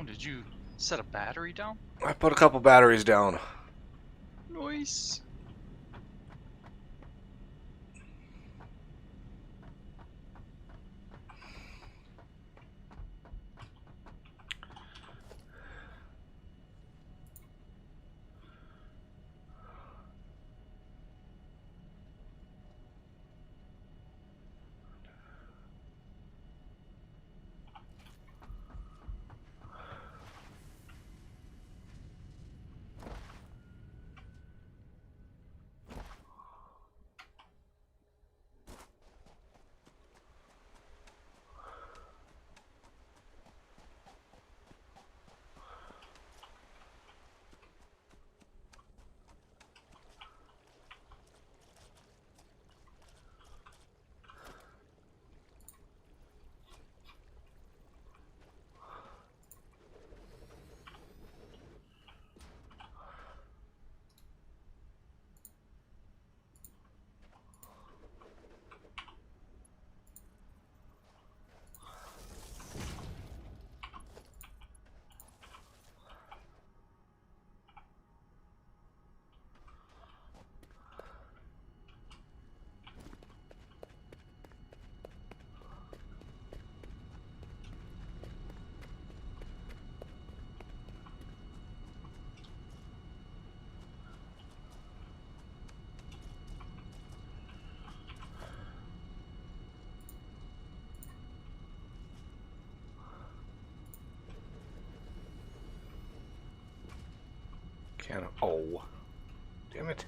Oh, did you set a battery down? I put a couple batteries down. Nice. Oh, damn it.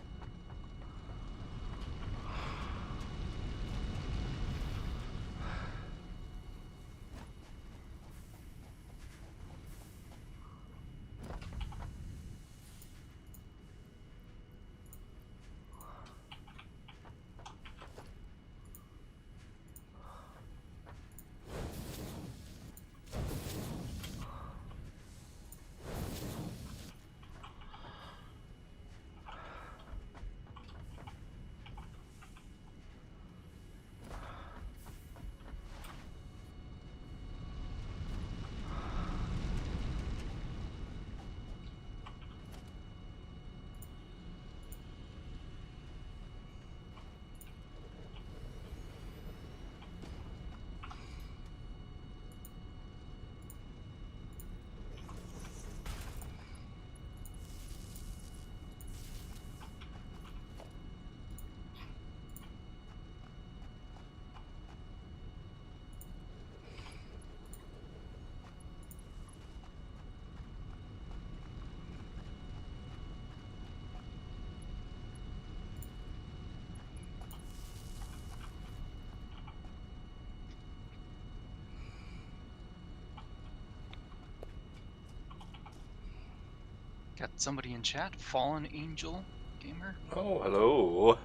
Got somebody in chat. Fallen Angel Gamer. Oh, hello.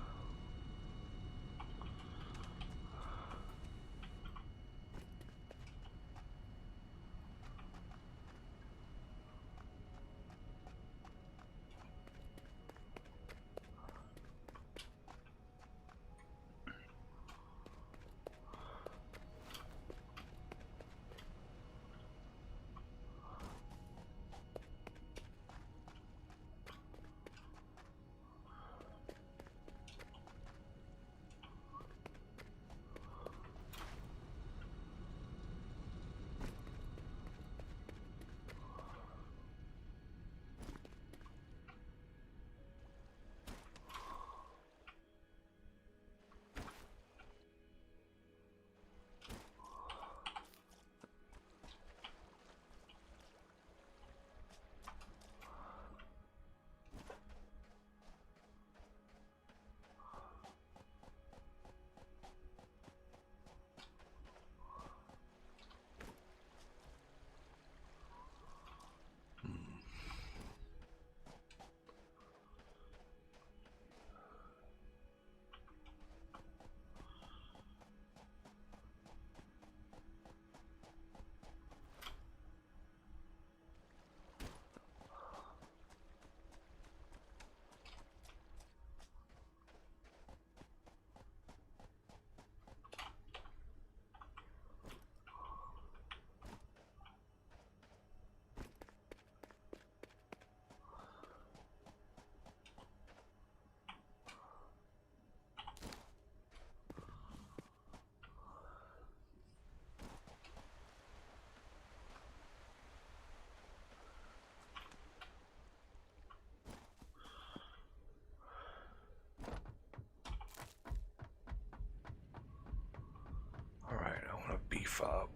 beef up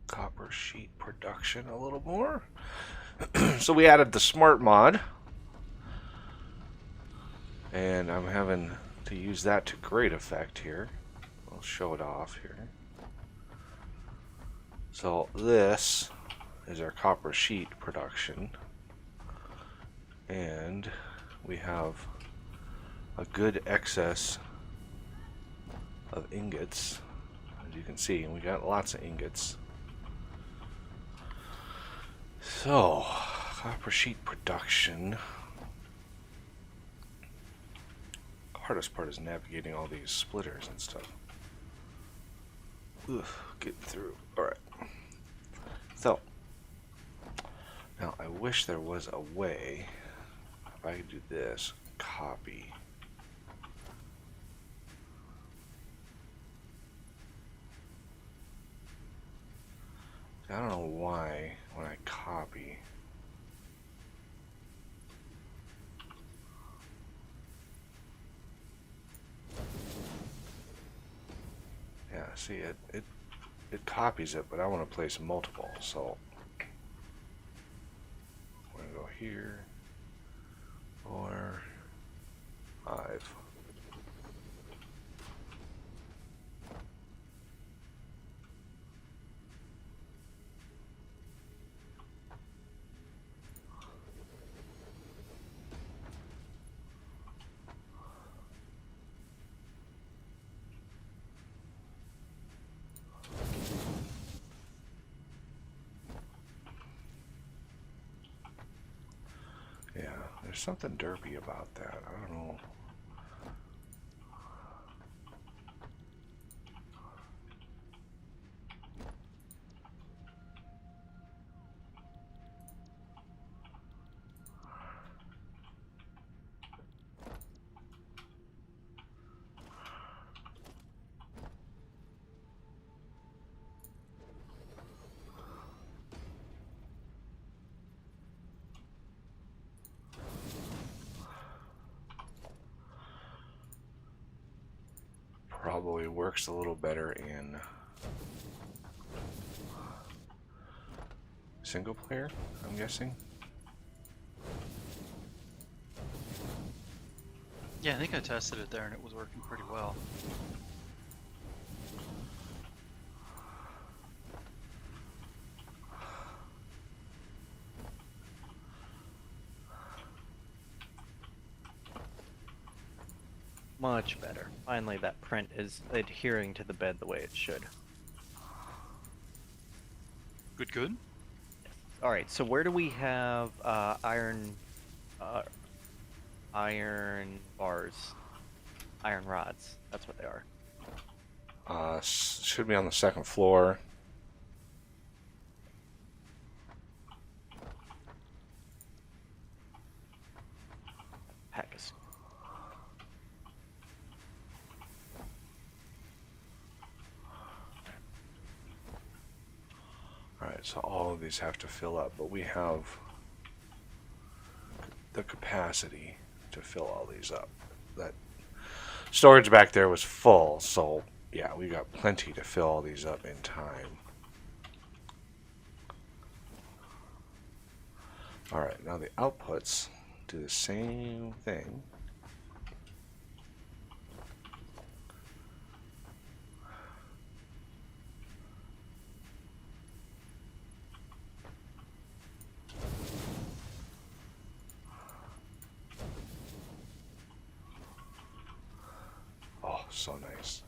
copper sheet production a little more. So we added the smart mod, and I'm having to use that to great effect here. I'll show it off here. So this is our copper sheet production, and we have a good excess of ingots, as you can see, and we got lots of ingots. So copper sheet production. The hardest part is navigating all these splitters and stuff. Getting through. Alright. So now I wish there was a way, if I could do this, copy. I don't know why when I copy. Yeah, see it copies it, but I want to place multiple, so I'm gonna go here, 4, 5. Yeah, there's something derpy about that. I don't know. Probably works a little better in single player, I'm guessing. Yeah, I think I tested it there and it was working pretty well. Much better. Finally, that print is adhering to the bed the way it should. Good, good. All right. So where do we have iron bars, iron rods? That's what they are. Should be on the second floor. Pack is. Alright, so all of these have to fill up, but we have the capacity to fill all these up. That storage back there was full, so yeah, we got plenty to fill all these up in time. Alright, now the outputs do the same thing. Oh, so nice.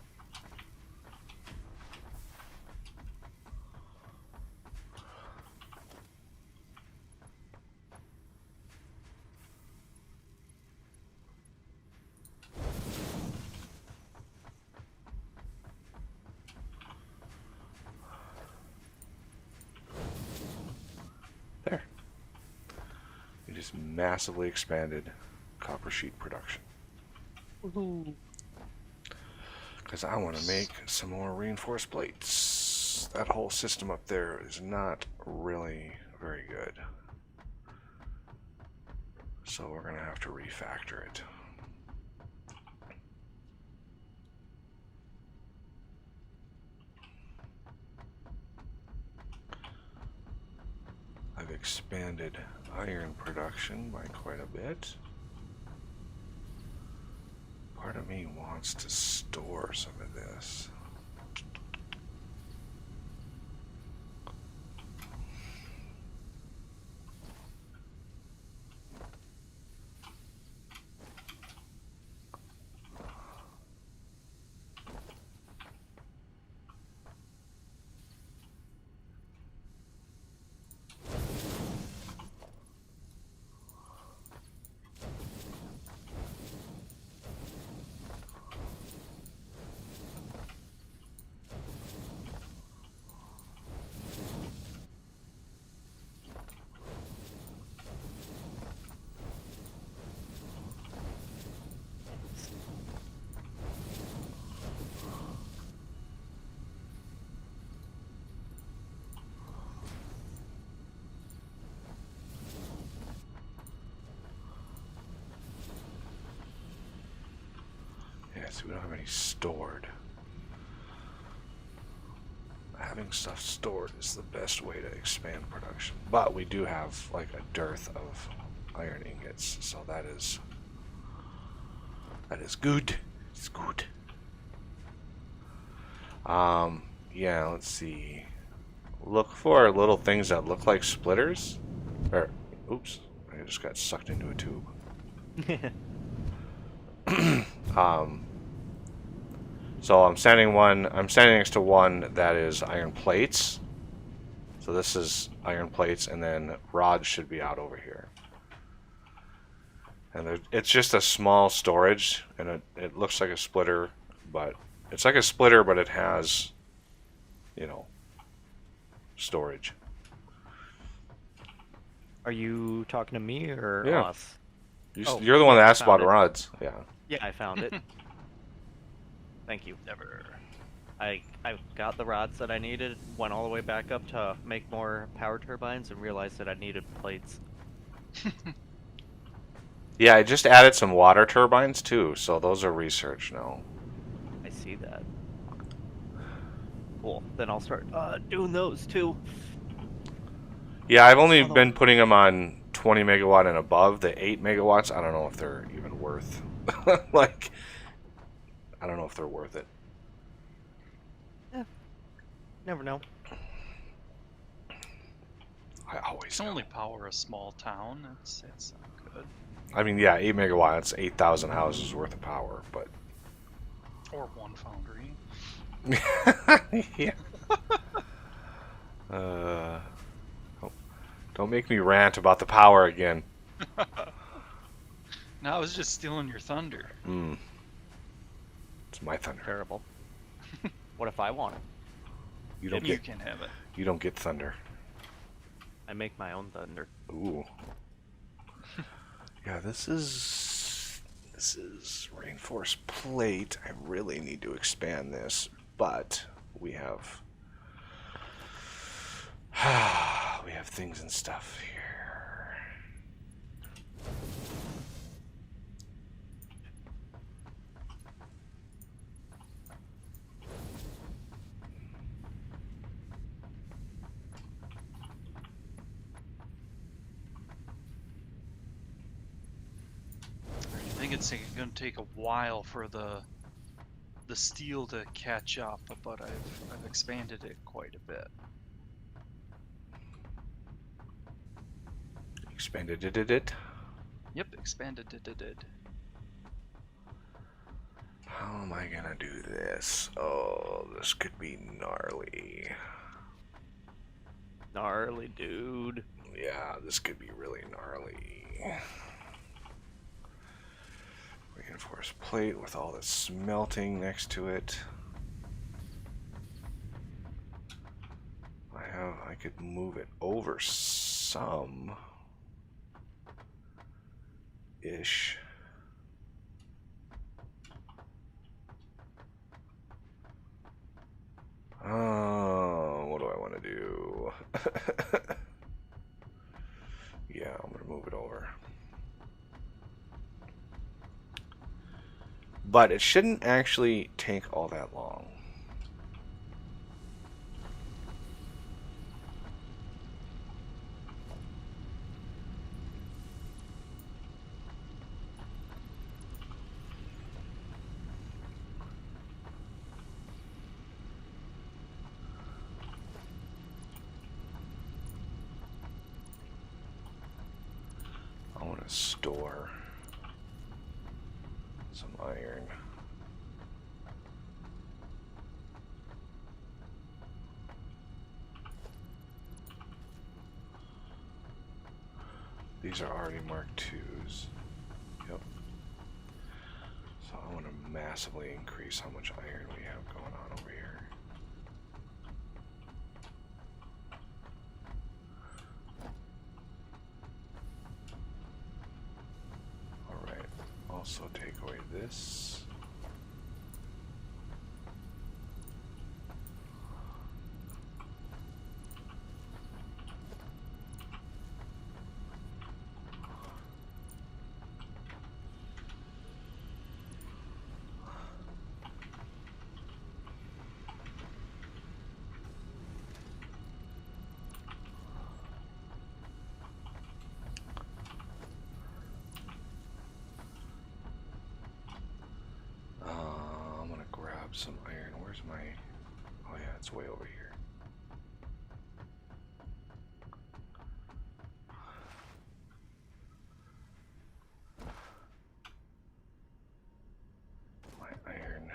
There. We just massively expanded copper sheet production. Woohoo! Because I want to make some more reinforced plates. That whole system up there is not really very good. So we're going to have to refactor it. expanded iron production by quite a bit. Part of me wants to store some of this. So we don't have any stored. Having stuff stored is the best way to expand production. But we do have like a dearth of iron ingots, so that is good. It's good. Yeah, let's see. Look for little things that look like splitters. Or oops, I just got sucked into a tube. So I'm standing next to one that is iron plates. So this is iron plates, and then rods should be out over here. And it's just a small storage, and it looks like a splitter, but it's like a splitter, but it has, you know, storage. Are you talking to me or Yeah. us? You're the one that asked about found it. rods. Yeah. Yeah, I found it. Thank you. Never. I got the rods that I needed, went all the way back up to make more power turbines, and realized that I needed plates. Yeah, I just added some water turbines too, so those are research now. I see that. Cool. Then I'll start doing those too. Yeah, I've only been putting them on 20 megawatt and above. The 8 megawatts, I don't know if they're even worth. Like, I don't know if they're worth it. Yeah. Never know. I always Can know. only power a small town. It's not good. I mean, yeah, 8 megawatts, 8,000 houses worth of power, but Or one foundry. yeah. Don't make me rant about the power again. No, I was just stealing your thunder. It's my thunder. Terrible. What if I want it? You don't You get. can have it. You don't get thunder. I make my own thunder. Ooh. Yeah, this is reinforced plate. I really need to expand this, but we have things and stuff here. I think it's going to take a while for the steel to catch up, but I've expanded it quite a bit. Expanded it. Yep, expanded it. How am I gonna do this? Oh, this could be gnarly. Gnarly, dude. Yeah, this could be really gnarly. Reinforced plate with all the smelting next to it. I could move it over some ish. Oh, what do I want to do? Yeah, I'm gonna move it over. But it shouldn't actually take all that long. gonna store some iron. These are already Mark IIs. Yep. So I want to massively increase how much iron we have going on over here. Alright, also take away this. I'm gonna grab some iron. Where's my... Oh yeah, it's way over here. My iron.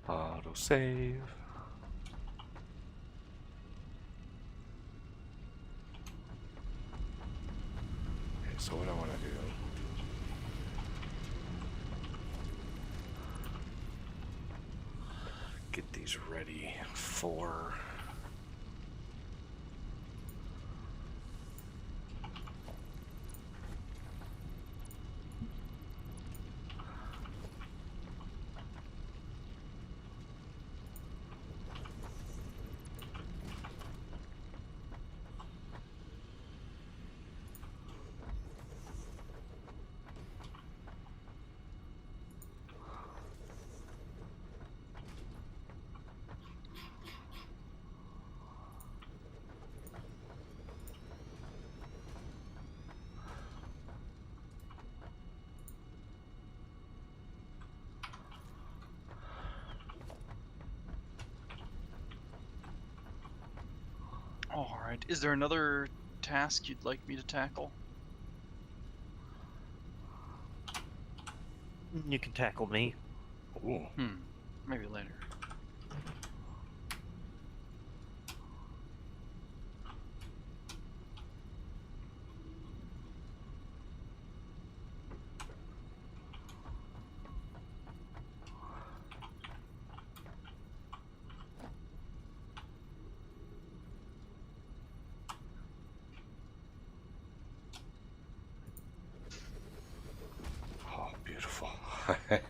Auto save. Okay, so what I want to do. Get these ready for. Alright, is there another task you'd like me to tackle? You can tackle me. Ooh. Maybe later. Oh, beautiful.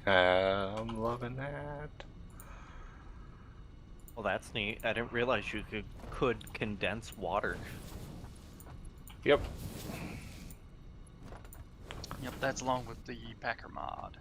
I'm loving that. Well, that's neat. I didn't realize you could condense water. Yep. Yep, that's along with the Packer mod.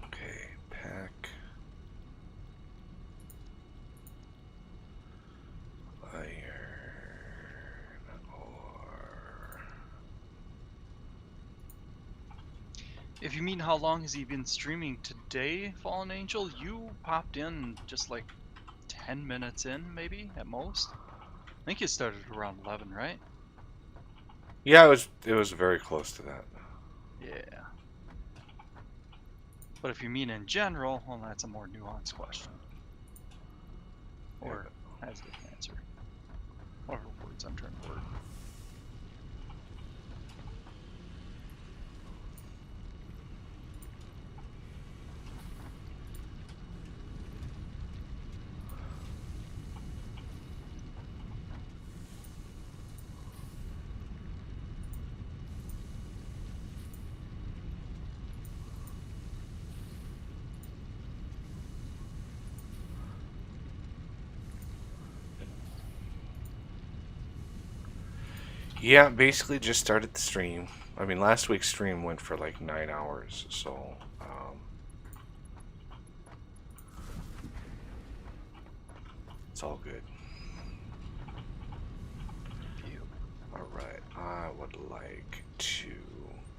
Okay, pack. Iron ore. If you mean how long has he been streaming today, Fallen Angel, you popped in just like 10 minutes in, maybe, at most? I think you started around 11, right? Yeah, it was very close to that. Yeah. But if you mean in general, well, that's a more nuanced question. Or has a different answer. Whatever words I'm trying to word. Yeah, basically just started the stream. I mean, last week's stream went for like 9 hours, so it's all good. Alright, I would like to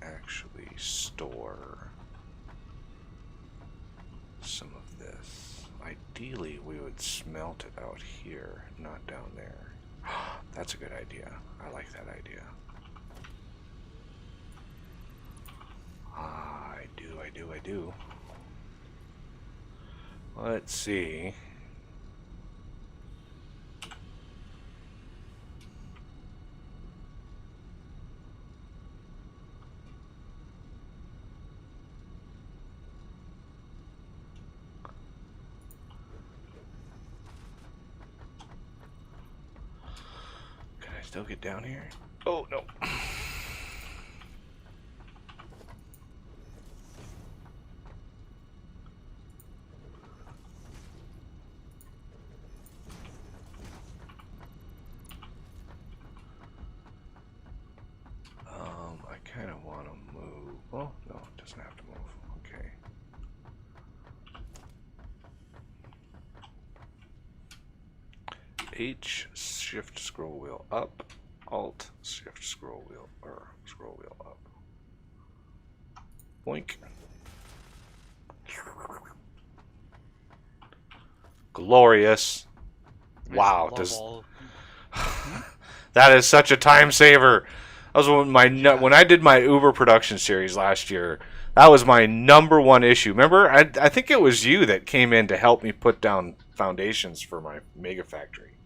actually store some of this. Ideally, we would smelt it out here, not down there. That's a good idea. I like that idea. I do. Let's see. Can I still get down here? Oh, no. I kind of want to move. Well, no, it doesn't have to move. Okay. H, shift scroll wheel up. Alt, shift scroll wheel, or scroll wheel up. Boink. Glorious. Wow, does that is such a time saver. That was when I did my Uber production series last year. That was my #1 issue. Remember, I think it was you that came in to help me put down foundations for my mega factory.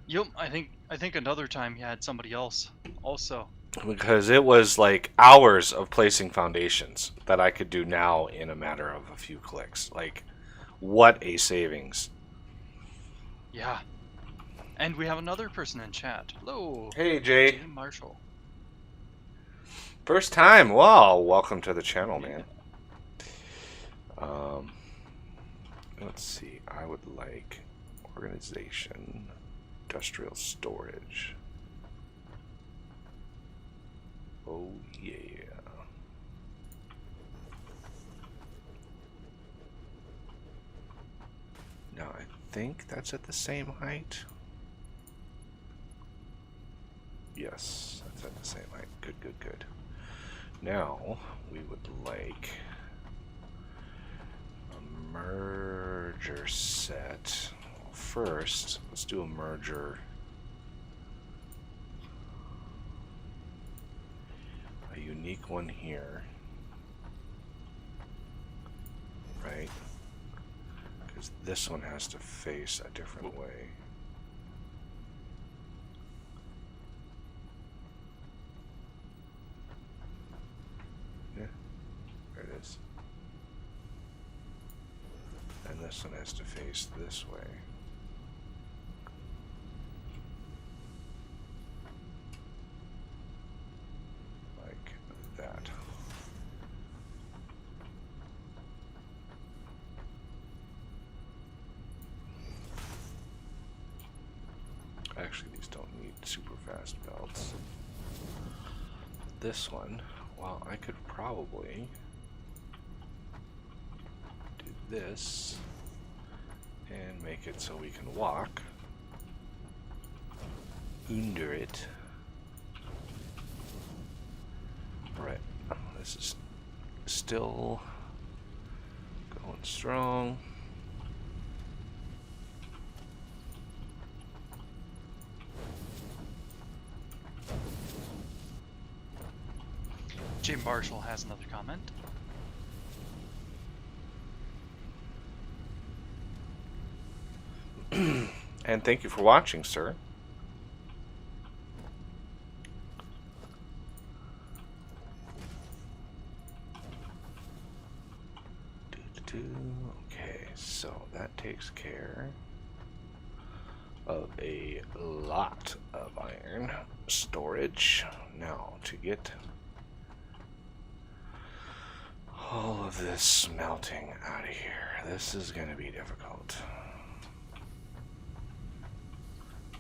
Yep, I think another time you had somebody else also. Because it was like hours of placing foundations that I could do now in a matter of a few clicks. Like, what a savings. Yeah. And we have another person in chat. Hello. Hey, Jay. Jay Marshall. First time. Wow, welcome to the channel, man. Let's see. I would like organization, industrial storage. Oh, yeah. Now, I think that's at the same height. Yes, that's at the same height. Good. Now, we would like a merger set. First, let's do a merger. A unique one here. Right? Because this one has to face a different way. Yeah, there it is. And this one has to face this way. Like that. Actually, these don't need super fast belts. This one, well, I could probably do this and make it so we can walk under it. Right, this is still going strong. Jay Marshall has another comment. And thank you for watching, sir. Okay, so that takes care of a lot of iron storage. Now, to get all of this smelting out of here, this is going to be difficult.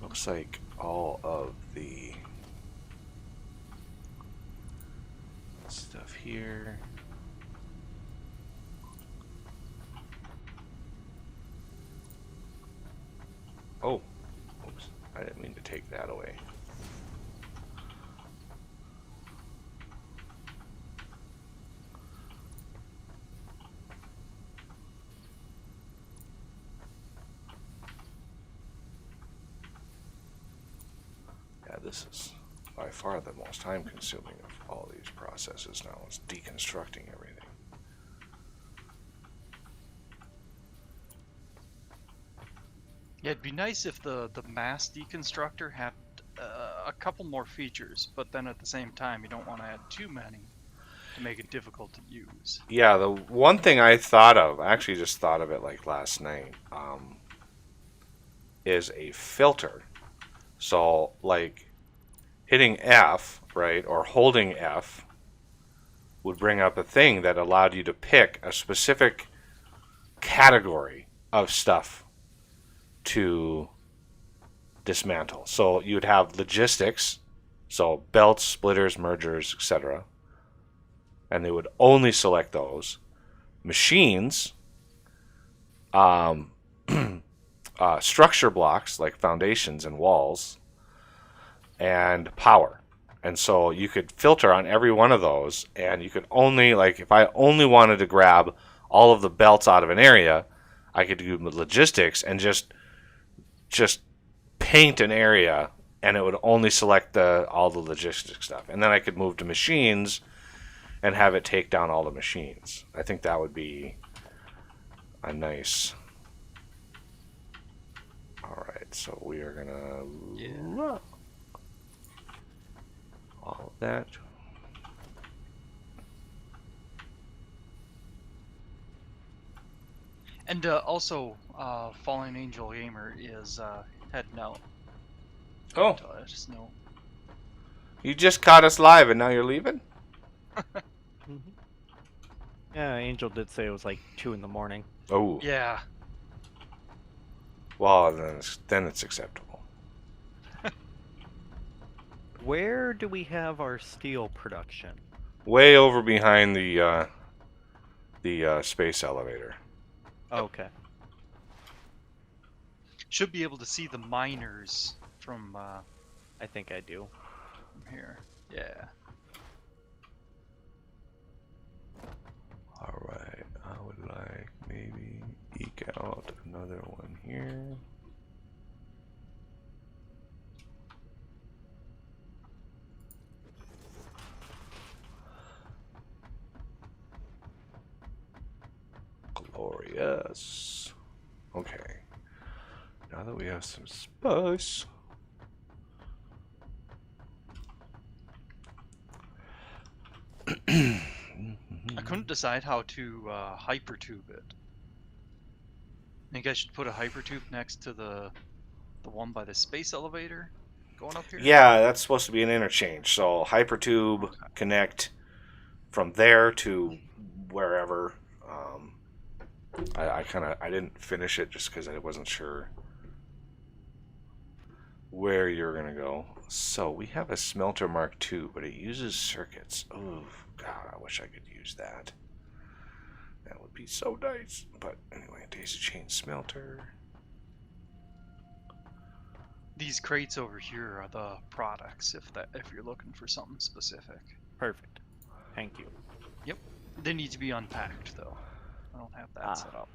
Looks like all of the stuff here. Oh, oops, I didn't mean to take that away. Yeah, this is by far the most time consuming of all these processes now, is deconstructing everything. Yeah, it'd be nice if the mass deconstructor had a couple more features, but then at the same time, you don't want to add too many to make it difficult to use. Yeah, the one thing I thought of, I actually just thought of it like last night, is a filter. So, like, hitting F, right, or holding F would bring up a thing that allowed you to pick a specific category of stuff to dismantle. So you would have logistics, so belts, splitters, mergers, etc. And they would only select those. Machines, structure blocks like foundations and walls, and power. And so you could filter on every one of those, and you could only, like, if I only wanted to grab all of the belts out of an area, I could do logistics and just paint an area, and it would only select all the logistics stuff. And then I could move to machines and have it take down all the machines. I think that would be a nice. All right, so we are gonna all of that. And also, Fallen Angel Gamer is heading out. Oh, I just know. you just caught us live and now you're leaving? Yeah, Angel did say it was like 2 in the morning. Oh. Yeah. Well, then it's acceptable. Where do we have our steel production? Way over behind the space elevator. Okay. Should be able to see the miners from I think I do. here. Yeah. Alright, I would like maybe eke out another one here. Glorious. Okay. Now that we have some space. I couldn't decide how to hypertube it. I think I should put a hypertube next to the one by the space elevator going up here. Yeah, that's supposed to be an interchange. So hypertube connect from there to wherever. I didn't finish it just because I wasn't sure where you're gonna go. So we have a smelter Mark II, but it uses circuits. Oh God, I wish I could use that. That would be so nice. But anyway, daisy chain smelter. These crates over here are the products if you're looking for something specific. Perfect. Thank you. Yep. They need to be unpacked though. I don't have that set up.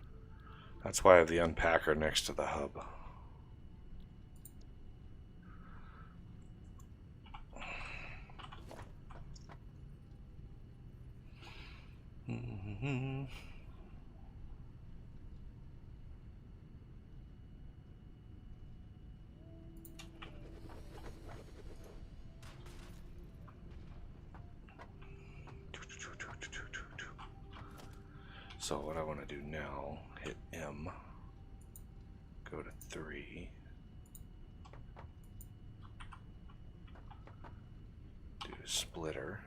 That's why I have the unpacker next to the hub. So what I want to do now, hit M, go to 3, do a splitter.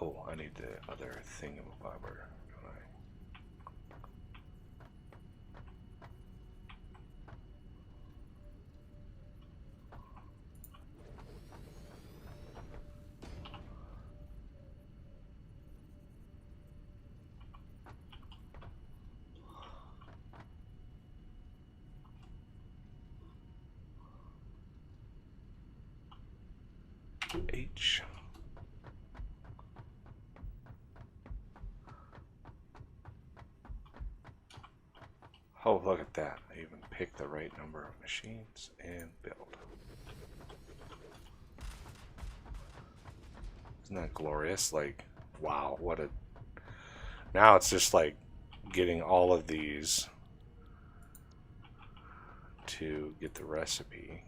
Oh, I need the other thingamabobber, don't I? H. Oh, look at that. I even picked the right number of machines and build. Isn't that glorious? Like, wow, what a... Now it's just like getting all of these to get the recipe.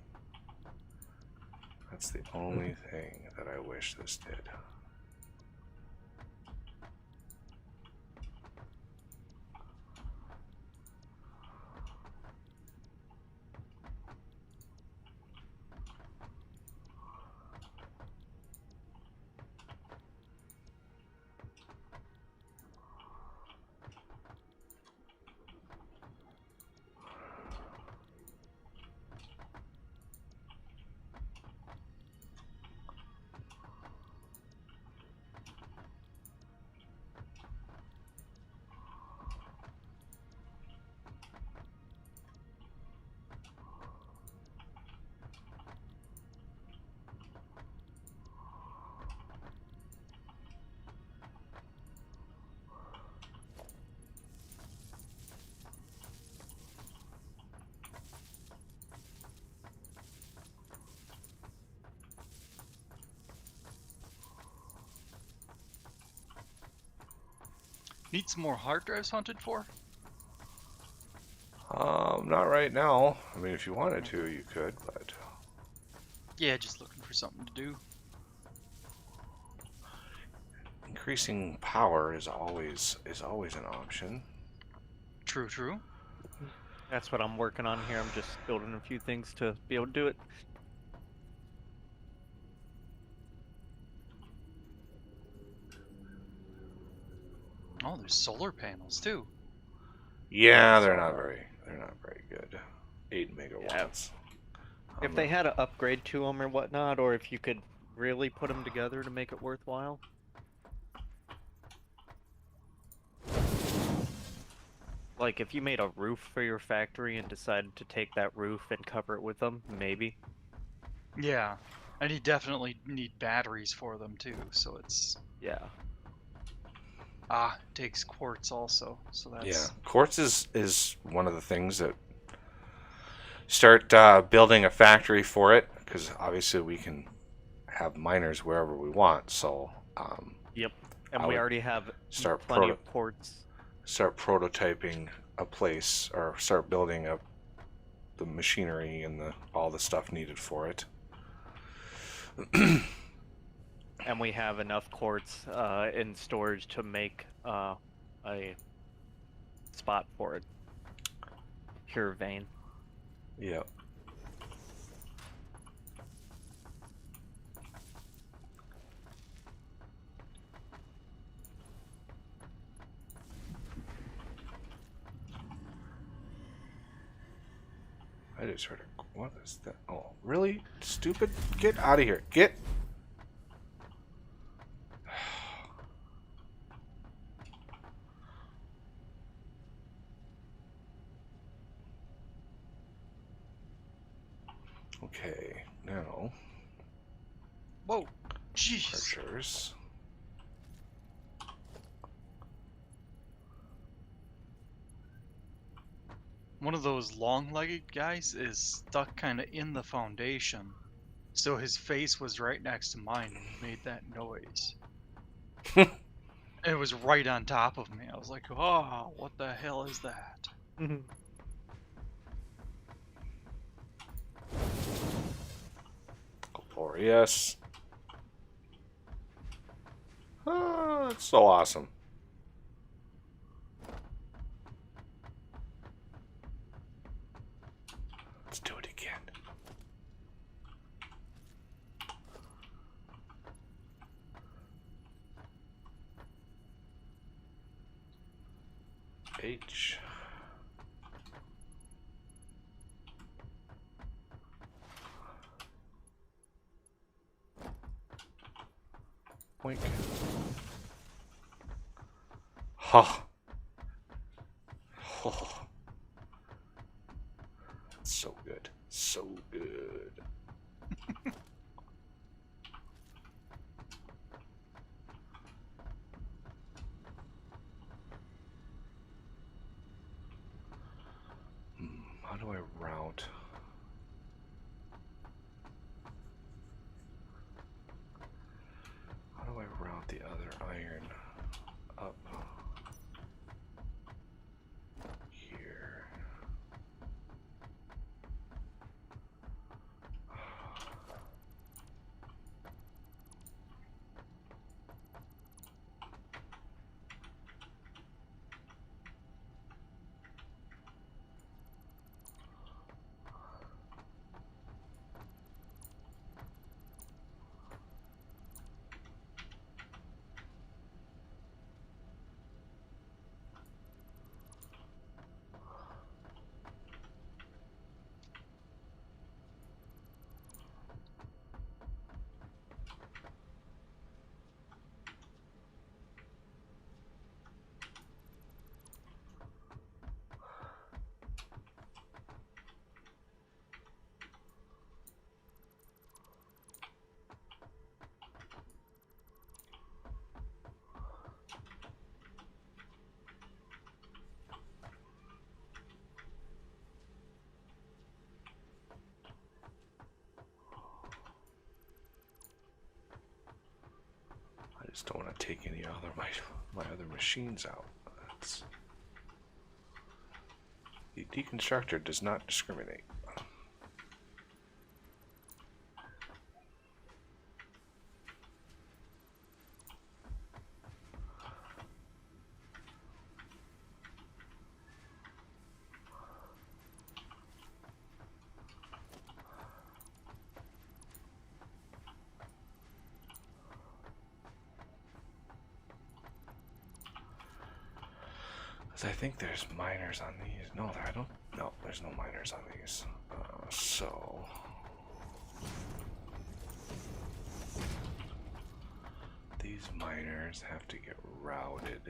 That's the only thing that I wish this did. Need some more hard drives hunted for? Not right now. I mean, if you wanted to, you could, but Yeah, just looking for something to do. increasing power is always an option. True, true. That's what I'm working on here. I'm just building a few things to be able to do it. Oh, there's solar panels too. Yeah, they're not very good. 8 megawatts. If they had an upgrade to them or whatnot, or if you could really put them together to make it worthwhile. Like if you made a roof for your factory and decided to take that roof and cover it with them, maybe. Yeah, and you definitely need batteries for them too. So it's Yeah. it takes quartz also. So that's Yeah, quartz is one of the things that start building a factory for it, because obviously we can have miners wherever we want. So Yep. And I we would already have start plenty of quartz. start prototyping a place, or start building up the machinery and all the stuff needed for it. And we have enough quartz in storage to make a spot for it. Pure vein. Yep. I just heard a... What is that? Oh, really? Stupid? Get out of here. Get... Okay, now... whoa, jeez. Archers. One of those long-legged guys is stuck kind of in the foundation, so his face was right next to mine when he made that noise. It was right on top of me. I was like, oh, what the hell is that? Glorious. Oh, that's so awesome. Let's do it again. H. Boink. Ha. Oh. So good. So good. do I route? How do I route the other iron up here? I just don't want to take any other my other machines out. That's, the deconstructor does not discriminate. I think there's miners on these. No, I don't. No, there's no miners on these. So these miners have to get routed.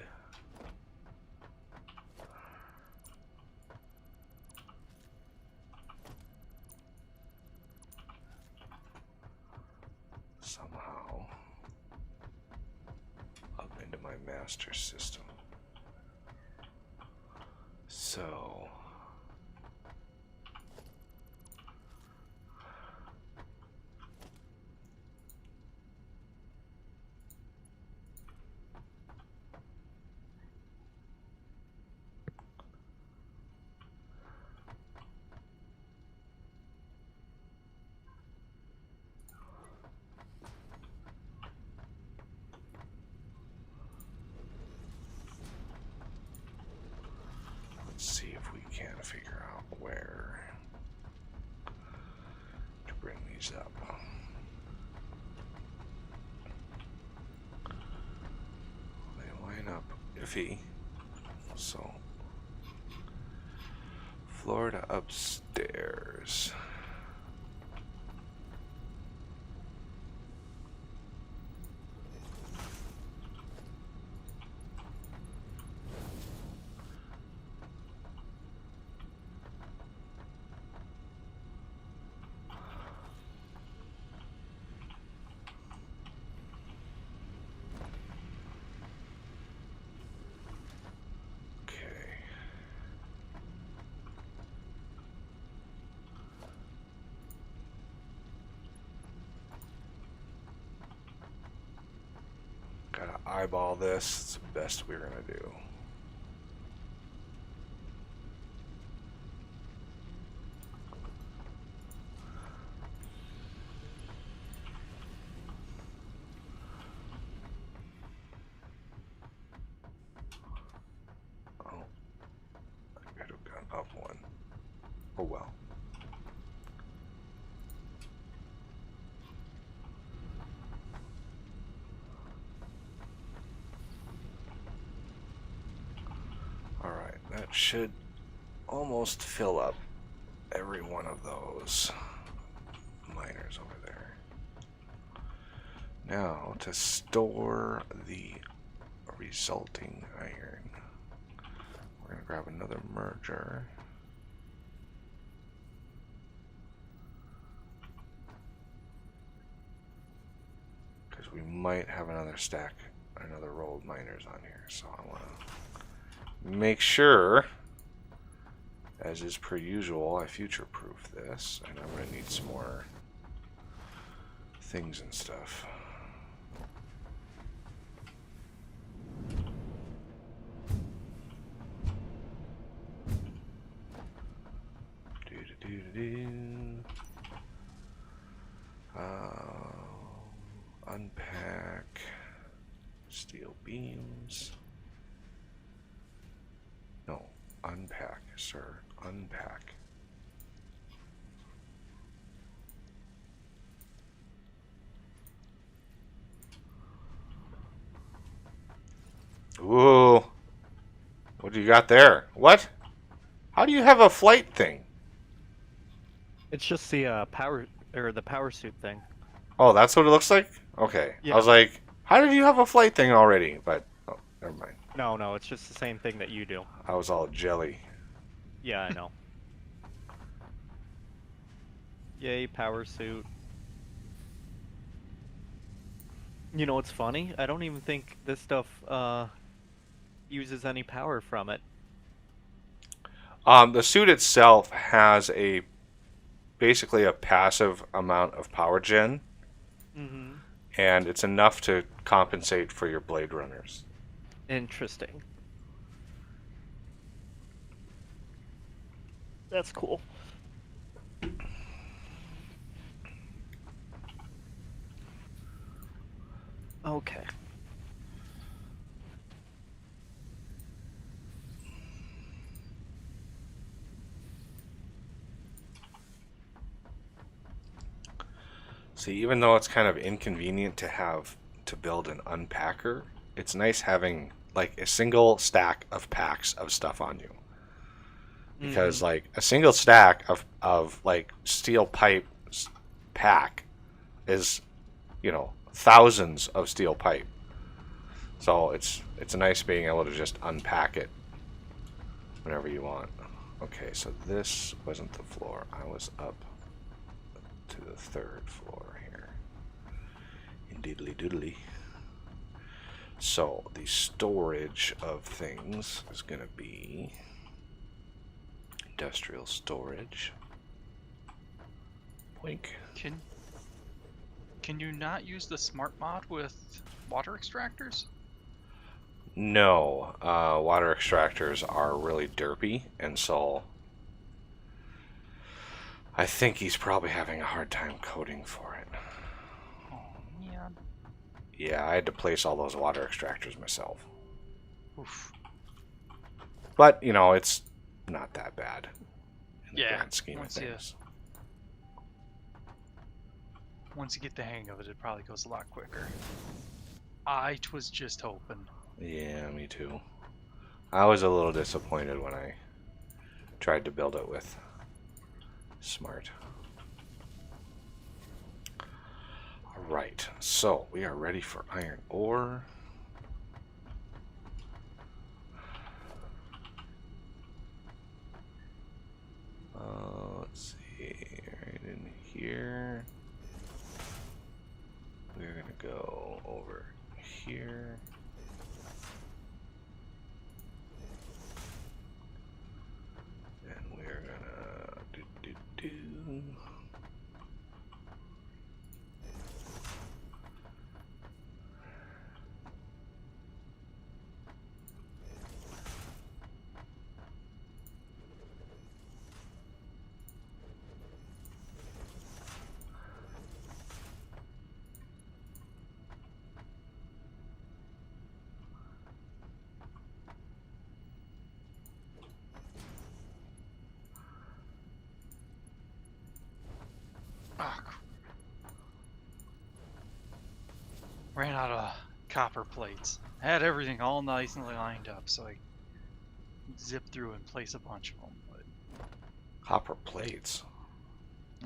Somehow up into my master system. So let's see if we can figure out where to bring these up. They line up iffy, so floor to upstairs. Gotta eyeball this. It's the best we're gonna do. Oh, I could have gone up one. Oh well. Alright, that should almost fill up every one of those miners over there. Now, to store the resulting iron, we're going to grab another merger. Because we might have another stack, another row of miners on here, so I want to make sure As is per usual, I future-proof this, and I'm going to need some more things and stuff. Unpack steel beams. No, unpack, sir. Unpack. Ooh. What do you got there? What? How do you have a flight thing? It's just the the power suit thing. Oh, that's what it looks like? Okay. Yeah. I was like, how did you have a flight thing already? But, oh, never mind. No, it's just the same thing that you do. I was all jelly. Yeah, I know. Yay, power suit. You know what's funny? I don't even think this stuff uses any power from it. The suit itself has basically a passive amount of power gen, and it's enough to compensate for your blade runners. Interesting. That's cool. Okay. See, even though it's kind of inconvenient to build an unpacker, it's nice having like a single stack of packs of stuff on you. Because like a single stack of like steel pipe pack is, you know, thousands of steel pipe. So it's nice being able to just unpack it whenever you want. Okay, so this wasn't the floor. I was up to the third floor here. Indeedly doodly. So the storage of things is going to be industrial storage. Boink. Can you not use the smart mod with water extractors? No, water extractors are really derpy, and so I think he's probably having a hard time coding for it. Oh, yeah. Yeah, I had to place all those water extractors myself. Oof. But, you know, it's not that bad in the Yeah, grand scheme of things. Once you get the hang of it, it probably goes a lot quicker. I was just hoping. Yeah, me too. I was a little disappointed when I tried to build it with smart. Alright, so we are ready for iron ore. Let's see, right in here. We're gonna go over here. And we're gonna do. Ah, ran out of copper plates. Had everything all nicely lined up, so I zipped through and place a bunch of them. Copper plates.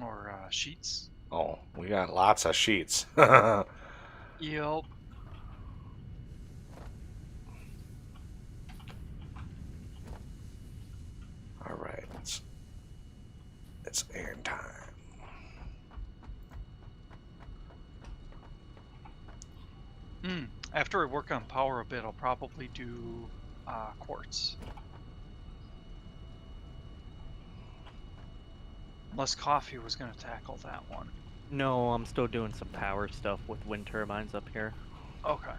Or sheets. Oh, we got lots of sheets. Yep. Alright, it's iron time. After I work on power a bit, I'll probably do quartz. Unless coffee was going to tackle that one. No, I'm still doing some power stuff with wind turbines up here. Okay.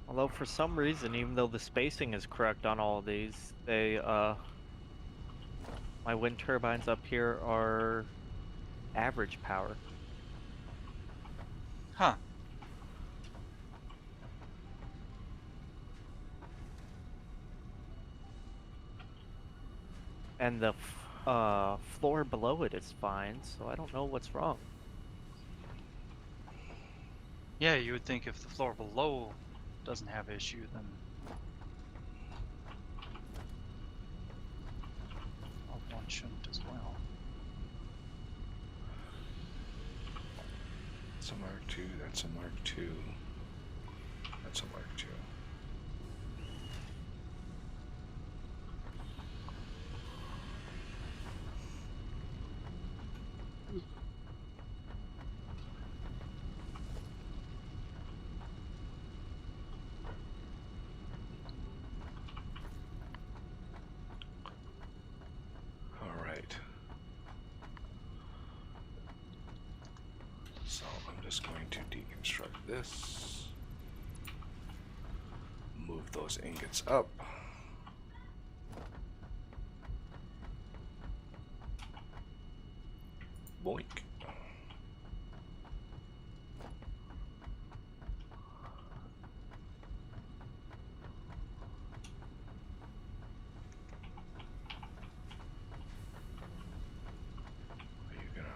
Although for some reason, even though the spacing is correct on all of these, my wind turbines up here are average power. Huh. And the floor below it is fine, so I don't know what's wrong. Yeah, you would think if the floor below doesn't have issue, then one shouldn't as well. That's a Mark II, that's a Mark II. That's a Mark II. All right. So I'm just going to deconstruct this. Move those ingots up. Boink. Are you gonna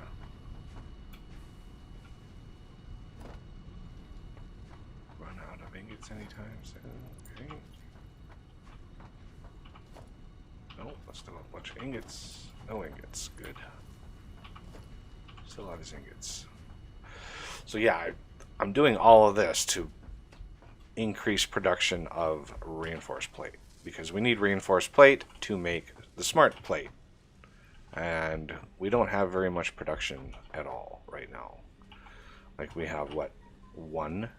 run out of ingots anytime soon? Okay. No, I still have a bunch of ingots. No ingots. Good. Still have his ingots. So yeah, I'm doing all of this to increase production of reinforced plate because we need reinforced plate to make the smart plate, and we don't have very much production at all right now. Like we have what, one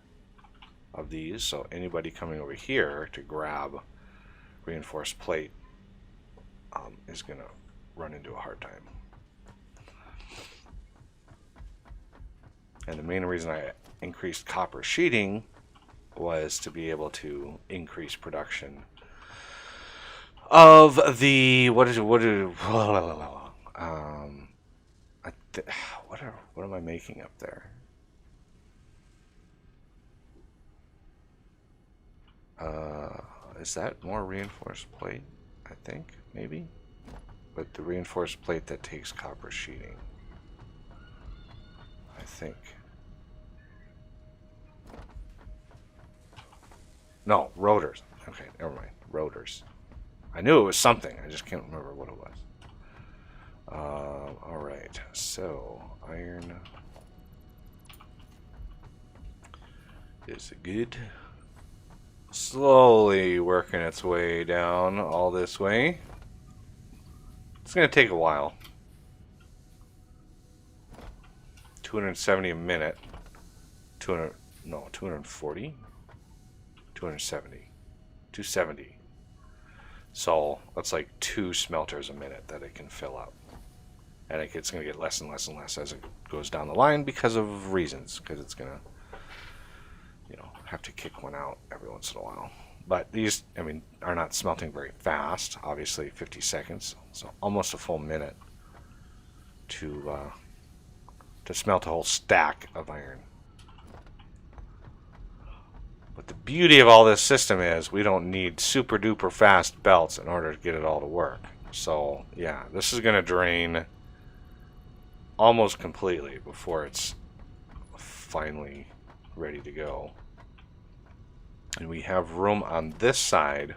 of these, so anybody coming over here to grab reinforced plate is gonna run into a hard time. And the main reason I increased copper sheeting was to be able to increase production of the what am I making up there? Is that more reinforced plate? I think maybe, but the reinforced plate that takes copper sheeting. I think. No, rotors. Okay, never mind. Rotors. I knew it was something. I just can't remember what it was. Alright, so iron is good. Slowly working its way down all this way. It's going to take a while. 270 a minute. 240? 270. 270. So that's like 2 smelters a minute that it can fill up. And it's going to get less and less and less as it goes down the line because of reasons. Because it's going to, have to kick one out every once in a while. But these, are not smelting very fast. Obviously, 50 seconds. So almost a full minute to smelt a whole stack of iron. But the beauty of all this system is we don't need super duper fast belts in order to get it all to work. So yeah, this is going to drain almost completely before it's finally ready to go. And we have room on this side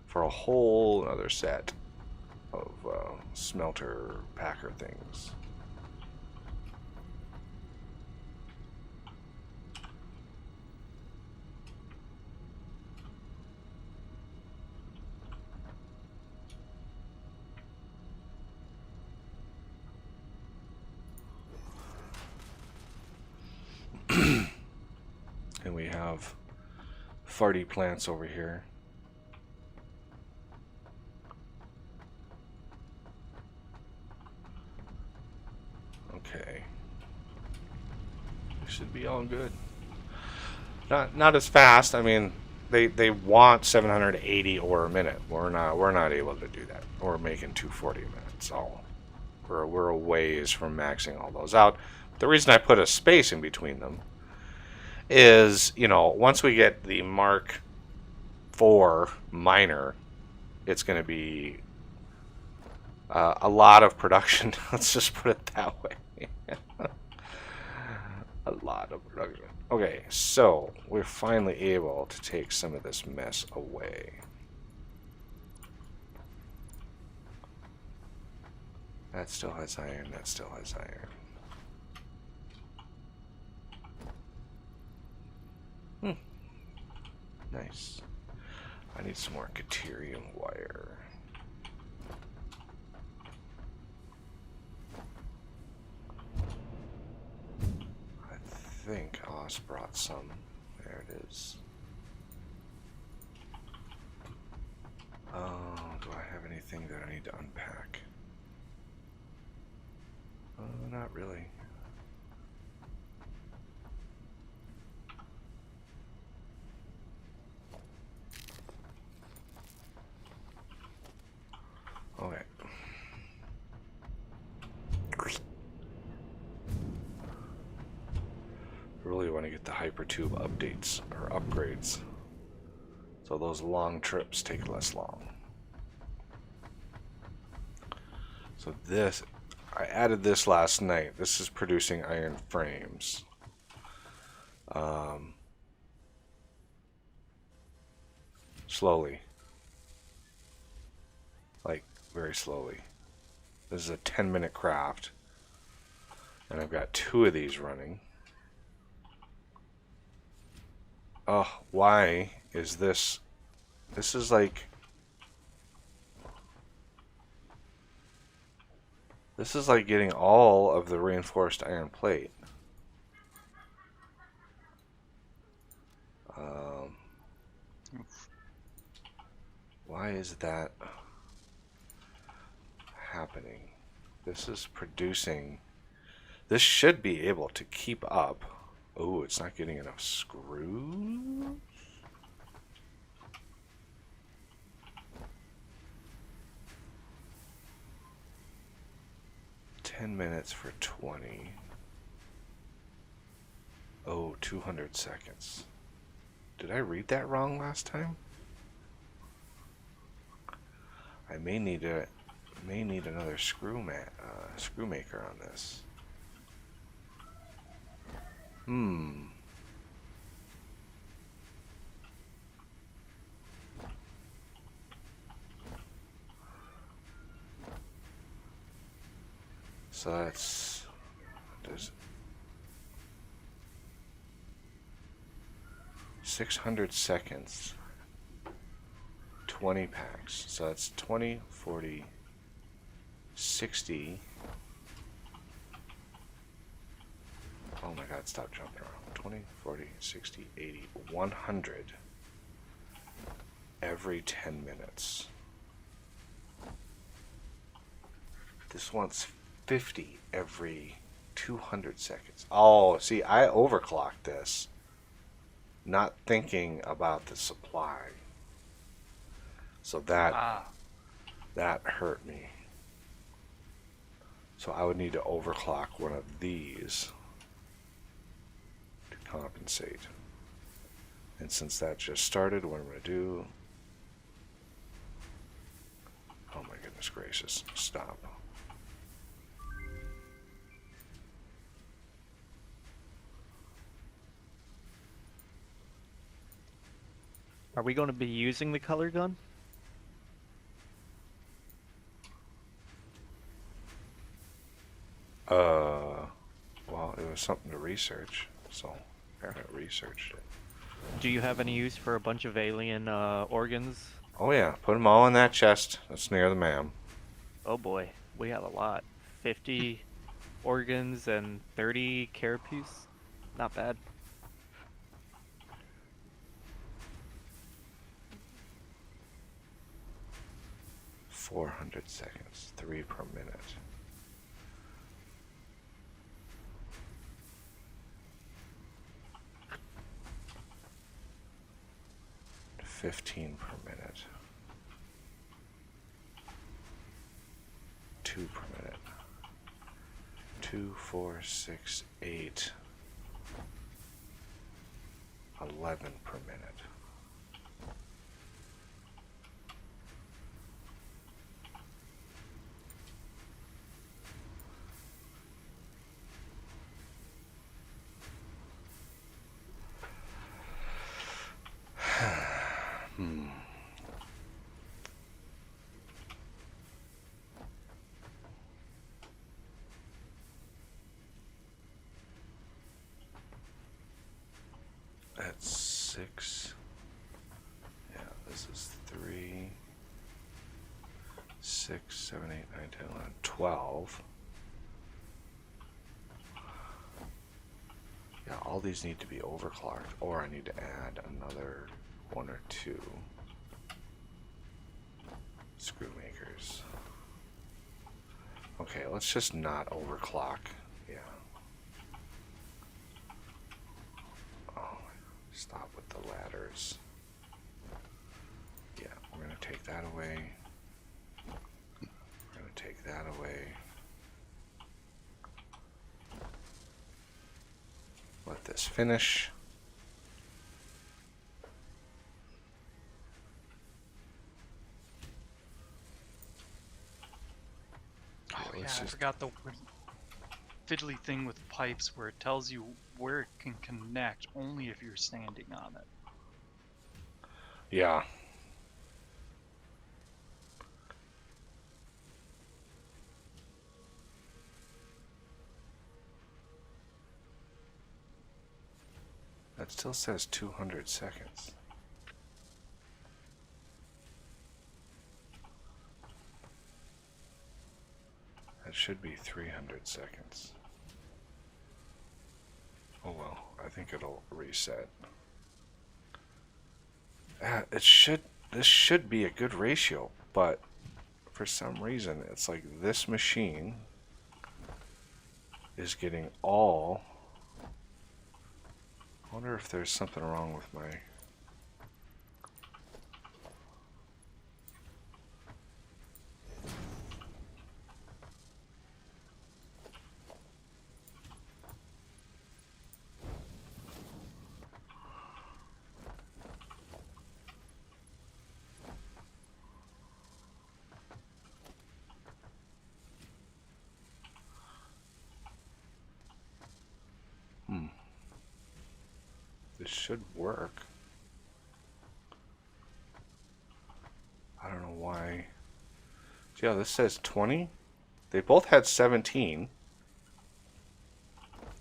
for a whole other set of smelter packer things. have farty plants over here. Okay. It should be all good. Not as fast. I mean, they want 780 ore a minute. We're not able to do that. We're making 240 a minute. So we're a ways from maxing all those out. The reason I put a space in between them is, you know, once we get the Mark IV miner, it's going to be a lot of production. Let's just put it that way. A lot of production. Okay, so we're finally able to take some of this mess away. That still has iron, that still has iron. Nice. I need some more Caterium wire. I think Oz brought some. There it is. Oh, do I have anything that I need to unpack? Not really. Okay. Really want to get the hypertube updates or upgrades, so those long trips take less long. So this, I added this last night. This is producing iron frames. Slowly. Like, very slowly. This is a 10-minute craft. And I've got 2 of these running. Oh, why is this? This is like... This is like getting all of the reinforced iron plate. Why is that happening? This is producing... This should be able to keep up. Oh, it's not getting enough screws? $10 minutes for 20. Oh, 200 seconds. Did I read that wrong last time? I may need another screw maker on this. So there's 600 seconds. 20 packs. So that's 20, 40, 60. Oh my god, stop jumping around. 20, 40, 60, 80, 100 every 10 minutes. This wants 50 every 200 seconds. Oh, see, I overclocked this, not thinking about the supply. So that hurt me. So I would need to overclock one of these to compensate. And since that just started, what I'm going to do... Oh my goodness gracious, stop. Are we going to be using the color gun? Well, it was something to research, so I researched it. Do you have any use for a bunch of alien organs? Oh yeah, put them all in that chest that's near the ma'am. Oh boy, we have a lot. 50 organs and 30 carapace. Not bad. 400 seconds, 3 per minute. 15 per minute. 2 per minute. 2, 4, 6, 8. 11 per minute. That's 6. Yeah, this is 3, 6, 7, 8, 9, 10, 11, 12. Yeah, all these need to be overclocked, or I need to add another 1 or 2 screw makers. Okay, let's just not overclock. Yeah. Oh, stop with the ladders. Yeah, we're going to take that away. We're going to take that away. Let this finish. Oh yeah, let's I just- forgot the fiddly thing with pipes where it tells you where it can connect only if you're standing on it. Yeah. That still says 200 seconds. That should be 300 seconds. Oh well, I think it'll reset. This should be a good ratio, but for some reason it's like this machine is getting all. I wonder if there's something wrong with my. This should work. I don't know why. Yeah, this says 20. They both had 17.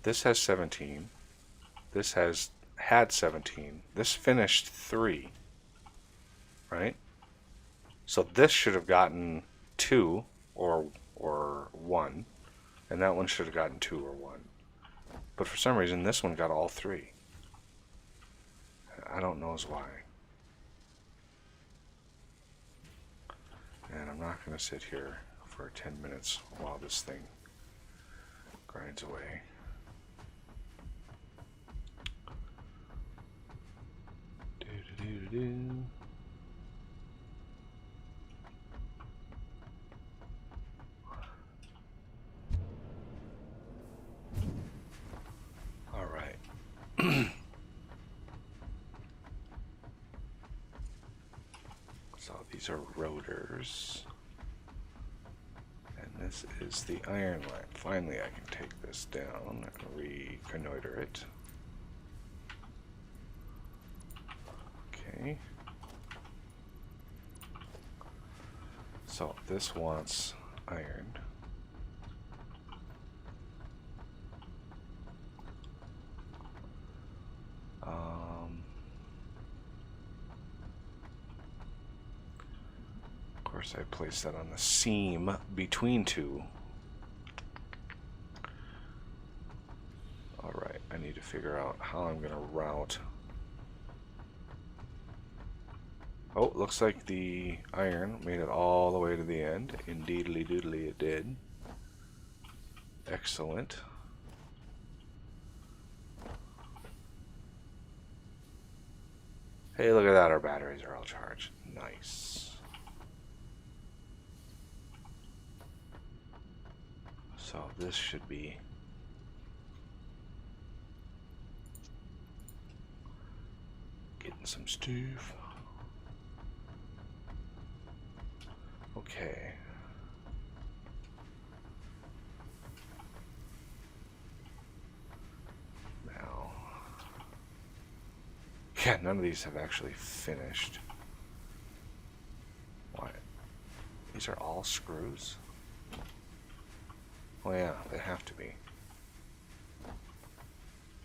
This has 17. This had 17. This finished 3. Right? So this should have gotten 2 or 1, and that one should have gotten 2 or 1. But for some reason this one got all 3. I don't know why. And I'm not going to sit here for 10 minutes while this thing grinds away. Do-do-do-do-do. All right. So these are rotors. And this is the iron line. Finally, I can take this down and reconnoiter it. Okay. So this wants iron. Of course, I place that on the seam between 2. Alright, I need to figure out how I'm going to route Oh, looks like the iron made it all the way to the end. Indeedly doodly it did. Excellent. Hey, look at that, our batteries are all charged. Nice. So this should be getting some stuff. Okay. Now, yeah, none of these have actually finished. What? These are all screws? Oh yeah, they have to be.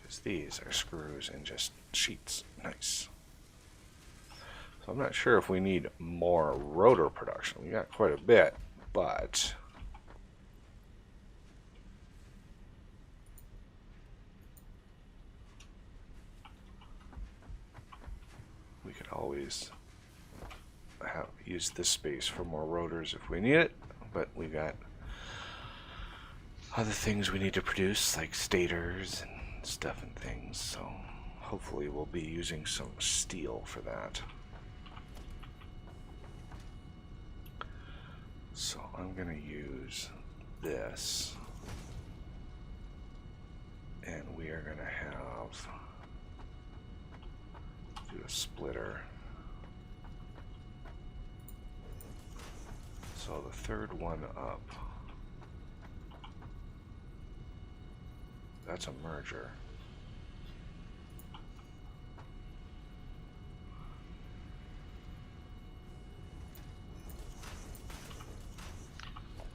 Because these are screws and just sheets. Nice. So I'm not sure if we need more rotor production. We got quite a bit, but we could always use this space for more rotors if we need it. But we got other things we need to produce, like stators and stuff and things. So hopefully we'll be using some steel for that. So I'm going to use this, and we are going to have do a splitter. So the third one up, that's a merger.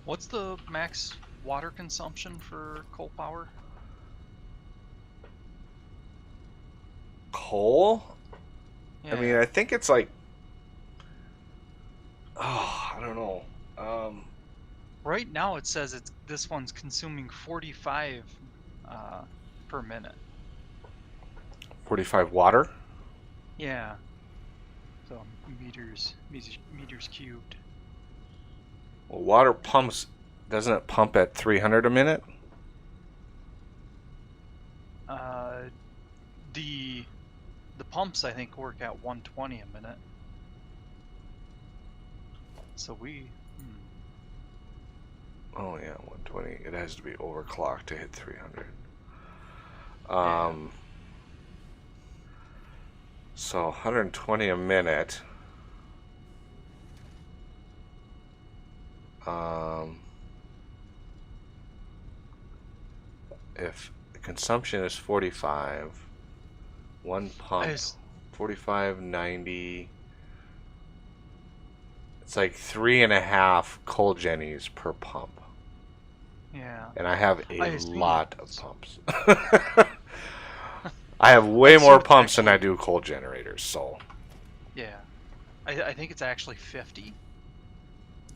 What's the max water consumption for coal power? Coal? Yeah. I mean, I think it's like, oh, I don't know. Right now it says this one's consuming 45 per minute. 45 water? Yeah. So meters cubed. Well, water pumps, doesn't it pump at 300 a minute? The pumps I think work at 120 a minute. So Oh yeah, 120. It has to be overclocked to hit 300. Yeah. So 120 a minute. If the consumption is 45, one pump, 45, 90. It's like 3.5 coal jennies per pump. Yeah. And I have a assume lot of pumps. I have way more pumps than I do coal generators, so. Yeah. I think it's actually 50.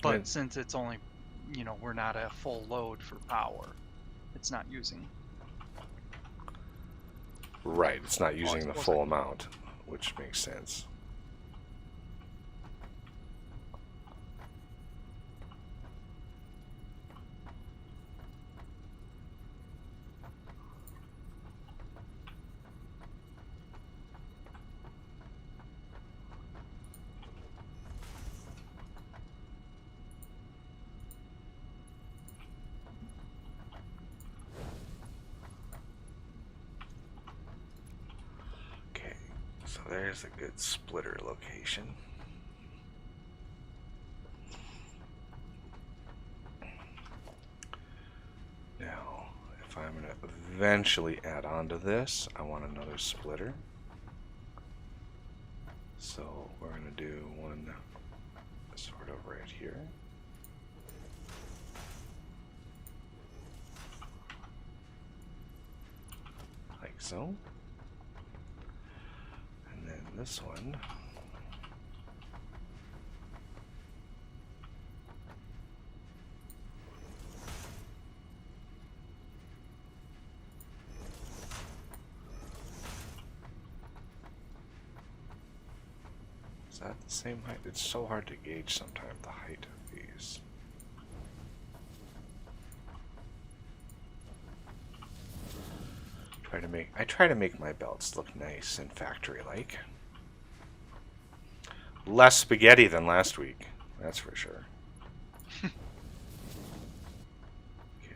But since it's only, we're not at full load for power, it's not using. Right, it's not using the full amount, which makes sense. So there's a good splitter location. Now, if I'm going to eventually add on to this, I want another splitter. So we're going to do one sort of right here. Like so. This one Is that the same height? It's so hard to gauge sometimes the height of these. I try to make my belts look nice and factory-like. Less spaghetti than last week, that's for sure.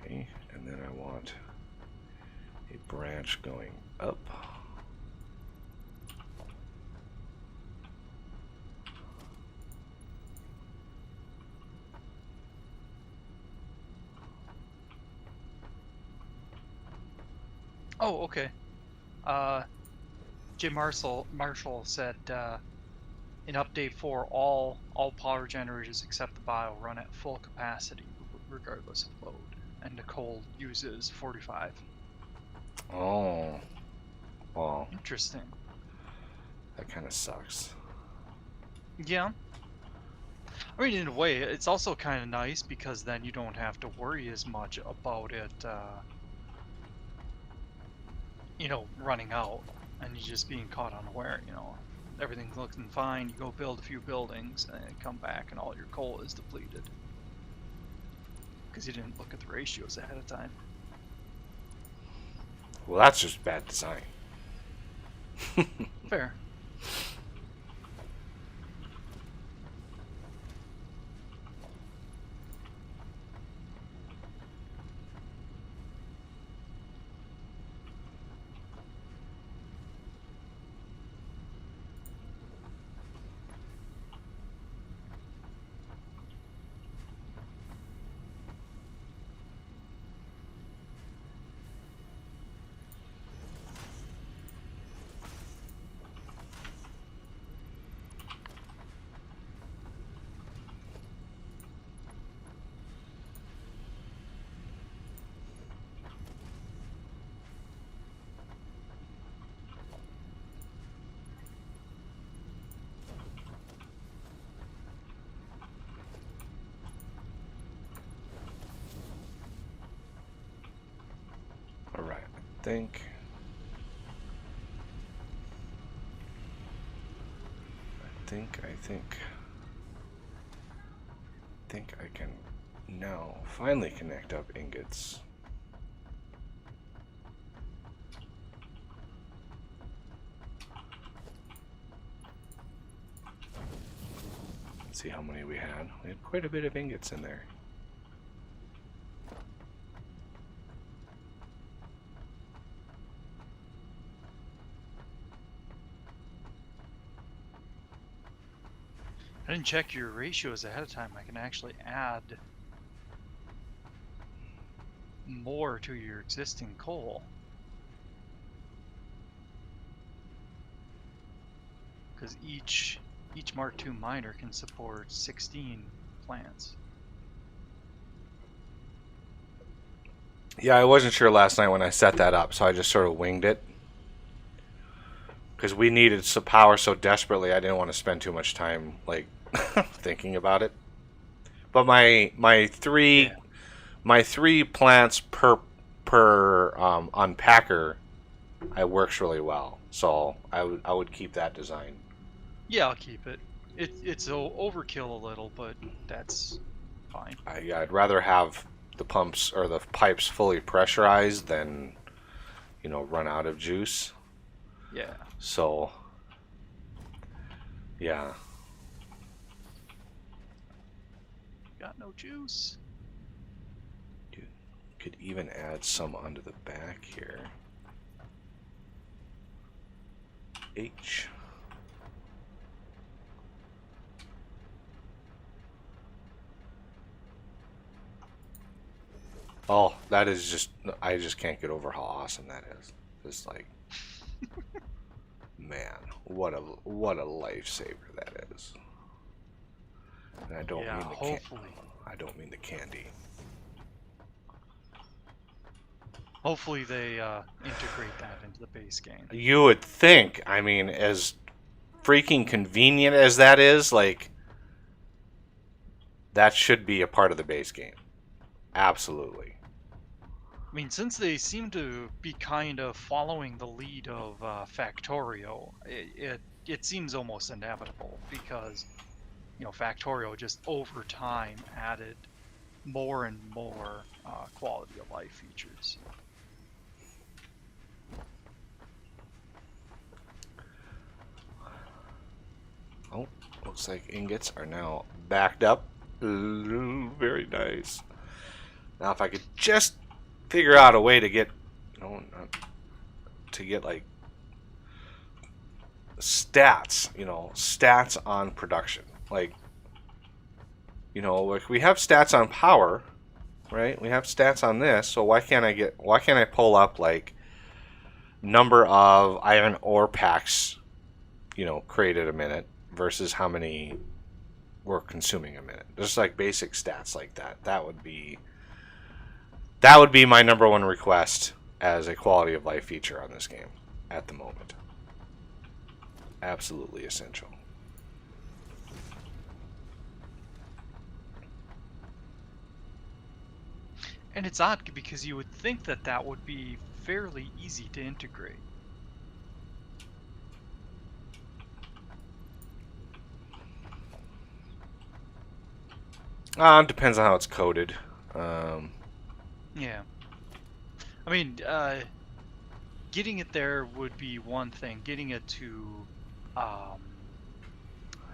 Okay, and then I want a branch going up. Oh, okay. Jay Marshall said an update for all power generators except the bio run at full capacity regardless of load, and the coal uses 45. Oh, well, Interesting. that kind of sucks. Yeah. I mean, in a way, it's also kind of nice because then you don't have to worry as much about it, running out and you just being caught unaware. Everything's looking fine. You go build a few buildings and then come back and all your coal is depleted because you didn't look at the ratios ahead of time. Well, that's just bad design. Fair. All right, I think I can now finally connect up ingots. Let's see how many we had. We had quite a bit of ingots in there. I didn't check your ratios ahead of time. I can actually add more to your existing coal. Because each Mark II miner can support 16 plants. Yeah, I wasn't sure last night when I set that up, so I just sort of winged it. Because we needed some power so desperately, I didn't want to spend too much time thinking about it. But my three plants per unpacker, it works really well. So I would keep that design. Yeah, I'll keep it. It's overkill a little, but that's fine. I'd rather have the pumps or the pipes fully pressurized than run out of juice. Yeah. So yeah. Got no juice. You could even add some onto the back here. H. Oh, that is just, I just can't get over how awesome that is. Just like, man, what a lifesaver that is. And I don't mean the hopefully. I don't mean the candy. Hopefully they integrate that into the base game. You would think. I mean, as freaking convenient as that is, that should be a part of the base game. Absolutely. I mean, since they seem to be kind of following the lead of Factorio, it seems almost inevitable because, you know, Factorio just over time added more and more quality of life features. Oh, looks like ingots are now backed up. Ooh, very nice. Now, if I could just figure out a way to get, to get like stats, stats on production. Like, like we have stats on power, right? We have stats on this. So why can't I pull up like number of iron ore packs, created a minute versus how many we're consuming a minute? Just like basic stats like that. That would be my number one request as a quality of life feature on this game at the moment. Absolutely essential. And it's odd because you would think that that would be fairly easy to integrate. Depends on how it's coded. Yeah. I mean, getting it there would be one thing. Getting it to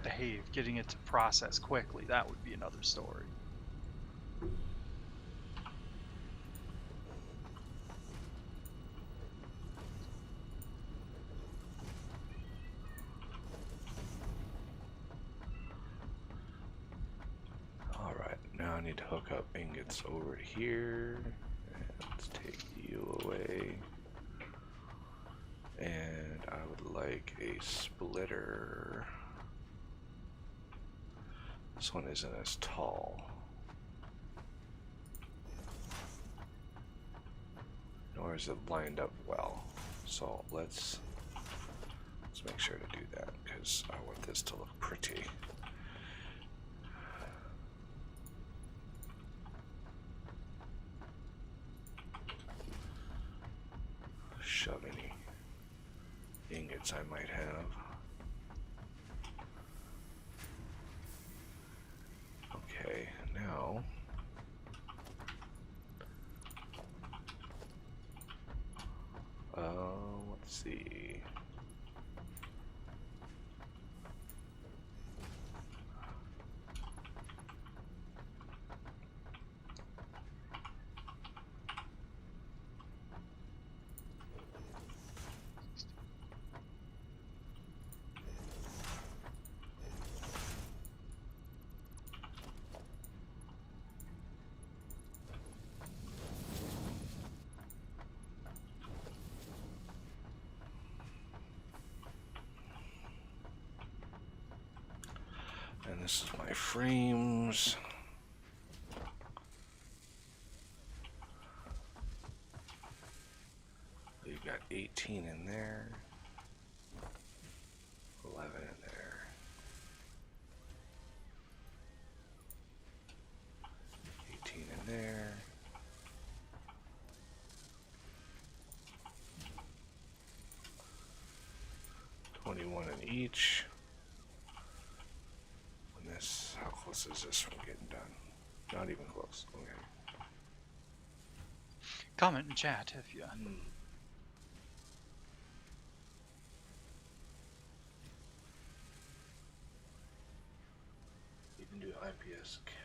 behave, getting it to process quickly, that would be another story. Alright, now I need to hook up ingots over here. And let's take you away. And I would like a splitter. This one isn't as tall. Nor is it lined up well. So let's make sure to do that because I want this to look pretty. Shove any ingots I might have. Okay, now let's see. And this is my frames. We've got 18 in there, 11 in there, 18 in there, 21 in each. And this, how close is this from getting done? Not even close. Okay. Comment in chat if you. You can do IPS count.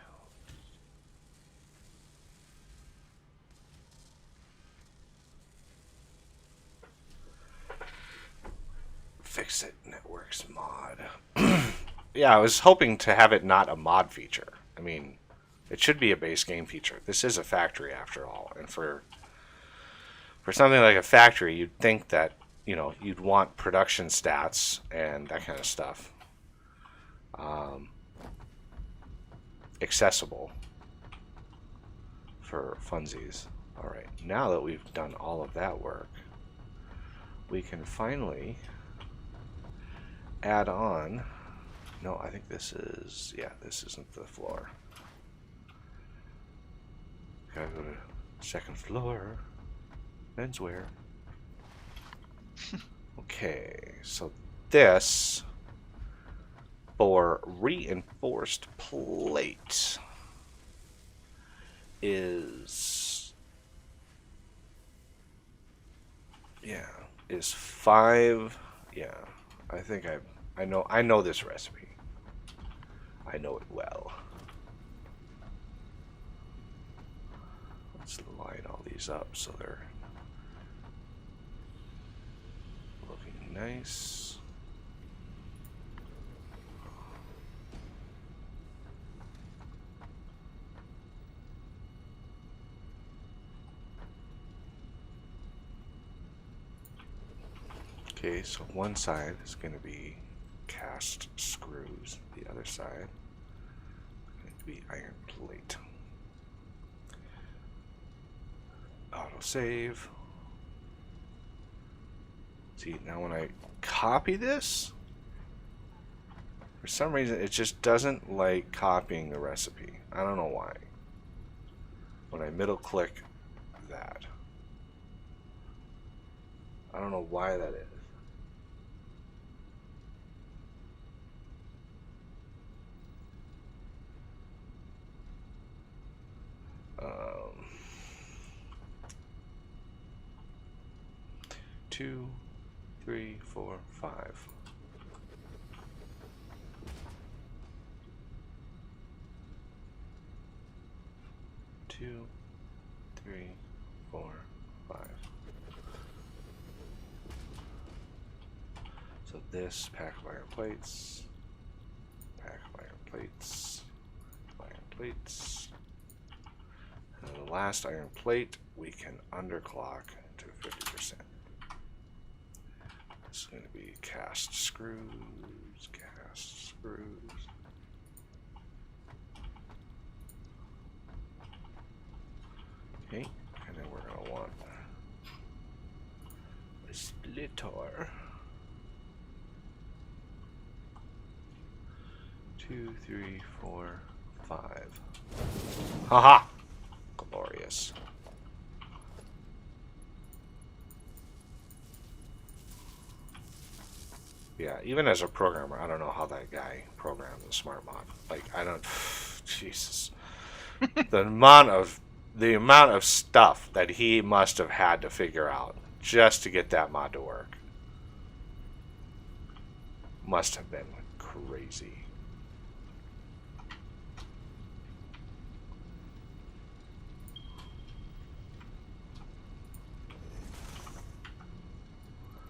Fix it networks mod. Yeah, I was hoping to have it not a mod feature. I mean, it should be a base game feature. This is a factory after all, and for something like a factory, you'd think that you'd want production stats and that kind of stuff accessible for funsies. All right, now that we've done all of that work, we can finally add on. No, I think this is, yeah, this isn't the floor. Gotta go to second floor. Menswear. Okay, so this for reinforced plate is 5. Yeah, I think I know this recipe. I know it well. Let's line all these up so they're looking nice. Okay, so one side is going to be cast screws. The other side is going to be iron plate. Auto save. See, now when I copy this, for some reason it just doesn't like copying the recipe. I don't know why. When I middle click that, I don't know why that is. Um, 2, 3, 4, 5. Two, 3, 4, 5. So this pack of iron plates, pack of iron plates, iron plates. And the last iron plate we can underclock to 50%. This is going to be cast screws, cast screws. Okay, and then we're going to want a splitter. 2, 3, 4, 5. Haha! Glorious. Yeah, even as a programmer, I don't know how that guy programmed the smart mod. Like, I don't. Jesus. the amount of stuff that he must have had to figure out just to get that mod to work must have been crazy.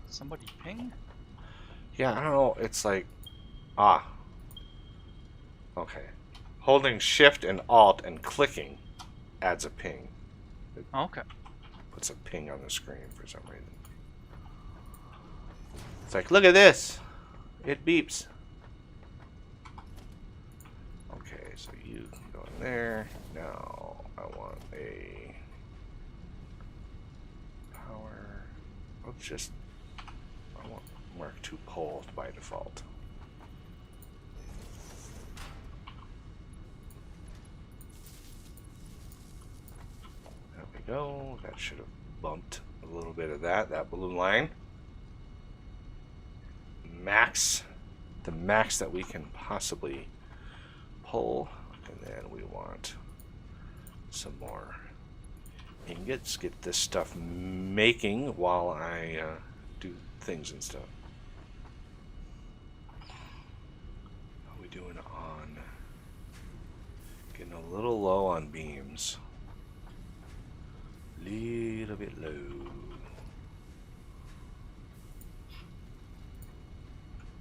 Somebody ping? Yeah, I don't know. It's like, okay. Holding Shift and Alt and clicking adds a ping. It Okay. puts a ping on the screen for some reason. It's like, look at this. It beeps. Okay, so you can go in there. Now I want a power. Let's just. I want Mark II pole by default. There we go. That should have bumped a little bit of that blue line. Max. The max that we can possibly pull. And then we want some more ingots. Get this stuff making while I do things and stuff. How are we doing on? Getting a little low on beams. Little bit low.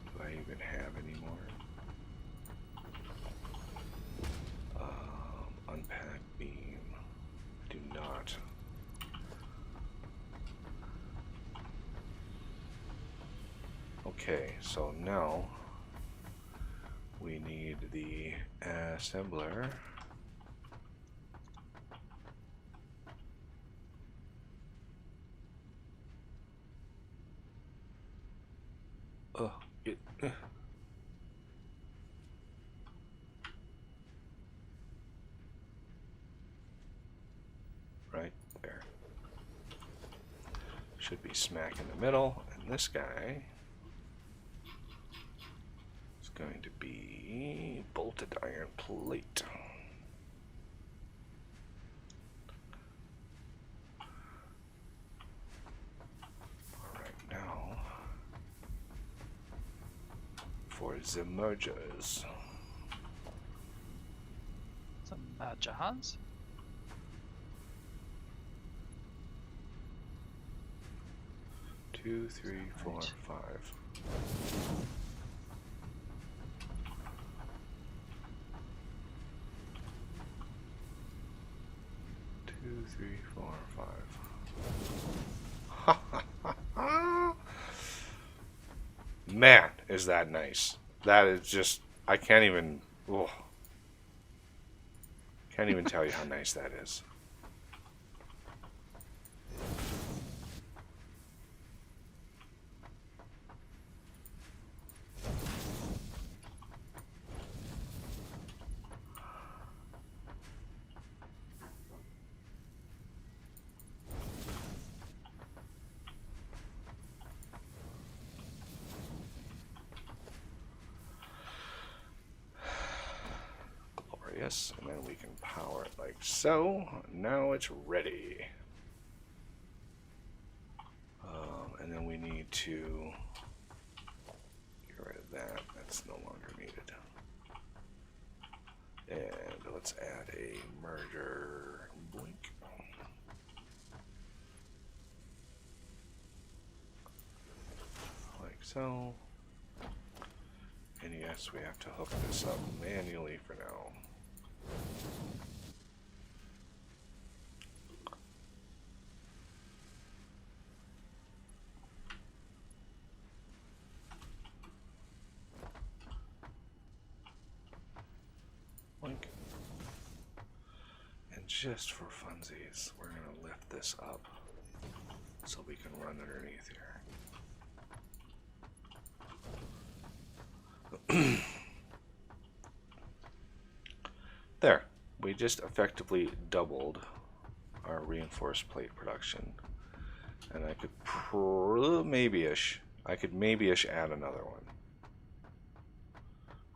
Do I even have any more? Unpack beam. I do not. Okay, so now we need the assembler. Right there. Should be smack in the middle, and this guy going to be bolted iron plate. Alright, now for the mergers. Some jahans. 2, 3, 4, Right. 5. Two, 3, 4, 5. Man, is that nice. That is just, I can't even, oh, can't even tell you how nice that is. And then we can power it like so. Now it's ready. And then we need to get rid of that. That's no longer needed. And let's add a merger. Boink. Like so. And yes, we have to hook this up manually for now. Boink. And just for funsies, we're going to lift this up so we can run underneath here. There, we just effectively doubled our reinforced plate production, and I could maybe-ish add another one.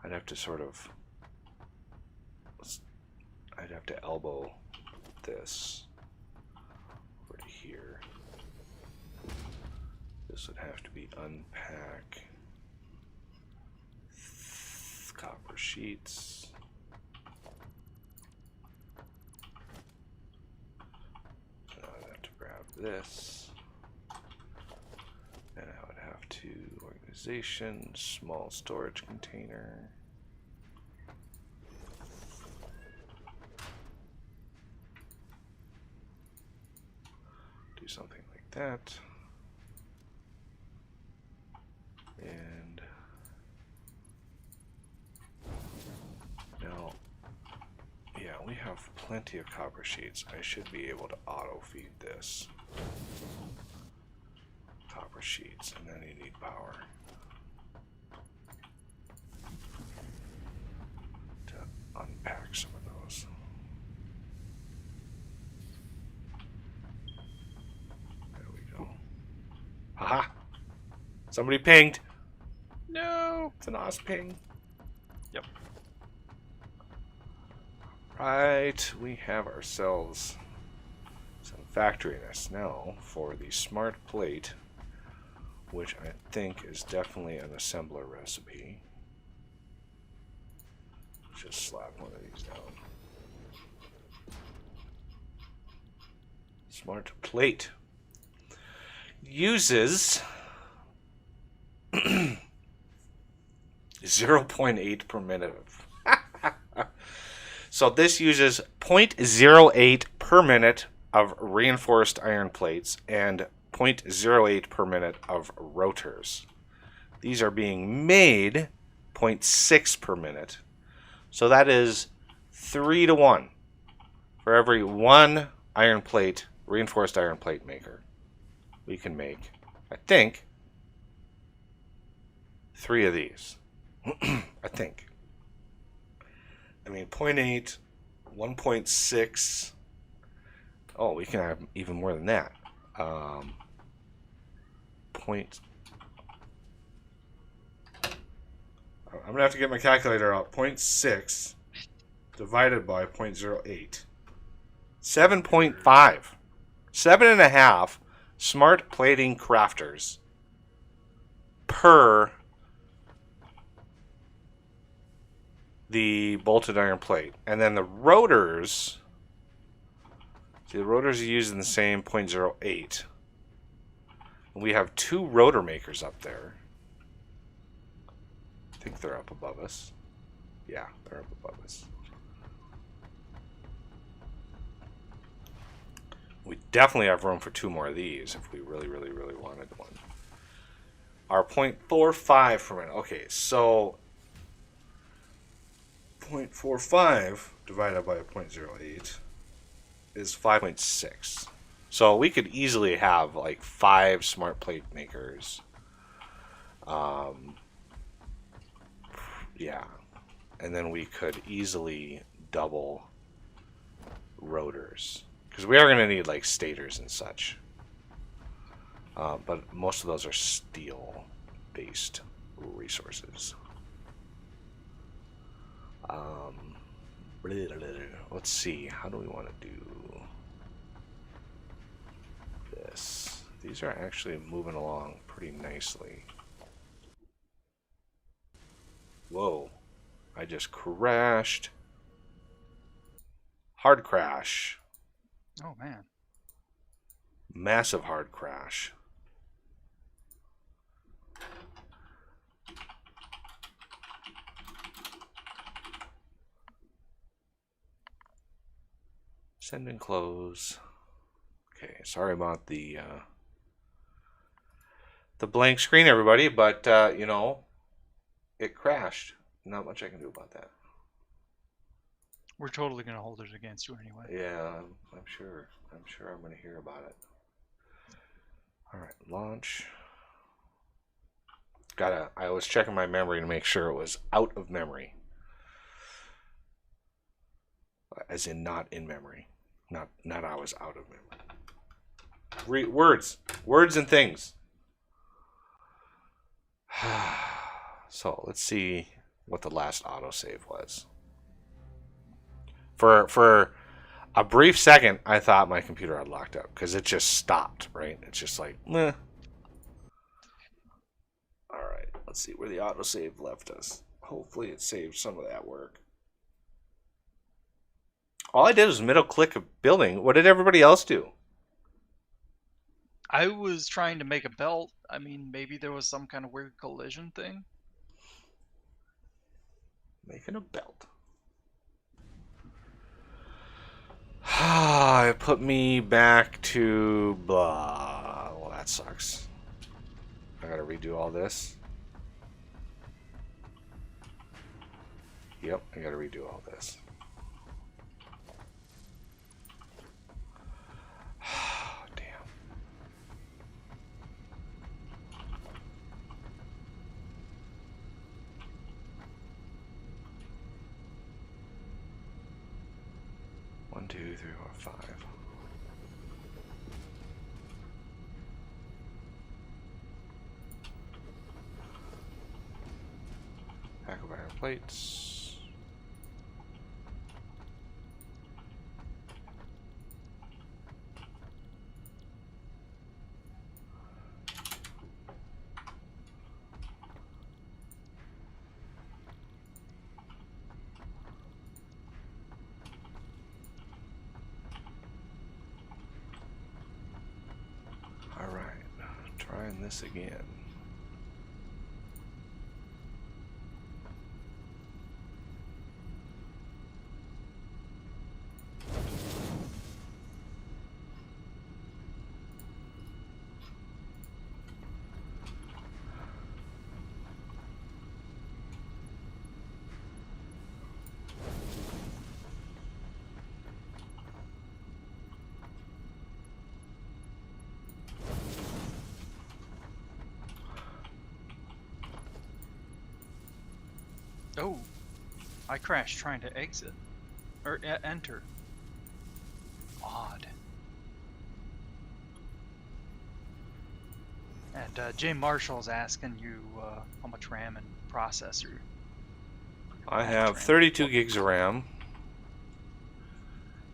I'd have to sort of, I'd have to elbow this over to here. This would have to be unpack copper sheets. This, and I would have to organization, small storage container. Do something like that. And now, yeah, we have plenty of copper sheets. I should be able to auto feed this. Copper sheets, and then you need power to unpack some of those. There we go. Haha! Somebody pinged! No! It's an OS ping. Yep. Right, we have ourselves some factoriness now for the smart plate, which I think is definitely an assembler recipe. Just slap one of these down. Smart plate uses 0.8 per minute of so this uses 0.08 per minute of reinforced iron plates and 0.08 per minute of rotors. These are being made 0.6 per minute. So that is 3 to 1 for every one iron plate, reinforced iron plate maker. We can make, I think, 3 of these. I think. I mean, 0.8, 1.6. Oh, we can have even more than that. I'm gonna have to get my calculator out. 0.6 divided by 0.08. 7.5. 7.5 smart plating crafters per the bolted iron plate. And then the rotors, see, the rotors are using the same 0.08. We have 2 rotor makers up there. I think they're up above us. Yeah, they're up above us. We definitely have room for 2 more of these if we really, really, really wanted one. Our 0.45 per minute. Okay, so 0.45 divided by 0.08 is 5.6. So we could easily have like 5 smart plate makers. Yeah. And then we could easily double rotors. Because we are going to need like stators and such. But most of those are steel-based resources. Let's see. How do we want to do this? These are actually moving along pretty nicely. Whoa. I just crashed. Hard crash. Oh, man. Massive hard crash. Send and close. Okay, sorry about the blank screen, everybody, but you know, it crashed. Not much I can do about that. We're totally going to hold it against you anyway. Yeah, I'm sure. I'm sure I'm going to hear about it. All right, launch. I was checking my memory to make sure it was out of memory. As in not in memory. Not I was out of memory. Words and things. So let's see what the last autosave was. For a brief second, I thought my computer had locked up because it just stopped. Right? It's just like, meh. All right, let's see where the autosave left us. Hopefully, it saved some of that work. All I did was middle click a building. What did everybody else do? I was trying to make a belt. I mean, maybe there was some kind of weird collision thing. Making a belt. It put me back to blah. Well, that sucks. I gotta redo all this. Yep, I gotta redo all this. Damn. One, two, three, four, five. Pack of iron plates. Trying this again. Oh, I crashed trying to exit. Or enter. Odd. And Jay Marshall's asking you how much RAM and processor I have 32 gigs of RAM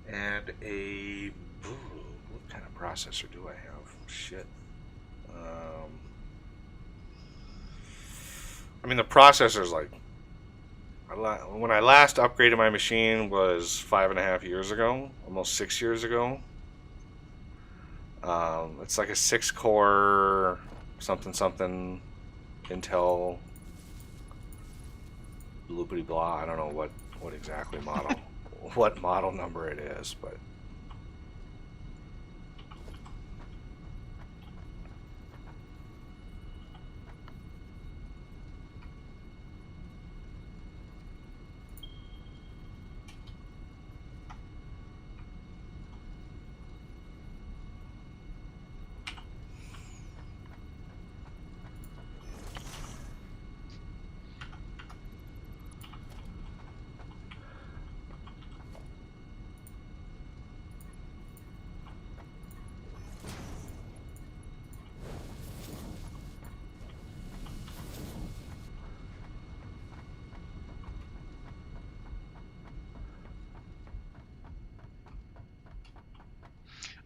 and a... Ooh, what kind of processor do I have? Shit. I mean, the processor's like... When I last upgraded my machine was 5.5 years ago, almost 6 years ago. It's like a 6-core something Intel bloopity blah. I don't know what exactly model, what model number it is, but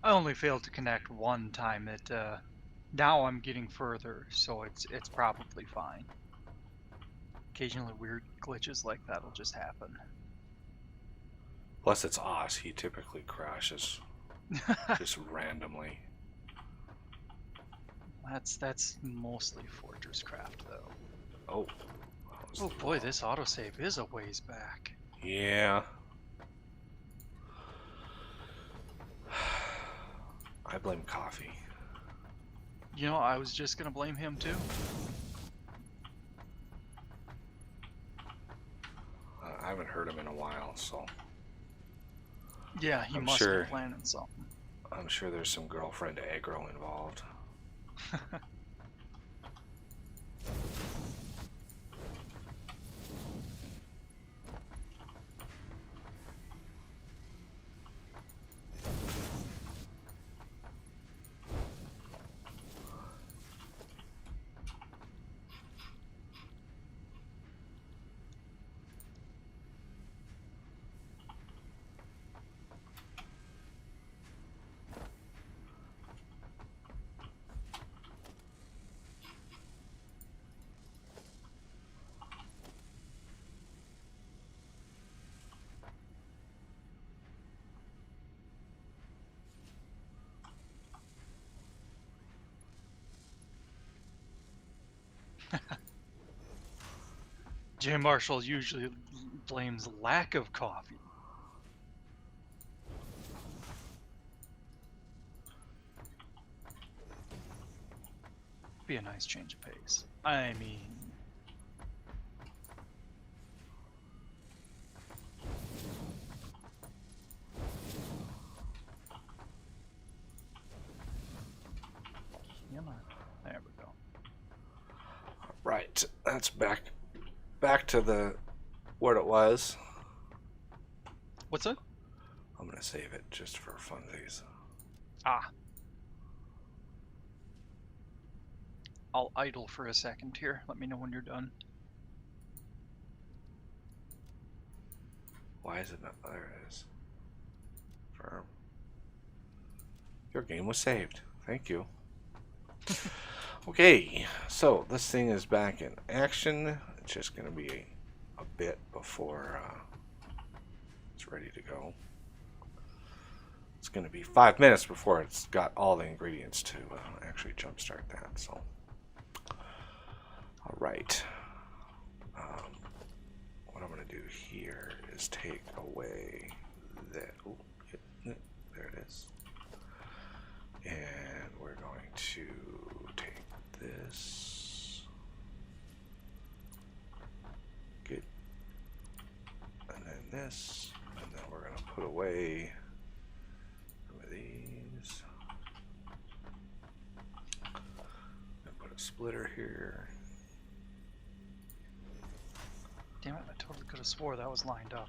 I only failed to connect one time. Now I'm getting further, so it's probably fine. Occasionally weird glitches like that'll just happen. plus it's Oz. He typically crashes just randomly. That's mostly Fortress Craft though. Oh. Oh boy, this autosave is a ways back. Yeah. I blame coffee. You know, I was just gonna blame him too. I haven't heard him in a while, so Yeah, he must be planning something. I'm sure there's some girlfriend aggro involved. Jay Marshall usually blames lack of coffee. Be a nice change of pace. I mean... Come on. There we go. Right, that's back to the what it was. What's that? I'm gonna save it just for funsies. Ah. I'll idle for a second here. Let me know when you're done. Why is it not? There it is. Firm. Your game was saved. Thank you. Okay, so this thing is back in action. It's just going to be a bit before it's ready to go. It's going to be 5 minutes before it's got all the ingredients to actually jumpstart that. So, all right. What I'm going to do here is take away that. Oh, there it is. And we're going to take this. Good. And then this. And then we're going to put away some of these. And put a splitter here. Damn it, I totally could have swore that was lined up.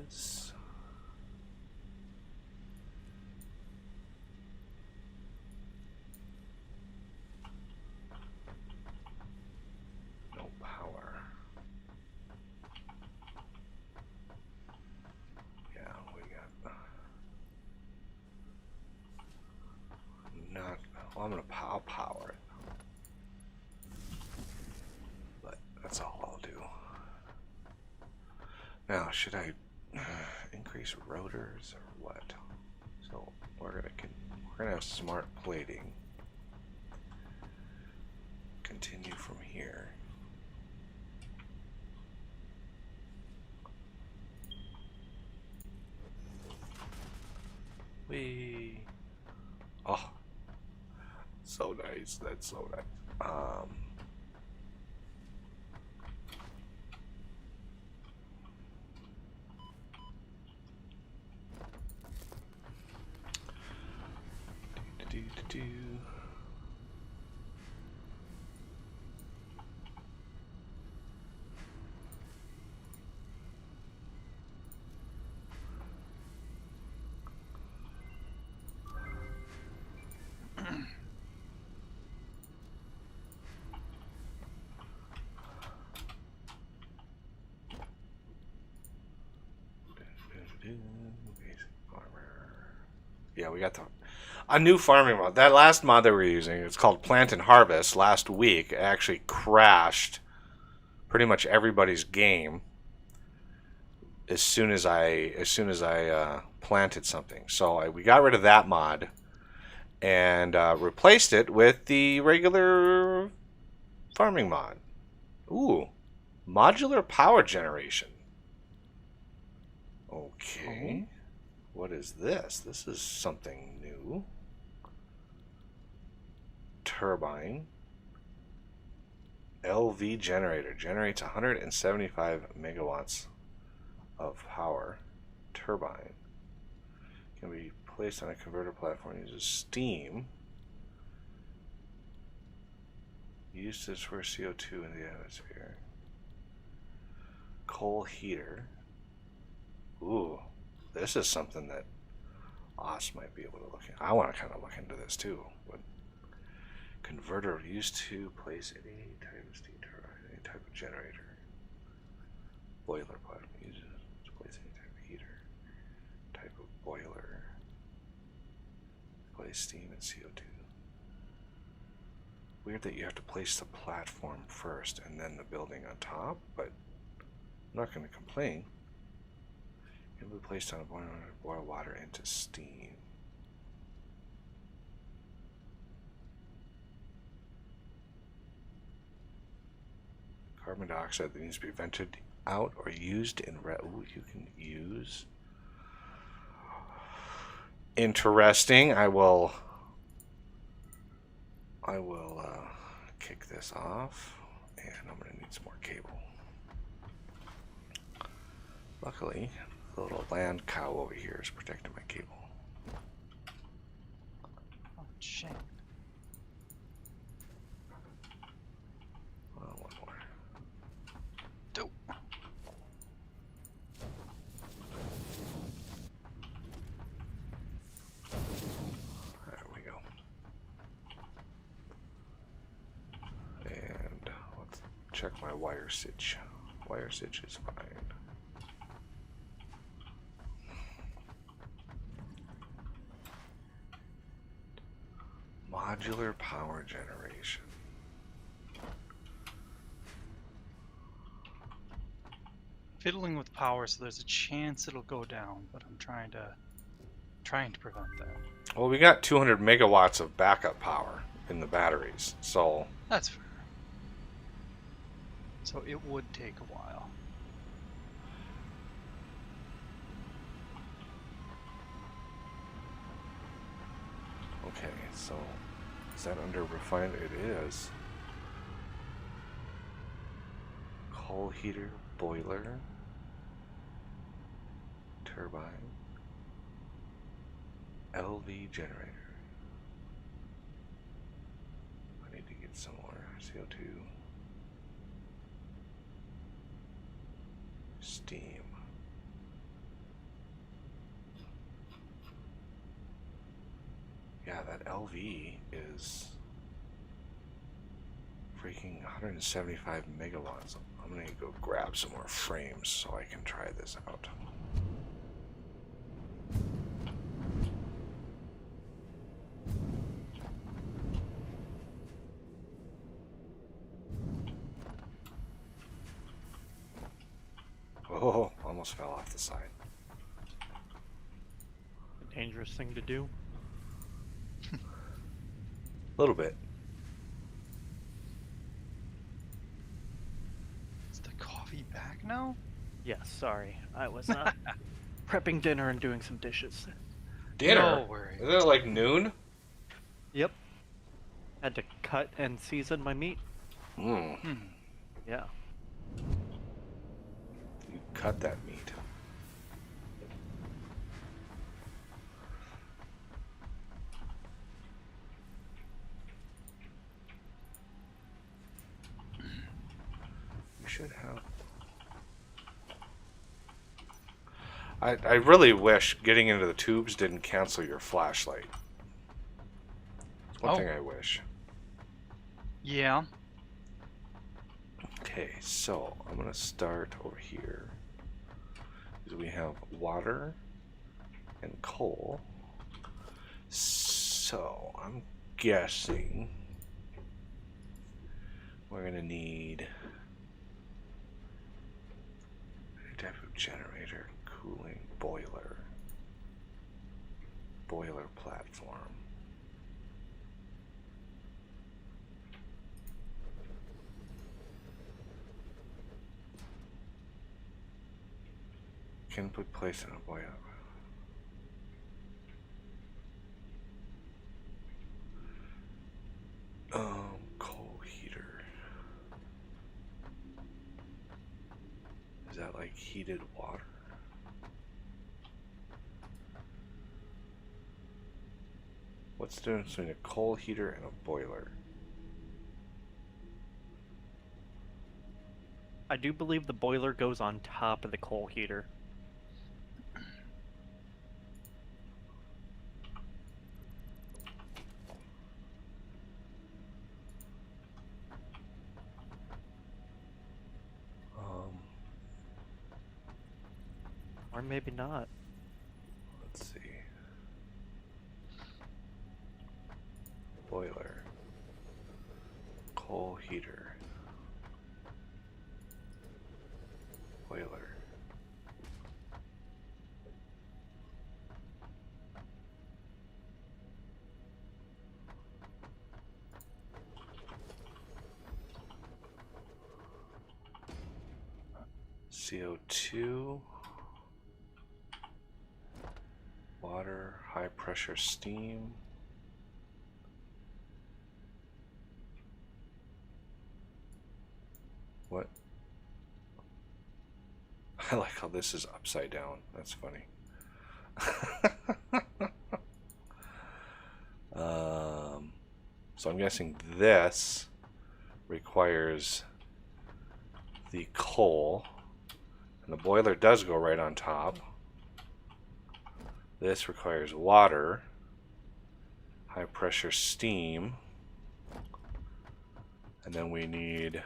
is. No power. Yeah, we got not. Well, I'm gonna power it, but that's all I'll do. Now, should I increase rotors or what? So we're gonna have smart plating. Continue from here. Whee! Oh, so nice. That's so nice. Do. Basic farmer. Yeah, we got a new farming mod. That last mod that we were using, it's called Plant and Harvest. Last week, it actually crashed pretty much everybody's game as soon as I planted something. So we got rid of that mod and replaced it with the regular farming mod. Ooh, modular power generation. Okay. What is this? This is something new. Turbine. LV generator. Generates 175 megawatts of power. Turbine. Can be placed on a converter platform. Uses steam. Used to store CO2 in the atmosphere. Coal heater. Ooh, this is something that Oz might be able to look at. I want to kind of look into this too. But converter used to place any type of steam turbine, any type of generator. Boiler platform uses to place any type of heater, type of boiler. Place steam and CO2. Weird that you have to place the platform first and then the building on top, but I'm not going to complain. It will be placed on a boiler to boil water into steam. Carbon dioxide that needs to be vented out or used in ooh, you can use. Interesting. I will kick this off, and I'm going to need some more cable. Luckily, the little land cow over here is protecting my cable. Oh, shame. Well, one more. Dope. There we go. And let's check my wire sitch. Wire sitch is fine. Modular power generation. Fiddling with power, so there's a chance it'll go down, but I'm trying to prevent that. Well, we got 200 megawatts of backup power in the batteries, so That's fair. So it would take a while. okay. So is that under refined? It is. Coal heater, boiler, turbine, LV generator. I need to get some more CO2. Steam. Yeah, that LV is freaking 175 megawatts. I'm gonna go grab some more frames so I can try this out. Oh, almost fell off the side. A dangerous thing to do. A little bit. Is the coffee back now? Yes, sorry. I was not prepping dinner and doing some dishes. Dinner? No worries. Is it like noon? Yep. Had to cut and season my meat. Hmm. Yeah. You cut that meat. You should have. I really wish getting into the tubes didn't cancel your flashlight. It's one thing I wish. Yeah. Okay, so I'm gonna start over here. We have water and coal. So I'm guessing we're gonna need any type of generator, cooling, boiler platform. Can put place in a boiler. Coal heater. Is that like heated water? What's the difference between a coal heater and a boiler? I do believe the boiler goes on top of the coal heater. Or maybe not. Let's see. Boiler. Coal heater. Boiler. CO2. Water, high pressure steam. What? I like how this is upside down. That's funny. So I'm guessing this requires the coal, and the boiler does go right on top. This requires water, high pressure steam, and then we need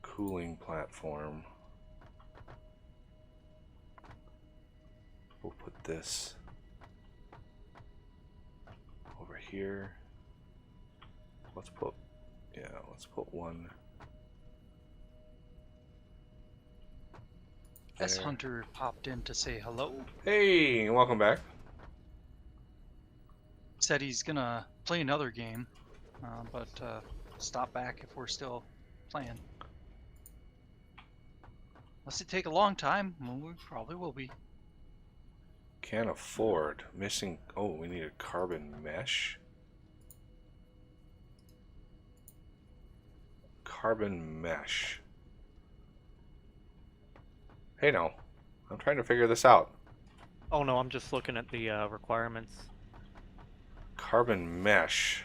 cooling platform. We'll put this over here. Let's put one S there. Hunter popped in to say hello. Hey, welcome back. Said he's gonna play another game, but stop back if we're still playing. Unless it take a long time, well, we probably will be. Can't afford. Missing. Oh, we need a carbon mesh. Carbon mesh. Hey, no. I'm trying to figure this out. Oh no, I'm just looking at the requirements. Carbon mesh.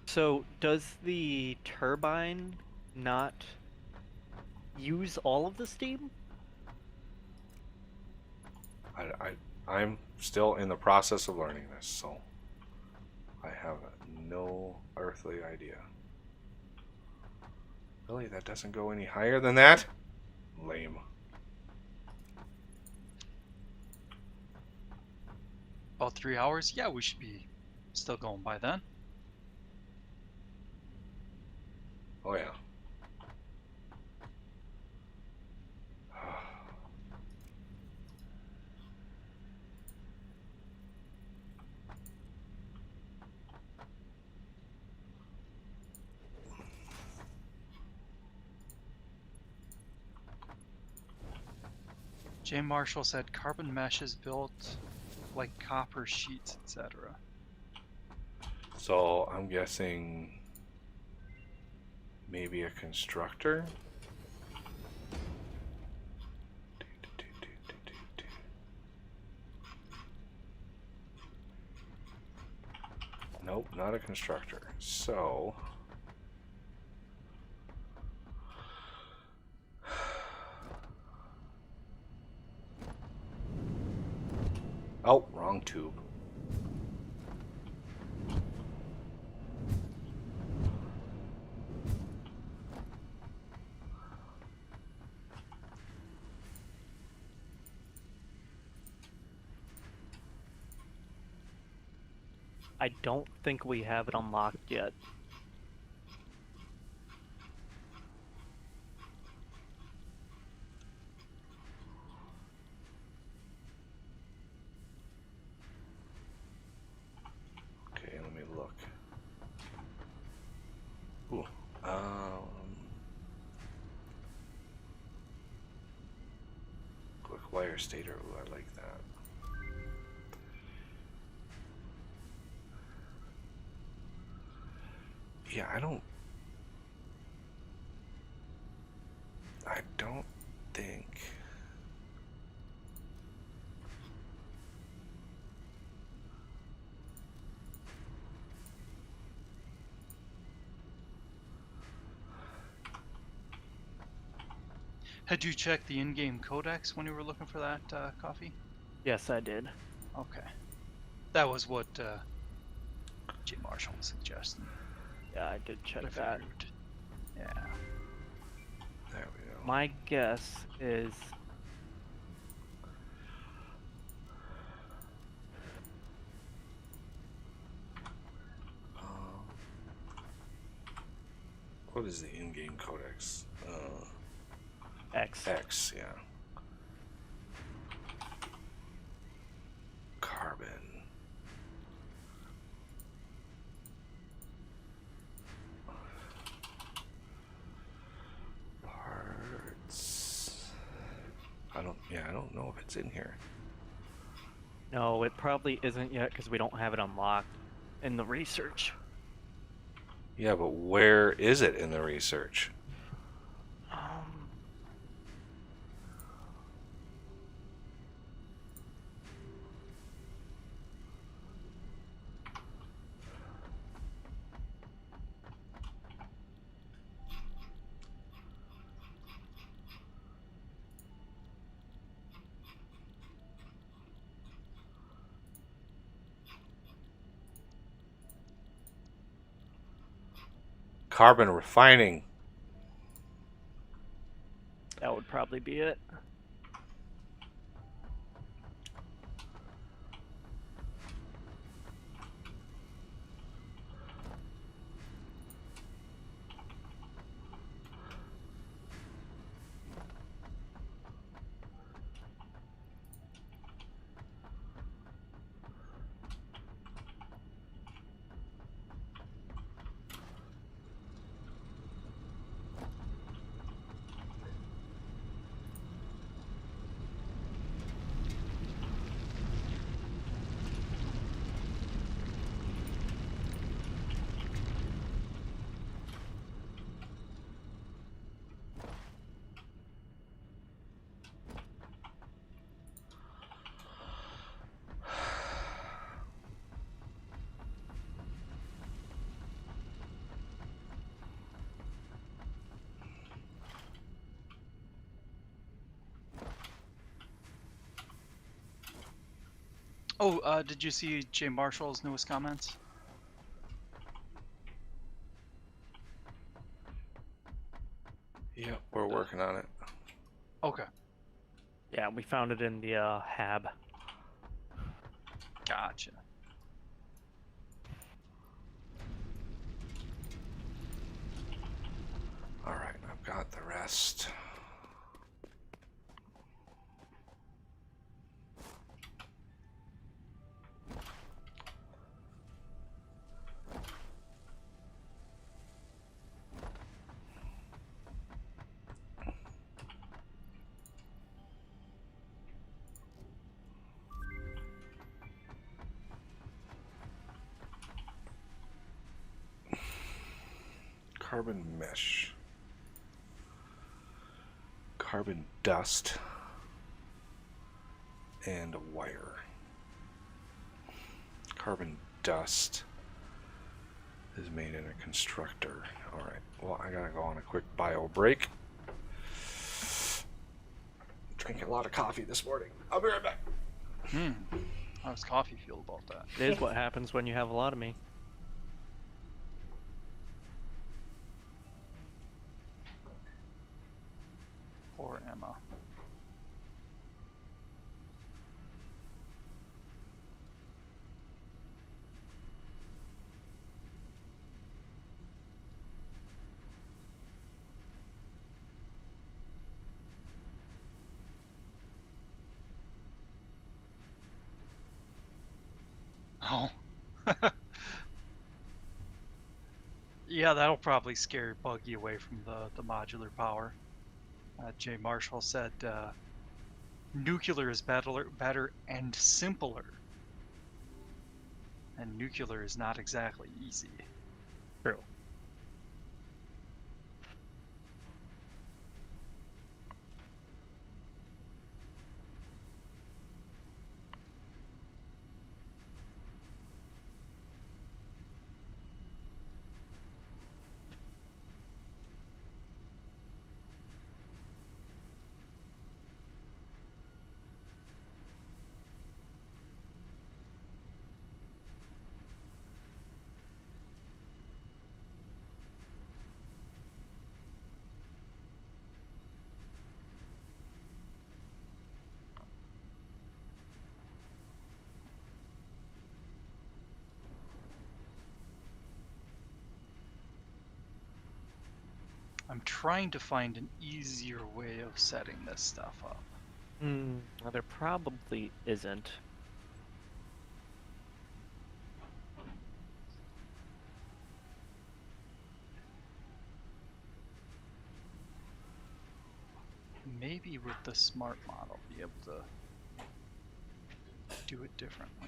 So, does the turbine not use all of the steam? I'm still in the process of learning this, so I have no earthly idea. Really, that doesn't go any higher than that? Lame. About 3 hours? Yeah, we should be still going by then. Oh yeah. Jay Marshall said carbon mesh is built like copper sheets, etc. So I'm guessing maybe a constructor. Nope, not a constructor. So oh, wrong tube. I don't think we have it unlocked yet. Okay, let me look. Ooh, quick wire stator. Ooh, I like that. Yeah, I don't think. Had you checked the in-game codex when you were looking for that coffee? Yes, I did. Okay. That was what Jay Marshall was suggesting. Yeah, I did check I that. figured. Yeah. There we go. My guess is What is the in-game codex? X. X, yeah. Carbon. Parts. I don't know if it's in here. No, it probably isn't yet because we don't have it unlocked in the research. Yeah, but where is it in the research? Um, Carbon refining. that would probably be it. Oh, did you see Jay Marshall's newest comments? Yep, we're working on it. Okay, Yeah, we found it in the hab. gotcha. All right, I've got the rest. Carbon mesh. Carbon dust. And a wire. Carbon dust is made in a constructor. Alright, well, I gotta go on a quick bio break. Drinking a lot of coffee this morning. I'll be right back. How does coffee feel about that? It is what happens when you have a lot of me. Poor Emma. Oh. Yeah, that'll probably scare Buggy away from the modular power. Jay Marshall said nuclear is better and simpler. And nuclear is not exactly easy. True. I'm trying to find an easier way of setting this stuff up. Well, there probably isn't. Maybe with the smart model, be able to do it differently.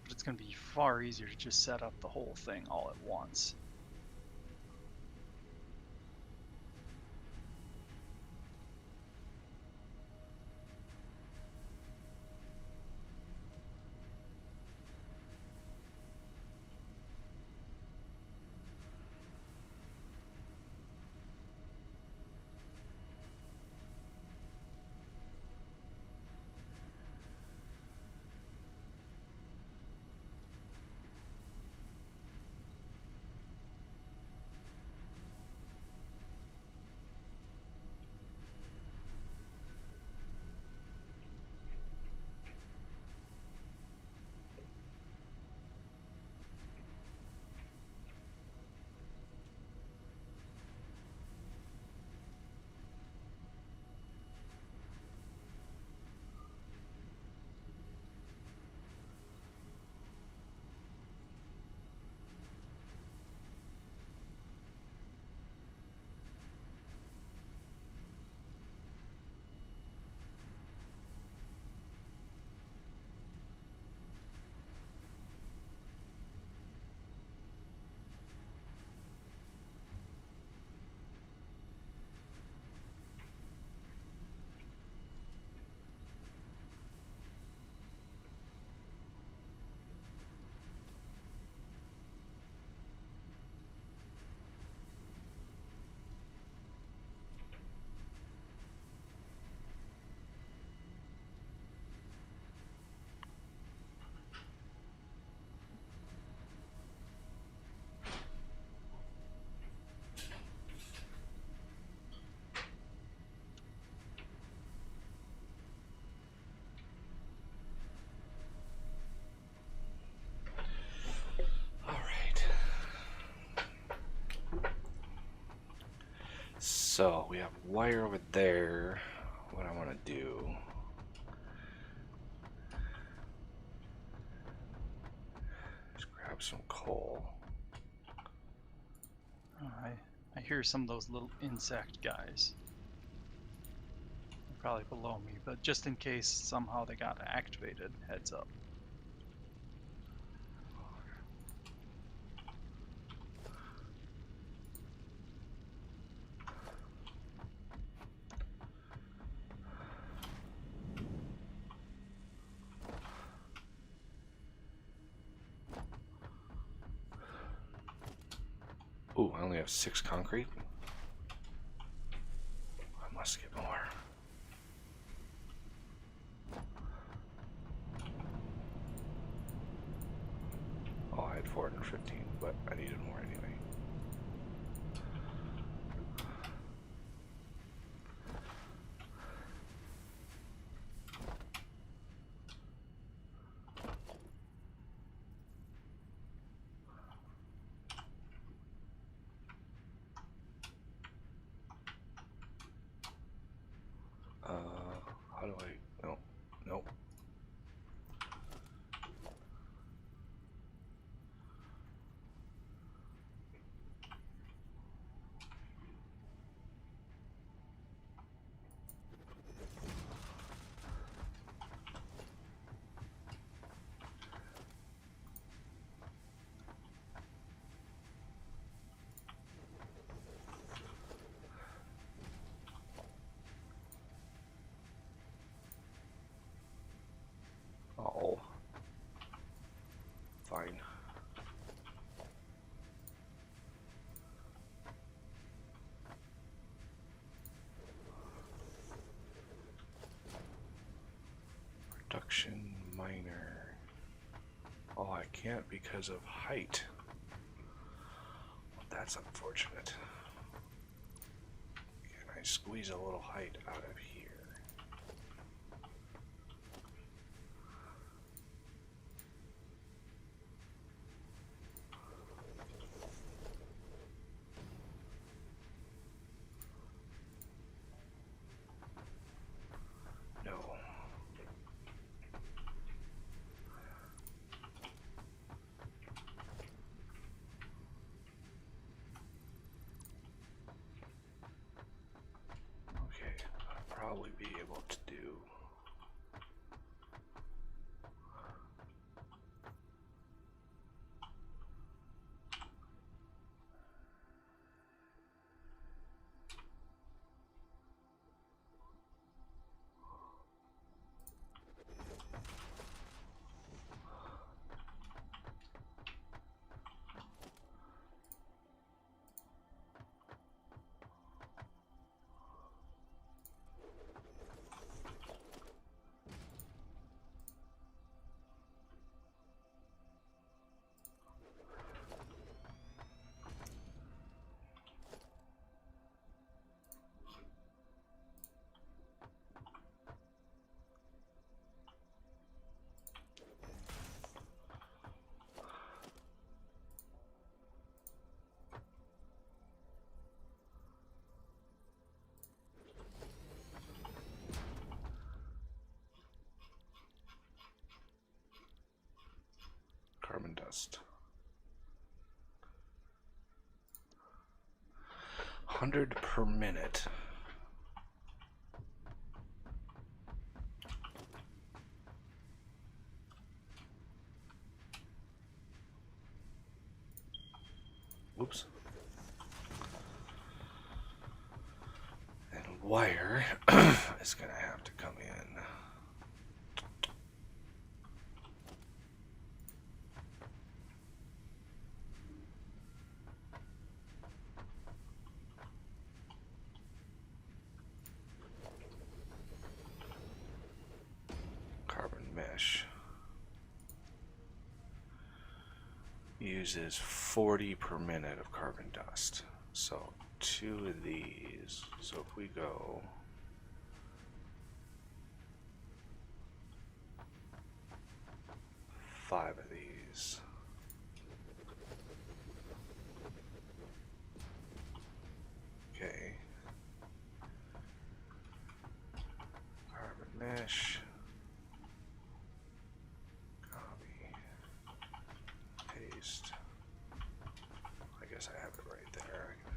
But it's going to be far easier to just set up the whole thing all at once. So we have wire over there. What I want to do. Is grab some coal. Oh, I hear some of those little insect guys. They're probably below me, but just in case somehow they got activated, heads up. Ooh, I only have 6 concrete. I must get more. Oh, I had 415, but I needed more anyway. How do I? No, nope. Oh, fine. Production minor. Oh, I can't because of height. Well, that's unfortunate. Can I squeeze a little height out of here? No. Okay, I'll probably be able to do. Carbon dust. 100 per minute. Whoops. And wire is going to have to come in. Carbon mesh uses 40 per minute of carbon dust. So 2 of these. So if we go 5 of these. Okay.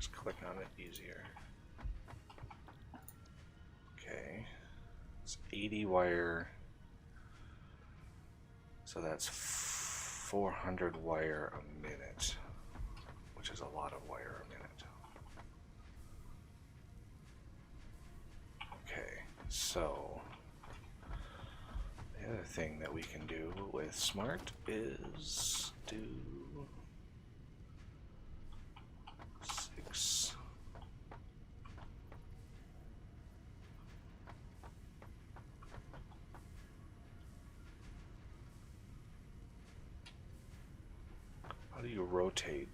just click on it easier. Okay. It's 80 wire. So that's 400 wire a minute, which is a lot of wire a minute. Okay, so the other thing that we can do with Smart is do 6. How do you rotate?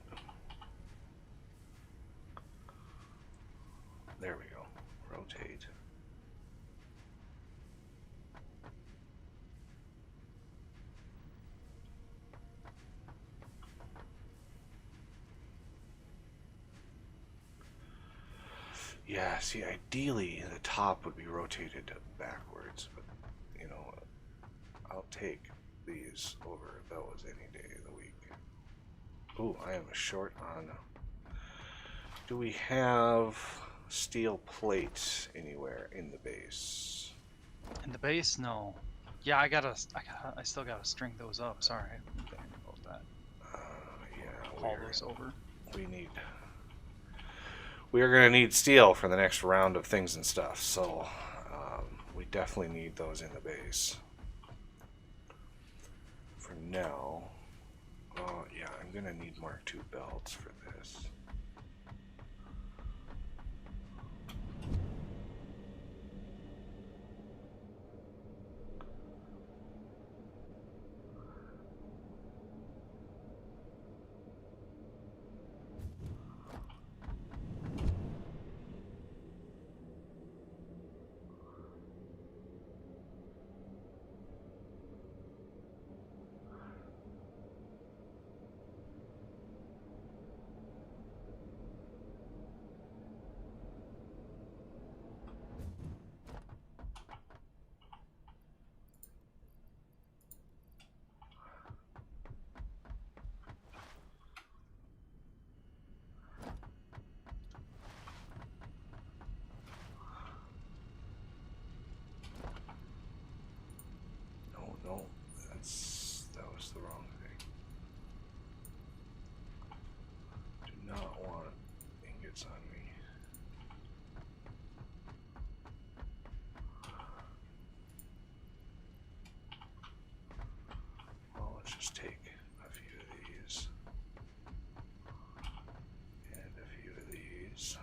There we go. Rotate. Yeah, see, ideally the top would be rotated backwards, but you know, I'll take these over those any day of the week. Ooh, I am short on. Do we have steel plates anywhere in the base? In the base, no. Yeah, I still gotta string those up. Sorry, I didn't think about that. Yeah, Haul those over. We are going to need steel for the next round of things and stuff, so we definitely need those in the base. For now, yeah, I'm going to need Mark II belts for this. No, that was the wrong thing. Do not want ingots on me. Well, let's just take a few of these and a few of these.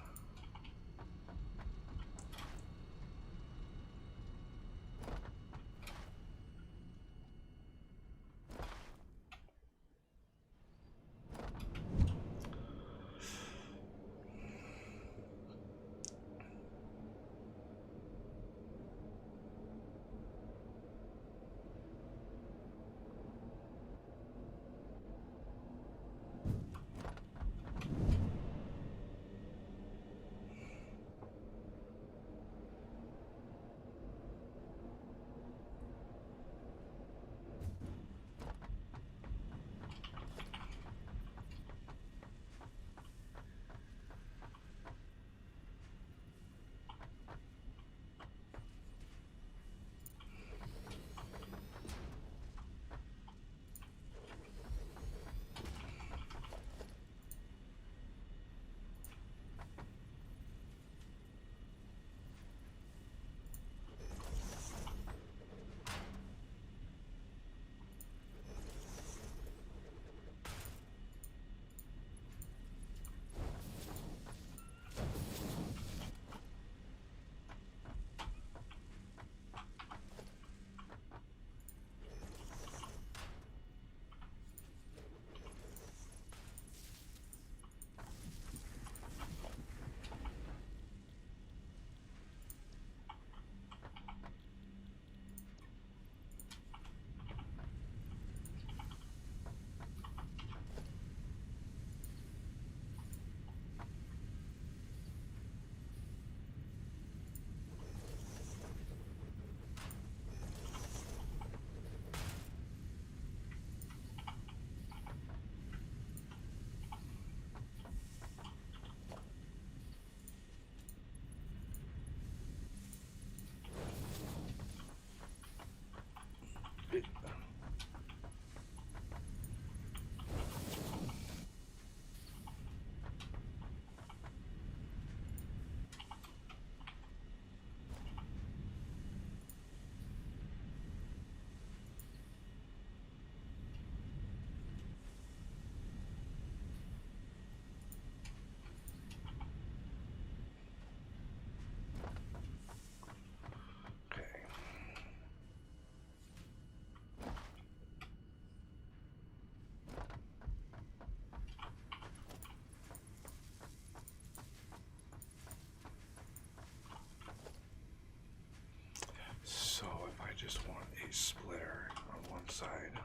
side.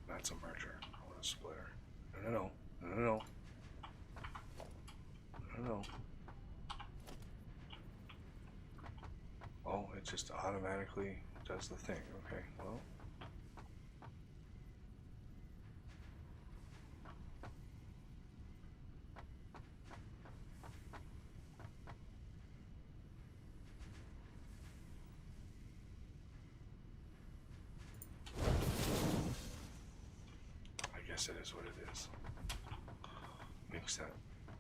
That's a merger. I want a splitter. No. Oh, it just automatically does the thing. Okay, well. I guess it is what it is. Makes that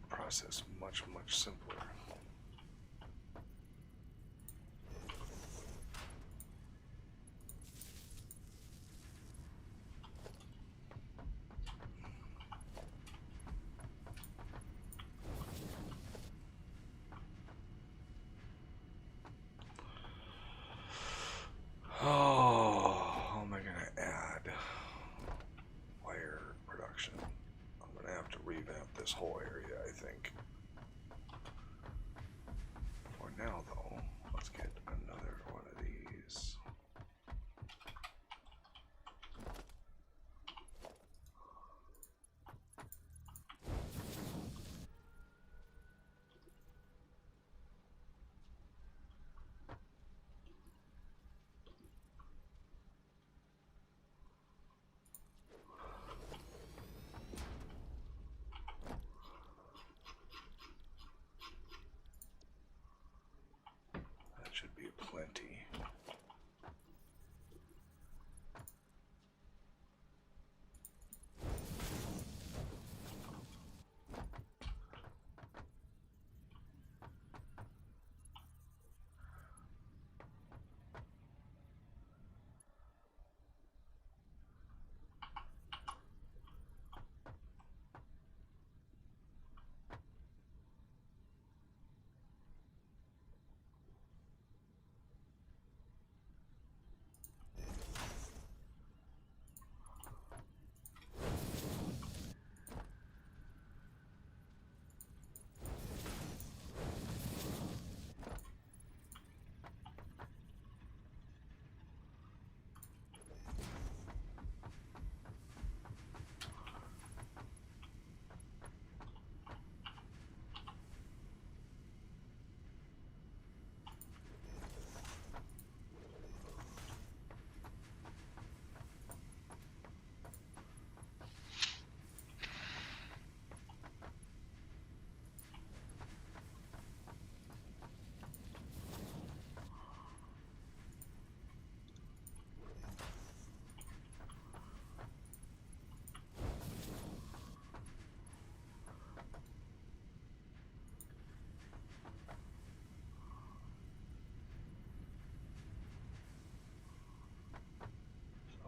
process much, much simpler. Oh, how am I going to add wire production? I'm going to have to revamp this whole area, I think. For now, though, let's get another one of these. That should be plenty.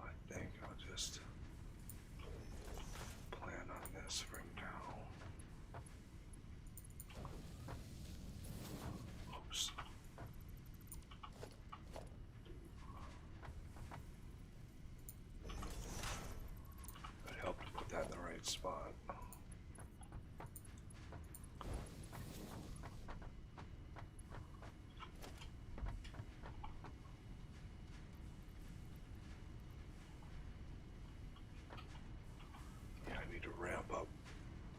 I think I'll just plan on this for now. Oops. It helped to put that in the right spot. Yeah, I need to ramp up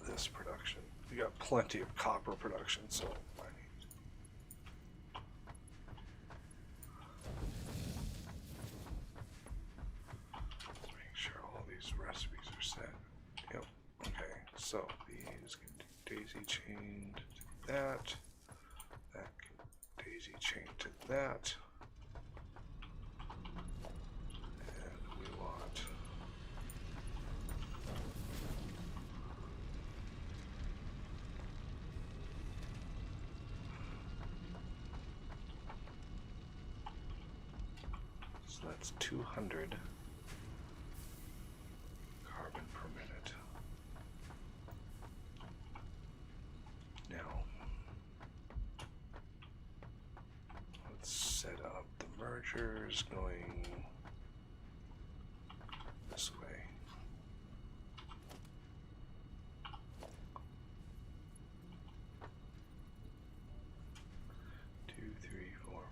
this production. We got plenty of copper production, so I need. Let's make sure all these recipes are set. Yep. Okay. So these can daisy chained to that. That can daisy chained to that. And we want. So that's 200 carbon per minute. Now, let's set up the mergers going this way. Two, three, four,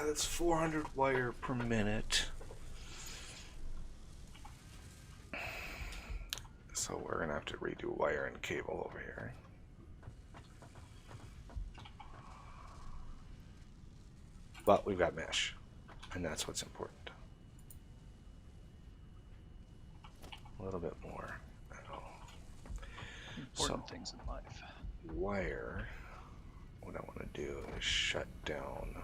that's 400 wire per minute. So we're gonna have to redo wire and cable over here. But we've got mesh, and that's what's important. A little bit more. Important things in life. Wire, what I want to do is shut down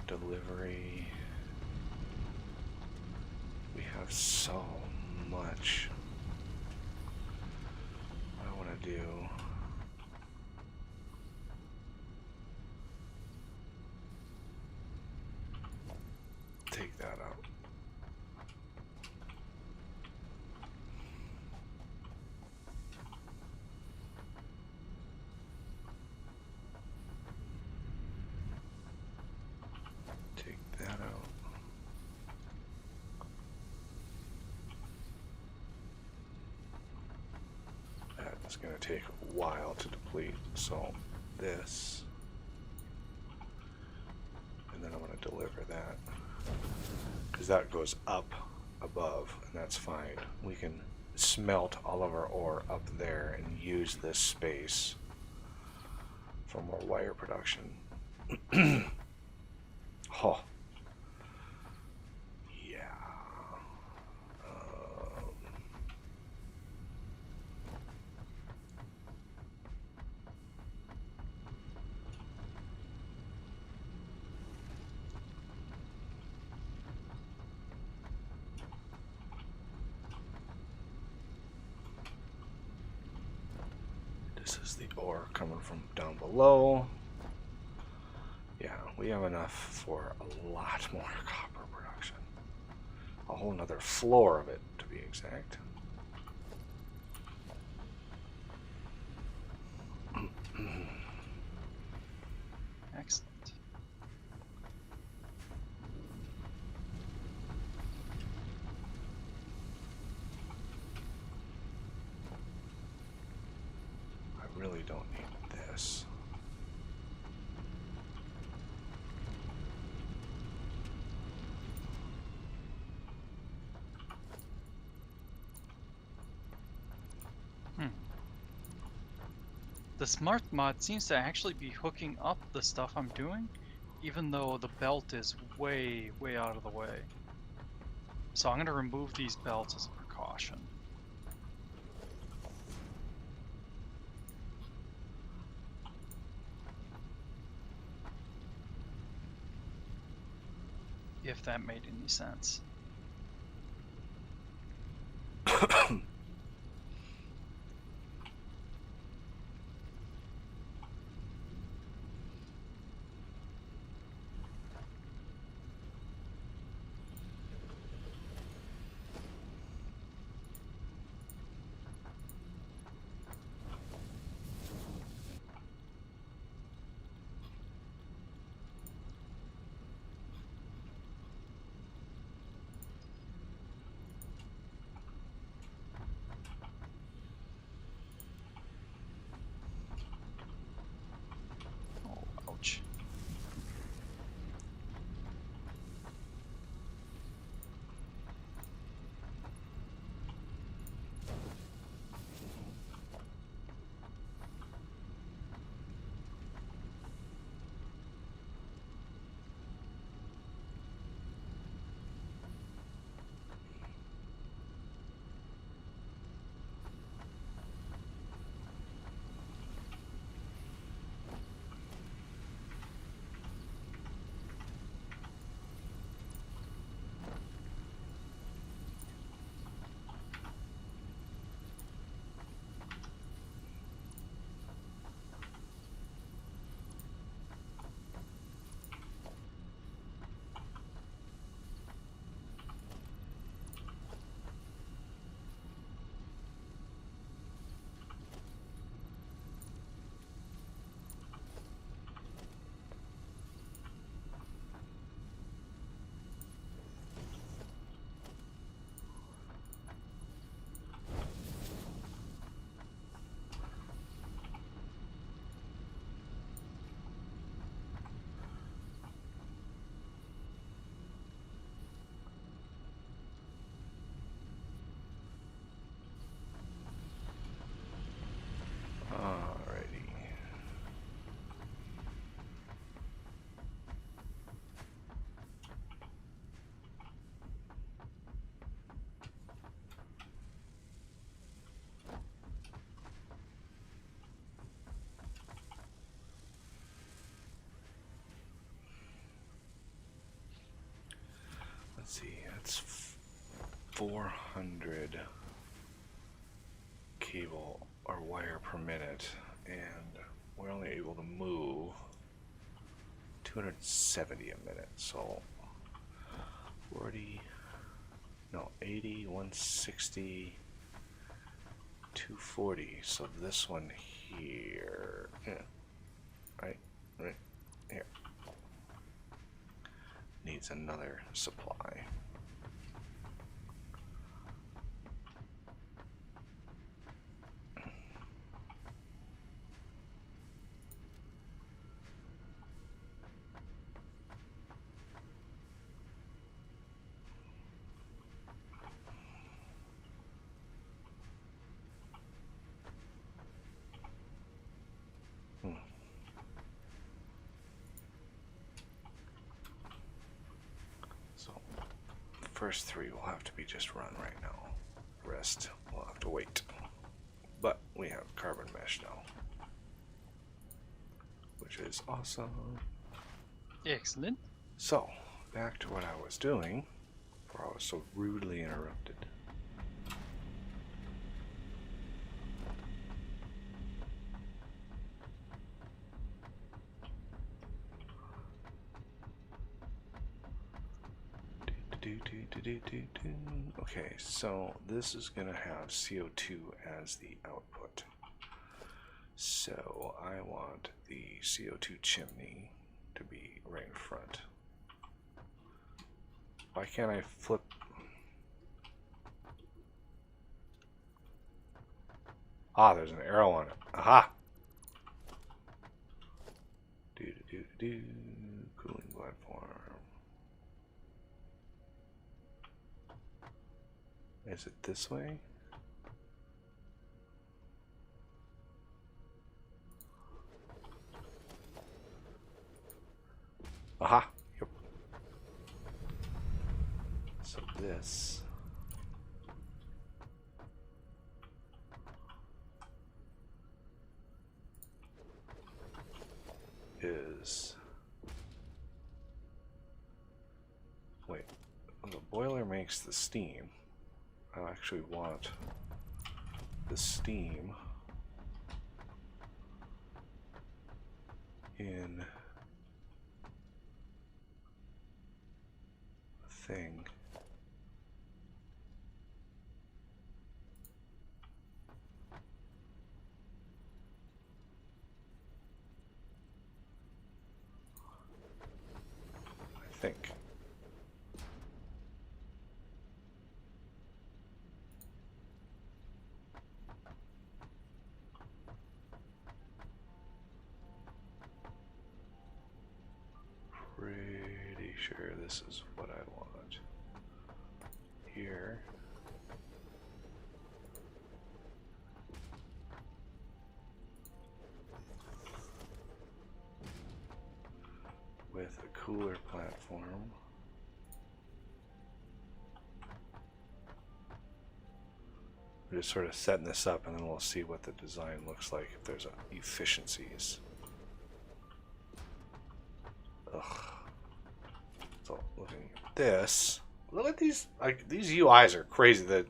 delivery. We have so much. What I want to do, take that out. Take that out. That's going to take a while to deplete, so this, and then I'm going to deliver that, because that goes up above, and that's fine. We can smelt all of our ore up there and use this space for more wire production. Oh. Yeah. This is the ore coming from down below. Yeah, we have enough for a lot more copper production. A whole nother floor of it, to be exact. Excellent. I really don't need this. The smart mod seems to actually be hooking up the stuff I'm doing, even though the belt is way, way out of the way. So I'm going to remove these belts as a precaution. If that made any sense. It's 400 cable or wire per minute, and we're only able to move 270 a minute. So 40, no, 80, 160, 240. So this one here, yeah, right here, needs another supply. So the first three will have to be just run right now. The rest will have to wait. But we have carbon mesh now, which is awesome. Excellent. So, back to what I was doing before I was so rudely interrupted. Okay, so this is going to have CO2 as the output. So I want the CO2 chimney to be right in front. Why can't I flip? Ah, there's an arrow on it. Aha! Cooling platform. Is it this way? Aha! Yep. So this is... Wait, the boiler makes the steam. I actually want the steam in a thing. I think. Pretty sure this is what I want. Here. With a cooler platform. We're just sort of setting this up, and then we'll see what the design looks like if there's efficiencies. Ugh. So looking at this, look at these. Like, these UIs are crazy. The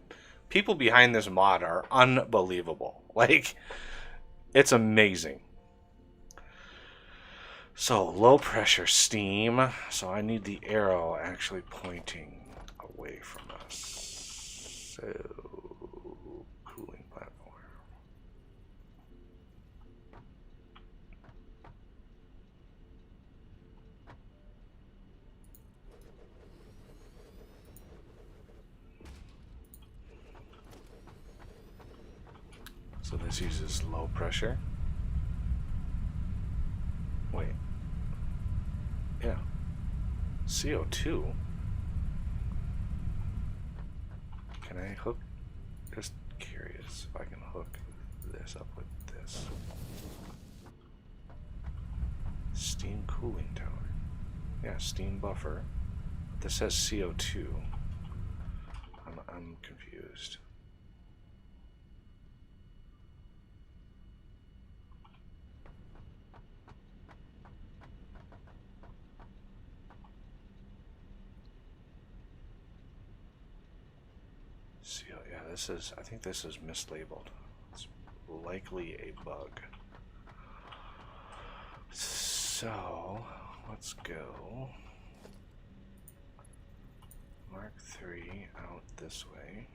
people behind this mod are unbelievable. Like, it's amazing. So low pressure steam. So I need the arrow actually pointing away from us. So cooling platform. So this uses low pressure. Wait. Yeah. CO2. Can I hook? Just curious if I can hook this up with this. Steam cooling tower. Yeah, steam buffer. This says CO2. I'm confused. I think this is mislabeled. It's likely a bug. So, let's go. Mark 3 out this way.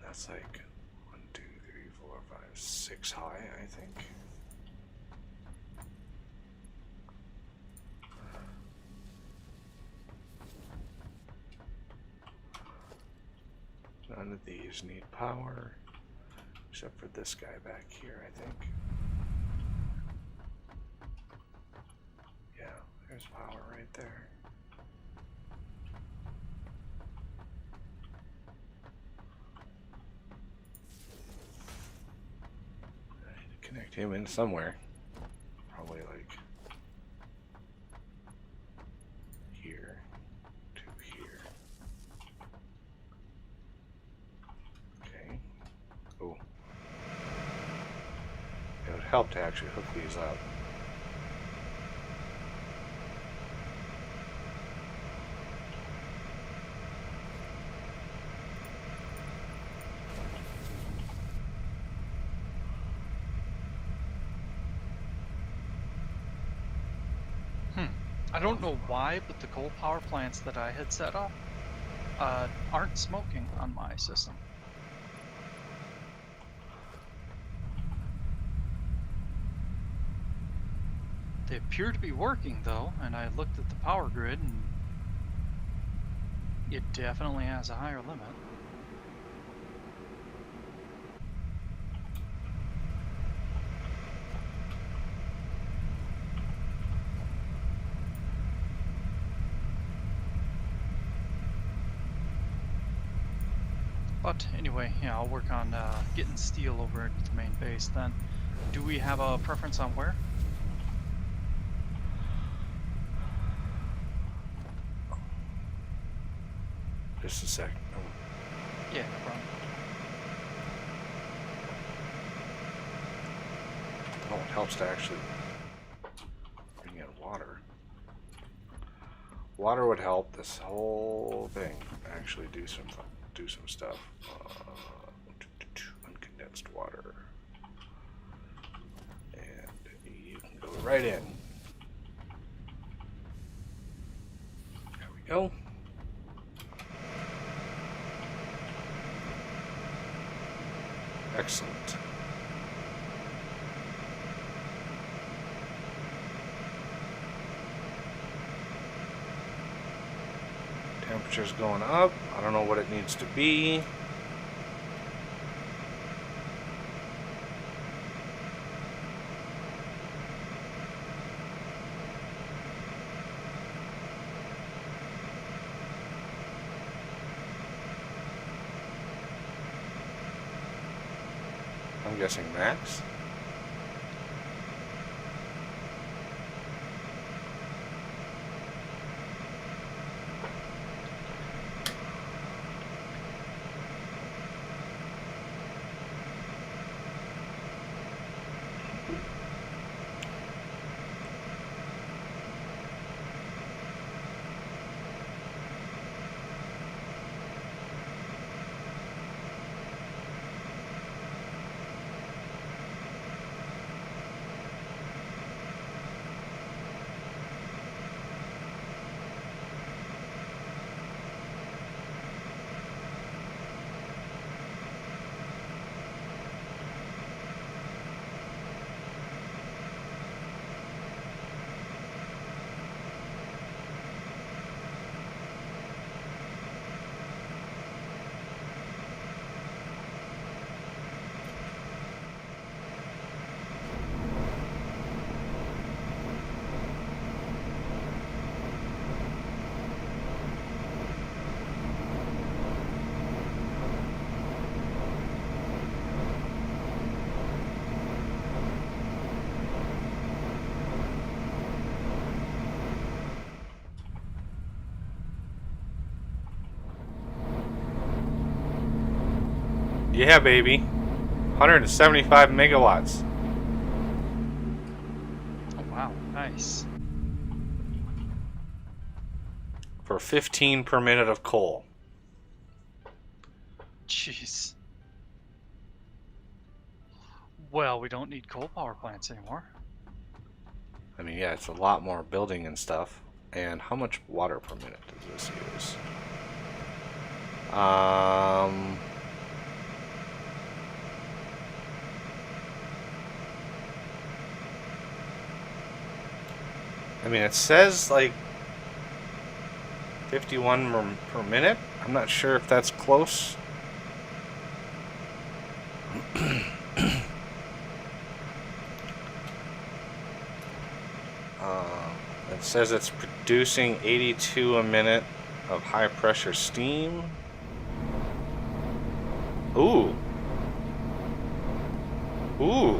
That's like 1, 2, 3, 4, 5, 6 high, I think. None of these need power, except for this guy back here, I think. Yeah, there's power right there. I need to connect him in somewhere. Probably like here to here. Okay. Oh. It would help to actually hook these up. I don't know why, but the coal power plants that I had set up aren't smoking on my system. They appear to be working though, and I looked at the power grid and it definitely has a higher limit. But anyway, yeah, I'll work on getting steel over into the main base then. Do we have a preference on where? Just a sec. Yeah, no problem. Oh, it helps to actually bring in water. Water would help this whole thing actually do some stuff. Uncondensed water, and you can go right in. There we go. Excellent. Temperature's going up. I don't know what it needs to be. I'm guessing max. Yeah, baby. 175 megawatts. Oh wow, nice. For 15 per minute of coal. Jeez. Well, we don't need coal power plants anymore. I mean, yeah, it's a lot more building and stuff. And how much water per minute does this use? I mean, it says like 51 per minute. I'm not sure if that's close. It says it's producing 82 a minute of high pressure steam. Ooh. Ooh.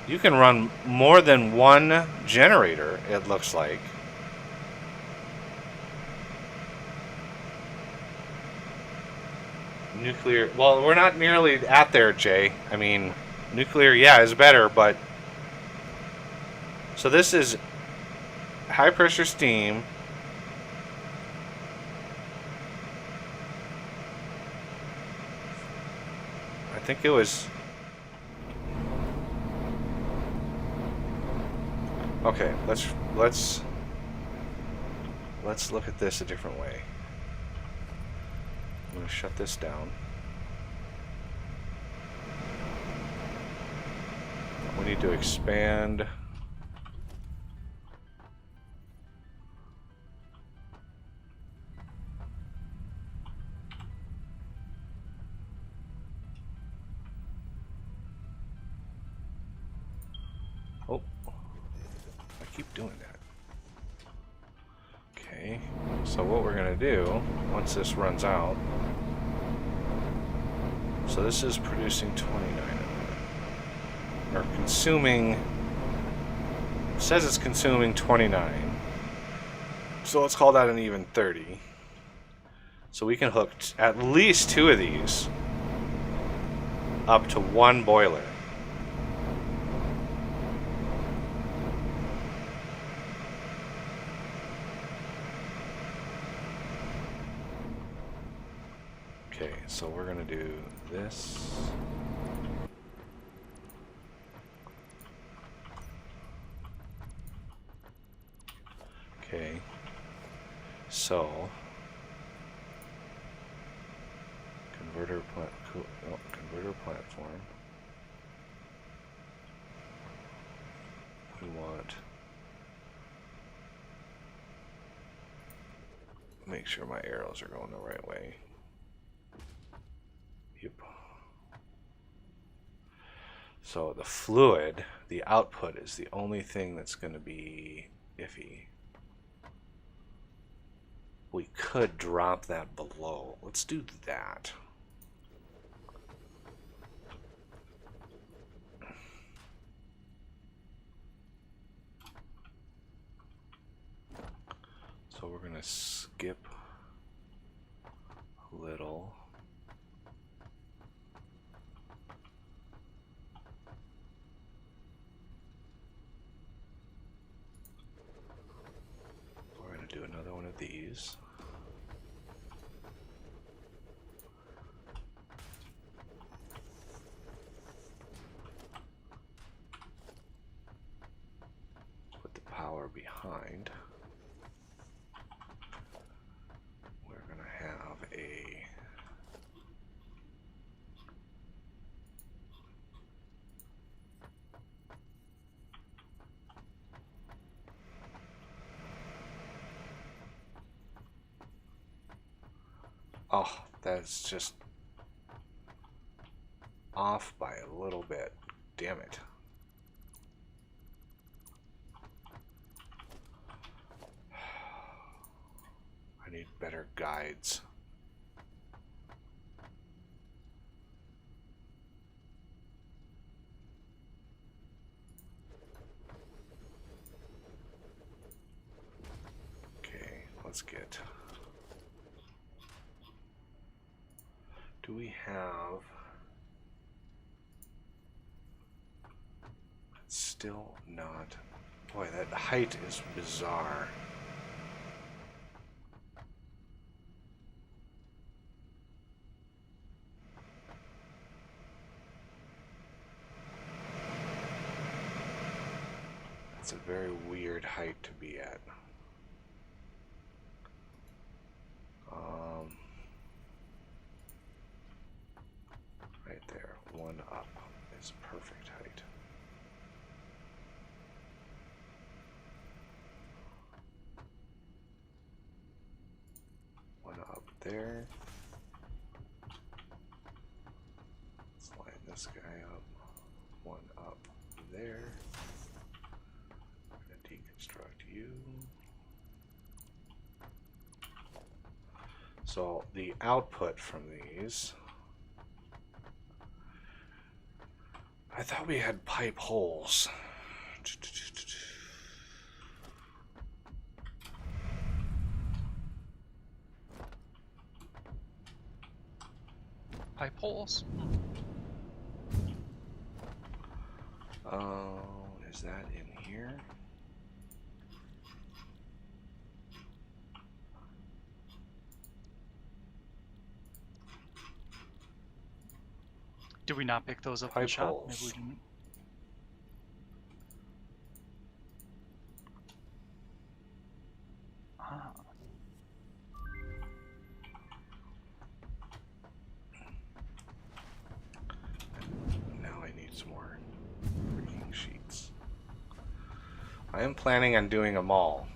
You can run more than one generator, it looks like. Nuclear, well, we're not nearly at there, Jay. I mean, nuclear, yeah, is better, but... So this is high pressure steam. I think it was... Okay, let's look at this a different way. I'm going to shut this down. We need to expand. Oh, I keep doing that. Okay, so what we're going to do, once this runs out, so this is producing 29 of it. Or consuming, it says it's consuming 29. So let's call that an even 30. So we can hook at least 2 of these up to one boiler. Okay, so we're gonna do this. Okay, so converter platform. We want, make sure my arrows are going the right way. Yep. So the fluid, the output, is the only thing that's going to be iffy. We could drop that below. Let's do that. So we're going to skip a little. We're going to do another one of these. Put the power behind. We're going to have a oh, that's just off by a little bit. Damn it. I need better guides. Okay, let's get Do we have... It's still not... Boy, that height is bizarre. That's a very weird height to be at. Right there, one up is perfect height. One up there. Let's line this guy up. One up there. I'm going to deconstruct you. So the output from these, I thought we had pipe holes. Pipe holes? Oh, is that in here? Did we not pick those up in the Pipe shop? Maybe we holes. didn't. Ah. Now I need some more freaking sheets. I am planning on doing them all,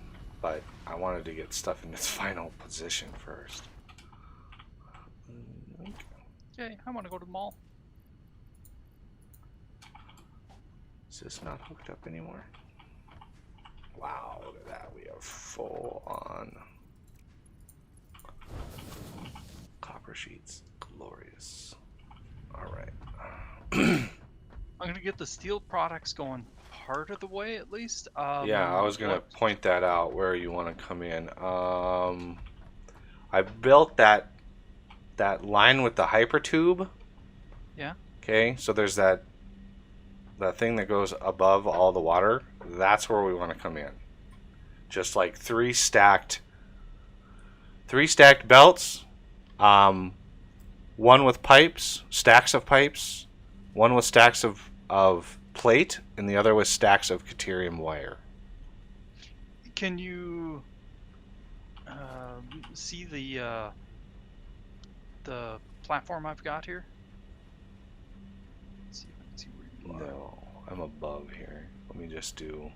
but I wanted to get stuff in its final position first. Okay, I want to go to the mall. Is this not hooked up anymore? Wow, look at that. We have full on copper sheets. Glorious. Alright. I'm gonna get the steel products going part of the way at least. Yeah, I was going to what- point that out where you want to come in. I built that line with the hypertube. Yeah. Okay, so there's that thing that goes above all the water. That's where we want to come in. Just like three stacked belts. One with pipes, stacks of pipes. One with stacks of plate, and the other with stacks of Caterium wire. Can you see the platform I've got here? Let's see if I can see where you are. No, I'm above here. Let me just do...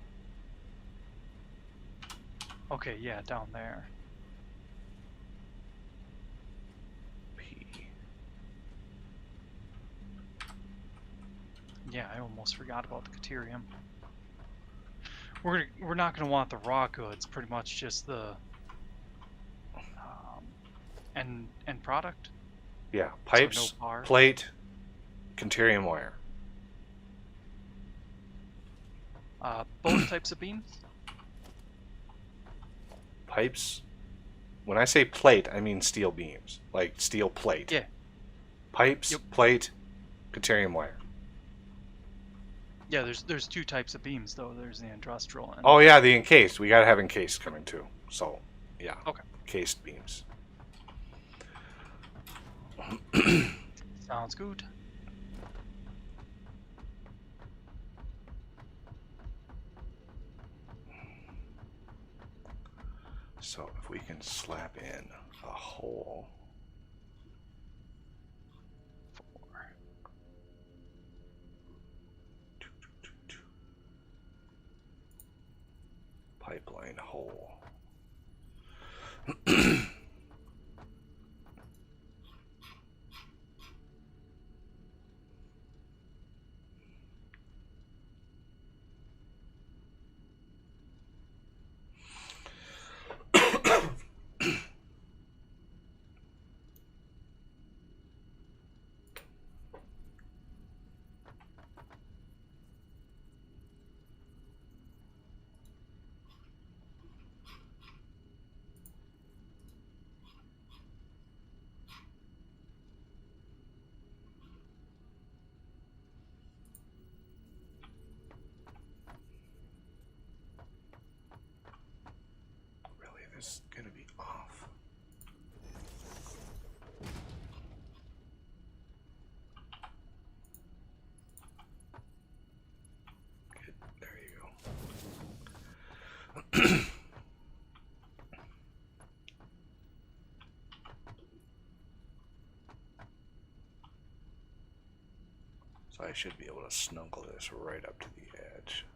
Okay, yeah, down there. P. Yeah, I almost forgot about the Caterium. We're not gonna want the raw goods. Pretty much just the end product. Yeah, pipes, So no bar. plate, Caterium wire. Both types of beams. Pipes. When I say plate, I mean steel beams, like steel plate. Yeah. Pipes, Yep. plate, Caterium wire. Yeah, there's two types of beams though. There's the industrial and Oh yeah, the encased. We gotta have encased coming too. So, yeah. Okay. Cased beams. sounds good. So if we can slap in a hole. 4. Pipeline hole. So I should be able to snuggle this right up to the edge.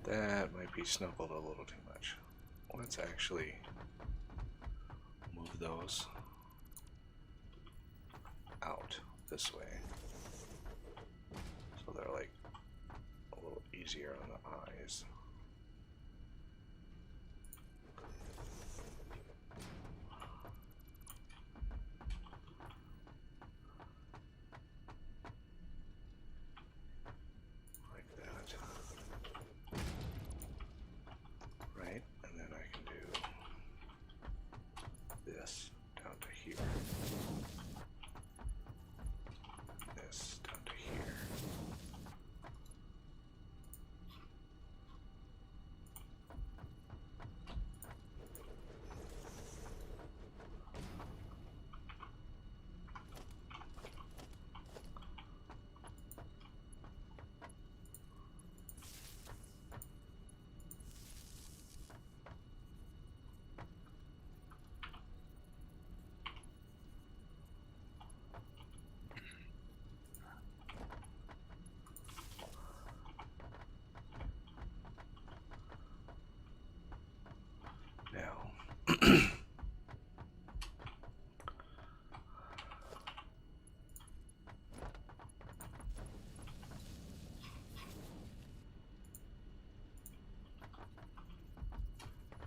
That might be snuggled a little too much. Let's actually move those out this way. So they're like a little easier on the eyes.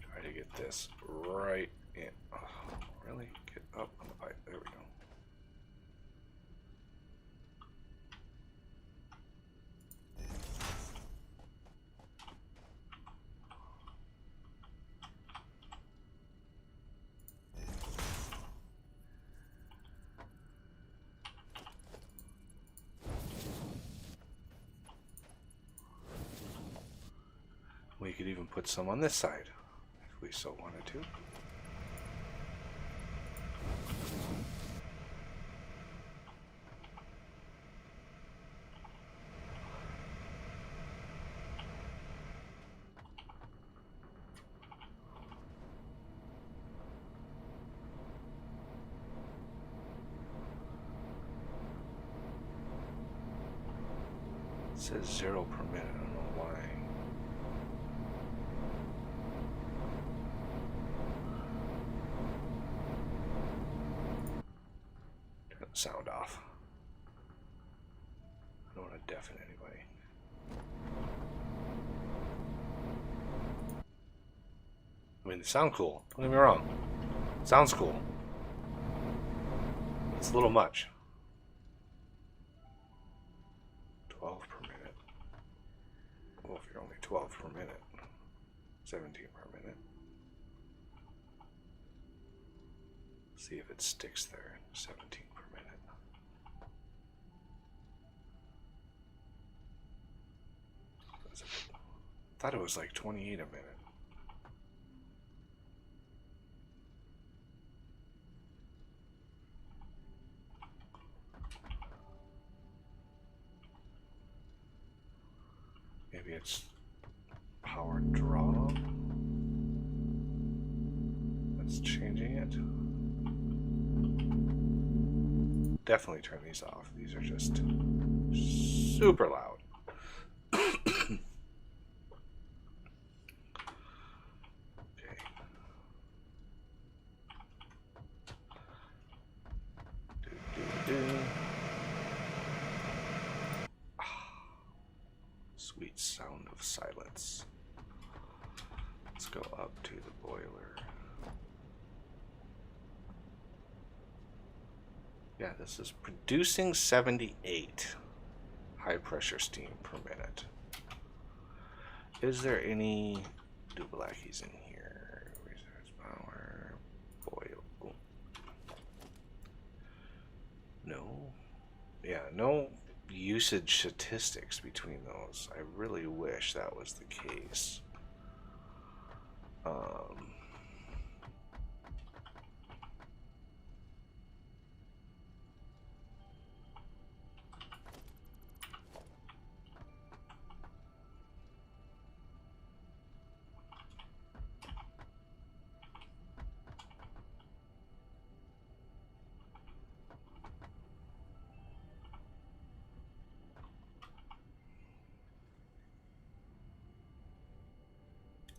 Try to get this right in. Oh, really? Get up on the pipe. There we go. We could even put some on this side, if we so wanted to. It says 0 per minute, I don't know why. Sound off. I don't want to deafen anybody. I mean, they sound cool. Don't get me wrong. Sounds cool. It's a little much. 12 per minute. Well, if you're only 12 per minute, 17 per minute. See if it sticks there. 17 per minute. I thought it was like 28 a minute. Maybe it's power draw. That's changing it. Definitely turn these off. These are just super loud. Sweet sound of silence. Let's go up to the boiler. Yeah, this is producing 78 high pressure steam per minute. Is there any Dublackis in here? Reserves power, boil. No. Yeah, no usage statistics between those. I really wish that was the case. Um,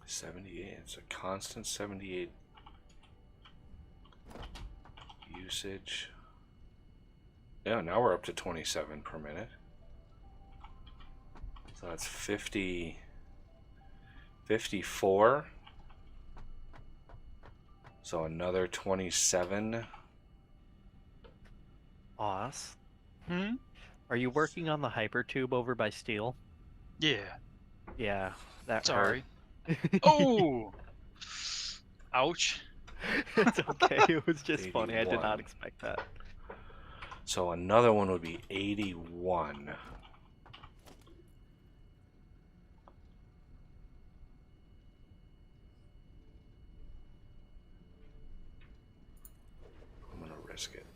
$78. It's a constant 78 usage. Yeah, now we're up to 27 per minute. So that's 54. So another 27. Boss, Hmm? are you working on the hypertube over by Steel? Yeah. Yeah, that hurt. Sorry. Oh! Ouch. It's okay. It was just funny. I did not 81. expect that. So another one would be 81. I'm gonna risk it.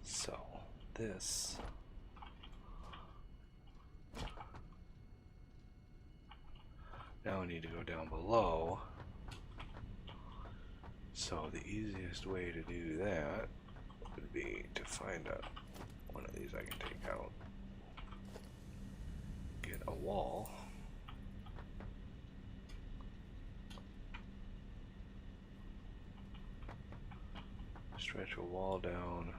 So this now we need to go down below. So the easiest way to do that would be to find one of these I can take out. Get a wall. Stretch a wall down.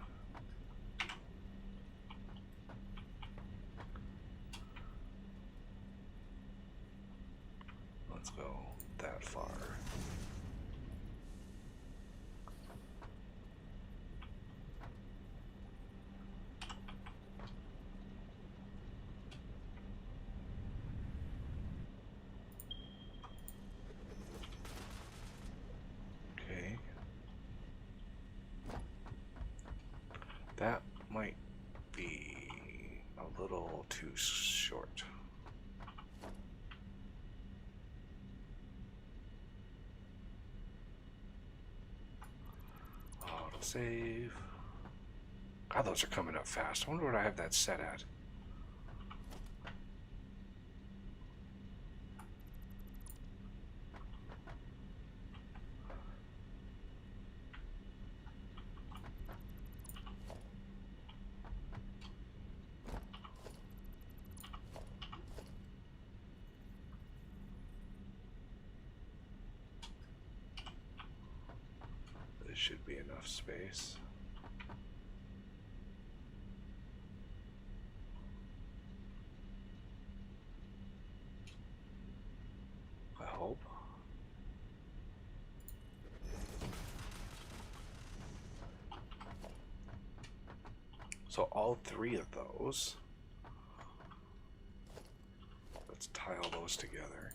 Let's go that far. Okay. That might be a little too short. Auto save. God, those are coming up fast. I wonder what I have that set at. This should be enough space. I hope. So all three of those, let's tile those together.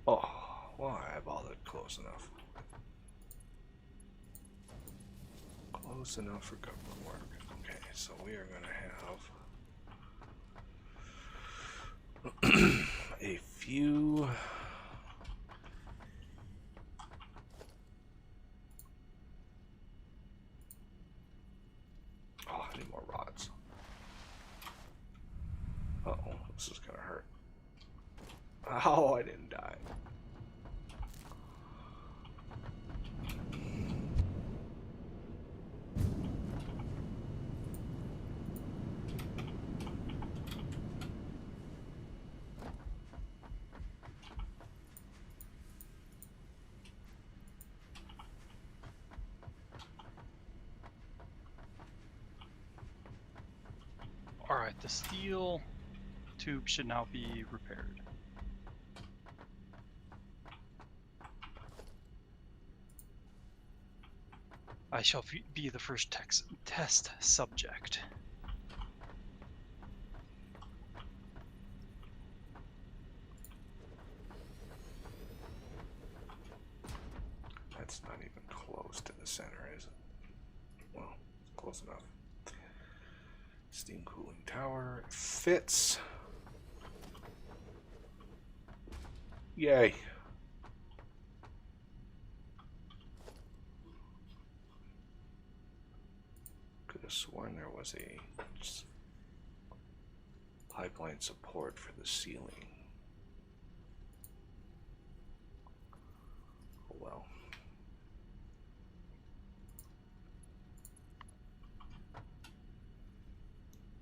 Oh, well, I eyeballed it close enough. Close enough for government work. Okay, so we are going to have View. Oh, I need more rods. Uh-oh, this is gonna hurt. Oh, I didn't die. Alright, the steel tube should now be repaired. I shall be the first test subject. That's not even close to the center, is it? Well, it's close enough. Steam cooling tower fits. Yay. Could have sworn there was a pipeline support for the ceiling. Oh well.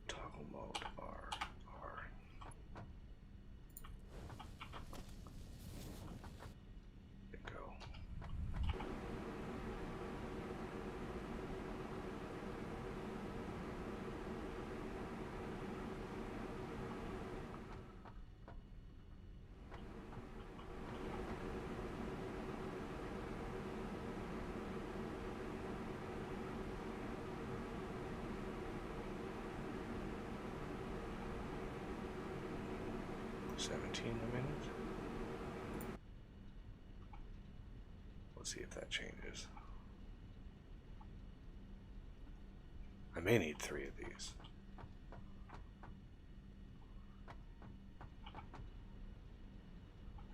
Toggle mode R. There we go. $17 a minute. Let's see if that changes. I may need 3 of these.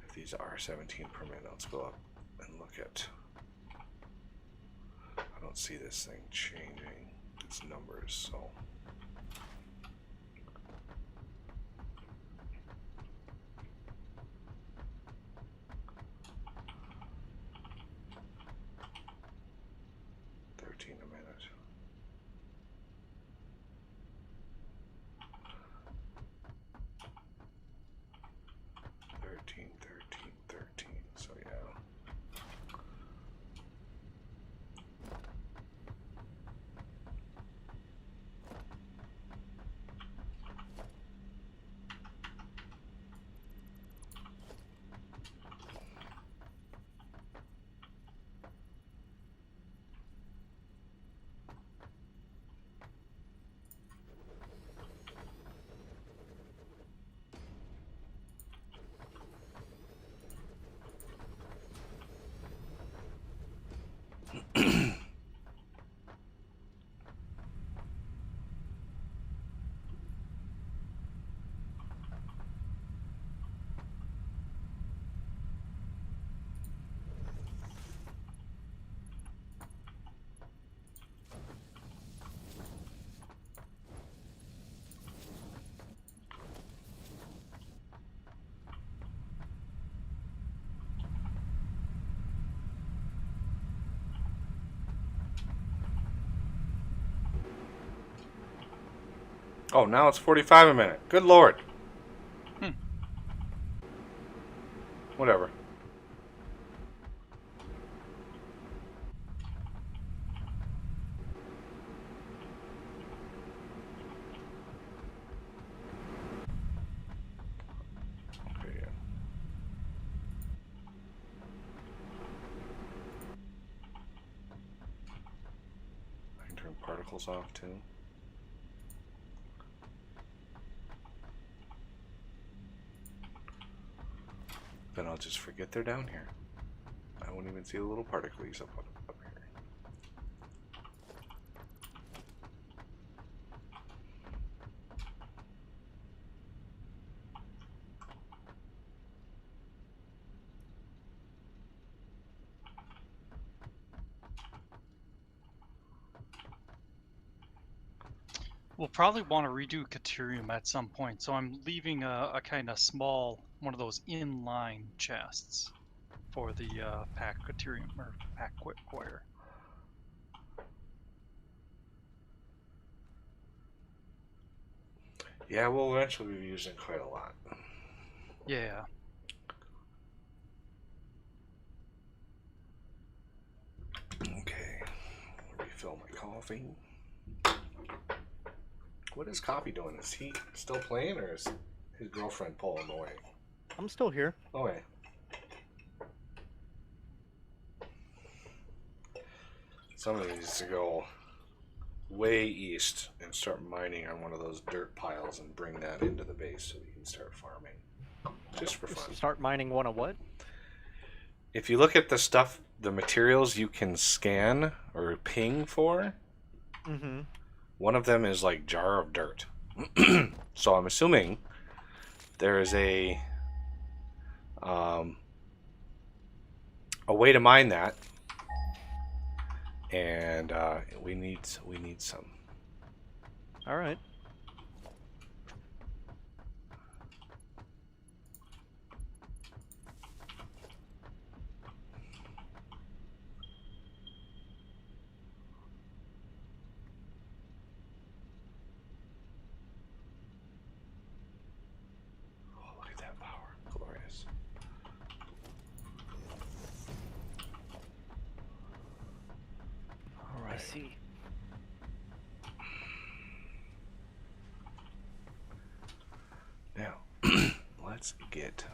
If these are 17 per minute, let's go up and look at. I don't see this thing changing its numbers, so. So yeah. Oh, now it's 45 a minute. Good lord. Whatever. Okay, yeah. I can turn particles off too. Then I'll just forget they're down here. I won't even see the little particles up here. We'll probably want to redo Caterium at some point, so I'm leaving a kind of small, one of those inline chests for the pack Caterium or pack Quire. Yeah, we'll eventually be using quite a lot. Yeah. Okay, refill my coffee. What is Coffee doing? Is he still playing, or is his girlfriend pulling him away? I'm still here. Okay. Somebody needs to go way east and start mining on one of those dirt piles and bring that into the base so we can start farming. Just for fun. Start mining one of what? If you look at the stuff, the materials you can scan or ping for, Mm-hmm. one of them is like jar of dirt. So I'm assuming there is a way to mine that, and we need some. All right. Oh, look at that power, glorious! All right. I see. Now, let's get.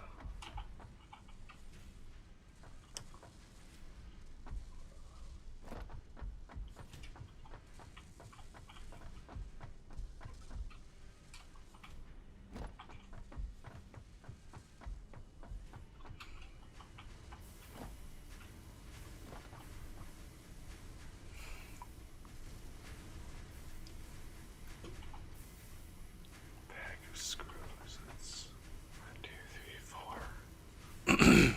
Pack of screws. That's 1, 2, 3, 4.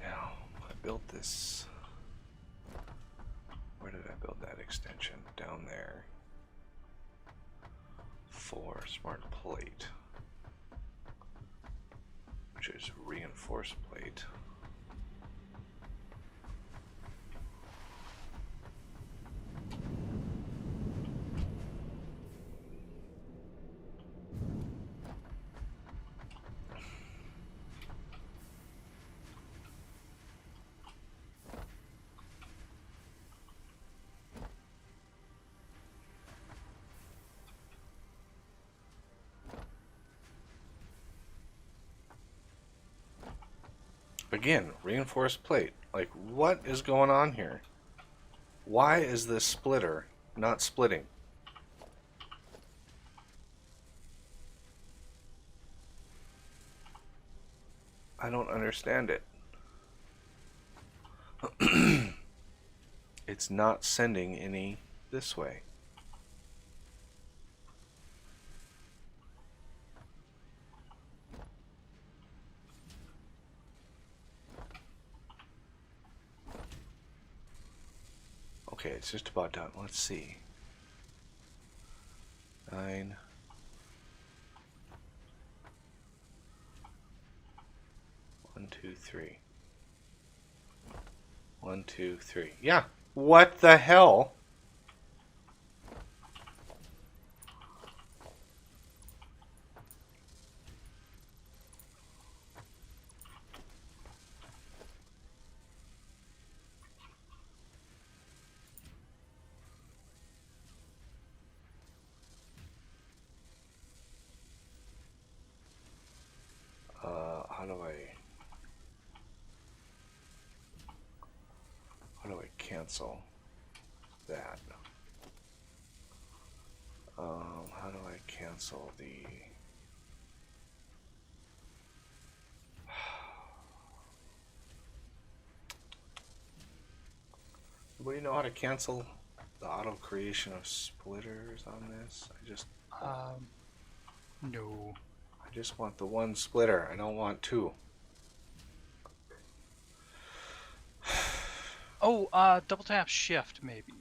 Now, I built this. Where did I build that extension? Down there. For smart plate, which is reinforced plate. Again, reinforced plate. Like, what is going on here? Why is this splitter not splitting? I don't understand it. It's not sending any this way. Okay, it's just about done. Let's see. 9. 1, 2, 3. 1, 2, 3. Yeah. What the hell? How do I cancel that? How do I cancel the Anybody know how to cancel the auto creation of splitters on this? No. I just want the one splitter. I don't want two. Oh, double tap shift maybe.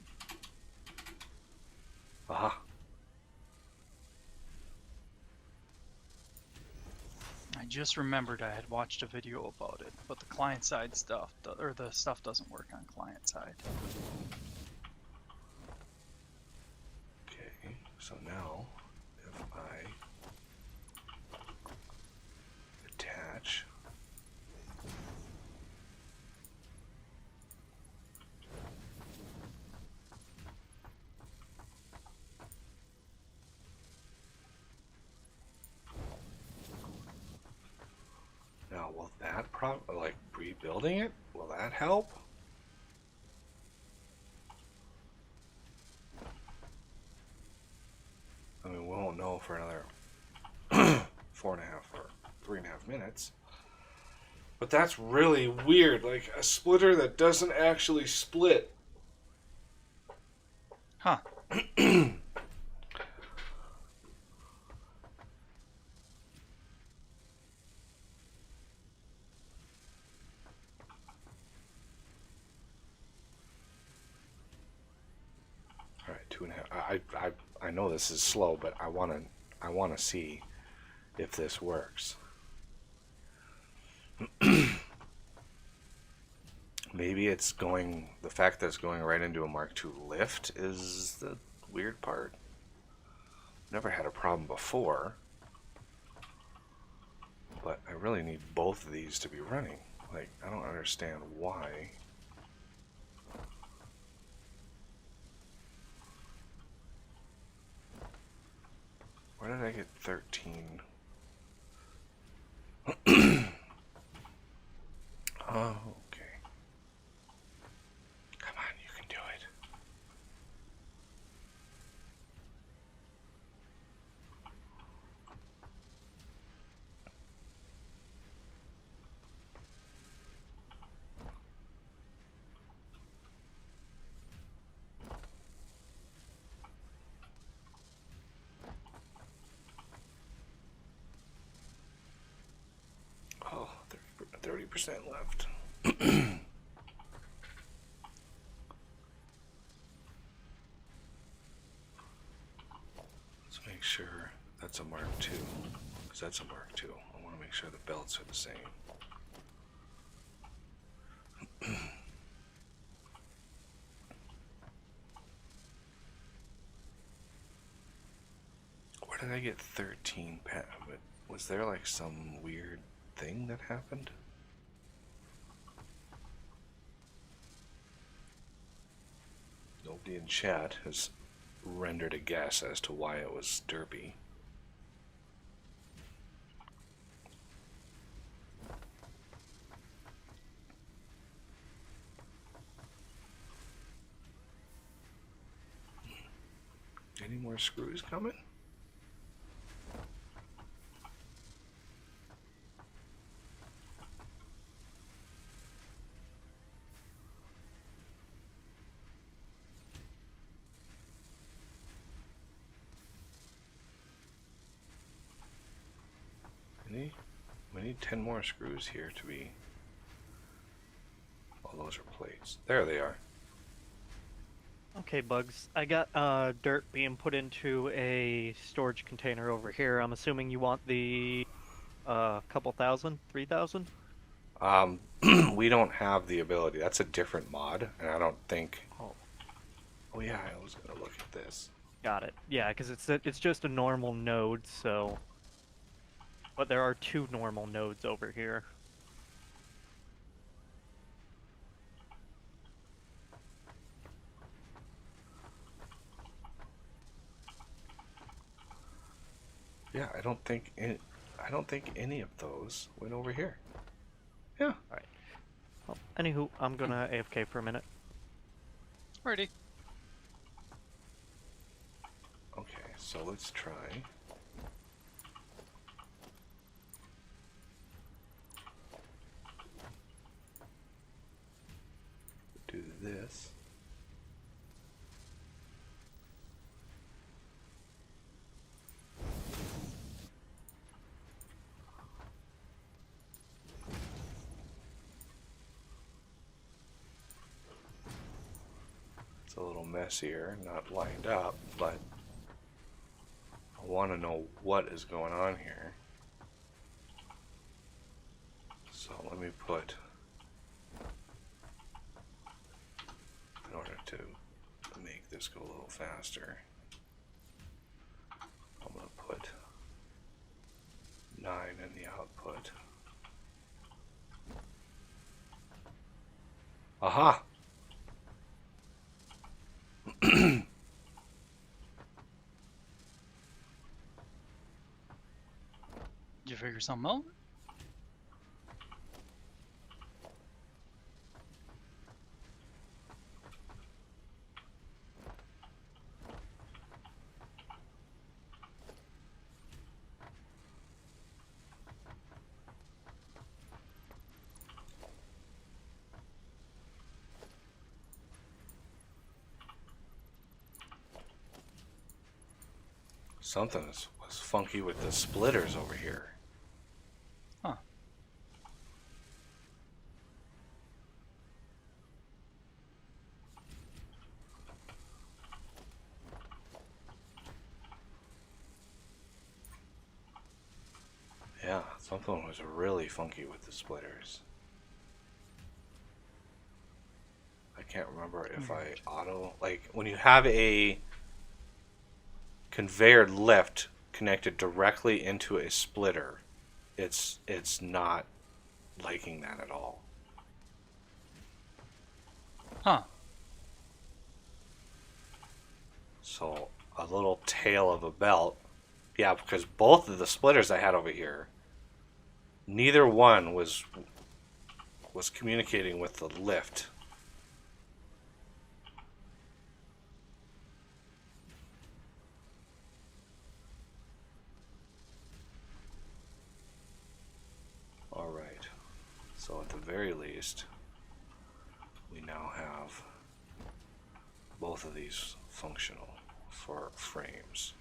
Aha. I just remembered I had watched a video about it, but the client side stuff, or the stuff doesn't work on client side. Okay, so now if I attach now, will that like rebuilding it? Will that help? I mean, we won't know for another 4.5 or 3.5 minutes. But that's really weird. Like a splitter that doesn't actually split. Huh. All right, 2.5. I know this is slow, but I wanna see if this works. Maybe it's going. The fact that it's going right into a Mark II lift is the weird part. Never had a problem before, but I really need both of these to be running. Like, I don't understand why. Where did I get 13? Oh, okay. Come on, you can do it. Oh, 30% left. Let's make sure that's a Mark II, because that's a Mark II. I want to make sure the belts are the same. Where did I get 13? Was there like some weird thing that happened? Nobody in chat has rendered a guess as to why it was derpy. Any more screws coming? We need 10 more screws here to be... Oh, those are plates. There they are. Okay, Bugs. I got dirt being put into a storage container over here. I'm assuming you want the couple thousand, 3,000? We don't have the ability. That's a different mod, and I don't think... Oh, Oh yeah, I was gonna look at this. got it. Yeah, because it's just a normal node, so. But there are 2 normal nodes over here. Yeah, I don't think any of those went over here. Yeah. All right. Well, anywho, I'm gonna AFK for a minute. Alrighty. Okay, so let's try. Do this. messier, not lined up, but I want to know what is going on here. So let me put, in order to make this go a little faster, I'm going to put 9 in the output. Aha! Did you figure something out? Something was funky with the splitters over here. Huh. Yeah, something was really funky with the splitters. I can't remember if I auto, like when you have a conveyor lift connected directly into a splitter, it's not liking that at all. Huh. So a little tail of a belt. Yeah, because both of the splitters I had over here, neither one was communicating with the lift. All right. So at the very least, we now have both of these functional for frames.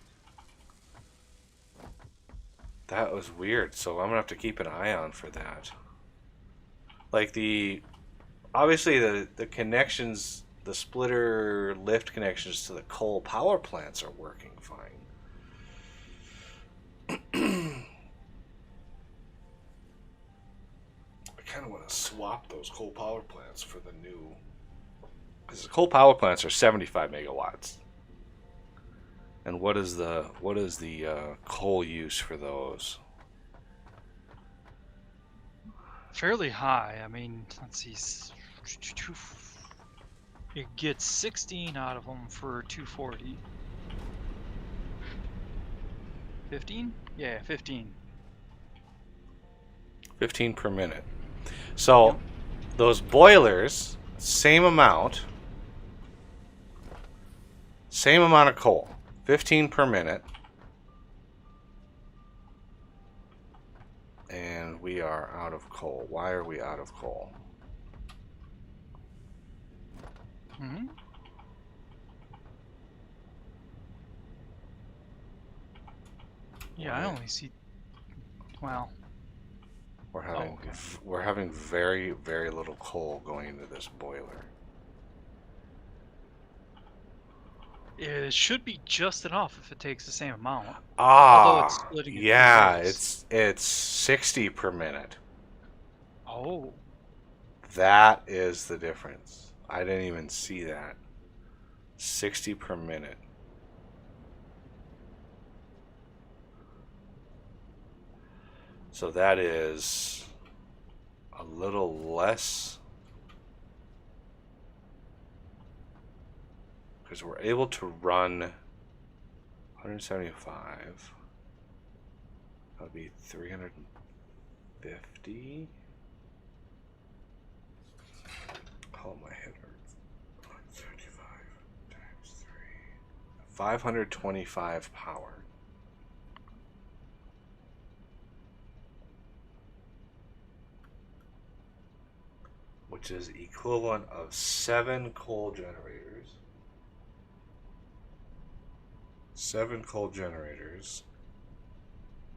That was weird, so I'm gonna have to keep an eye on for that. Like obviously the connections, the splitter lift connections to the coal power plants are working fine. I kind of want to swap those coal power plants for the new, because the coal power plants are 75 megawatts. And what is the coal use for those? Fairly high. I mean, let's see. You get 16 out of them for 240. 15? Yeah, 15. 15 per minute. So Yep. those boilers, same amount of coal, 15 per minute. And we are out of coal. Why are we out of coal? Hmm. Yeah, I Why? only see. Well, We're having very, very little coal going into this boiler. it should be just enough if it takes the same amount. Although it's Ah, splitting it yeah, two ways. it's 60 per minute. Oh, That is the difference. I didn't even see that. 60 per minute. So that is a little less, because we're able to run 175. That would be 350. Oh, my head hurts. 135 times 3. 525 power. Which is equivalent of 7 coal generators. 7 coal generators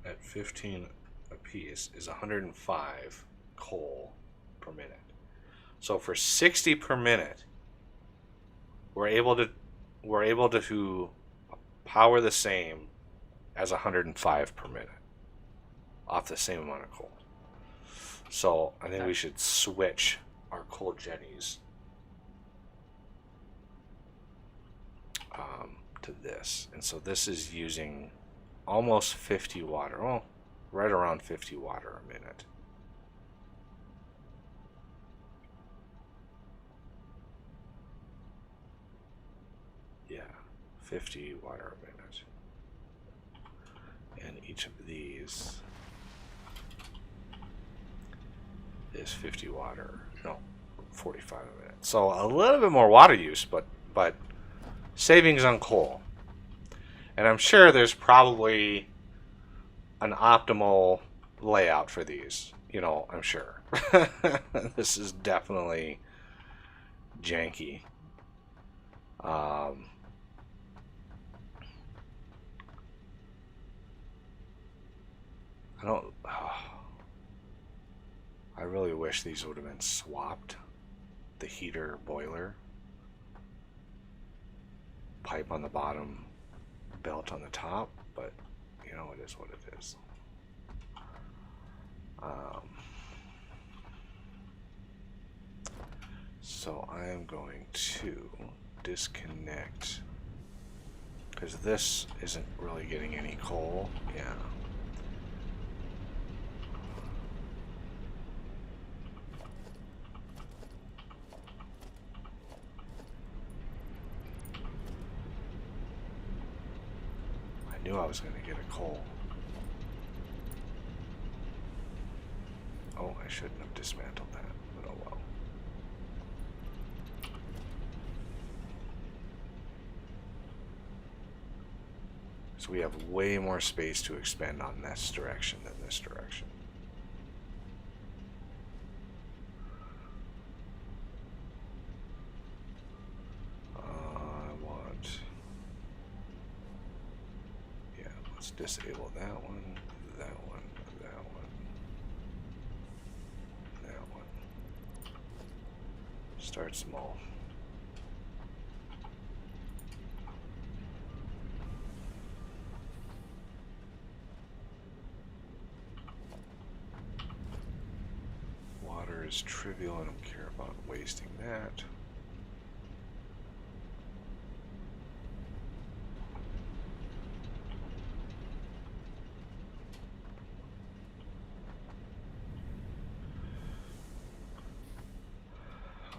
at 15 apiece is 105 coal per minute. So for 60 per minute, we're able to we're able to power the same as 105 per minute off the same amount of coal. So I think we should switch our coal jetties to this. And so this is using almost 50 water. Oh, right around 50 water a minute. Yeah, 50 water a minute. And each of these is 50 water. No, 45 a minute. So a little bit more water use, but savings on coal. And I'm sure there's probably an optimal layout for these. You know, I'm sure. This is definitely janky. I don't. I really wish these would have been swapped. The heater boiler. Pipe on the bottom, belt on the top, but you know, it is what it is. So I am going to disconnect because this isn't really getting any coal. Yeah. I knew I was going to get a coal. Oh, I shouldn't have dismantled that, but oh well. So we have way more space to expand on this direction than this direction. I want... Yeah, let's disable that one, that one, that one, that one. Start small. Water is trivial. I don't care about wasting that.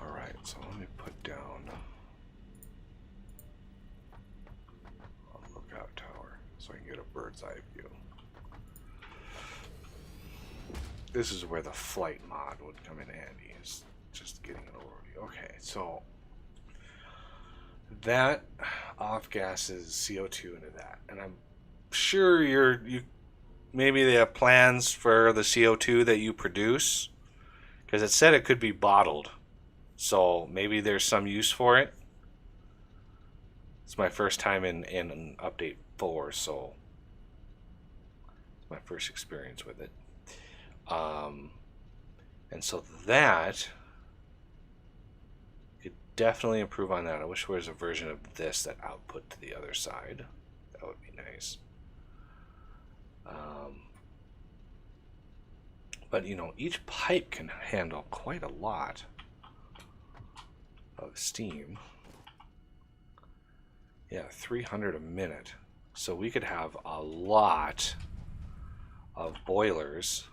Alright, so let me put down a lookout tower so I can get a bird's eye view. This is where the flight mod would come in handy, is just getting an overview. Okay, so that off gases CO2 into that, and I'm sure you maybe they have plans for the CO2 that you produce, because it said it could be bottled, so maybe there's some use for it. It's my first time in an update 4, so it's my first experience with it. And so that could definitely improve on that. I wish there was a version of this that output to the other side. That would be nice. But you know, each pipe can handle quite a lot of steam. Yeah, 300 a minute. So we could have a lot of boilers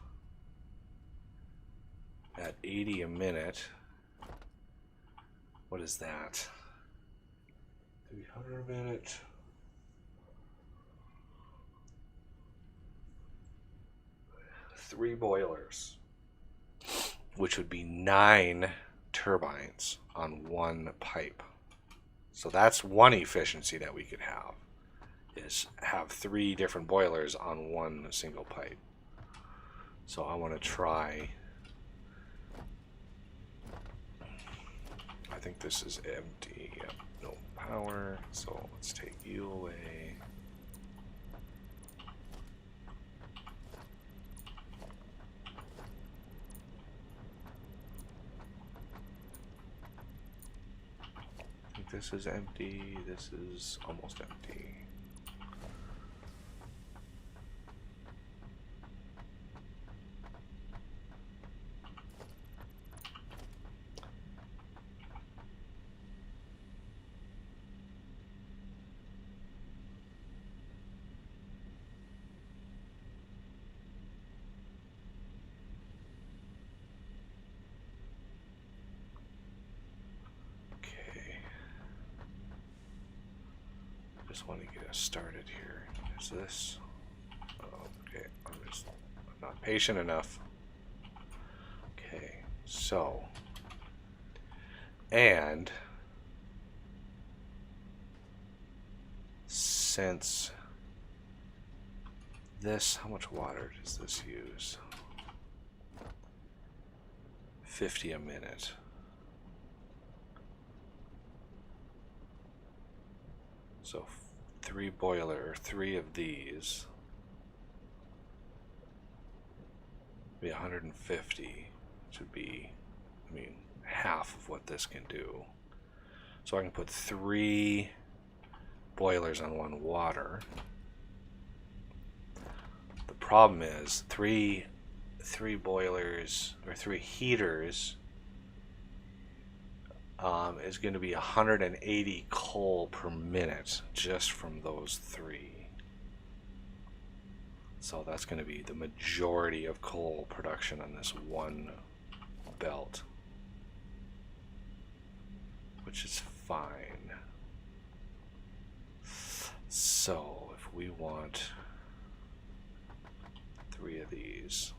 at 80 a minute. What is that? 300 a minute. Three boilers, which would be 9 turbines on one pipe. So that's one efficiency that we could have, is have 3 different boilers on one single pipe. So I want to try. I think this is empty. Yep, no power. So let's take you away. I think This is empty. This is almost empty. Just want to get us started here. Is this? Oh, okay, I'm not patient enough. Okay, so, and since this, how much water does this use? 50 a minute. So three of these be 150, which would be, I mean, half of what this can do. So I can put 3 boilers on one water. The problem is three boilers or 3 heaters is going to be 180 coal per minute just from those 3. So that's going to be the majority of coal production on this one belt, which is fine. So if we want 3 of these,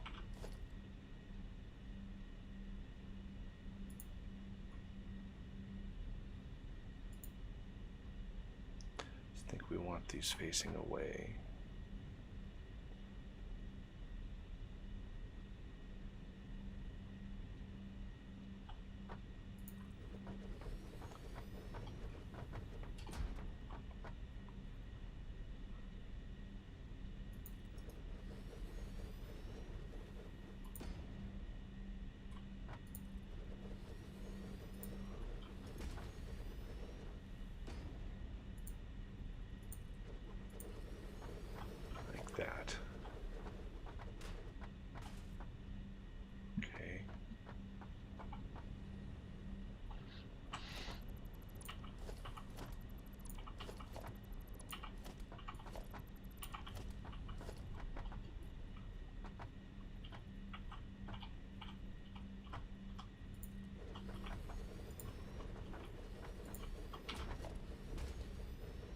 I think we want these facing away. That. Okay.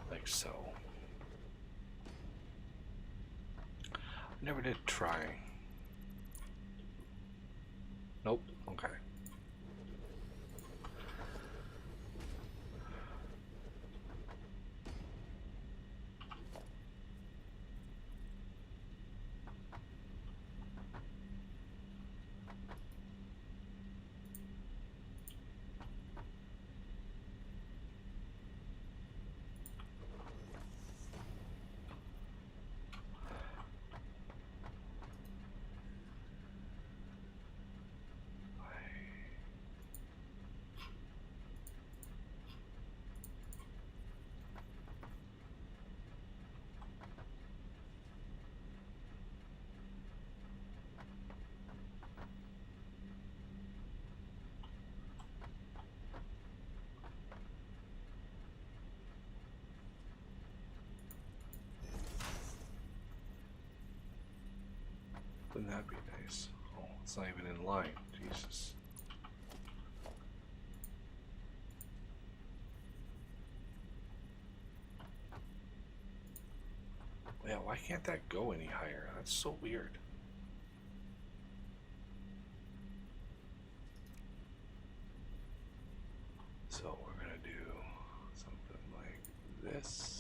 Like so. Never did try. Nope. Okay. Wouldn't that be nice? Oh, it's not even in line. Jesus. Yeah, why can't that go any higher? That's so weird. So we're gonna do something like this.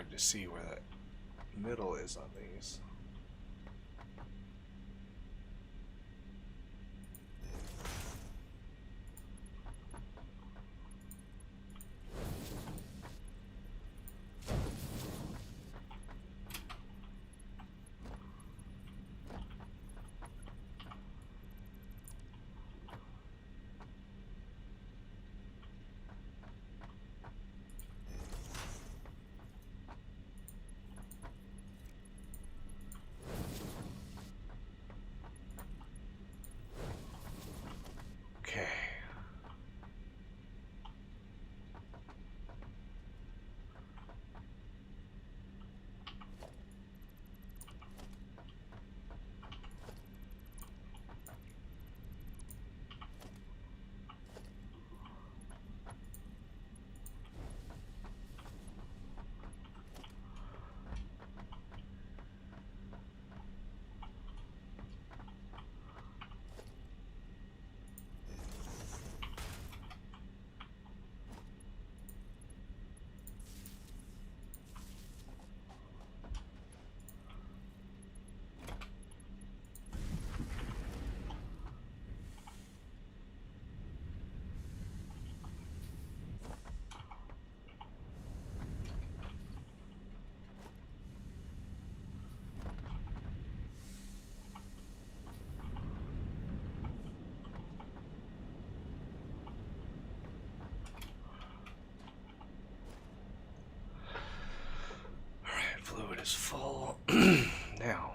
hard to see where that middle is on these. Okay. Fluid is full. Now.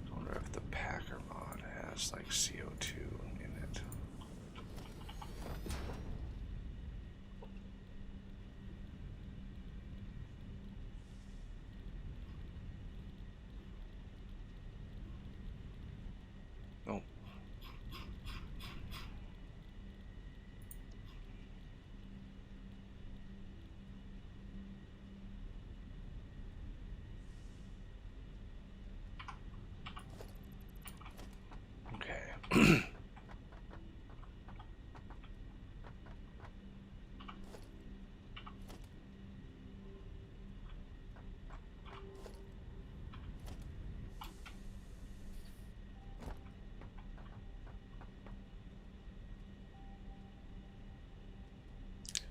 I wonder if the Packer mod has like CO2 in it. Nope. Okay.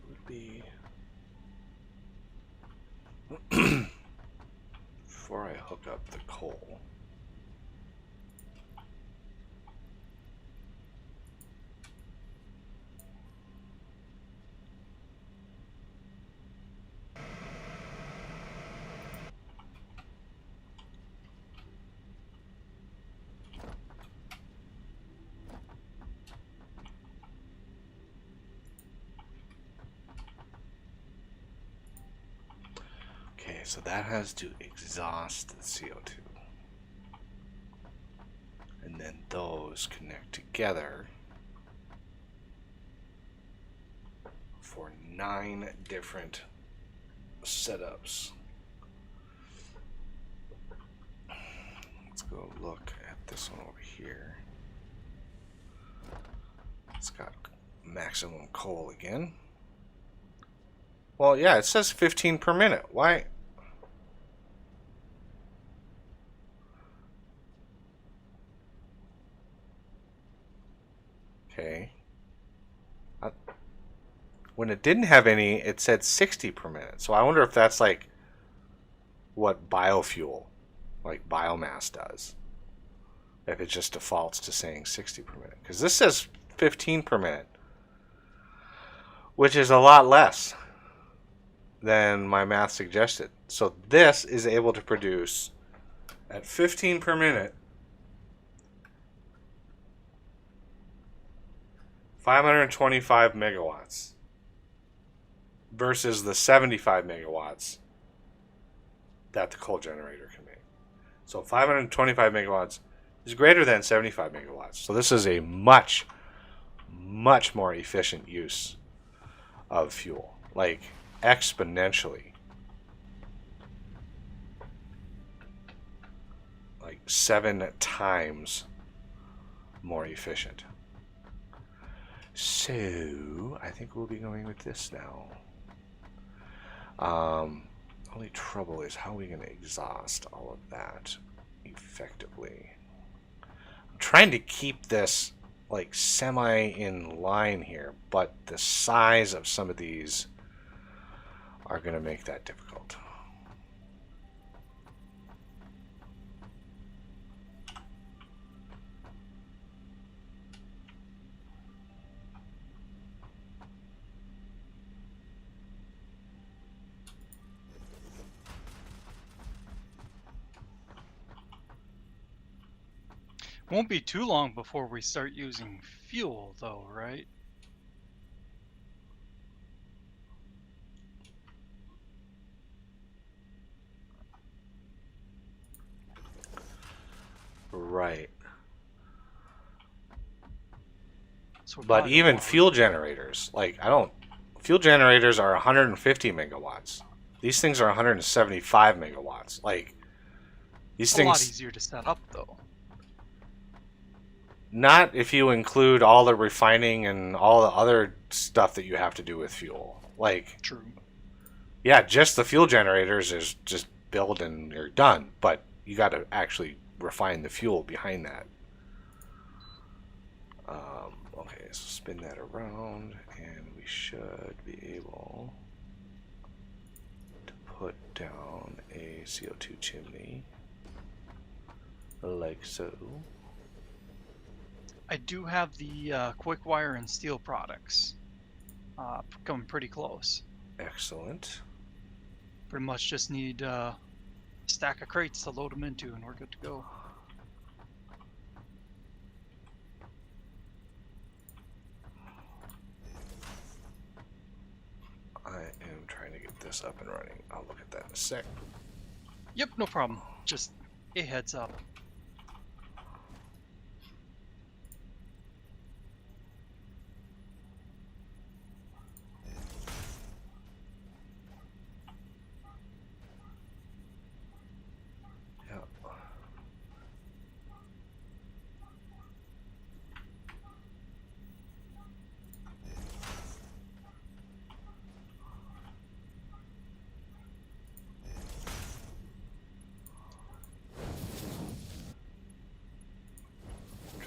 Would be before I hook up the coal. Okay, so that has to exhaust the CO2. And then those connect together for 9 different setups. Let's go look at this one over here. It's got maximum coal again. Well, yeah, it says 15 per minute. Why? Okay. When it didn't have any, it said 60 per minute. So I wonder if that's like what biofuel, like biomass, does. If it just defaults to saying 60 per minute. Because this says 15 per minute, which is a lot less than my math suggested. So this is able to produce at 15 per minute 525 megawatts versus the 75 megawatts that the coal generator can make. So 525 megawatts is greater than 75 megawatts. So this is a much more efficient use of fuel. Like, exponentially. Like 7 times more efficient. So I think we'll be going with this now. Only trouble is how are we going to exhaust all of that effectively? I'm trying to keep this like semi in line here, but the size of some of these are going to make that difficult. Won't be too long before we start using fuel, though, right? Right. So But even fuel generators, like fuel generators are 150 megawatts. These things are 175 megawatts. Like these a things, lot easier to set up, though. not if you include all the refining and all the other stuff that you have to do with fuel. Like, True. yeah, just the fuel generators is just build and you're done. But you got to actually refine the fuel behind that. Okay, so spin that around, and we should be able to put down a CO2 chimney, like so. I do have the quick wire and steel products coming pretty close. Excellent. Pretty much just need a stack of crates to load them into, and we're good to go. I am trying to get this up and running. I'll look at that in a sec. Yep, no problem. Just a heads up. Yeah.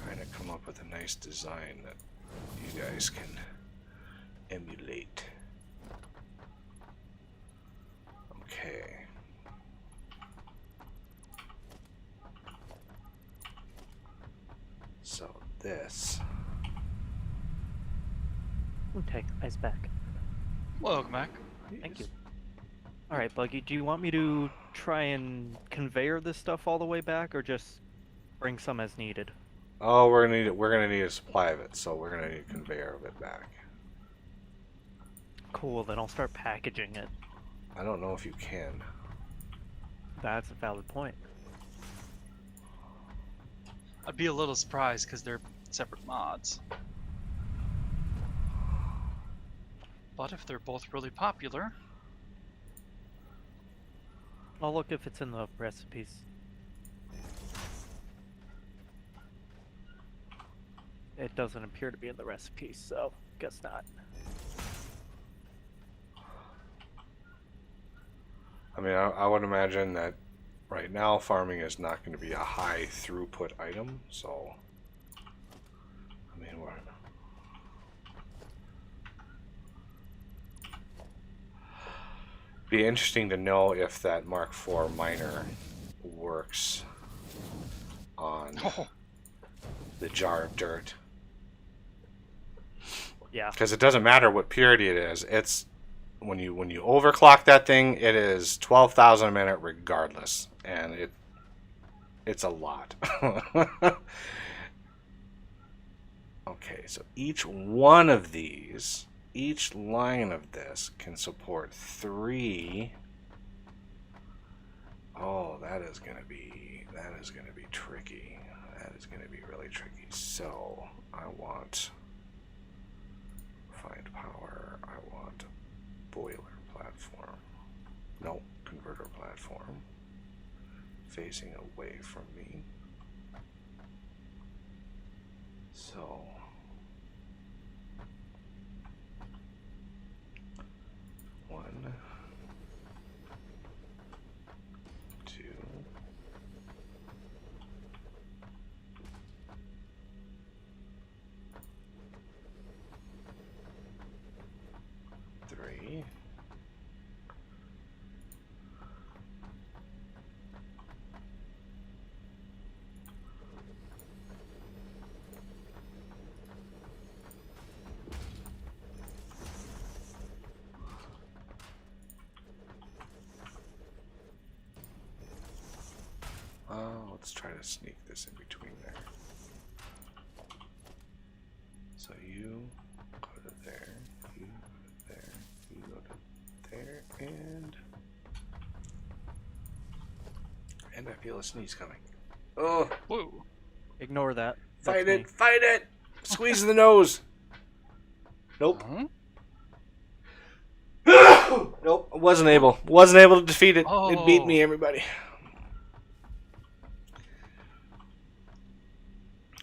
Trying to come up with a nice design that you guys can emulate. Okay. So this. Okay, ice back. Welcome back. Thank you. Alright, Buggy, do you want me to try and conveyor this stuff all the way back, or just bring some as needed? Oh, we're gonna need it. We're gonna need a supply of it, so we're gonna need a conveyor of it back. Cool, then I'll start packaging it. I don't know if you can. That's a valid point. I'd be a little surprised because they're separate mods. But if they're both really popular, I'll look if it's in the recipes. It doesn't appear to be in the recipes, so guess not. I mean, I would imagine that right now farming is not going to be a high throughput item, so I mean, what? Be interesting to know if that Mark IV miner works on the jar of dirt. Yeah. Because it doesn't matter what purity it is. It's when you overclock that thing, it is 12,000 a minute regardless, and it's a lot. Okay, so each one of these, each line of this can support 3. Oh, that is gonna be tricky. That is gonna be really tricky. So I want find power. I want boiler platform. facing away from me. So one, two, three. Let's try to sneak this in between there. So you go to there, you go to there, you go to there, and I feel a sneeze coming. Oh, Whoa. Ignore that. fight That's it, fight it! Squeeze the nose. Nope. Huh? Nope. Wasn't able to defeat it. It beat me, Oh. everybody.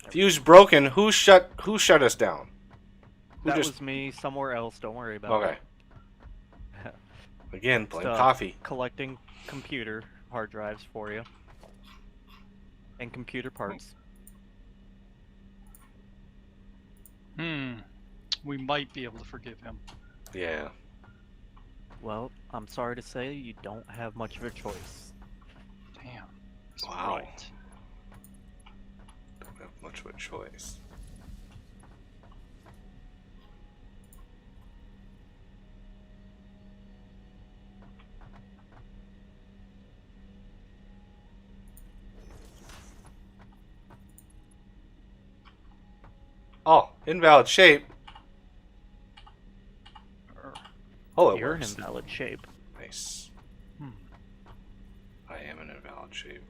Fuse broken. Who shut us down? That was me somewhere else. Don't worry about Okay. it. Again, blame Just, coffee. Collecting computer hard drives for you. And computer parts. We might be able to forgive him. Yeah. Well, I'm sorry to say you don't have much of a choice. Damn. He's Wow. right. Don't have much of a choice. Oh, invalid shape. Oh, it You're in works. invalid shape. Nice. Hmm. I am in invalid shape.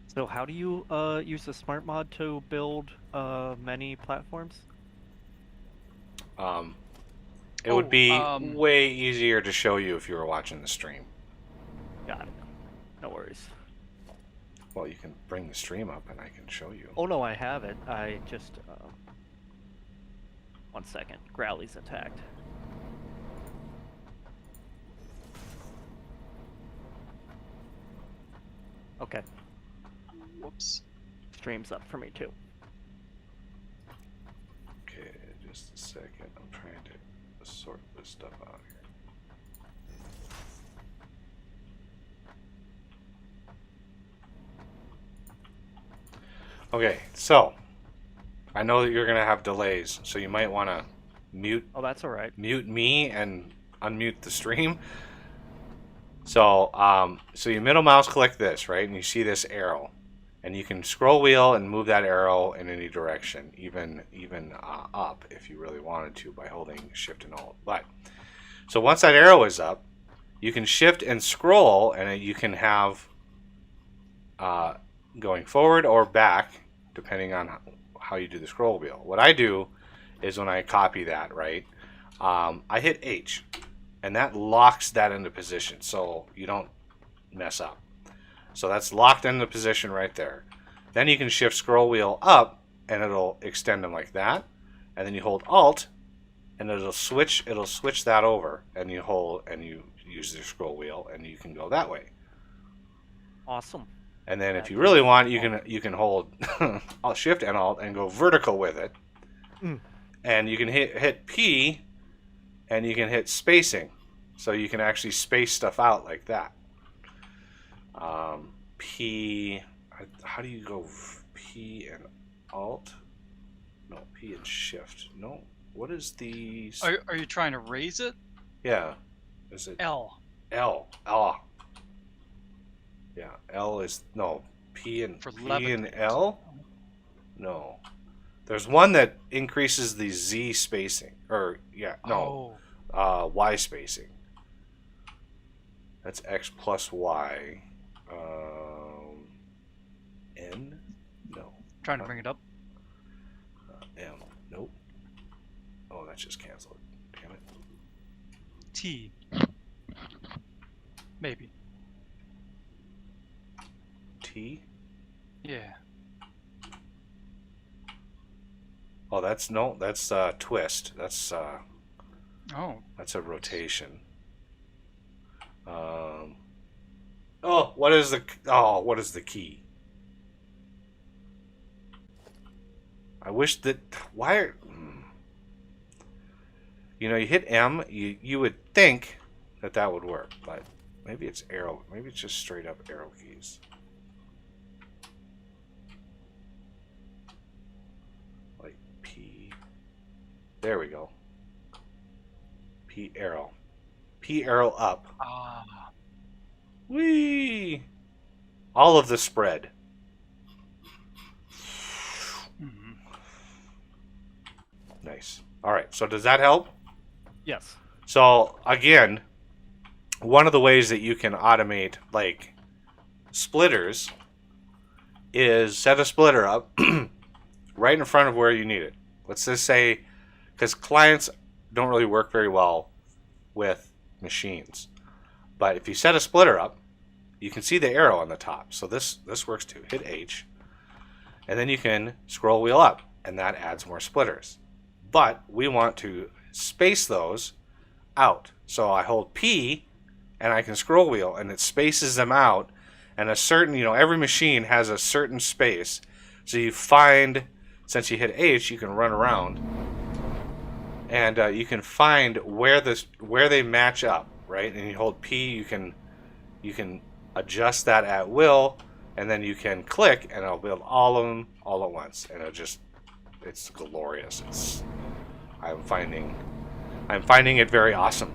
So how do you use the smart mod to build many platforms? It would be um, way easier to show you if you were watching the stream. Got it. No worries. Well, you can bring the stream up and I can show you. Oh no, I have it. I just 1 second. Growly's attacked. Okay, Whoops. stream's up for me too. Okay, just a second. I'm trying to sort this stuff out here. Okay, so I know that you're gonna have delays, so you might want to mute Oh, that's all right. me and unmute the stream. So so you middle mouse click this, right, and you see this arrow, and you can scroll wheel and move that arrow in any direction, even up if you really wanted to by holding Shift and Alt. But so once that arrow is up, you can shift and scroll, and you can have going forward or back depending on how you do the scroll wheel. What I do is when I copy that, right, I hit H, and that locks that into position so you don't mess up. So that's locked into position right there. Then you can shift scroll wheel up and it'll extend them like that, and then you hold Alt and it'll switch that over, and you hold and you use the scroll wheel and you can go that way. Awesome. And then if That you really is want, you can hold Shift and Alt and go vertical with it. Mm. And you can hit P and you can hit spacing. So you can actually space stuff out like that. P, how do you go P and Alt? No, P and Shift. No, what is the... Are you trying to raise it? Yeah, is it L. L? Ah, yeah, L is, no, P and For P and levitate. L? No. There's one that increases the Z spacing, or Oh, Y spacing. That's X plus Y. N? No. trying to bring it up. M. Nope. Oh, that's just canceled. Damn it. T. Maybe. T? Yeah. Oh, that's twist. That's Oh, a rotation. What is the key? I wish that you hit M, you would think that would work, but maybe it's arrow. Maybe it's just straight up arrow keys. Like P. There we go. P arrow. P arrow up. ah. Whee! All of the spread. Mhm. Nice. All right. So does that help? Yes. So again, one of the ways that you can automate like splitters is set a splitter up right in front of where you need it. Let's just say, because clients don't really work very well with machines, but if you set a splitter up, you can see the arrow on the top. So this works too. Hit H, and then you can scroll wheel up, and that adds more splitters. But we want to space those out. So I hold P, and I can scroll wheel, and it spaces them out. And a certain, every machine has a certain space. So you find, since you hit H, you can run around, and you can find where they match up, right? And you hold P, you can adjust that at will, and then you can click, and it'll build all of them all at once, and it's glorious. I'm finding it very awesome.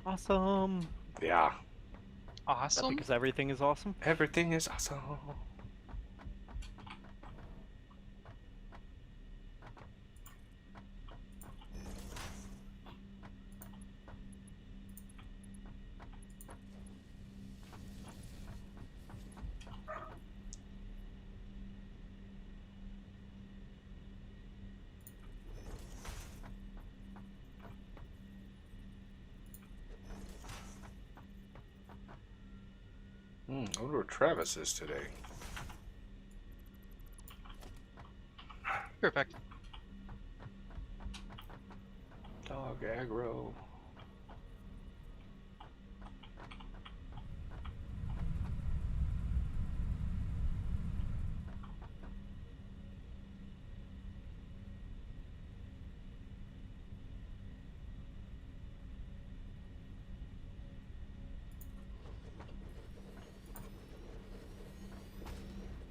Awesome. Yeah, Is that Awesome. because everything is awesome? everything is awesome. I wonder where Travis is today. Perfect. Dog aggro.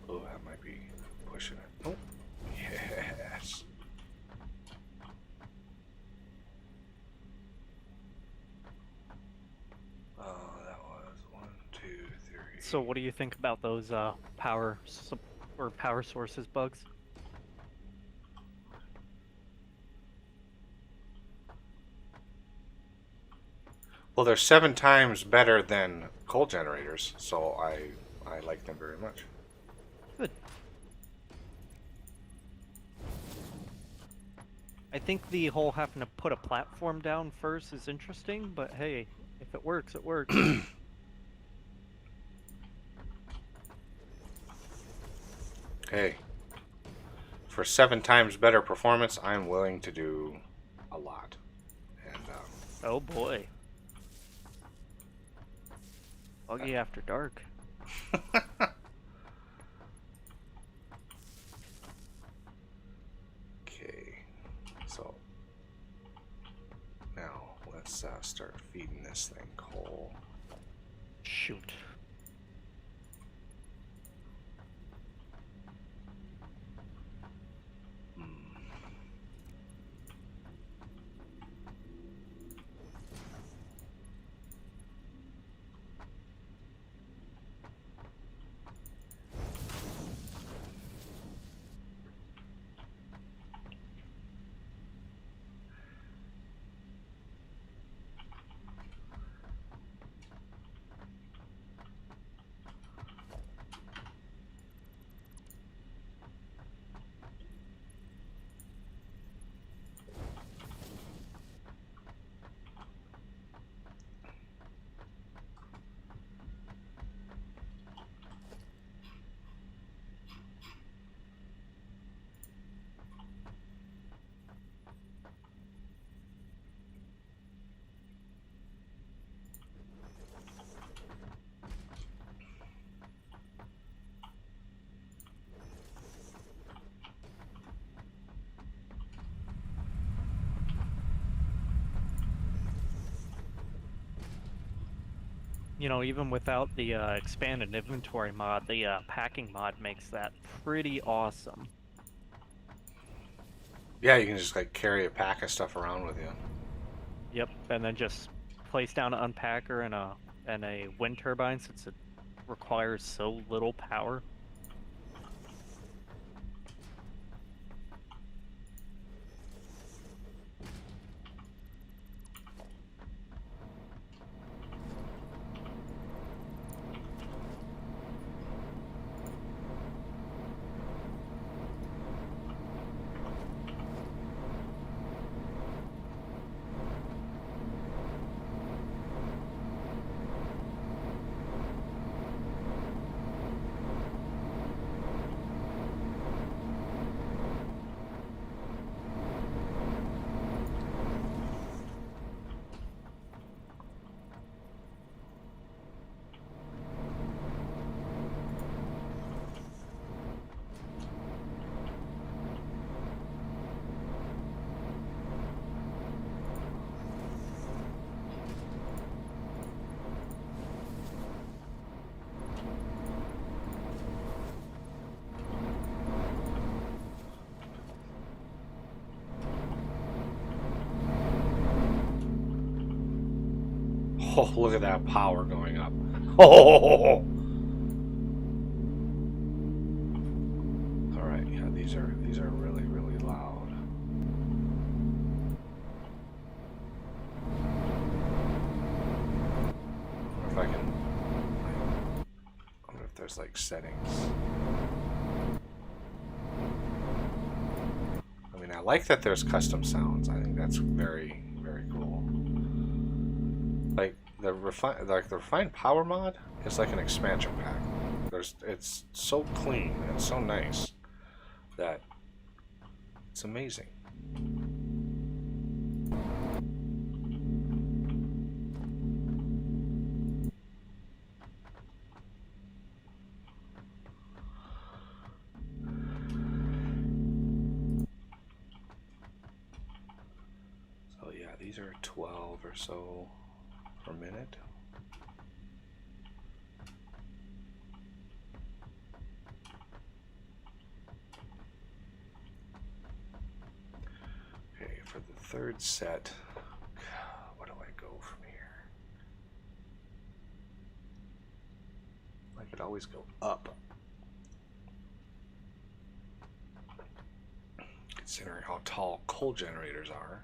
Oh, that might be pushing it. Oh, yes. Oh, that was 1, 2, 3. So what do you think about those power sources bugs? Well, they're 7 times better than coal generators, so I like them very much. Good. I think the whole having to put a platform down first is interesting, but hey, if it works, it works. Hey, for 7 times better performance, I'm willing to do a lot. And Oh boy. Buggy after dark. Okay, so now let's start feeding this thing coal. Shoot. You know, even without the expanded inventory mod, the packing mod makes that pretty awesome. Yeah, you can just like carry a pack of stuff around with you. Yep, and then just place down an unpacker and a wind turbine since it requires so little power. Oh, look at that power going up. Oh. All right, yeah, these are really really loud. I wonder if I can. I wonder if there's like settings. I mean, I like that there's custom sounds. I think that's very very cool. Like the refined power mod is like an expansion pack. It's so clean and so nice that it's amazing. So yeah, these are 12 or so per minute. Okay, for the third set, where do I go from here? I could always go up, considering how tall coal generators are.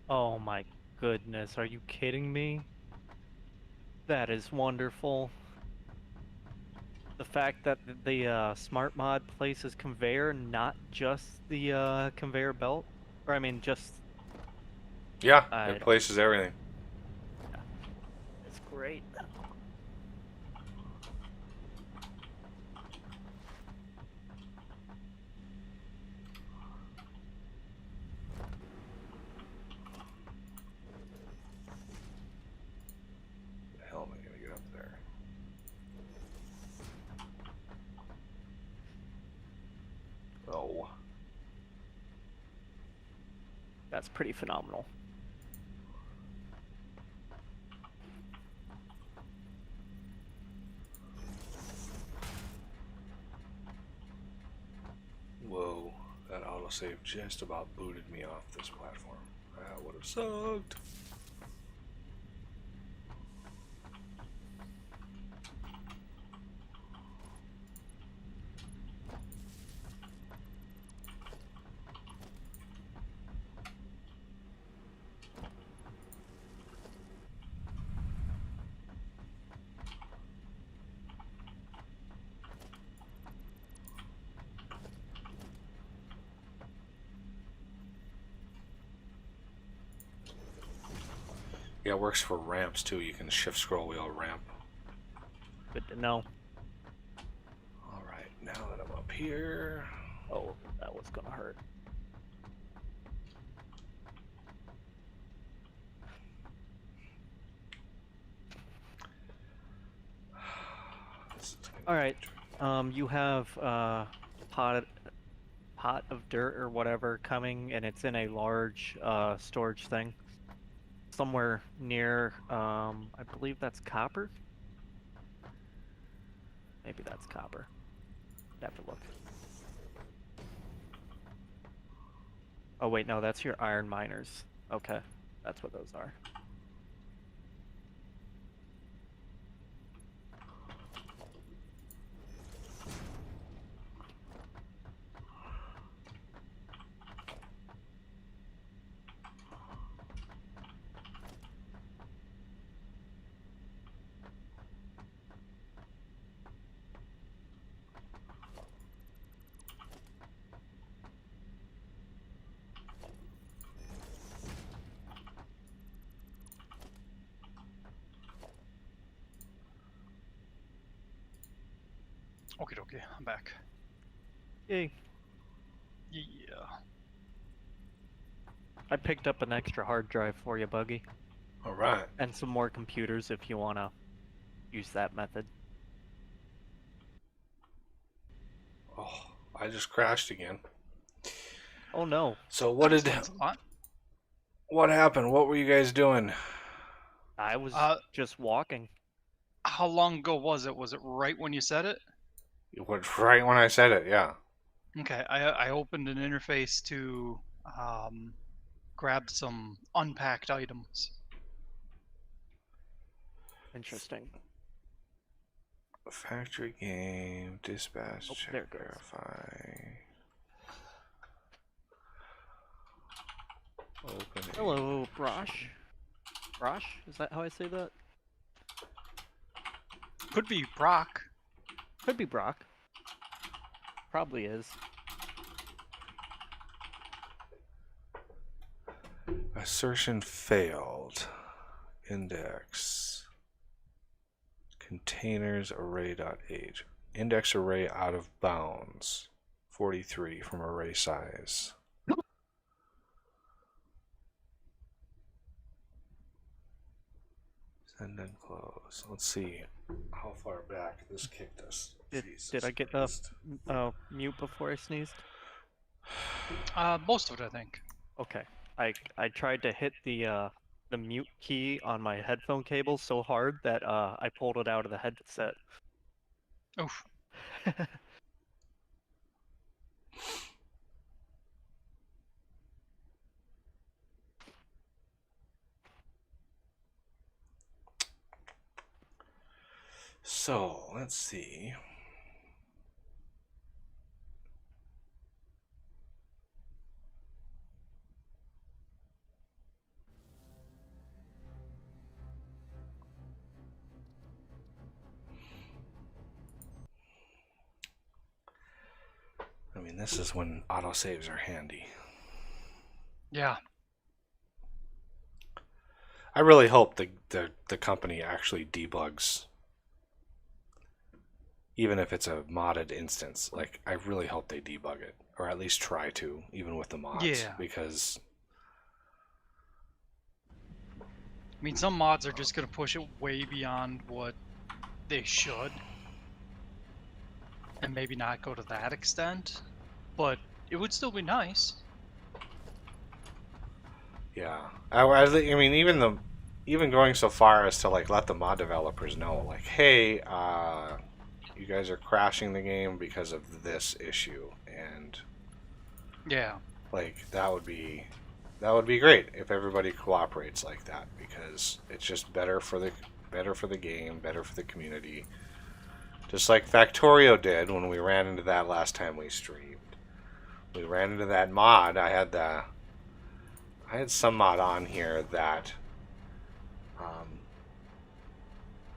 Oh my goodness, are you kidding me? That is wonderful. The fact that the smart mod places conveyor, not just the conveyor belt, or I mean, just Yeah, I it don't. places everything. Yeah, it's great. The hell am I gonna get up there? Oh. That's pretty phenomenal. autosave just about booted me off this platform. That would have sucked. Yeah, it works for ramps too. You can shift scroll wheel ramp. Good to know. Alright, now that I'm up here. Oh, that was gonna hurt. Alright. You have pot of dirt or whatever coming, and it's in a large storage thing. Somewhere near I believe that's copper. Maybe that's copper. I'd have to look. Oh wait, no, that's your iron miners. Okay, that's what those are. Okay, I'm back. Yay. Yeah. I picked up an extra hard drive for you, Buggy. Alright. And some more computers if you want to use that method. Oh, I just crashed again. Oh no. So what happened? What were you guys doing? I was just walking. How long ago was it? Was it right when you said it? It was right when I said it, yeah. Okay, I opened an interface to grab some unpacked items. Interesting. Factory game, dispatch, Oh, check, there it goes. verify. Open. Hello, Brosh. Brosh? Is that how I say that? Could be Brock. Could be Brock. Probably is. Assertion failed. Index. Containers array.age. Index array out of bounds. 43 from array size. Send and close. Let's see how far back this kicked us. Did I get mute before I sneezed? Most of it, I think. Okay. I tried to hit the mute key on my headphone cable so hard that I pulled it out of the headset. Oof. So, let's see. I mean, this is when autosaves are handy. Yeah. I really hope the company actually debugs, even if it's a modded instance. Like, I really hope they debug it, or at least try to, even with the mods. Yeah. Because I mean, some mods are just going to push it way beyond what they should. And maybe not go to that extent. But it would still be nice. yeah, I mean, even going so far as to like let the mod developers know, like, hey, you guys are crashing the game because of this issue, and Yeah. Like that would be great if everybody cooperates like that, because it's just better for the game, better for the community. Just like Factorio did when we ran into that last time we streamed. We ran into that mod. I had some mod on here that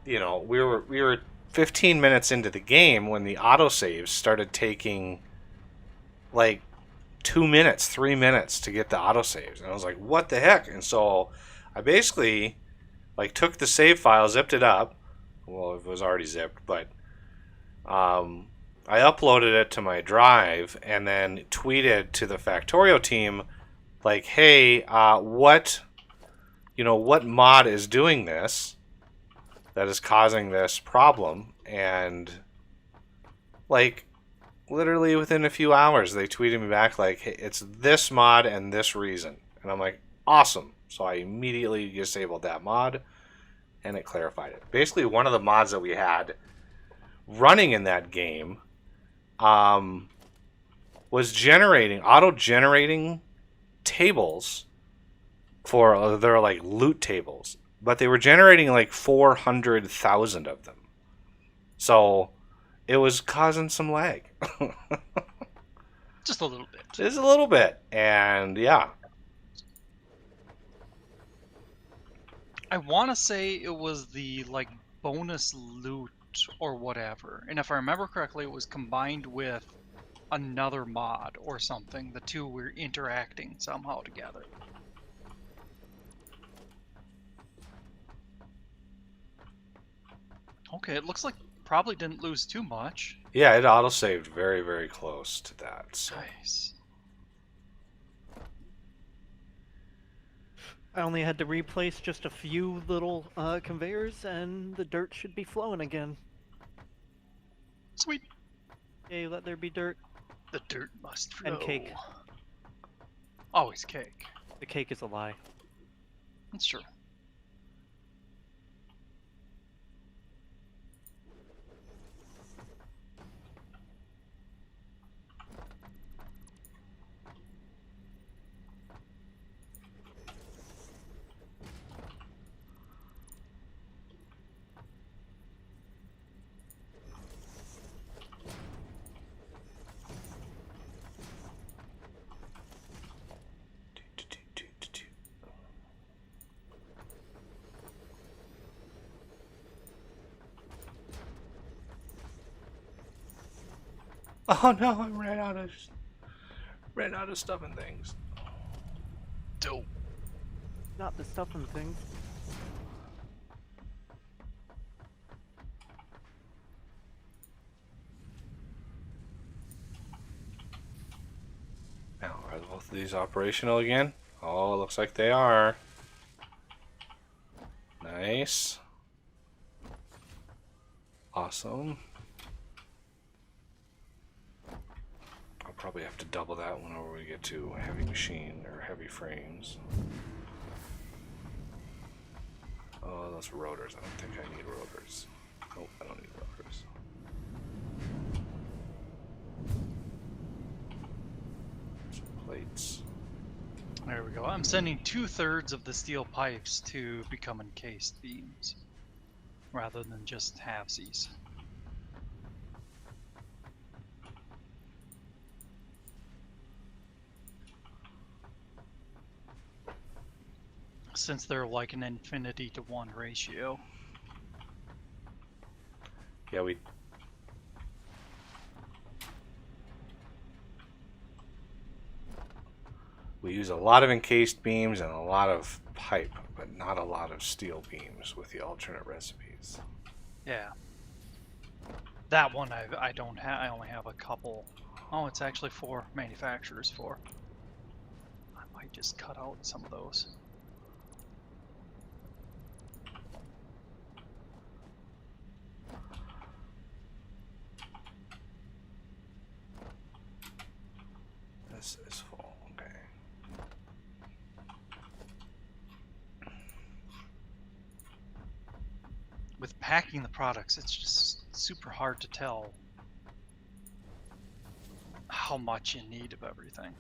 we were 15 minutes into the game when the autosaves started taking like 2 minutes, 3 minutes to get the autosaves. And I was like, what the heck? And so I basically like took the save file, zipped it up. Well, it was already zipped, but I uploaded it to my drive and then tweeted to the Factorio team like, hey, what mod is doing this that is causing this problem? And like literally within a few hours they tweeted me back like, hey, it's this mod and this reason. And I'm like, awesome. So I immediately disabled that mod and it clarified it. Basically, one of the mods that we had running in that game was auto-generating tables for they're like loot tables, but they were generating like 400,000 of them. So it was causing some lag. Just a little bit. Just a little bit. And yeah. I want to say it was the like bonus loot or whatever. And if I remember correctly, it was combined with another mod or something. The two were interacting somehow together. Okay, it looks like probably didn't lose too much. Yeah, it auto-saved very, very close to that. So. Nice. I only had to replace just a few little conveyors, and the dirt should be flowing again. Sweet. Yay, let there be dirt. The dirt must flow. And cake. Always cake. The cake is a lie. That's true. Oh no, I ran out of stuff and things. Dope. Not the stuff and things. Now, are both of these operational again? Oh, looks like they are. Nice. Awesome. I'll probably have to double that whenever we get to heavy machine or heavy frames. Oh, those rotors. I don't think I need rotors. Nope, I don't need rotors. Some plates. There we go. I'm sending 2/3 of the steel pipes to become encased beams, rather than just halvesies. Since they're like an infinity to 1 ratio. Yeah, we use a lot of encased beams and a lot of pipe, but not a lot of steel beams with the alternate recipes. Yeah. That one I don't have. I only have a couple. Oh, it's actually 4 manufacturers for. I might just cut out some of those. This is full, okay. With packing the products, it's just super hard to tell how much you need of everything.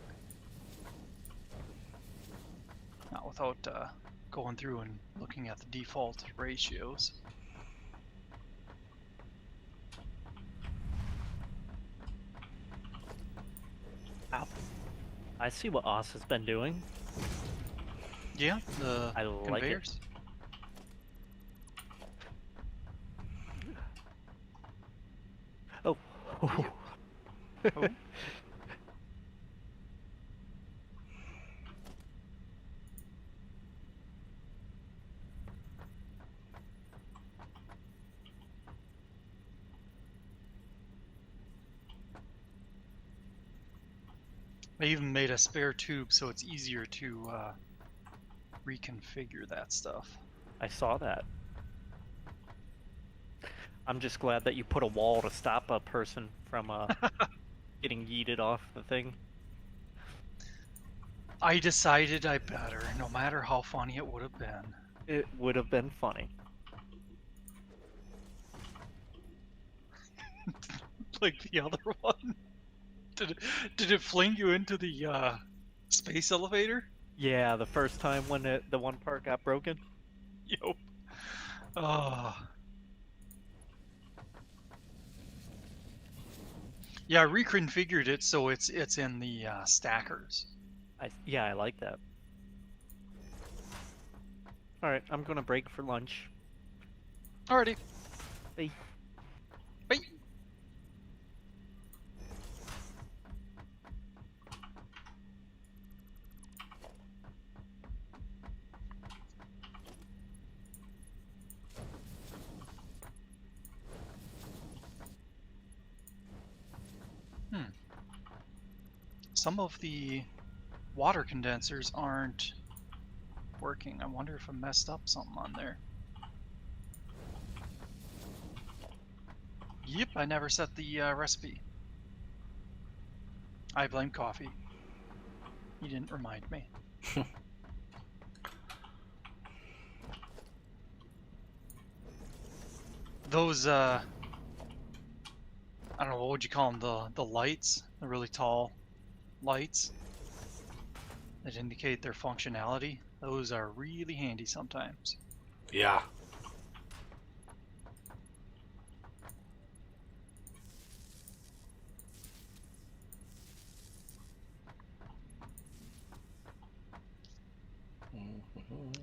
Not without going through and looking at the default ratios. Ow. I see what Oz has been doing. Yeah, the I like conveyors. Oh. Oh. I even made a spare tube so it's easier to reconfigure that stuff. I saw that. I'm just glad that you put a wall to stop a person from getting yeeted off the thing. I decided I better, no matter how funny it would have been. It would have been funny. Like the other one. Did it fling you into the space elevator? Yeah, the first time when the one part got broken. Yup. Oh. Yeah, I reconfigured it so it's in the stackers. Yeah, I like that. All right, I'm gonna break for lunch. Alrighty. Bye. Bye. Some of the water condensers aren't working. I wonder if I messed up something on there. Yep, I never set the recipe. I blame coffee. You didn't remind me. Those, I don't know, what would you call them? The lights? The really tall lights that indicate their functionality. Those are really handy sometimes. Yeah.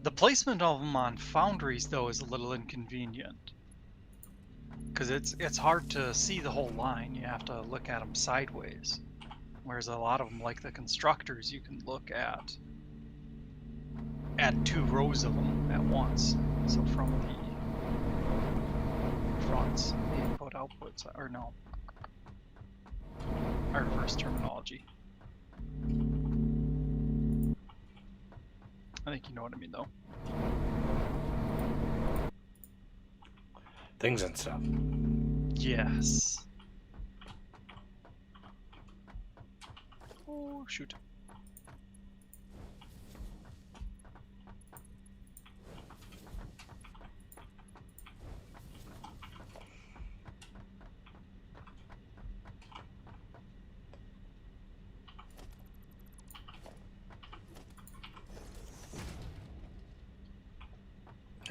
The placement of them on foundries, though, is a little inconvenient. Because it's hard to see the whole line. You have to look at them sideways. Whereas a lot of them, like the constructors, you can look at 2 rows of them at once. So from the fronts, the input outputs, or no, our reverse terminology. I think you know what I mean, though. Things and stuff. Yes. Oh, shoot.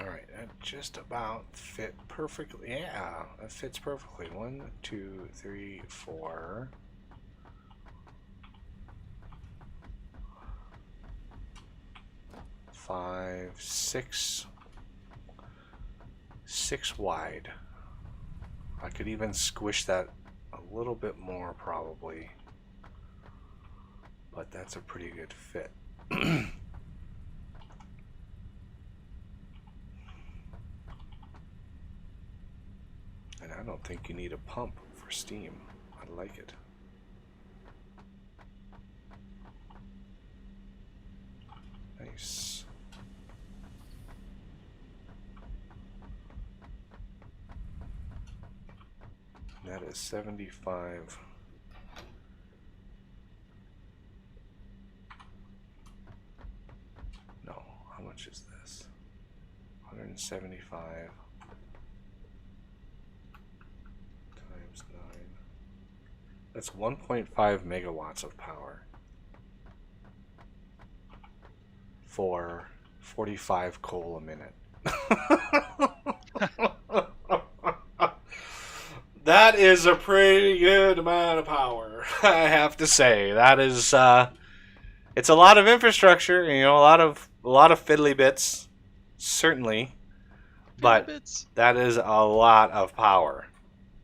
All right, that just about fit perfectly. Yeah, that fits perfectly. 1, 2, 3, 4. 5, 6. 6 wide. I could even squish that a little bit more probably, but that's a pretty good fit. And I don't think you need a pump for steam. I like it. Nice. That is 75. No, how much is this? 175 times 9. That's 1.5 megawatts of power for 45 coal a minute. That is a pretty good amount of power, I have to say. That is, it's a lot of infrastructure, you know, a lot of fiddly bits, certainly, but Bits. that is a lot of power,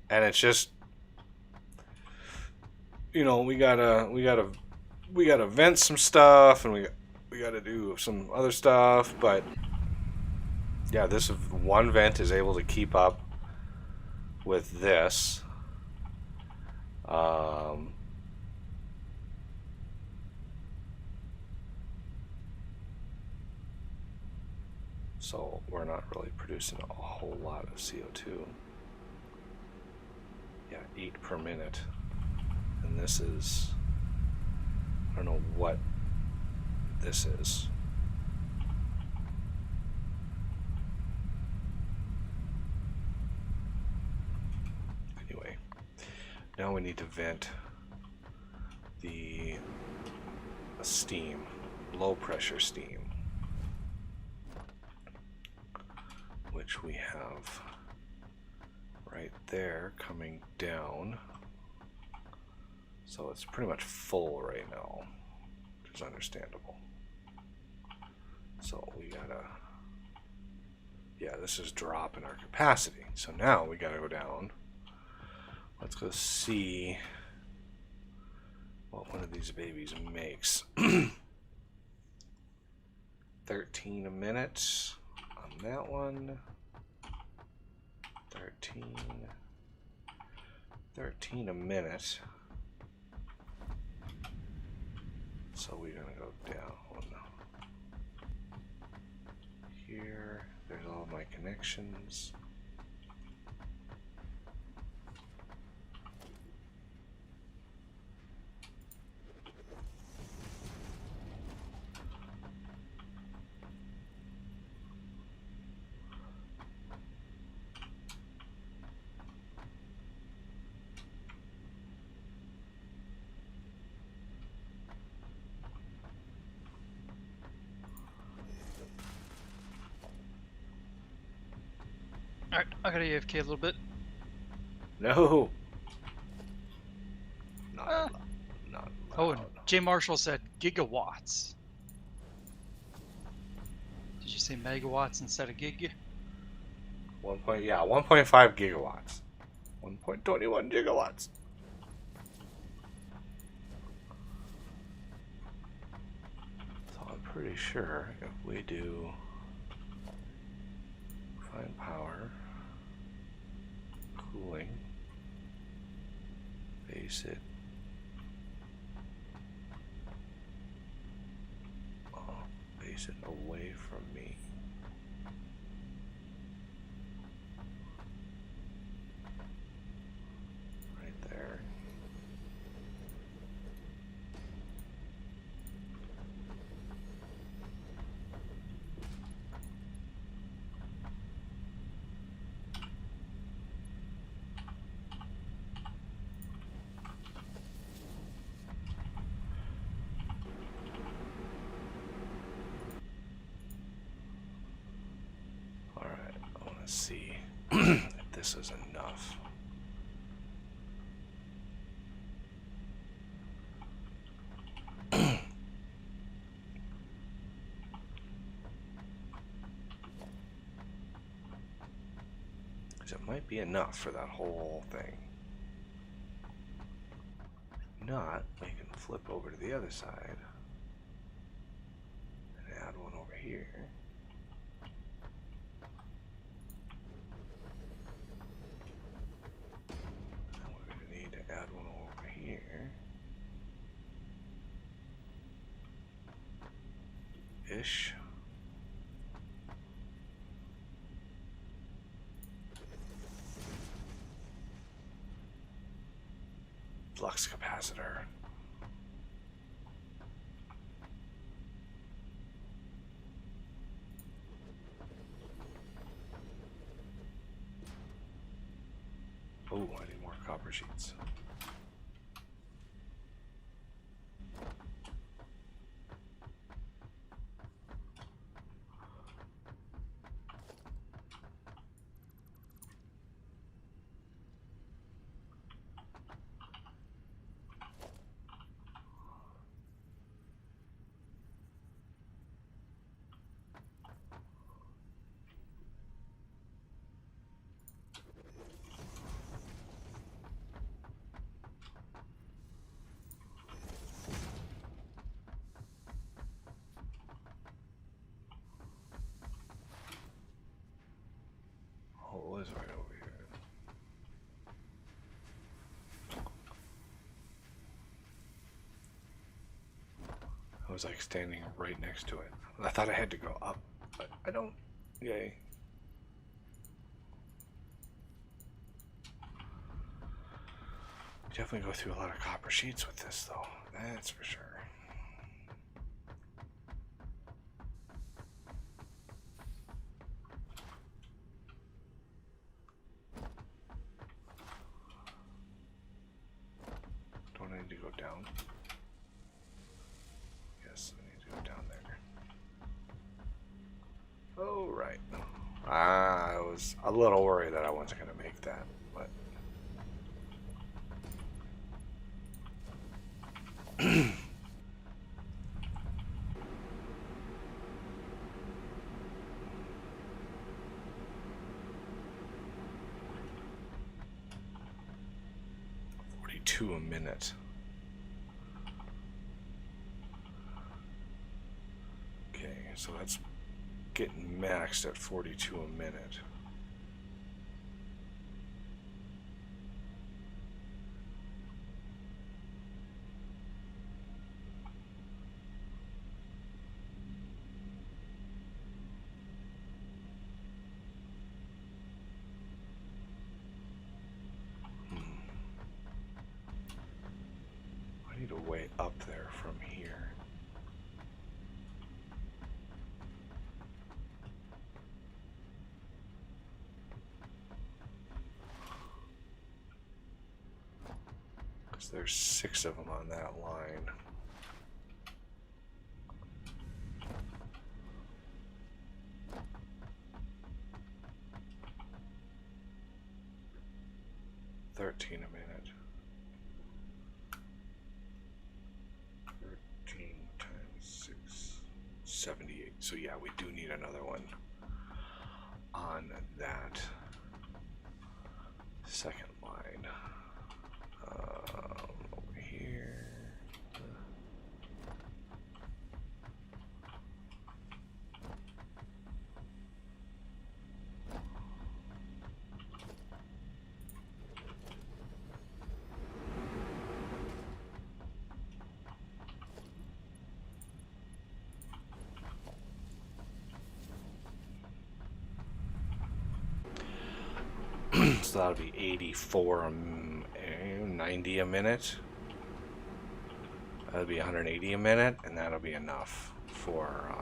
and it's just, you know, we gotta vent some stuff, and we gotta do some other stuff, but yeah, this one vent is able to keep up with this. So we're not really producing a whole lot of CO2. Yeah, 8 per minute. And this is, I don't know what this is. Anyway, now we need to vent the steam, low pressure steam, which we have right there coming down. So it's pretty much full right now, which is understandable. So we gotta, yeah, this is dropping our capacity. So now we gotta go down. Let's go see what one of these babies makes. 13 a minute on that one. 13 a minute. So we're gonna go down here. There's all my connections. Alright, I gotta AFK a little bit. No. Not Ah. allowed. Not Oh, allowed. and Jay Marshall said gigawatts. Did you say megawatts instead of gig? 1.5 gigawatts. 1.21 gigawatts. So I'm pretty sure if we do find power, cooling, base it, base it away from me. Right there. Alright, I want to see if this is enough. Because it might be enough for that whole thing. If not, we can flip over to the other side and add one over here. And we're going to need to add one over here. Ish. Flux capacitor. Oh, I need more copper sheets. I was like standing right next to it. I thought I had to go up, but I don't. Yay. Definitely go through a lot of copper sheets with this, though. That's for sure. Don't I need to go down? Yes, I need to go down there. Oh, right. I was a little worried that I wasn't going to make that, but... 42 a minute. Okay, so that's getting maxed at 42 a minute. I need a way up there from here. Because there's 6 of them on that line. $13 a minute. 13 times 6, 78. So yeah, we do need another one on that second line. Over here. So that'll be 84, 90 a minute. That'll be 180 a minute, and that'll be enough for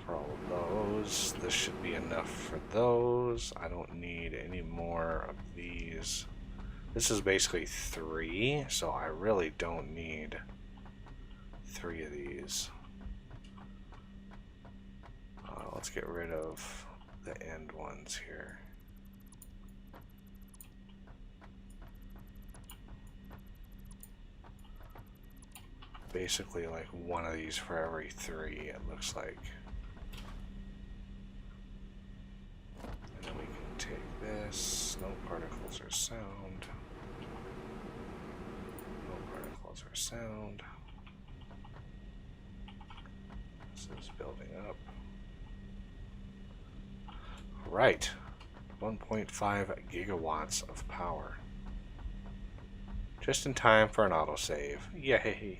all of those. This should be enough for those. I don't need any more of these. This is basically 3, so I really don't need 3 of these. Let's get rid of the end ones here. Basically like one of these for every 3, it looks like. And then we can take this. No particles or sound. No particles or sound. This is building up. Right. 1.5 gigawatts of power. Just in time for an autosave. Yay!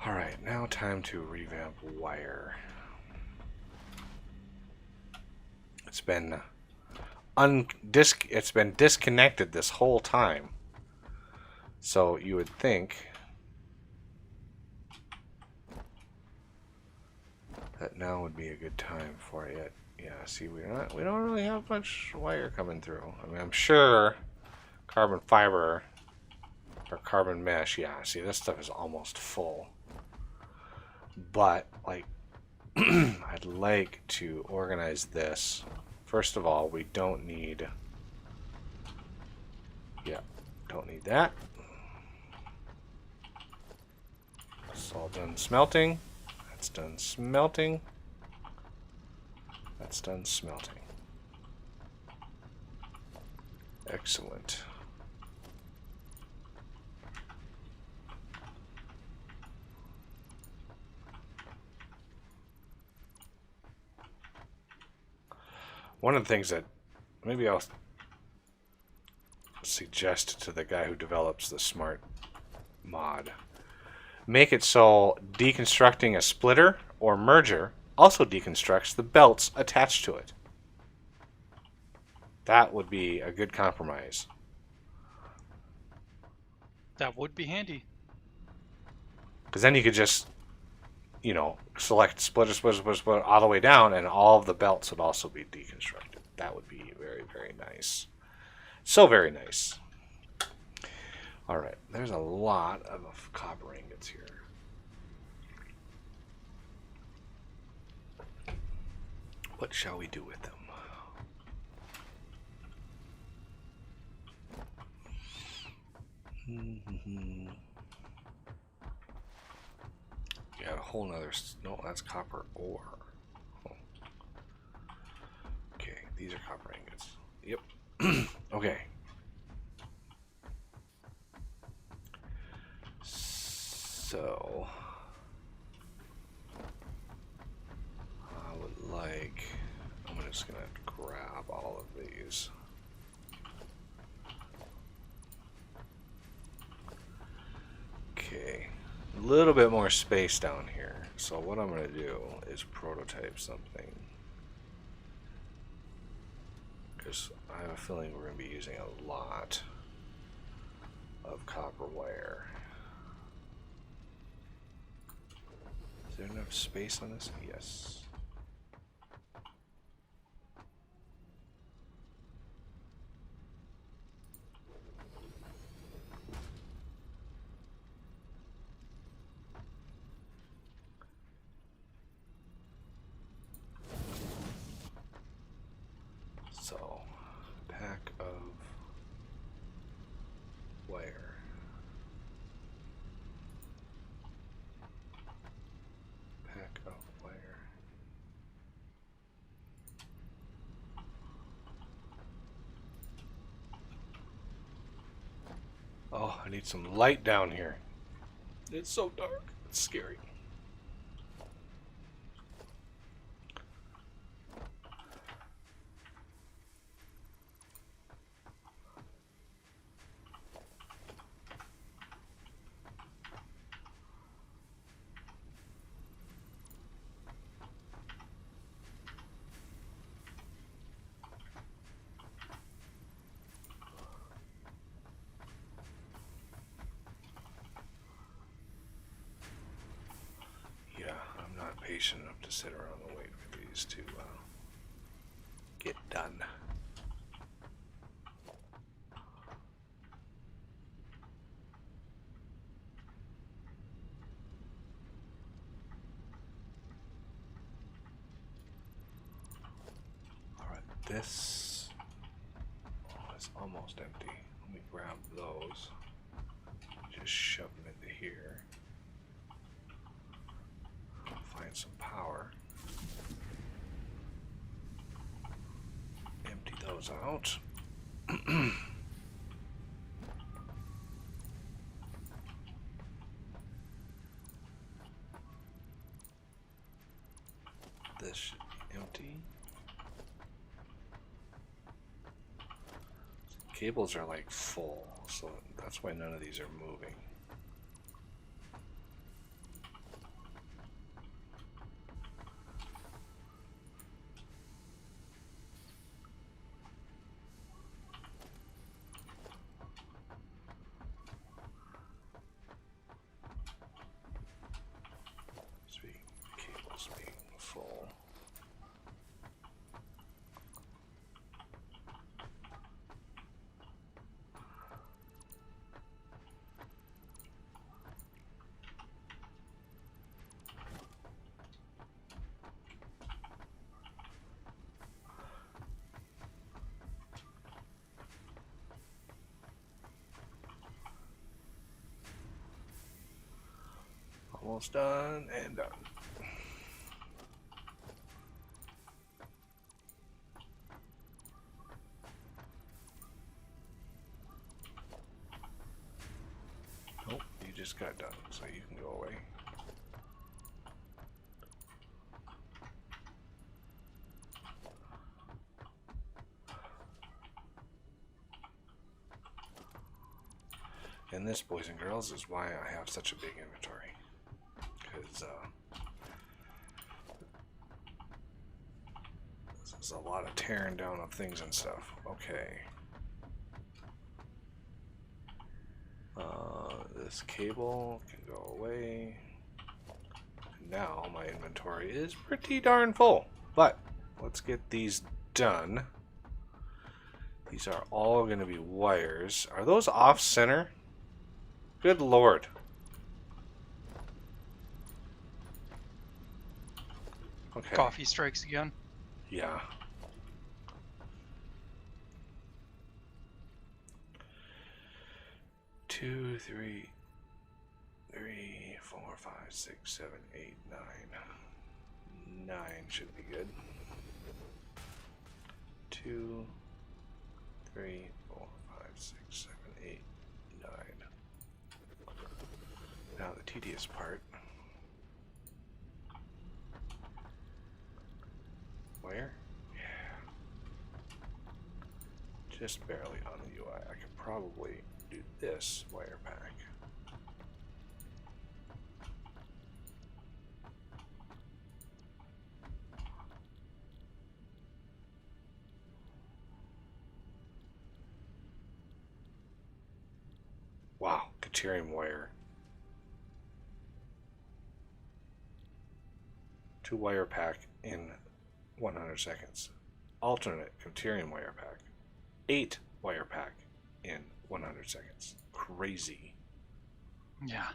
Alright, now time to revamp wire. It's been disconnected this whole time. So you would think that now would be a good time for it. Yeah, see, we don't really have much wire coming through. I mean, I'm sure carbon fiber or carbon mesh, yeah, see, this stuff is almost full. But, like, I'd like to organize this. First of all, we don't need, yeah, don't need that. It's all done smelting. That's done smelting. That's done smelting. Excellent. One of the things that maybe I'll suggested to the guy who develops the smart mod. Make it so deconstructing a splitter or merger also deconstructs the belts attached to it. That would be a good compromise. That would be handy. Because then you could just, select splitter all the way down, and all of the belts would also be deconstructed. That would be very, very nice. So very nice. All right, there's a lot of copper ingots here. What shall we do with them? Got a whole nother. No, that's copper ore. Oh. Okay, these are copper ingots. Yep. Okay. So I would like. I'm just gonna grab all of these. Okay, a little bit more space down here. So what I'm going to do is prototype something. Because I have a feeling we're going to be using a lot of copper wire. Is there enough space on this? Yes. So, pack of wire. Pack of wire. Oh, I need some light down here. It's so dark. It's scary. Patient enough to sit around and wait for these to get done. Alright, this is almost empty. Let me grab those. Just shove them into here. Find some power. Empty those out. This should be empty. Cables are like full, so that's why none of these are moving. Cables being full. Almost done and done. Nope, you just got done, so you can go away. And this, boys and girls, is why I have such a big inventory. Because this is a lot of tearing down of things and stuff. Okay. This cable can go away. Now my inventory is pretty darn full. But let's get these done. These are all going to be wires. Are those off center? Good lord. Okay. Coffee strikes again. Yeah. Two, three, 4, 5, 6, 7, 8, 9. 9 should be good. 2, 3, 4, 5, 6, 7, 8, 9. Now the tedious part. Where? Yeah. Just barely on the UI. I could probably do this wire pack. Wow, deuterium wire. 2 wire pack in 100 seconds. Alternate deuterium wire pack. 8 wire pack in 100 seconds. Crazy. Yeah.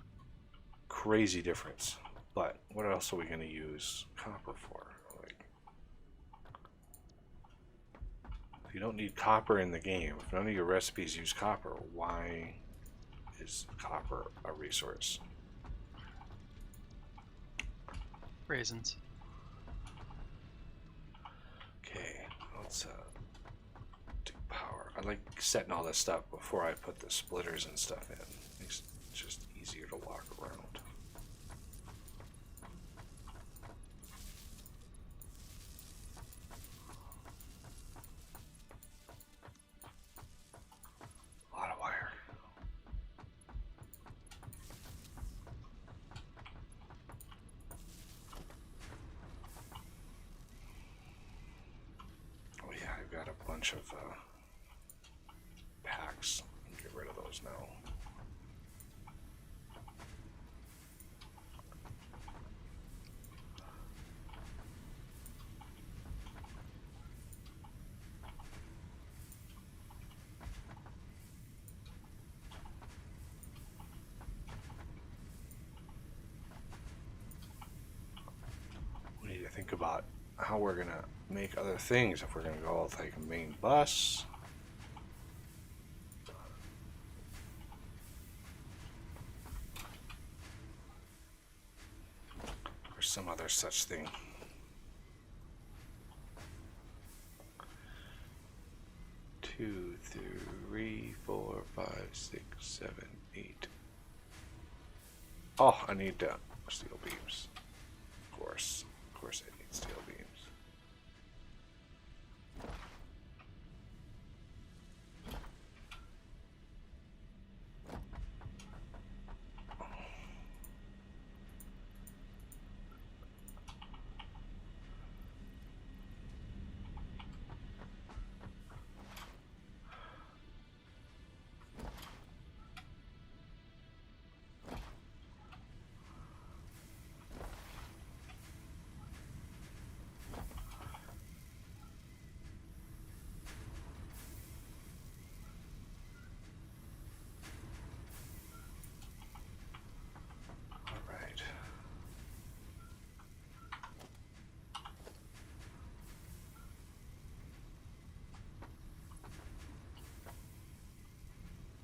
Crazy difference. But what else are we going to use copper for? Like, if you don't need copper in the game, if none of your recipes use copper, why is copper a resource? Raisins. Okay, let's do power. I like setting all this stuff before I put the splitters and stuff in. Makes it just easier to walk around. A lot of wire. Oh yeah, I've got a bunch of packs. Get rid of those now. We need to think about how we're gonna make other things. If we're gonna go with like a main bus. Or some other such thing. Two, 3, 4, 5, 6, 7, 8. Oh, I need steel beams. Of course I need steel beams. Alright.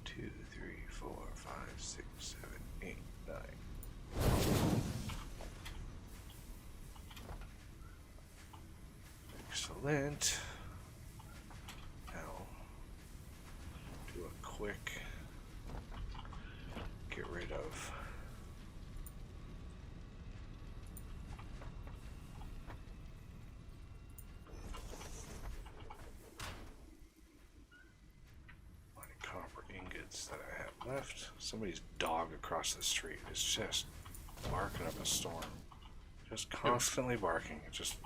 Two, 3, 4, 5, 6, 7, 8, 9. Excellent. Now, do a quick get rid of my copper ingots that I have left. Somebody's dog across the street is just barking up a storm. Just constantly barking. Just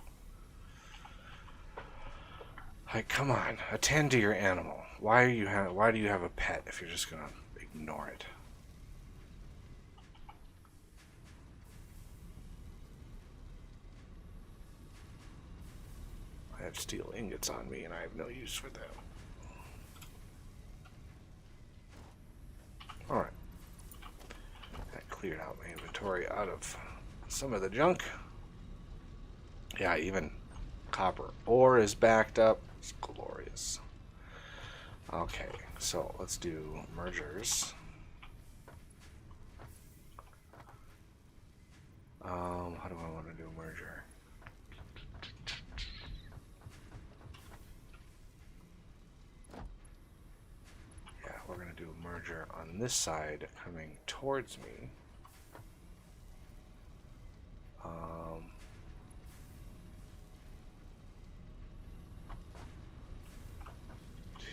like, come on, attend to your animal. Why do you have a pet if you're just gonna ignore it? I have steel ingots on me, and I have no use for them. All right, that cleared out my inventory out of some of the junk. Yeah, even copper ore is backed up. It's glorious. Okay, so let's do mergers. How do I want to do a merger? Yeah, we're going to do a merger on this side coming towards me.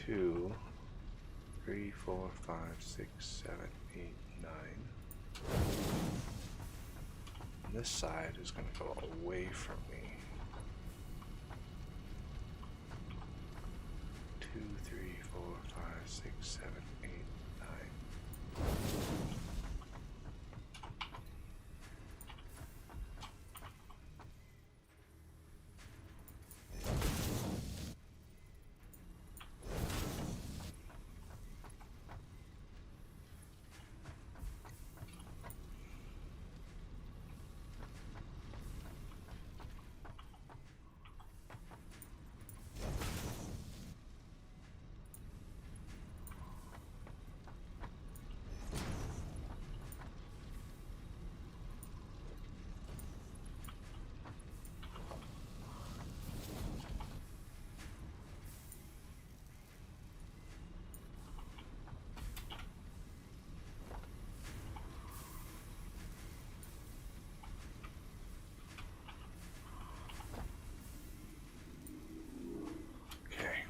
2, 3, 4, 5, 6, 7, 8, 9. And this side is going to go away from me. 2, 3, 4, 5, 6, 7, 8, 9. Okay.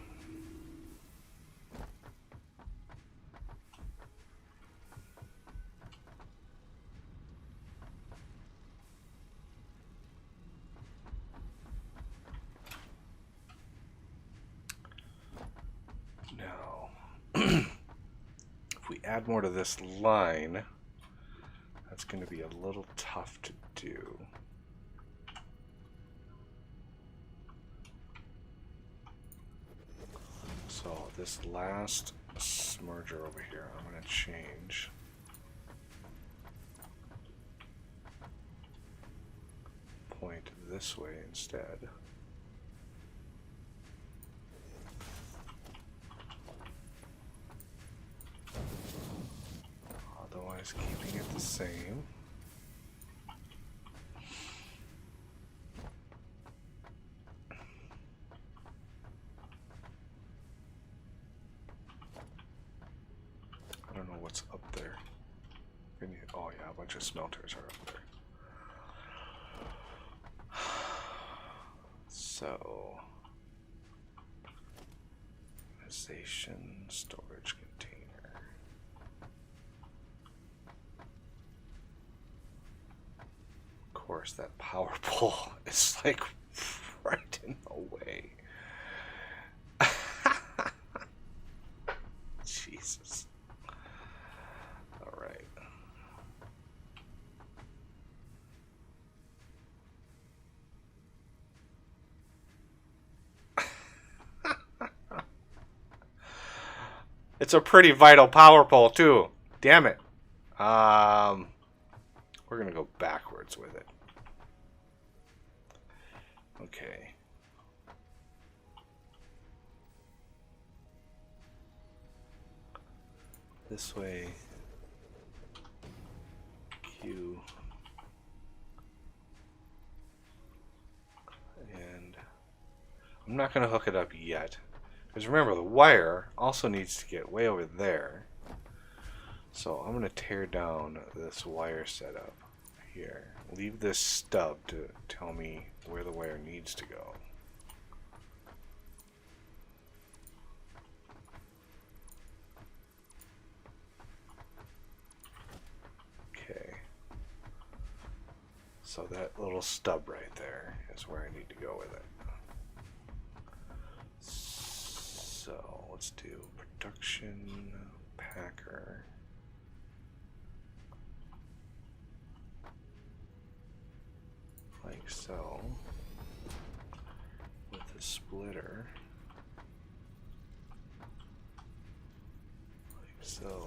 Now, if we add more to this line, that's going to be a little tough to do. So this last merger over here, I'm going to change. Point this way instead. Otherwise keeping it the same. I don't know what's up there. Oh yeah, a bunch of smelters are up there. So, organization, storage container. Of course, that power pole is like right in the way. Jesus. All right. It's a pretty vital power pole too. Damn it. We're gonna go backwards with it. Okay. This way. Q. And I'm not gonna hook it up yet. Because remember, the wire also needs to get way over there. So I'm going to tear down this wire setup here. Leave this stub to tell me where the wire needs to go. So that little stub right there is where I need to go with it. So let's do production packer. Like so. With the splitter. Like so.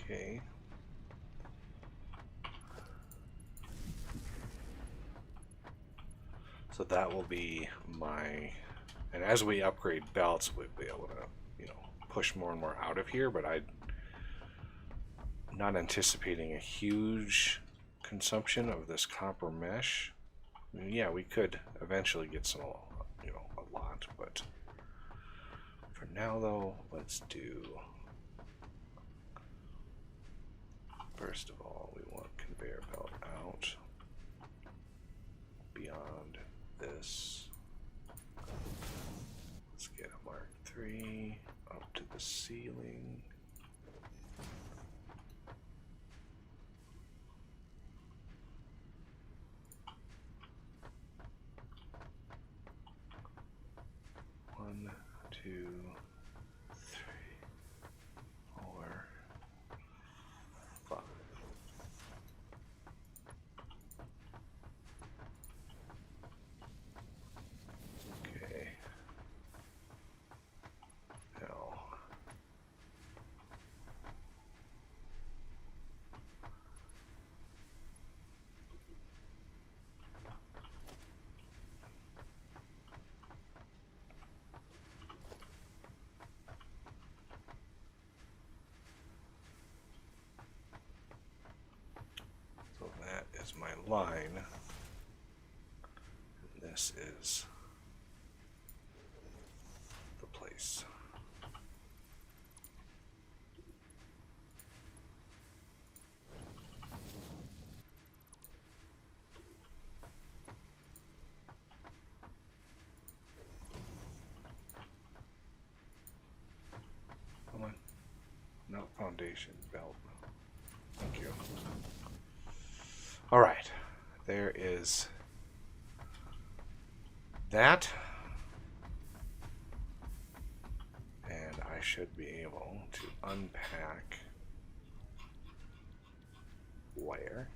Okay. So that will be my, and as we upgrade belts, we'll be able to, you know, push more and more out of here, but I'm not anticipating a huge consumption of this copper mesh. I mean, yeah, we could eventually get some, you know, a lot, but for now though, let's do, first of all, we want conveyor belt out beyond this. Let's get a Mark III up to the ceiling. One, two, three, four, five. Okay. Now, so that is my line. And this is the place. Come on. Not foundation, belt. Thank you. Alright. There is that. And I should be able to unpack wire.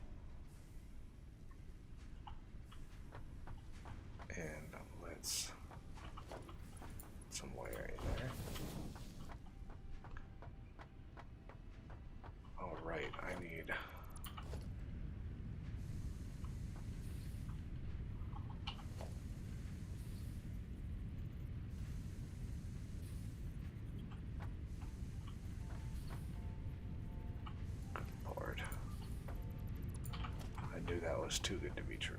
And let's put some wire in there. Alright, I need Lord. I knew that was too good to be true.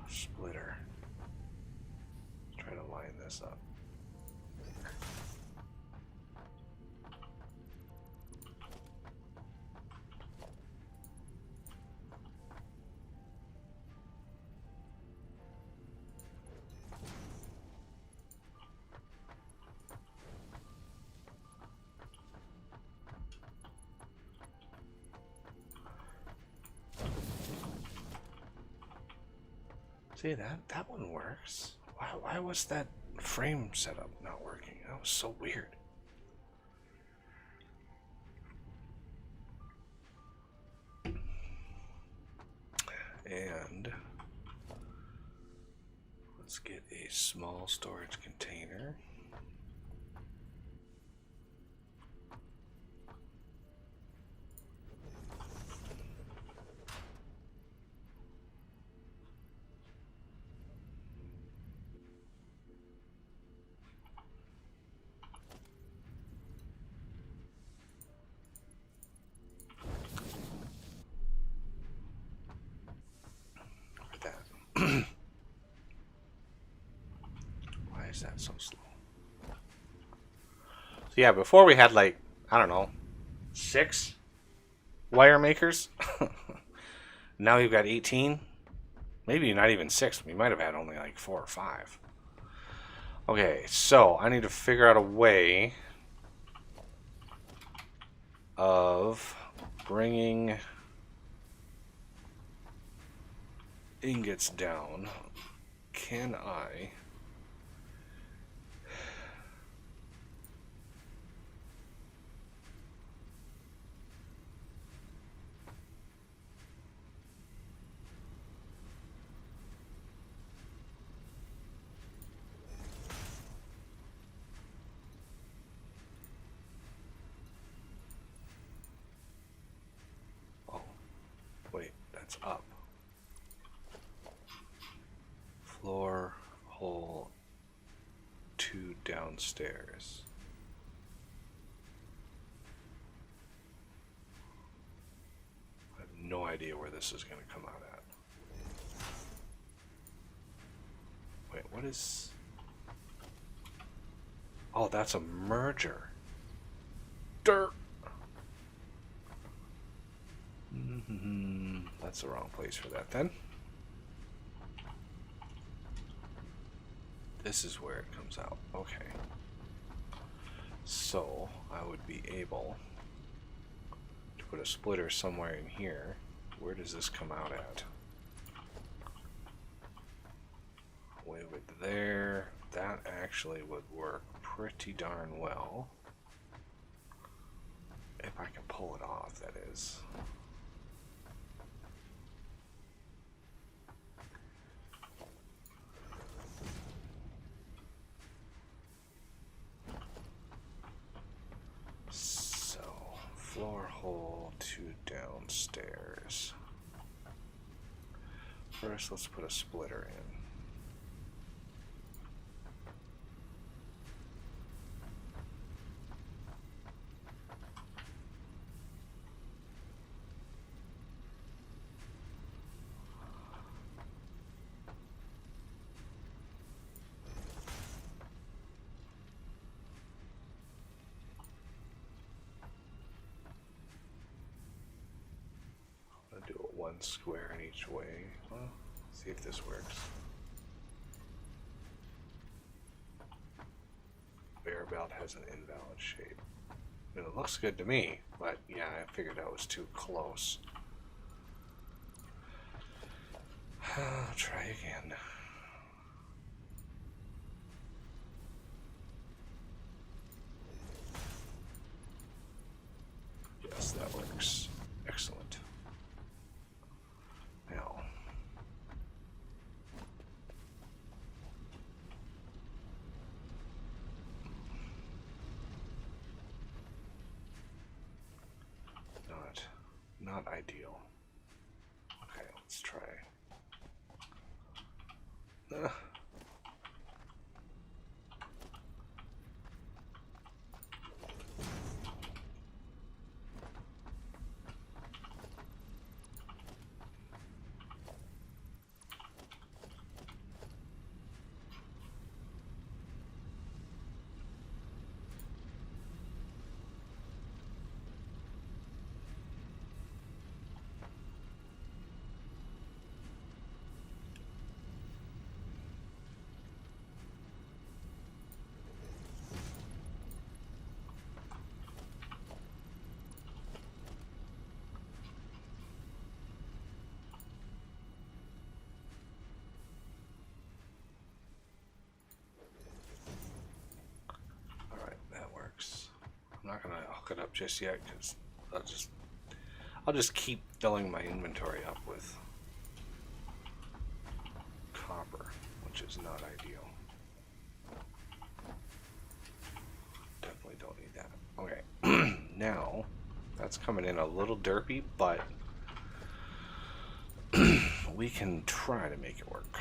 Splitter. Try to line this up. See, that one works. Why was that frame setup not working? That was so weird. And let's get a small storage container. Why is that so slow? So yeah, before we had like, I don't know, 6 wire makers. Now you've got 18. Maybe not even 6. We might have had only like 4 or 5. Okay, so I need to figure out a way of bringing ingots down. Can I? Oh, wait, that's up. Floor hole 2 downstairs. I have no idea where this is going to come out at. Wait, what is... Oh, that's a merger. Dirt. That's the wrong place for that then. This is where it comes out. Okay. So, I would be able to put a splitter somewhere in here. Where does this come out at? Way over there. That actually would work pretty darn well. If I can pull it off, that is. So, floor hole 2 downstairs. First, let's put a splitter in. Do it 1 square in each way. Well, see if this works. Bear belt has an invalid shape. I mean, it looks good to me, but yeah, I figured that was too close. I'll try again. Yes, that works. Excellent. Now, not ideal. Okay, let's try. I'm not gonna hook it up just yet because I'll just keep filling my inventory up with copper, which is not ideal. Definitely don't need that. Okay, now that's coming in a little derpy, but we can try to make it work.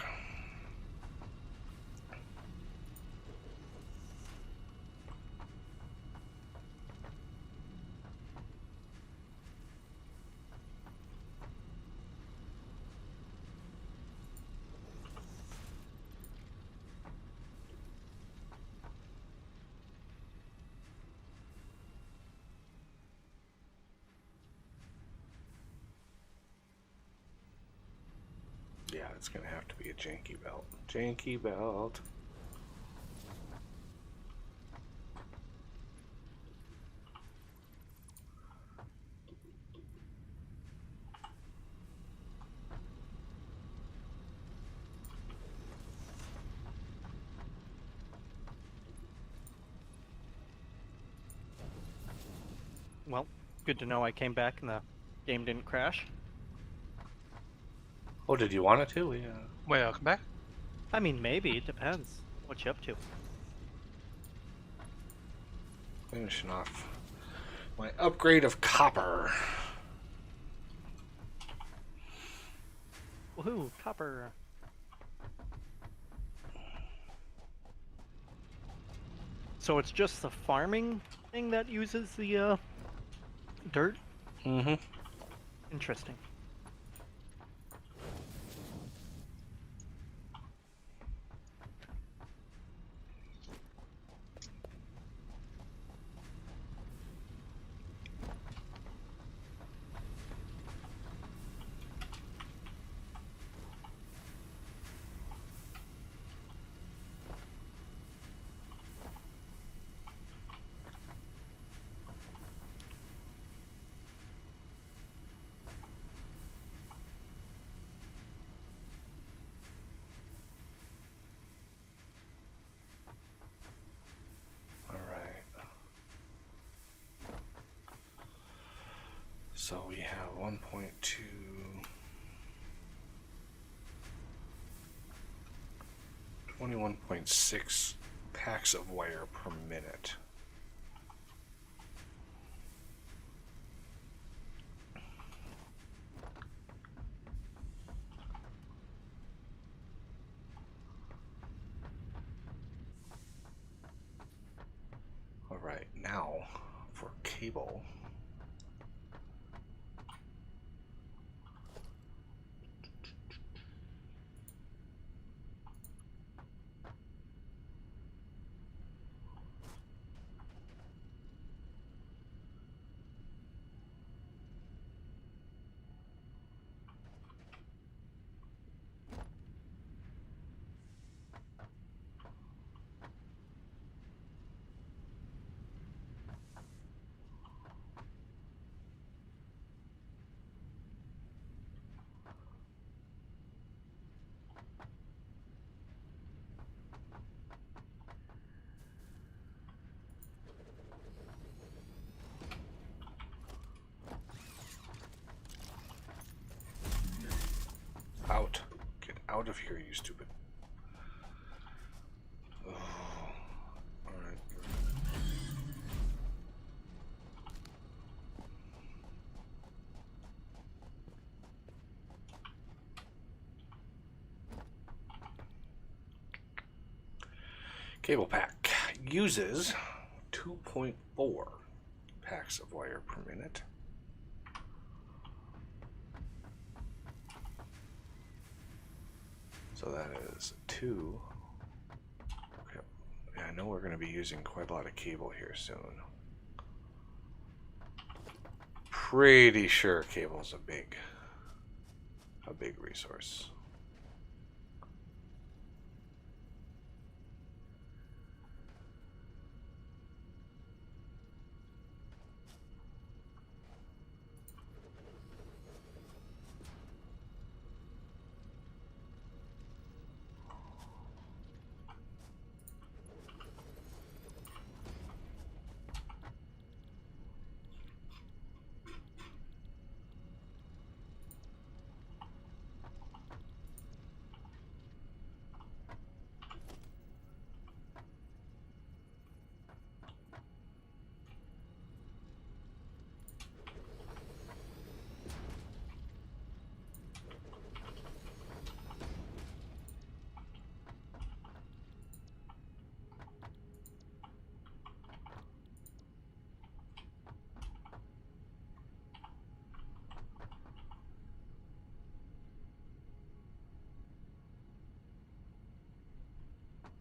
Yeah, it's gonna have to be a janky belt. Janky belt. Well, good to know I came back and the game didn't crash. Oh, did you want it to? Yeah. Welcome back. I mean, maybe. It depends. What you up to? Finishing off my upgrade of copper. Woohoo, copper. So it's just the farming thing that uses the dirt? Mm-hmm. Interesting. So we have 1.2. 21.6 packs of wire per minute. All right, now for cable. Out. Get out of here, you stupid. Oh. Alright. Cable pack uses 2.4 packs of wire per minute. So that is 2. Okay. Yeah, I know we're going to be using quite a lot of cable here soon. Pretty sure cable's a big resource.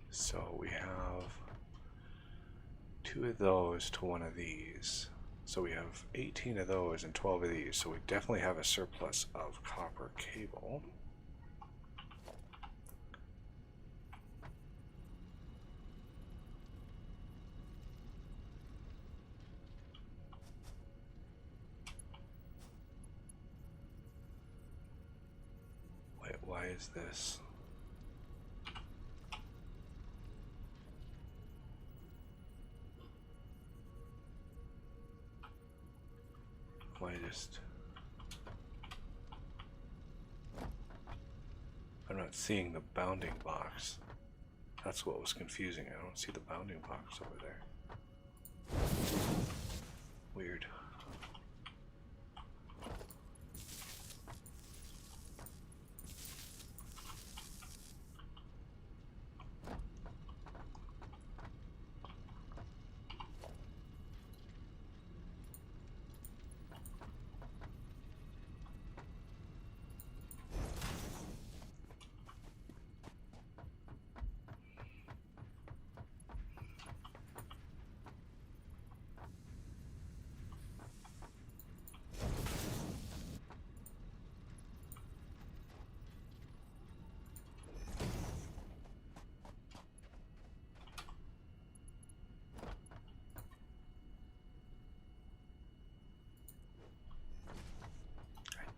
So we have 2 of those to 1 of these. So we have 18 of those and 12 of these. So we definitely have a surplus of copper cable. Why is this? Why just... I'm not seeing the bounding box. That's what was confusing. I don't see the bounding box over there. Weird.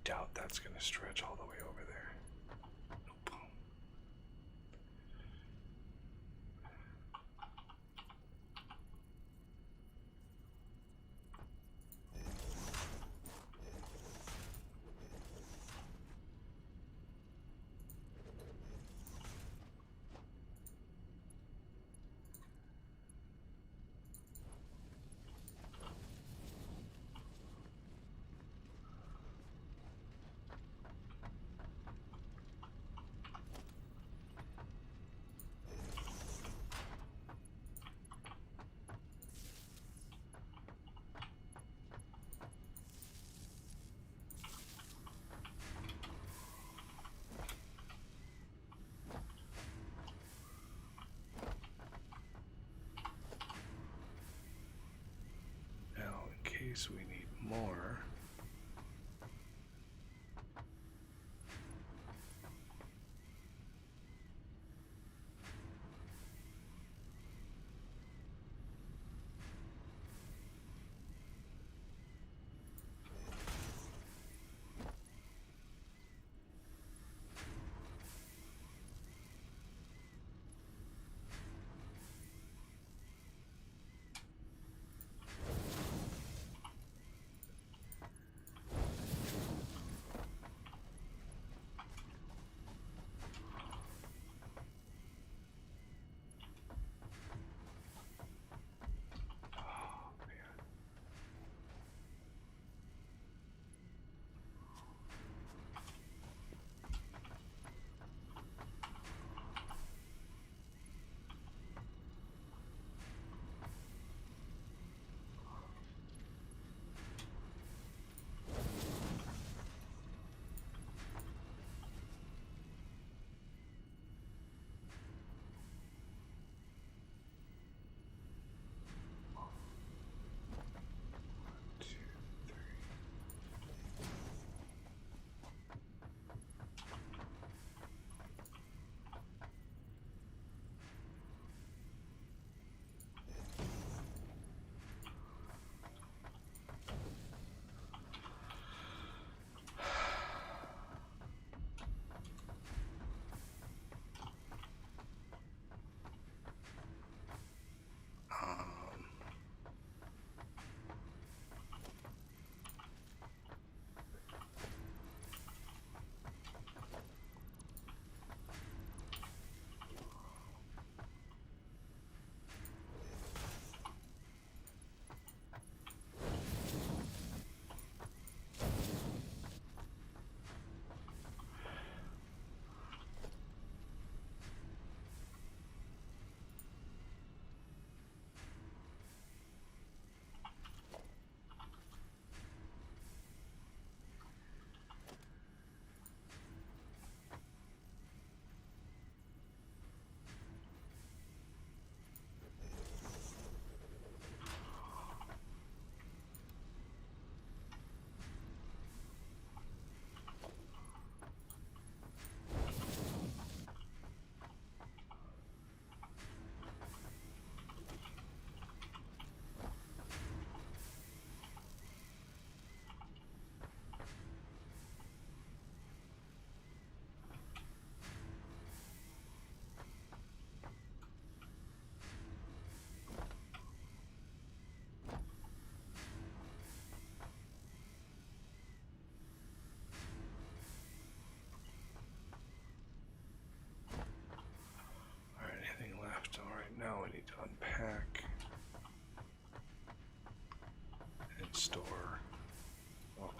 Doubt that's going to stretch all the way over there. Nope. Now, in case we need more...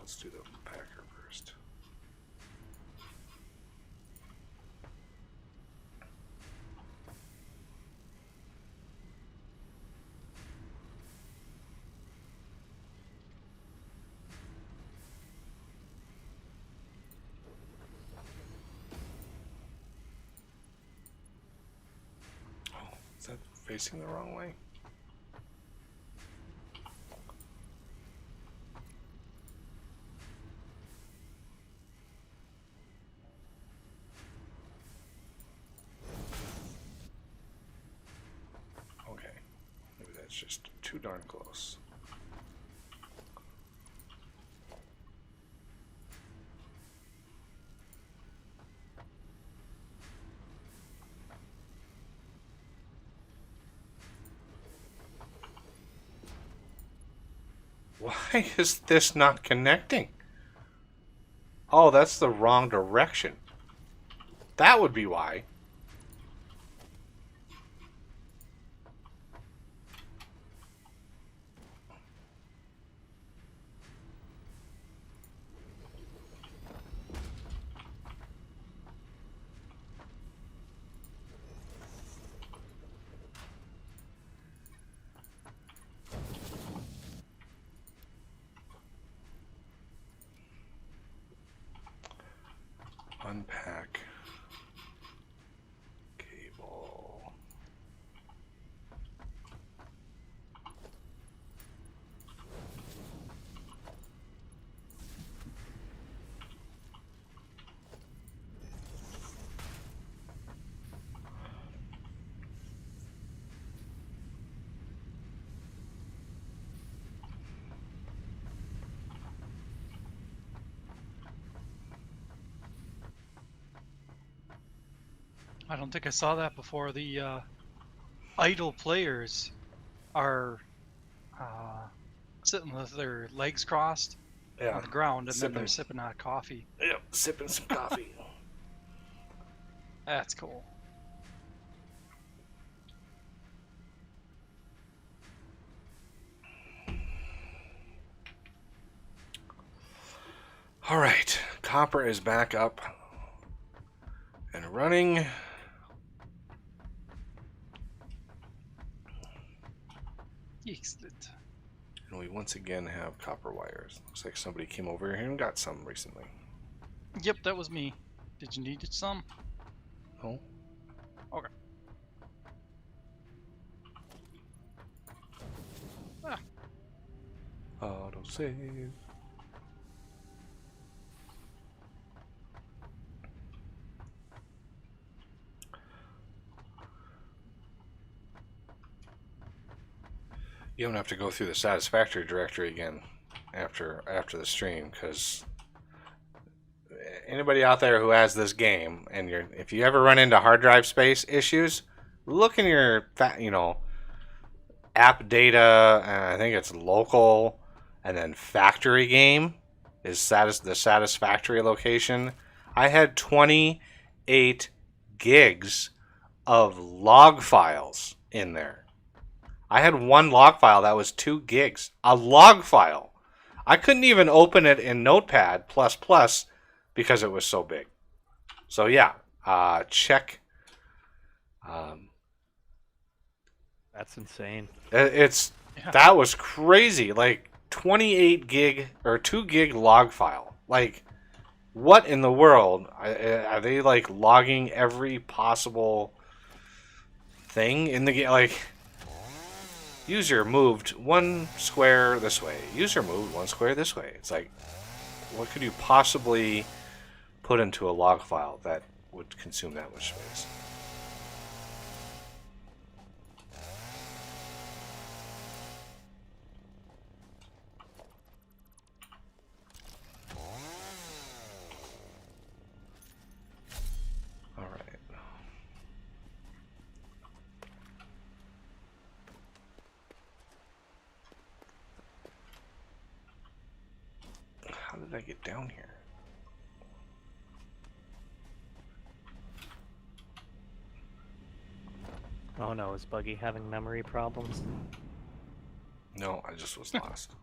let's do the packer first. Oh, is that facing the wrong way? Okay, maybe that's just too darn close. Why is this not connecting? Oh, that's the wrong direction. That would be why. Unpack cable. I don't think I saw that before. The idle players are sitting with their legs crossed on the ground, and then they're sipping on coffee. Yep, sipping some coffee. That's cool. All right, copper is back up and running. Excellent. And we once again have copper wires. Looks like somebody came over here and got some recently. Yep, that was me. Did you need some? Oh. Okay. Ah. Auto save. You don't have to go through the Satisfactory directory again after the stream, because anybody out there who has this game and if you ever run into hard drive space issues, look in your app data, and I think it's local, and then factory game is the Satisfactory location. I had 28 gigs of log files in there. I had one log file that was 2 gigs. A log file. I couldn't even open it in Notepad++ because it was so big. So yeah, check. That's insane. That was crazy. Like 28 gig or 2 gig log file. Like, what in the world? Are they like logging every possible thing in the game? Like, user moved 1 square this way. User moved 1 square this way. It's like, what could you possibly put into a log file that would consume that much space? All right. How did I get down here? Oh no, is Buggy having memory problems? No, I just was lost.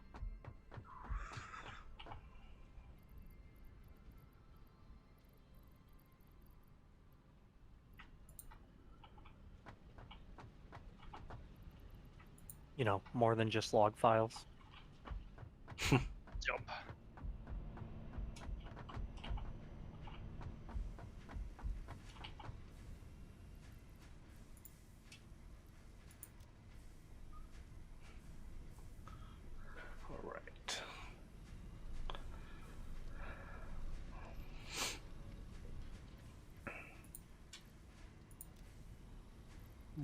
You know, more than just log files. Yup. All right.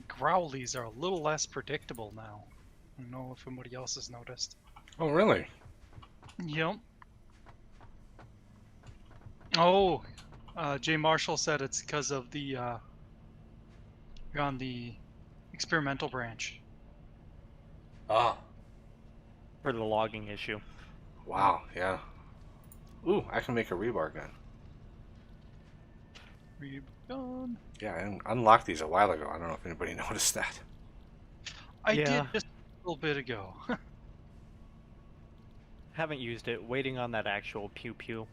Growlies are a little less predictable now. I don't know if anybody else has noticed. Oh, really? Yep. Oh, Jay Marshall said it's because of the you're on the experimental branch. Ah. For the logging issue. Wow. Yeah. Ooh, I can make a rebar gun. Reborn. Yeah, I unlocked these a while ago. I don't know if anybody noticed that. I Yeah. did just a little bit ago. Haven't used it. Waiting on that actual pew pew.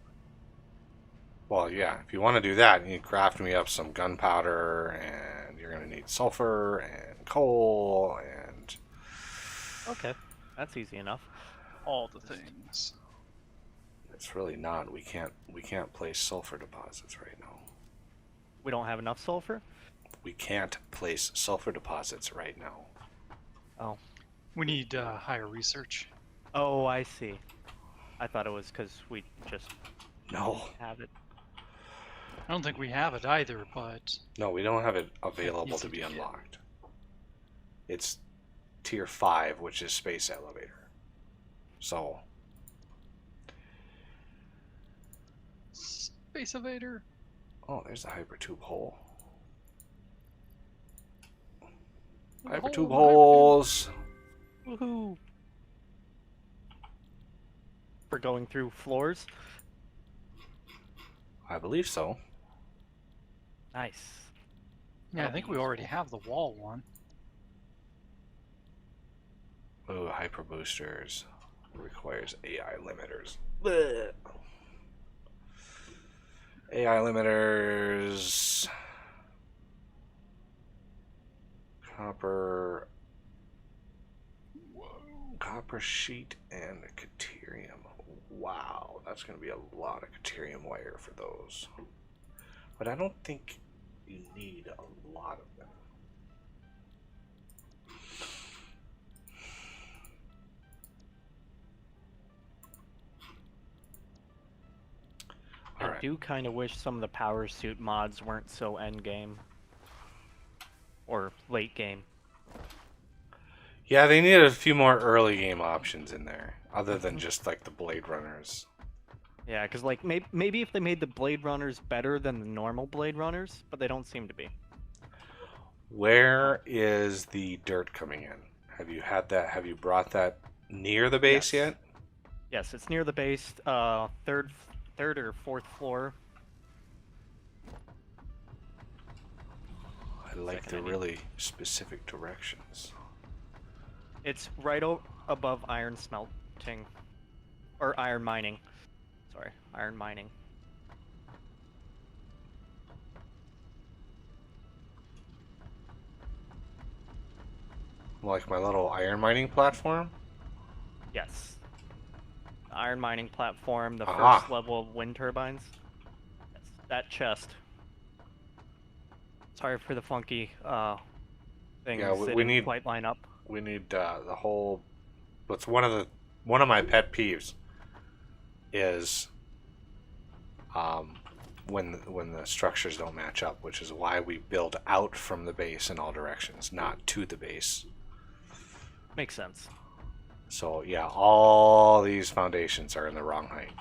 Well, yeah, if you want to do that, you need to craft me up some gunpowder, and you're going to need sulfur and coal, and Okay, that's easy enough. All the things. it's really not. We can't place sulfur deposits right now. We don't have enough sulfur? We can't place sulfur deposits right now. Oh. We need higher research. Oh, I see. I thought it was because we just No. have it. I don't think we have it either, but No, we don't have it available to be unlocked. It's tier 5, which is space elevator. So, Space Evader. oh, there's the hypertube hole. There's a hole Hypertube in the hypertube. holes. Woohoo! For going through floors? I believe so. Nice. Yeah, I think we already have the wall one. Oh, hyper boosters requires AI limiters. Blech. AI limiters. Copper sheet and Caterium. Wow, that's going to be a lot of Caterium wire for those. But I don't think you need a lot of them. I do kind of wish some of the power suit mods weren't so endgame. Or late game. Yeah, they needed a few more early game options in there, other than just like the Blade Runners. Yeah, because like maybe if they made the Blade Runners better than the normal Blade Runners, but they don't seem to be. Where is the dirt coming in? Have you had that? Have you brought that near the base Yes. yet? Yes, it's near the base, third or fourth floor. I like Second, the I need- really specific directions. It's right above iron smelting, or iron mining. Sorry, iron mining. Like my little iron mining platform? Yes. The iron mining platform, the Aha. first level of wind turbines. Yes, that chest. Sorry for the funky things Yeah, that we didn't need- quite line up. We need the whole. What's one of my pet peeves is when the structures don't match up, which is why we build out from the base in all directions, not to the base. Makes sense. So yeah, all these foundations are in the wrong height.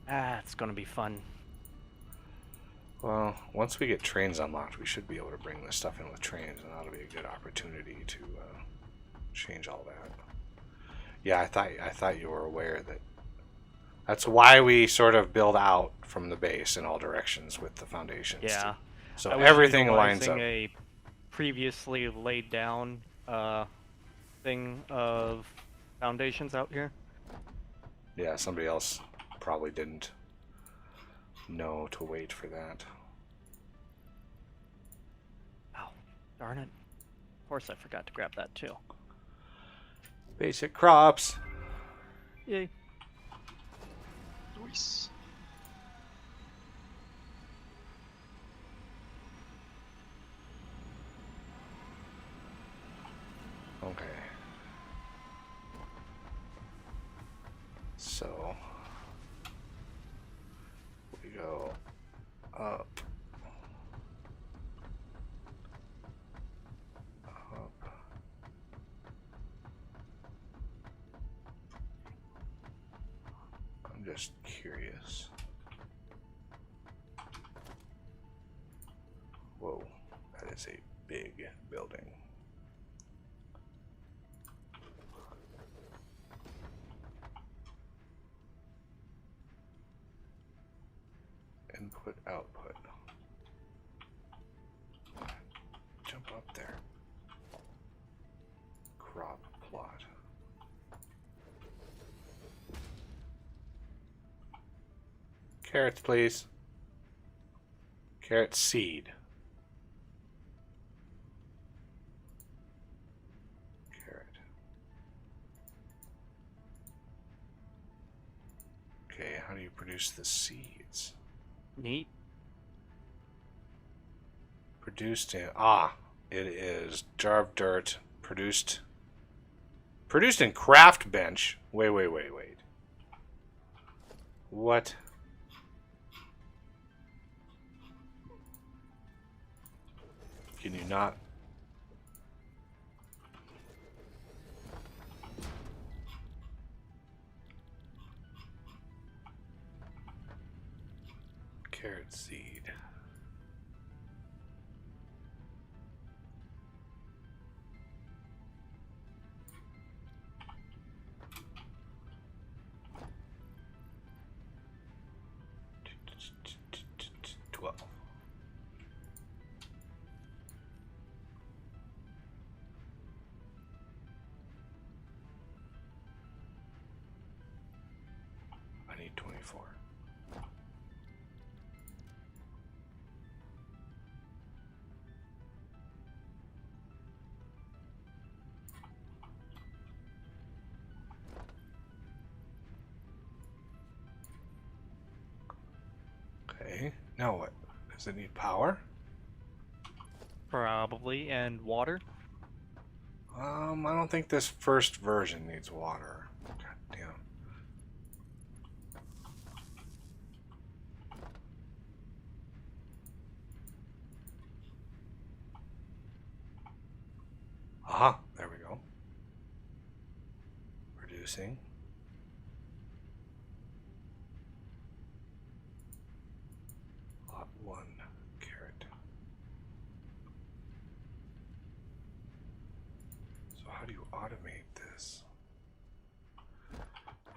Ah, it's gonna be fun. Well, once we get trains unlocked, we should be able to bring this stuff in with trains, and that'll be a good opportunity to change all that. Yeah, I thought you were aware that. That's why we sort of build out from the base in all directions with the foundations. Yeah. So I was everything lines up. utilizing a previously laid down thing of foundations out here. Yeah, somebody else probably didn't know to wait for that. Darn it. Of course I forgot to grab that too. Basic crops. Yay. Nice. Okay. So we go up. Up. I'm just curious. Whoa, that is a big building. Input, output. Jump up there. Crop plot. Carrots, please. Carrot seed. Carrot. Okay, how do you produce the seeds? Neat. Produced in it is jar of dirt produced in craft bench. Wait. What? Can you not? Carrot seed. I need 24. Okay, now what? Does it need power? Probably. And water? I don't think this first version needs water. God damn. Aha, there we go. Producing. Lot 1, carrot. So how do you automate this?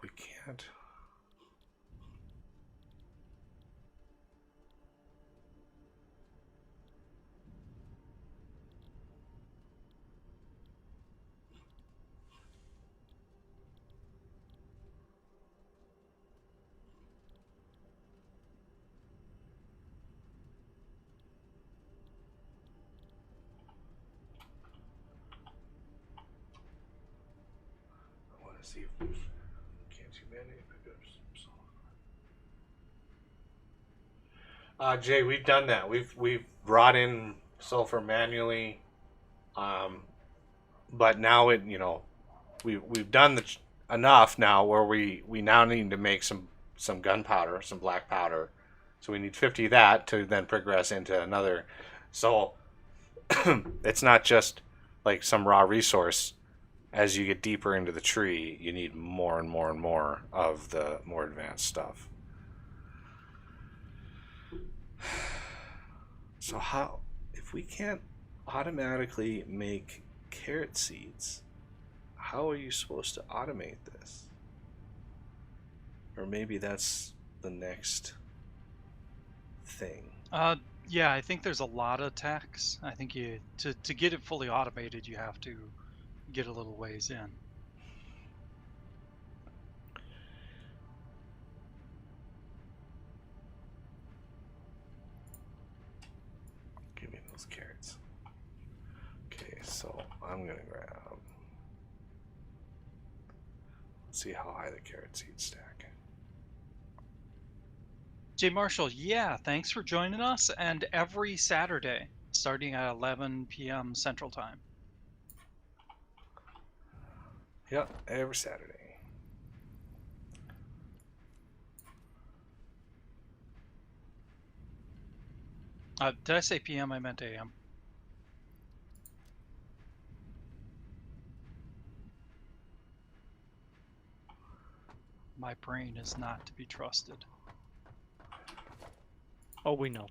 We can't. I want to see if we can't you manually pick up sulfur. Jay, we've done that. We've brought in sulfur manually, but now we've done enough now where we now need to make some gunpowder, some black powder. So we need 50 of that to then progress into another. So it's not just like some raw resource. As you get deeper into the tree, you need more and more and more of the more advanced stuff. So how, if we can't automatically make carrot seeds, how are you supposed to automate this? Or maybe that's the next thing. Yeah, I think there's a lot of techs. I think to get it fully automated, you have to get a little ways in. Give me those carrots. So I'm gonna grab. Let's see how high the carrot seed stack. Jay Marshall, yeah, thanks for joining us. And every Saturday, starting at 11 p.m. Central Time. Yep, every Saturday. Did I say p.m.? I meant a.m. My brain is not to be trusted. Oh, we know.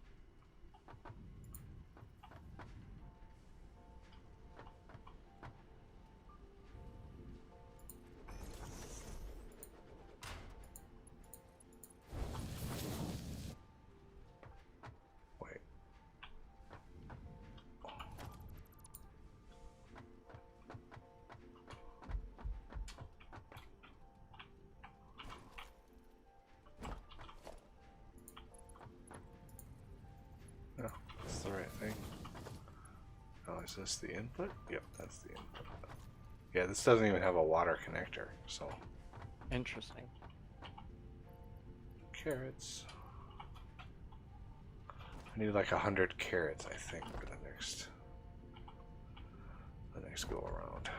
Wait. No, that's the right thing. Oh, is this the input? Yep, that's the input. Yeah, this doesn't even have a water connector, so. Interesting. Carrots. I need like 100 carrots, I think, for the next go around.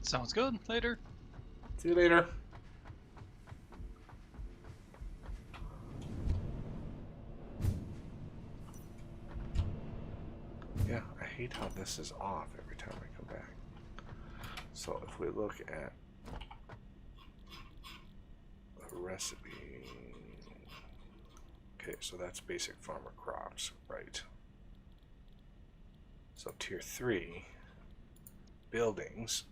Sounds good. Later. See you later. Yeah, I hate how this is off every time I come back. So if we look at the recipe, okay, so that's basic farmer crops, right? So tier 3 buildings,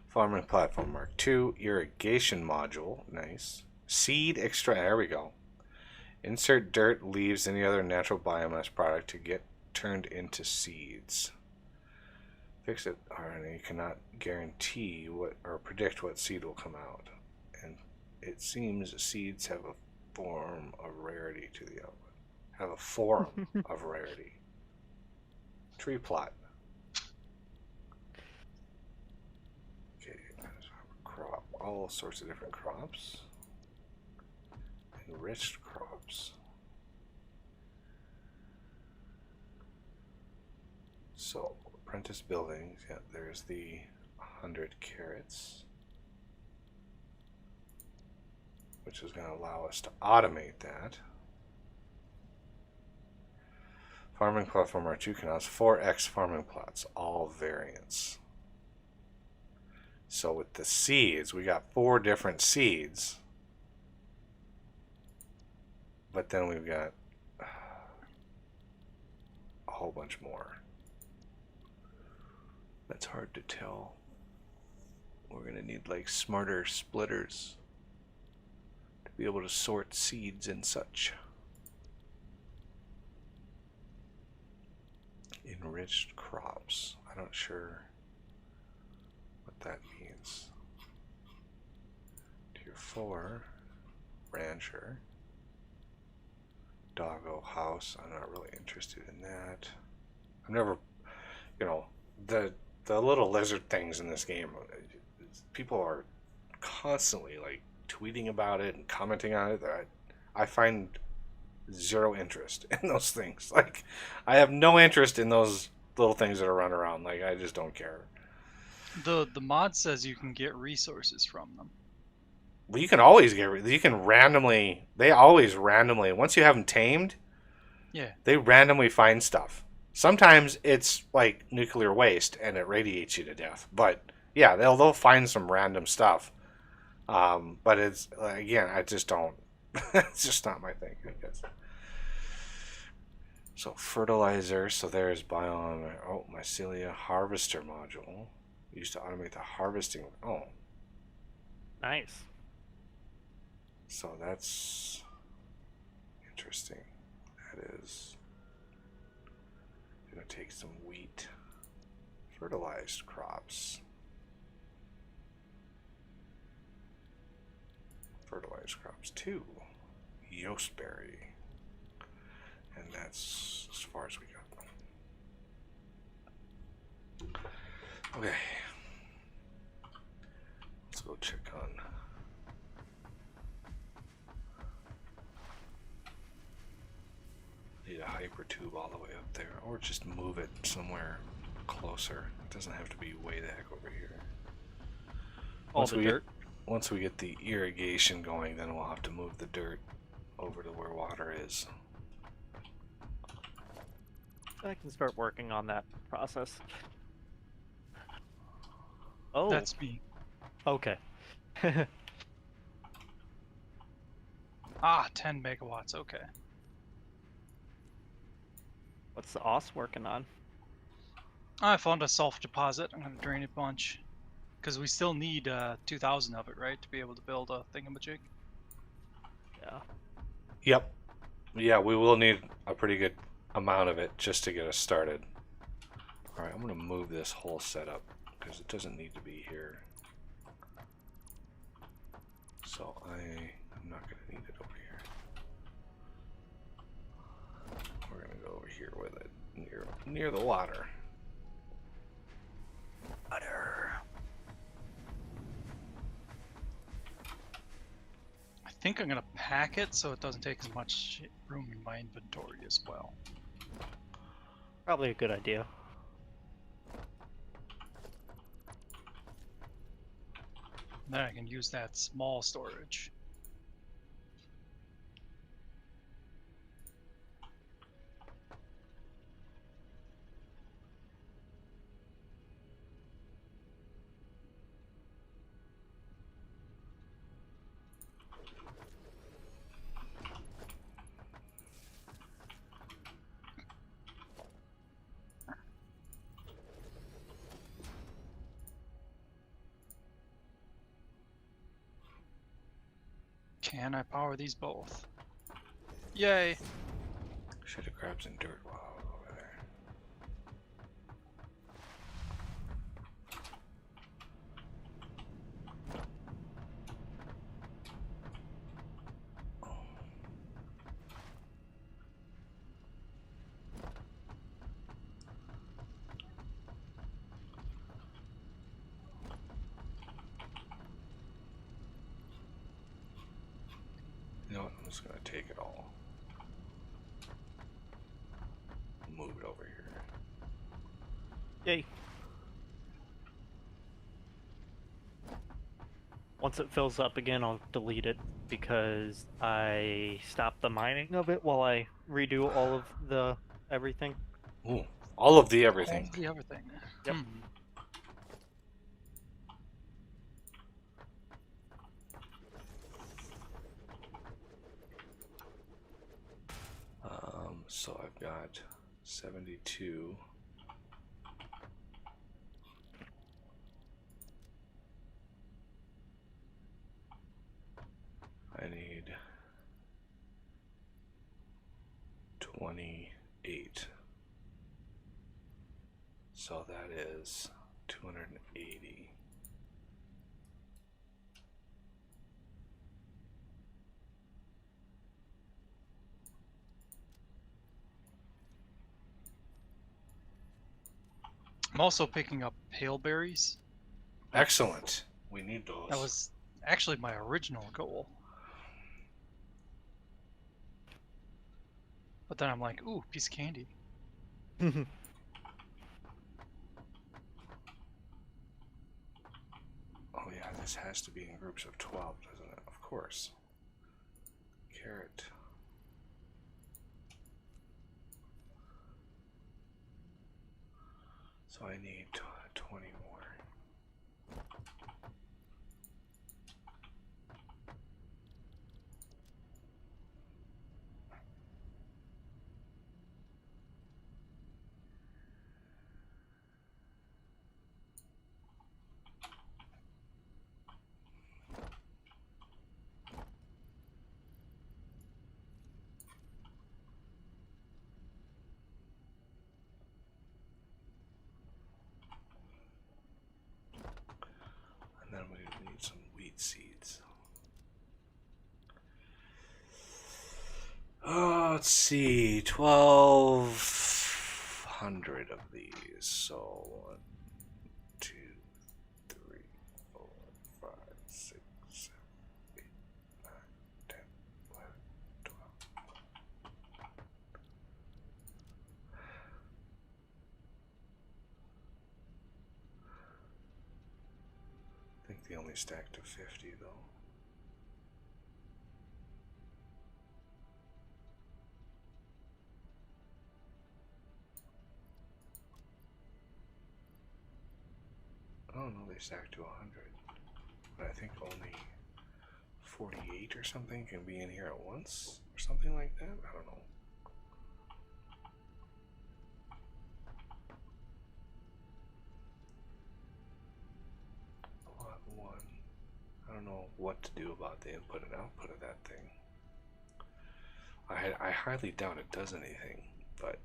farming platform mark 2, irrigation module, nice. Seed extract, there we go. Insert dirt, leaves, any other natural biomass product to get turned into seeds. Fix it RNA cannot guarantee what or predict what seed will come out, and it seems seeds have a form of rarity to the output. Have a form of rarity. Tree plot. Okay, crop. All sorts of different crops. Enriched crops. So, apprentice buildings. Yeah, there's the 100 carrots, which is going to allow us to automate that. Farming platform R2 canals, 4x farming plots, all variants. So with the seeds, we got 4 different seeds. But then we've got a whole bunch more. That's hard to tell. We're going to need like smarter splitters to be able to sort seeds and such. Enriched crops. I'm not sure what that means. Tier 4, rancher. Doggo house. I'm not really interested in that. I've never, you know, the little lizard things in this game. People are constantly like tweeting about it and commenting on it. I find zero interest in those things. Like, I have no interest in those little things that are running around. Like, I just don't care. The mod says you can get resources from them. Well, you can always you can randomly, they always randomly, once you have them tamed, Yeah. they randomly find stuff. Sometimes it's like nuclear waste and it radiates you to death. But yeah, they'll find some random stuff. But it's, again, I just don't, it's just not my thing, I guess. So fertilizer, so there's biome, oh, mycelia harvester module. Used to automate the harvesting. Oh. Nice. So that's interesting. That is going to take some wheat. Fertilized crops. Fertilized crops too. Yoastberry. And that's as far as we got. Okay. Let's go check on. Need a hyper tube all the way up there, or just move it somewhere closer. It doesn't have to be way the heck over here. All the dirt. Once we get the irrigation going, then we'll have to move the dirt over to where water is. I can start working on that process. Oh, That's me. okay. 10 megawatts. Okay. What's the OS working on? I found a self-deposit. I'm gonna drain a bunch. Because we still need 2,000 of it, right? To be able to build a thingamajig. Yeah. Yep. Yeah, we will need a pretty good amount of it just to get us started. Alright, I'm going to move this whole setup because it doesn't need to be here. So I'm not going to need it over here. We're going to go over here with it, near the water. Water. I think I'm gonna pack it so it doesn't take as much room in my inventory as well. Probably a good idea. Then I can use that small storage. Can I power these both? Yay! Should have grabbed some dirt while I was over there. You know what? I'm just going to take it all. Move it over here. Yay. Once it fills up again, I'll delete it because I stopped the mining of it while I redo all of the everything. Ooh, all of the everything. All the everything. Yep. So I've got 72. I need 28. So that is 280. I'm also picking up pale berries. Excellent. We need those. That was actually my original goal. But then I'm like, ooh, piece of candy. Oh yeah, this has to be in groups of 12, doesn't it? Of course. Carrot. So I need 20 more. Let's see, 1,200 of these. So 1, 2, 3, 4, 5, 6, 7, 8, 9, 10, 11, 12. I think they only stacked to 50 though. Oh no, they stacked to 100. But I think only 48 or something can be in here at once, or something like that. I don't know. Plot 1. I don't know what to do about the input and output of that thing. I highly doubt it does anything, but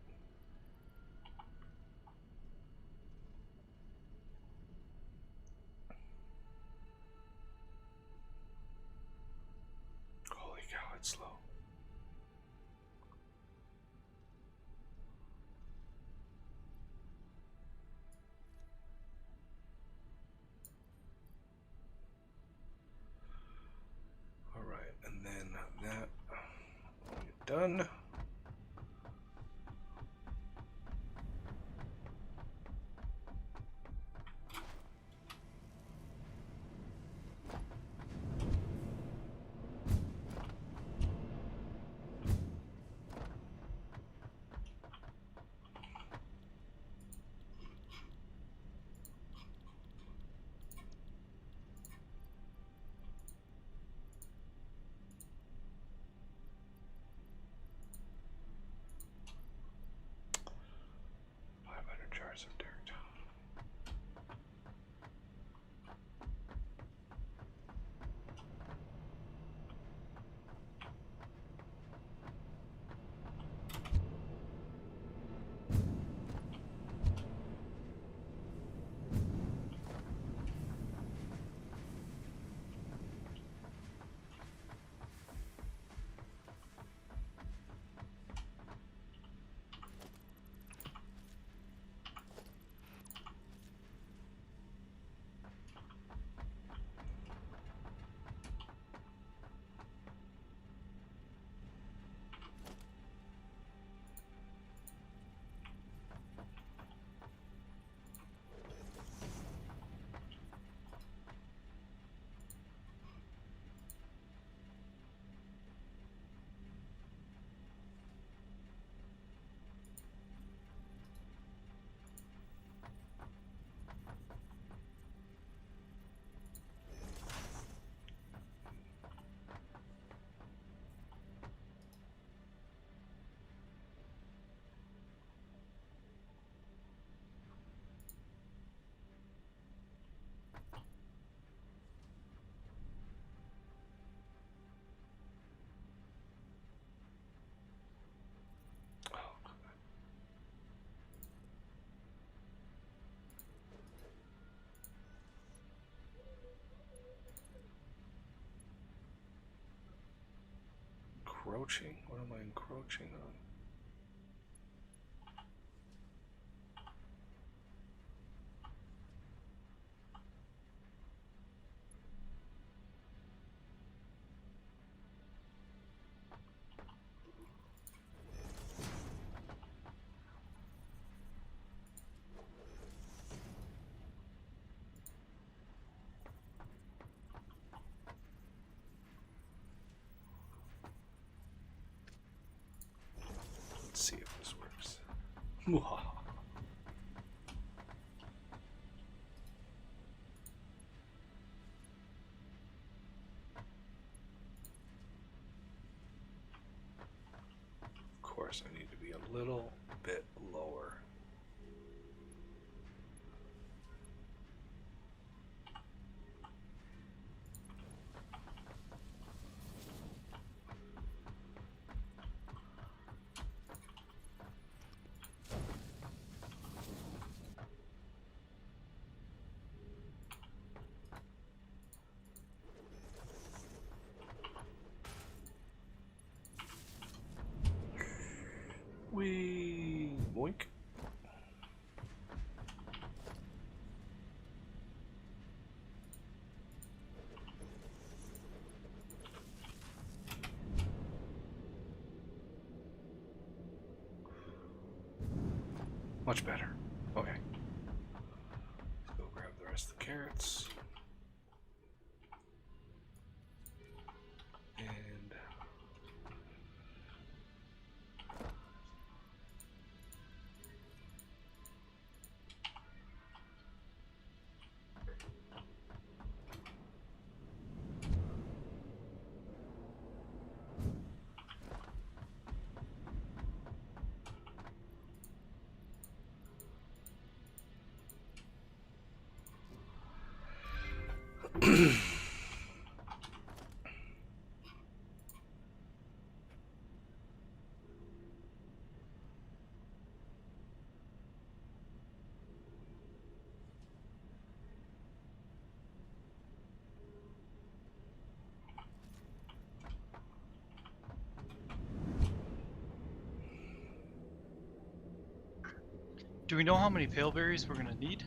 holy cow, it's slow. Alright, and then that done. Jars of dirt. Encroaching? What am I encroaching on? Let's see if this works. Of course, I need to be a little bit lower. Much better. Okay. Let's go grab the rest of the carrots. And Do we know how many pale berries we're gonna need?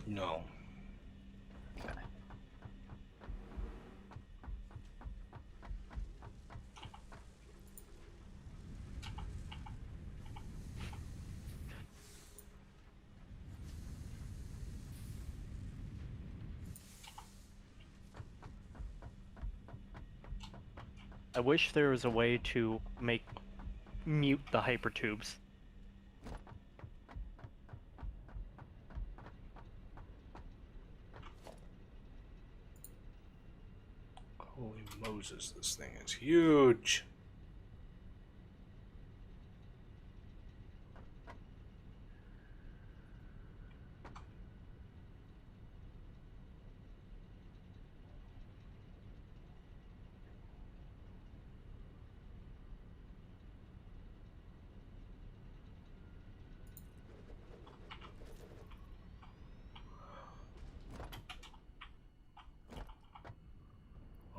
no. Okay. I wish there was a way to mute the hypertubes. Holy Moses, this thing is huge.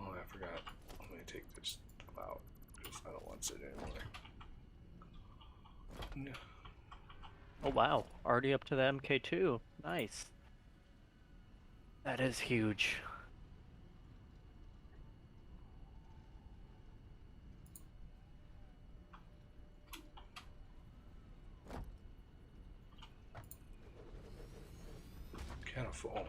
Oh, I forgot. Let me take this out because I don't want it anymore. No. Oh wow, already up to the MK2. Nice. That is huge. Kind of full.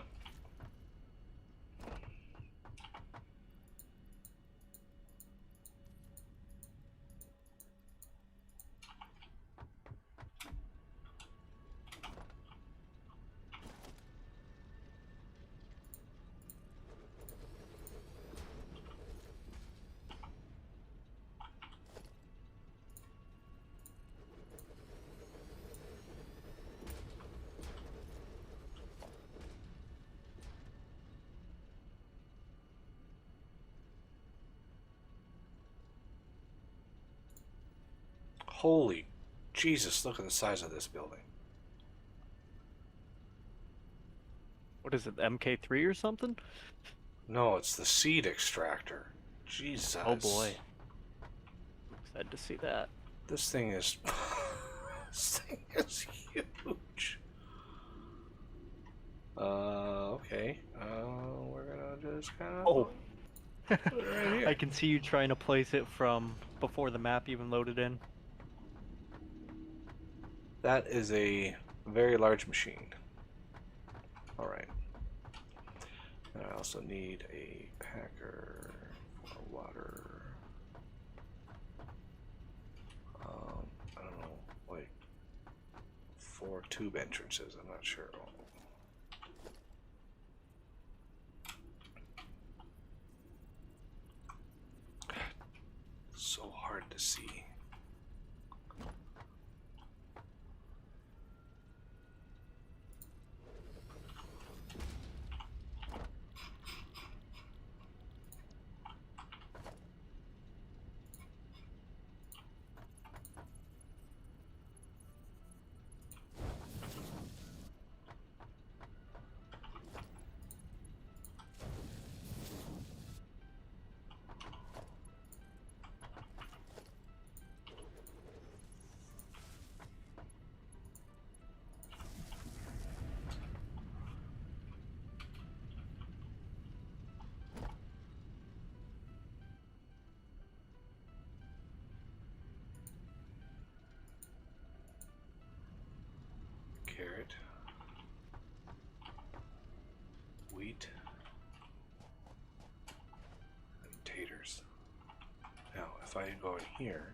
Holy Jesus, look at the size of this building. What is it, the MK3 or something? No, it's the seed extractor. Jesus. Oh boy. I'm excited to see that. This thing is... this thing is huge. Okay. We're gonna just kind of... Oh. Put it right here. I can see you trying to place it from before the map even loaded in. That is a very large machine. Alright. And I also need a packer for water. I don't know, like 4 tube entrances, I'm not sure. So hard to see. if I go in here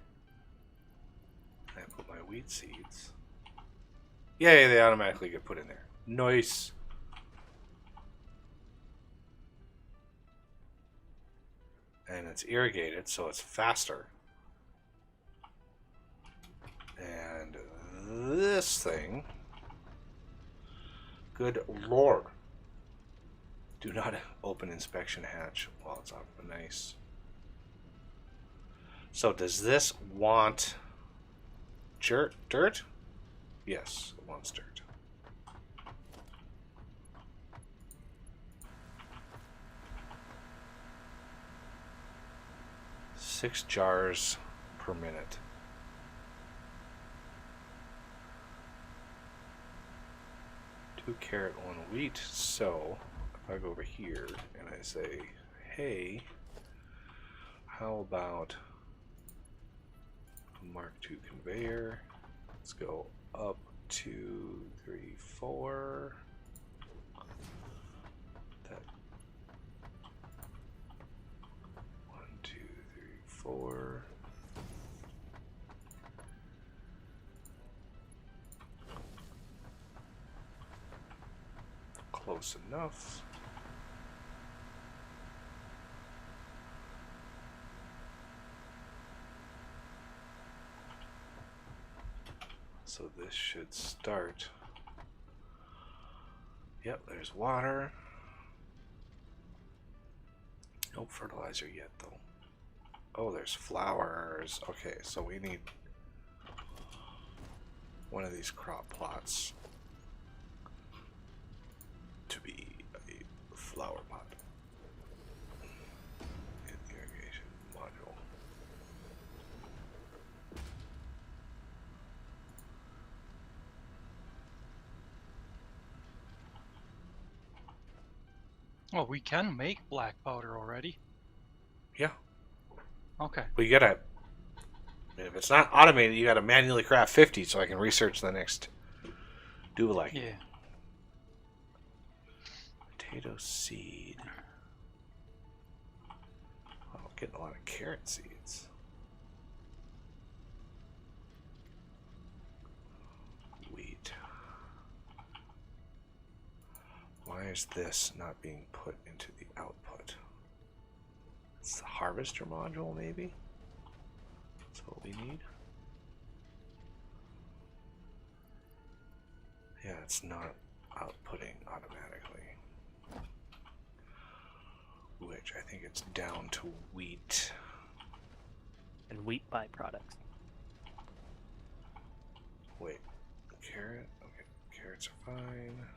and I put my wheat seeds, yay, they automatically get put in there. Nice. And it's irrigated, so it's faster. And this thing, good lord. Do not open inspection hatch while it's up. Nice. So does this want dirt? Yes, it wants dirt. Six jars per minute. Two carrot, one wheat. So if I go over here and I say, hey, how about a Mark II conveyor? Let's go up 2, 3, 4. That 1, 2, 3, 4. Close enough. So this should start. Yep, there's water. No fertilizer yet, though. Oh, there's flowers. Okay, so we need one of these crop plots to be a flower pot. Irrigation module. Well, we can make black powder already. Yeah. Okay. Well, you gotta. If it's not automated, you gotta manually craft 50 so I can research the next Duvalike. Yeah. Potato seed. Oh, I'm getting a lot of carrot seeds. Wheat. Why is this not being put into the output? It's the harvester module, maybe? That's what we need. Yeah, it's not outputting automatically. Which I think it's down to wheat. And wheat byproducts. Wait, carrot? Okay, carrots are fine.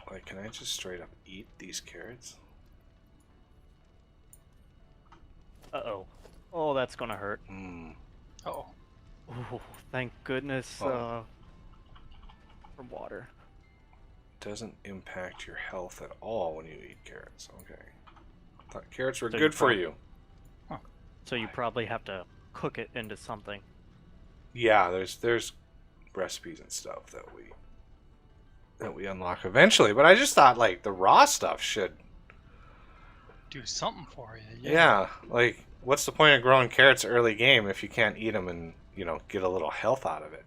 Like, can I just straight up eat these carrots? Uh-oh. Oh, that's gonna hurt. Hmm. Oh. Ooh, thank goodness Oh. for water. Doesn't impact your health at all when you eat carrots. Okay. I thought carrots were So good for you. So you probably have to cook it into something. Yeah, there's recipes and stuff that we unlock eventually, but I just thought like the raw stuff should. Do something for you. Yeah, like what's the point of growing carrots early game if you can't eat them and, get a little health out of it?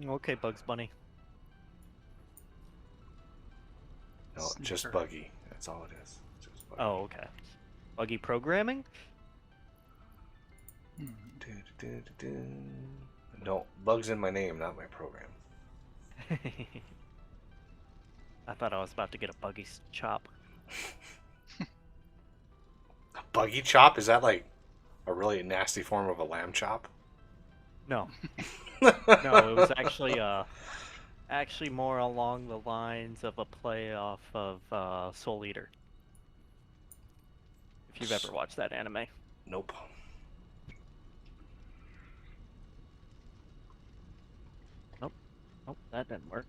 Okay, Bugs Bunny. No, just Snicker. buggy. That's all it is. Just buggy. Oh, okay. Buggy programming? No, bugs in my name, not my program. I thought I was about to get a buggy chop. A buggy chop? Is that like a really nasty form of a lamb chop? No. No, it was actually more along the lines of a play off of Soul Eater. If you've ever watched that anime. Nope. Nope, that didn't work.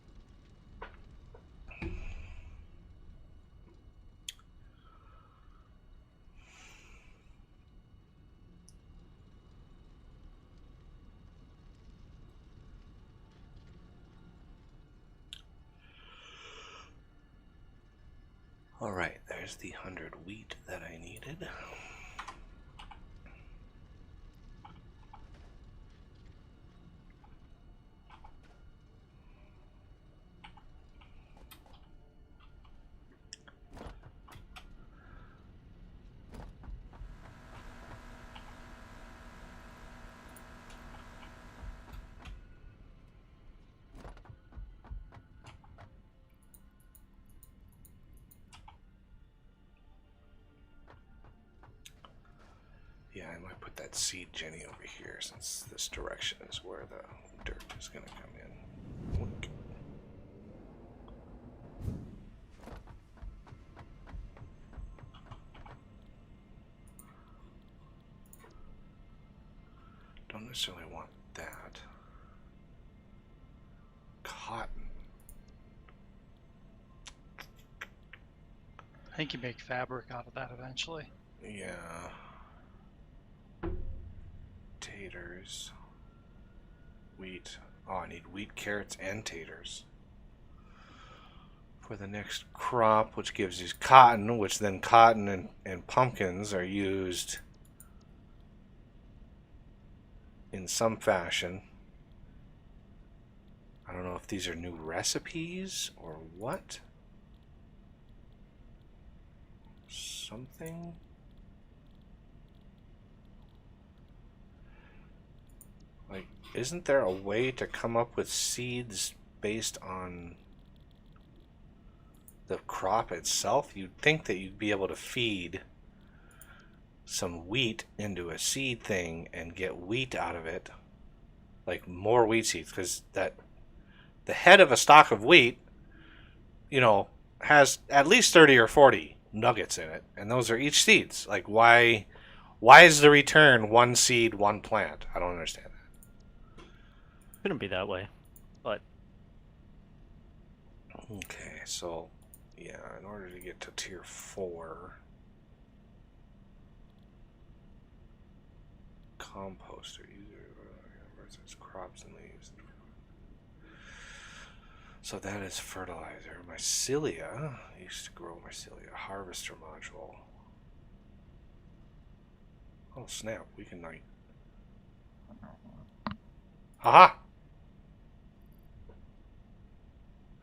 All right, there's the 100 wheat that I needed. Yeah, I might put that seed Jenny over here since this direction is where the dirt is going to come in. Wink. Don't necessarily want that. Cotton. I think you make fabric out of that eventually. Yeah. Taters. Wheat. Oh, I need wheat, carrots, and taters. For the next crop, which gives you cotton, which then cotton and pumpkins are used in some fashion. I don't know if these are new recipes or what. Something. Like, isn't there a way to come up with seeds based on the crop itself? You'd think that you'd be able to feed some wheat into a seed thing and get wheat out of it, like more wheat seeds, because that the head of a stalk of wheat, has at least 30 or 40 nuggets in it, and those are each seeds. Like, why is the return one seed, one plant? I don't understand that. Shouldn't be that way, but Okay, so yeah, in order to get to tier 4, composter versus crops and leaves. So that is fertilizer. Mycelia, I used to grow mycelia. Harvester module. Oh snap, we can like. Haha!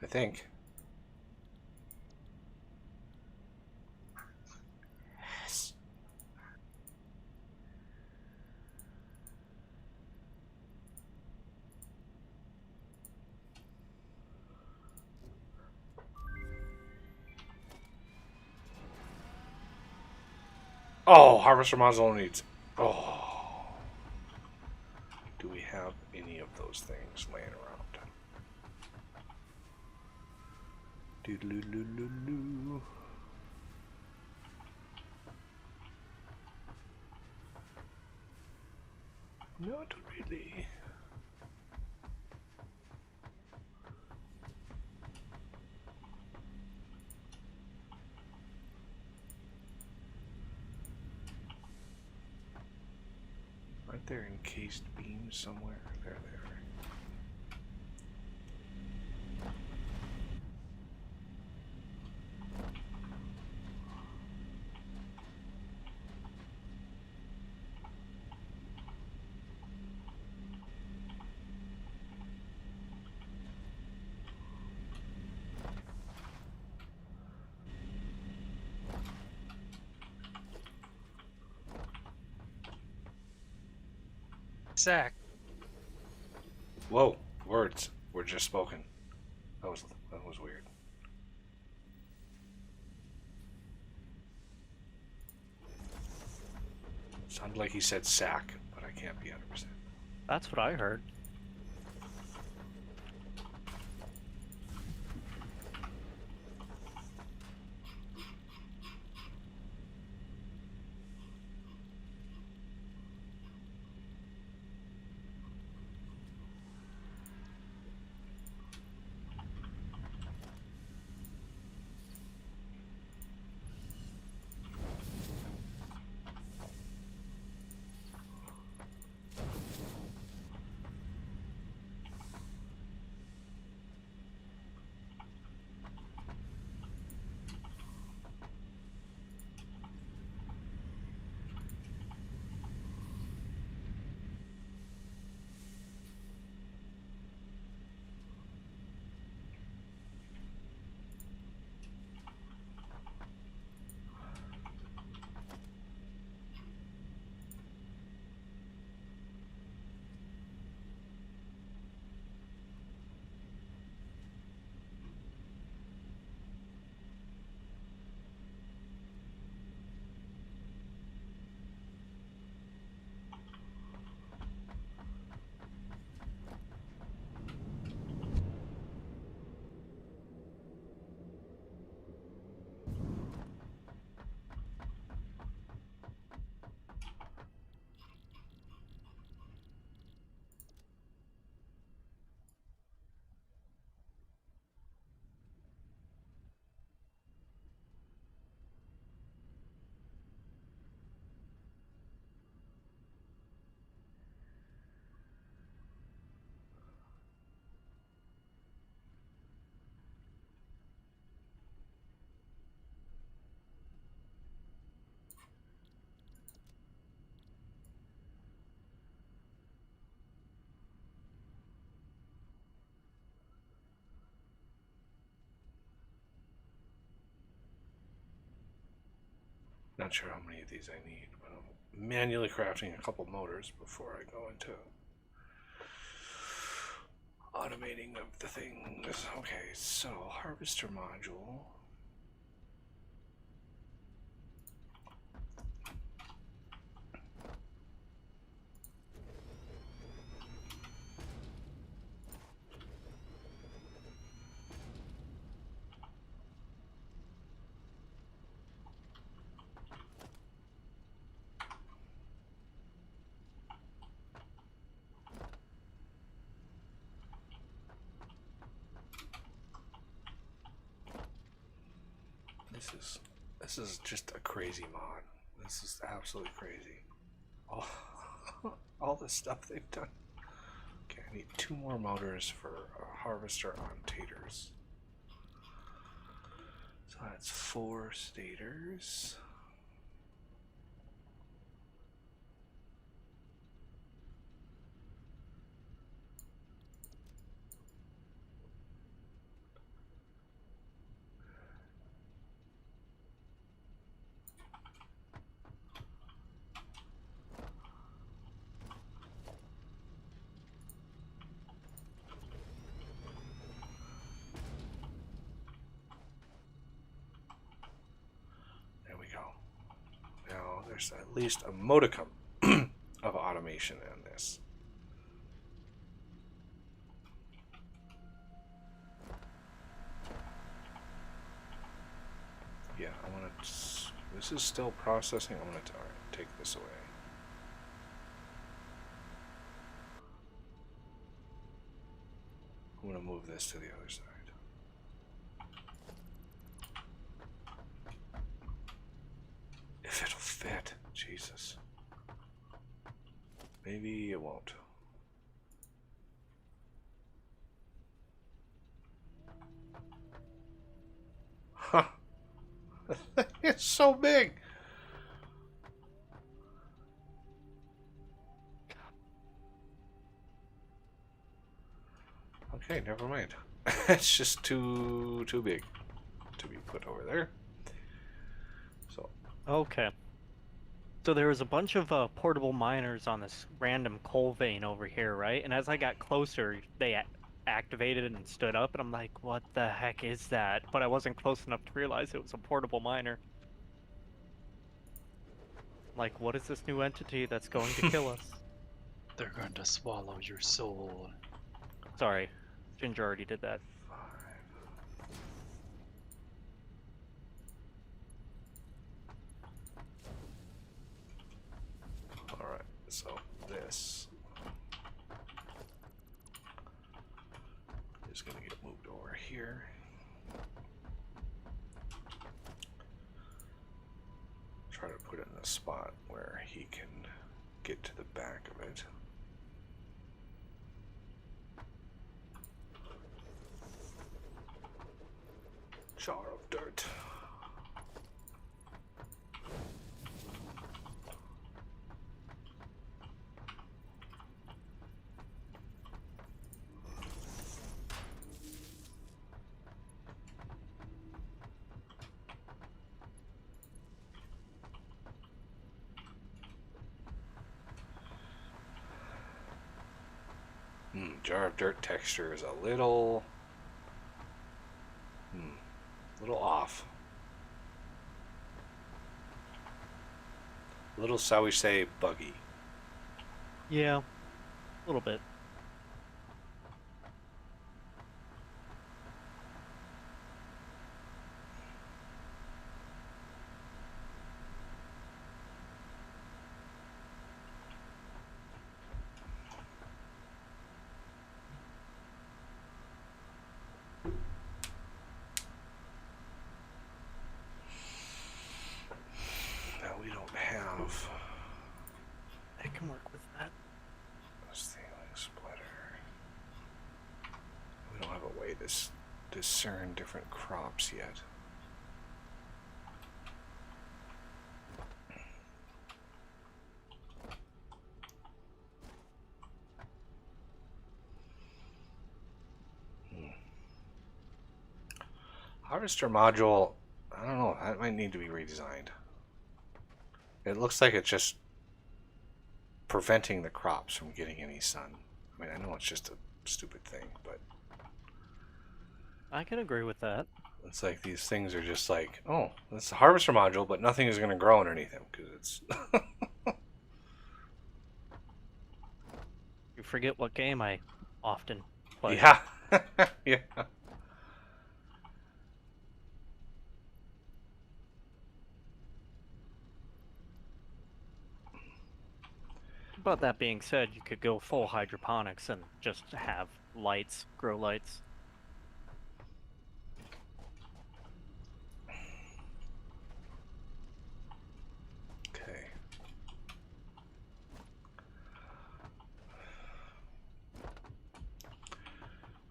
I think. Yes. Oh, harvester module needs. Oh. Do we have any of those things laying around? Doodaloo. Not really. Aren't there encased beams somewhere? There they are. Zach, Whoa, words were just spoken. That was weird. Sounded like he said sack, but I can't be 100%. that's what I heard. Not sure how many of these I need, but I'm manually crafting a couple motors before I go into automating of the things. Okay, so harvester module. This is just a crazy mod. This is absolutely crazy. All the stuff they've done. Okay, I need 2 more motors for a harvester on taters. So that's 4 stators. There's at least a modicum of automation in this. Yeah, I want to. This is still processing. I'm going to take this away. I'm going to move this to the other side. If it'll fit, Jesus. Maybe it won't. Huh. It's so big. Okay, never mind. It's just too big to be put over there. So. Okay. So there was a bunch of portable miners on this random coal vein over here, right? And as I got closer, they activated and stood up, and I'm like, what the heck is that? But I wasn't close enough to realize it was a portable miner. Like, what is this new entity that's going to kill us? They're going to swallow your soul. Sorry, Ginger already did that. Alright, so this is going to get moved over here. Try to put it in a spot where he can get to the back of it. Jar of dirt. Jar of dirt texture is a little off. A little, shall we say, buggy. Yeah, a little bit. Now we don't have I can work with that. a stealing splitter. We don't have a way to discern different crops yet. Harvester module, I don't know, that might need to be redesigned. It looks like it's just preventing the crops from getting any sun. I mean, I know it's just a stupid thing, but I can agree with that. it's like these things are just like, oh, it's a harvester module, but nothing is going to grow underneath them because it's. You forget what game I often play. Yeah. Yeah. But that being said, you could go full hydroponics and just have lights, grow lights. Okay.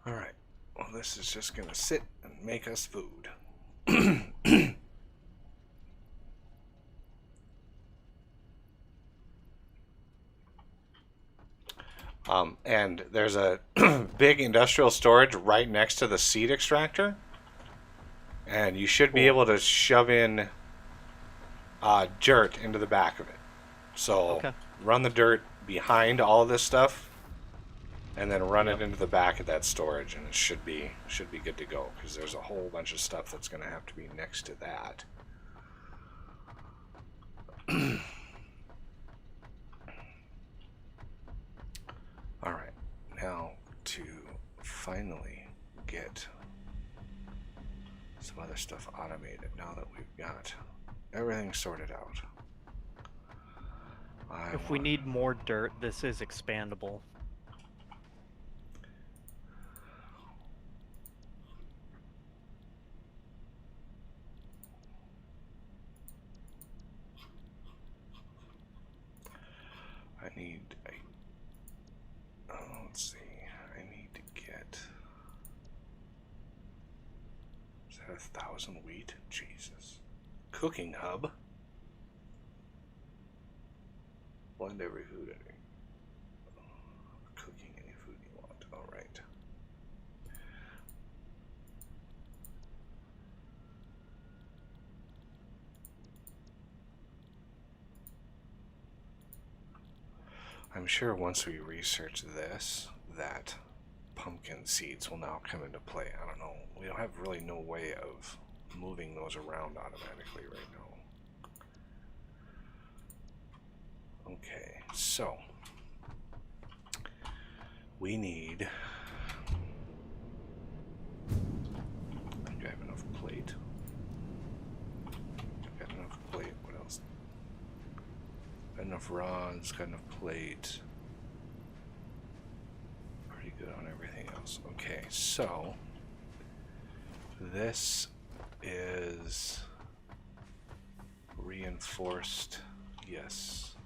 All right. Well, this is just going to sit and make us food. And there's a big industrial storage right next to the seed extractor. And you should be able to shove in dirt into the back of it. So run the dirt behind all of this stuff, and then run it into the back of that storage, and it should be good to go. Because there's a whole bunch of stuff that's going to have to be next to that. All right, now to finally get some other stuff automated. Now that we've got everything sorted out. If we need more dirt, this is expandable. I need let's see. I need to get. Is that 1,000 wheat? Jesus. Cooking hub. Blend every food. Cooking any food you want. All right. I'm sure once we research this, that pumpkin seeds will now come into play. I don't know. We don't have really no way of moving those around automatically right now. Okay, so we need. I think I have enough plate. Got enough plate. What else? Got enough rods. Got enough plate. Pretty good on everything else. Okay, so this is reinforced. Yes.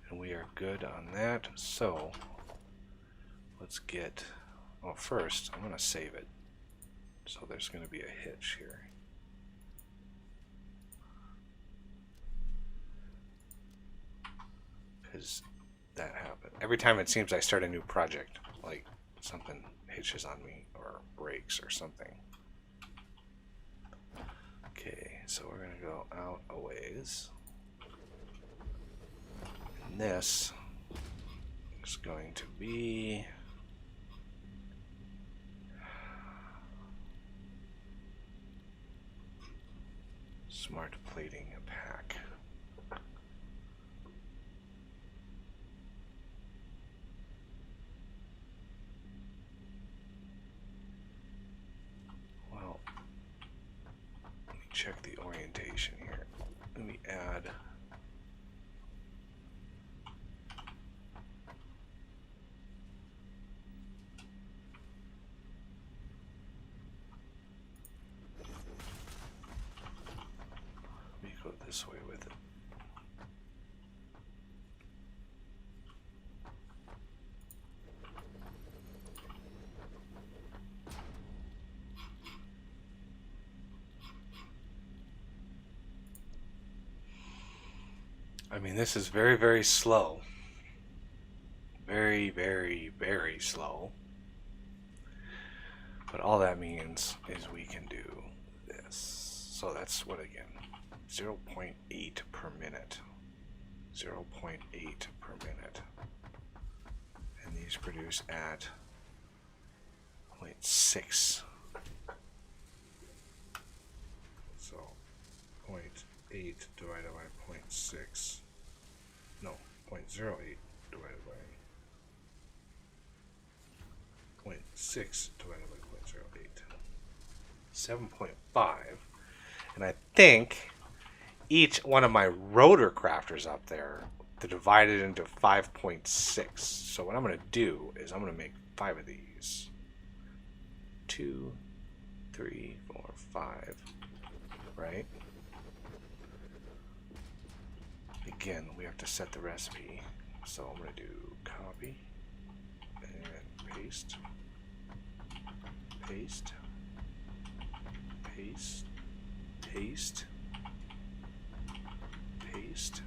And we are good on that. So let's get. Well, first I'm going to save it. So there's going to be a hitch here. Because that happened. Every time it seems I start a new project, like something hitches on me or breaks or something. Okay, so we're going to go out a ways. And this is going to be smart plating a pack. Well, let me check the orientation here. Let me add. Let me go this way with it. I mean, this is very, very slow. Very, very, very slow. But all that means is we can do So that's what again? 0.8 per minute. 0.8 per minute. And these produce at 0.6. So 0.8 divided by 0.6. No, 0.08 divided by 0.6 divided by 0.08. 7.5. And I think each one of my rotor crafters up there to divide it into 5.6. So what I'm going to do is I'm going to make 5 of these. 2, 3, 4, 5. Right? Again, we have to set the recipe. So I'm going to do copy and paste. Paste. Paste. Paste. Paste.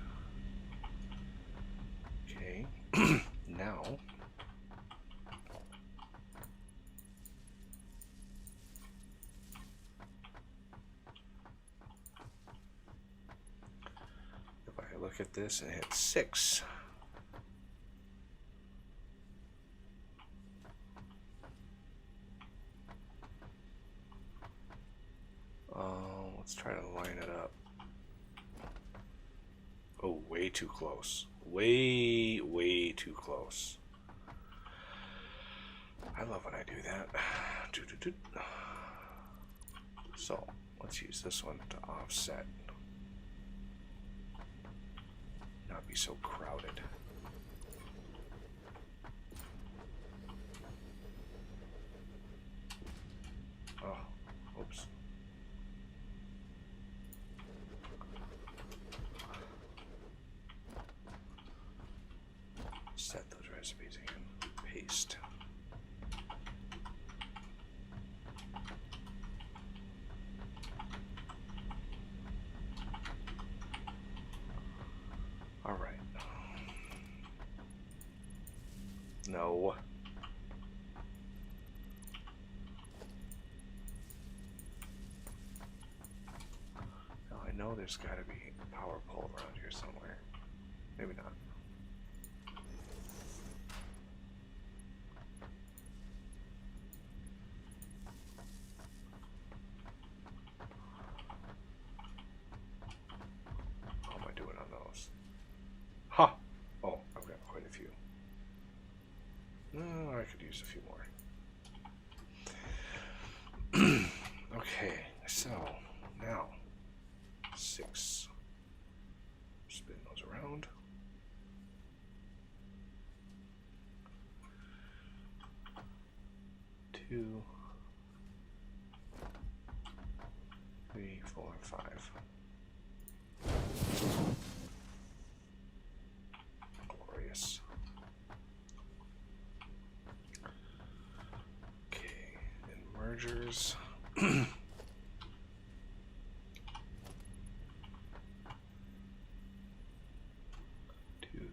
Okay. Now if I look at this and hit 6, let's try to line it up. Oh, way too close. Way too close. I love when I do that. So, let's use this one to offset. Not be so crowded. Oh, oops. Set those recipes again. Paste. All right. No. Now I know there's got to be a power pole around here somewhere. Maybe not. How am I doing on those? Ha! Oh, I've got quite a few. I could use a few more. Okay, so now 6. Spin those around. 2, 3, 4, 5. Glorious. Okay, and mergers. 2,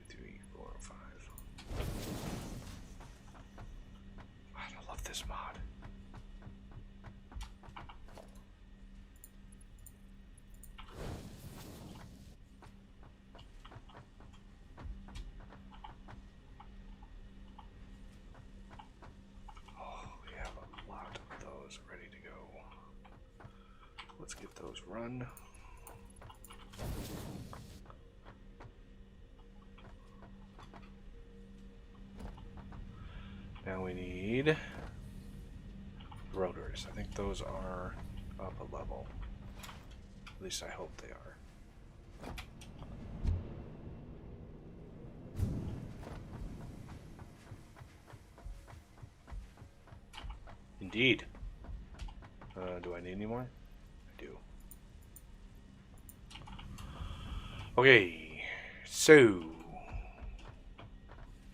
3, 4, 5. God, I love this mod. Oh, we have a lot of those ready to go. Let's get those run. Now we need rotors. I think those are up a level. At least I hope they are. Indeed. Do I need any more? I do. Okay, so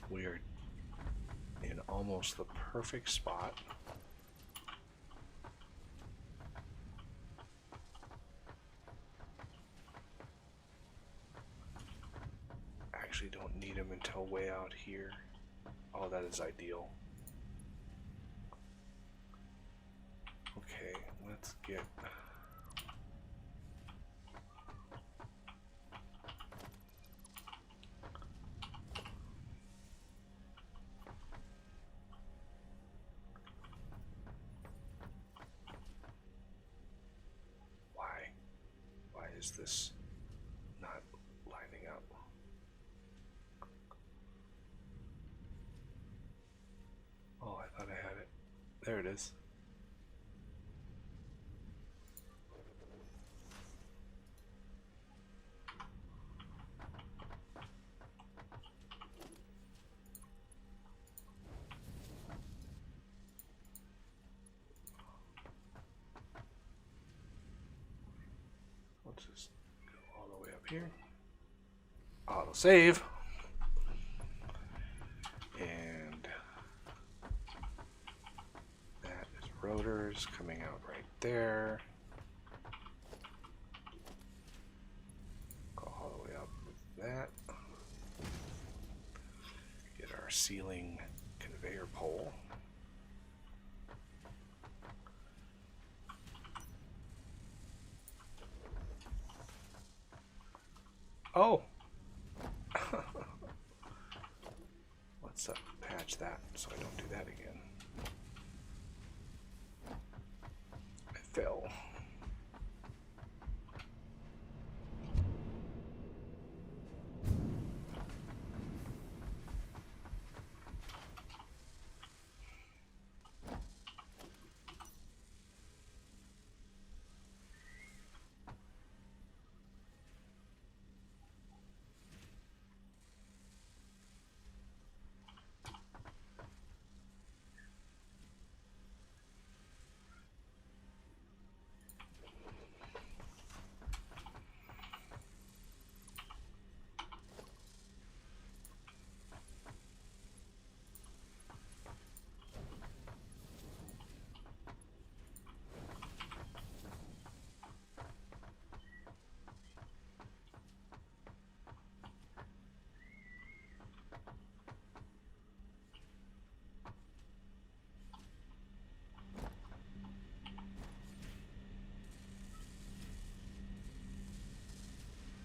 we are in almost the perfect spot. Actually don't need them until way out here. Oh, that is ideal. Okay, let's get is this not lining up? Oh, I thought I had it. There it is. Let's just go all the way up here. Auto save. And that is rotors coming out right there. Go all the way up with that. Get our ceiling conveyor pole. Oh! Let's patch that so I don't do that again. I fell.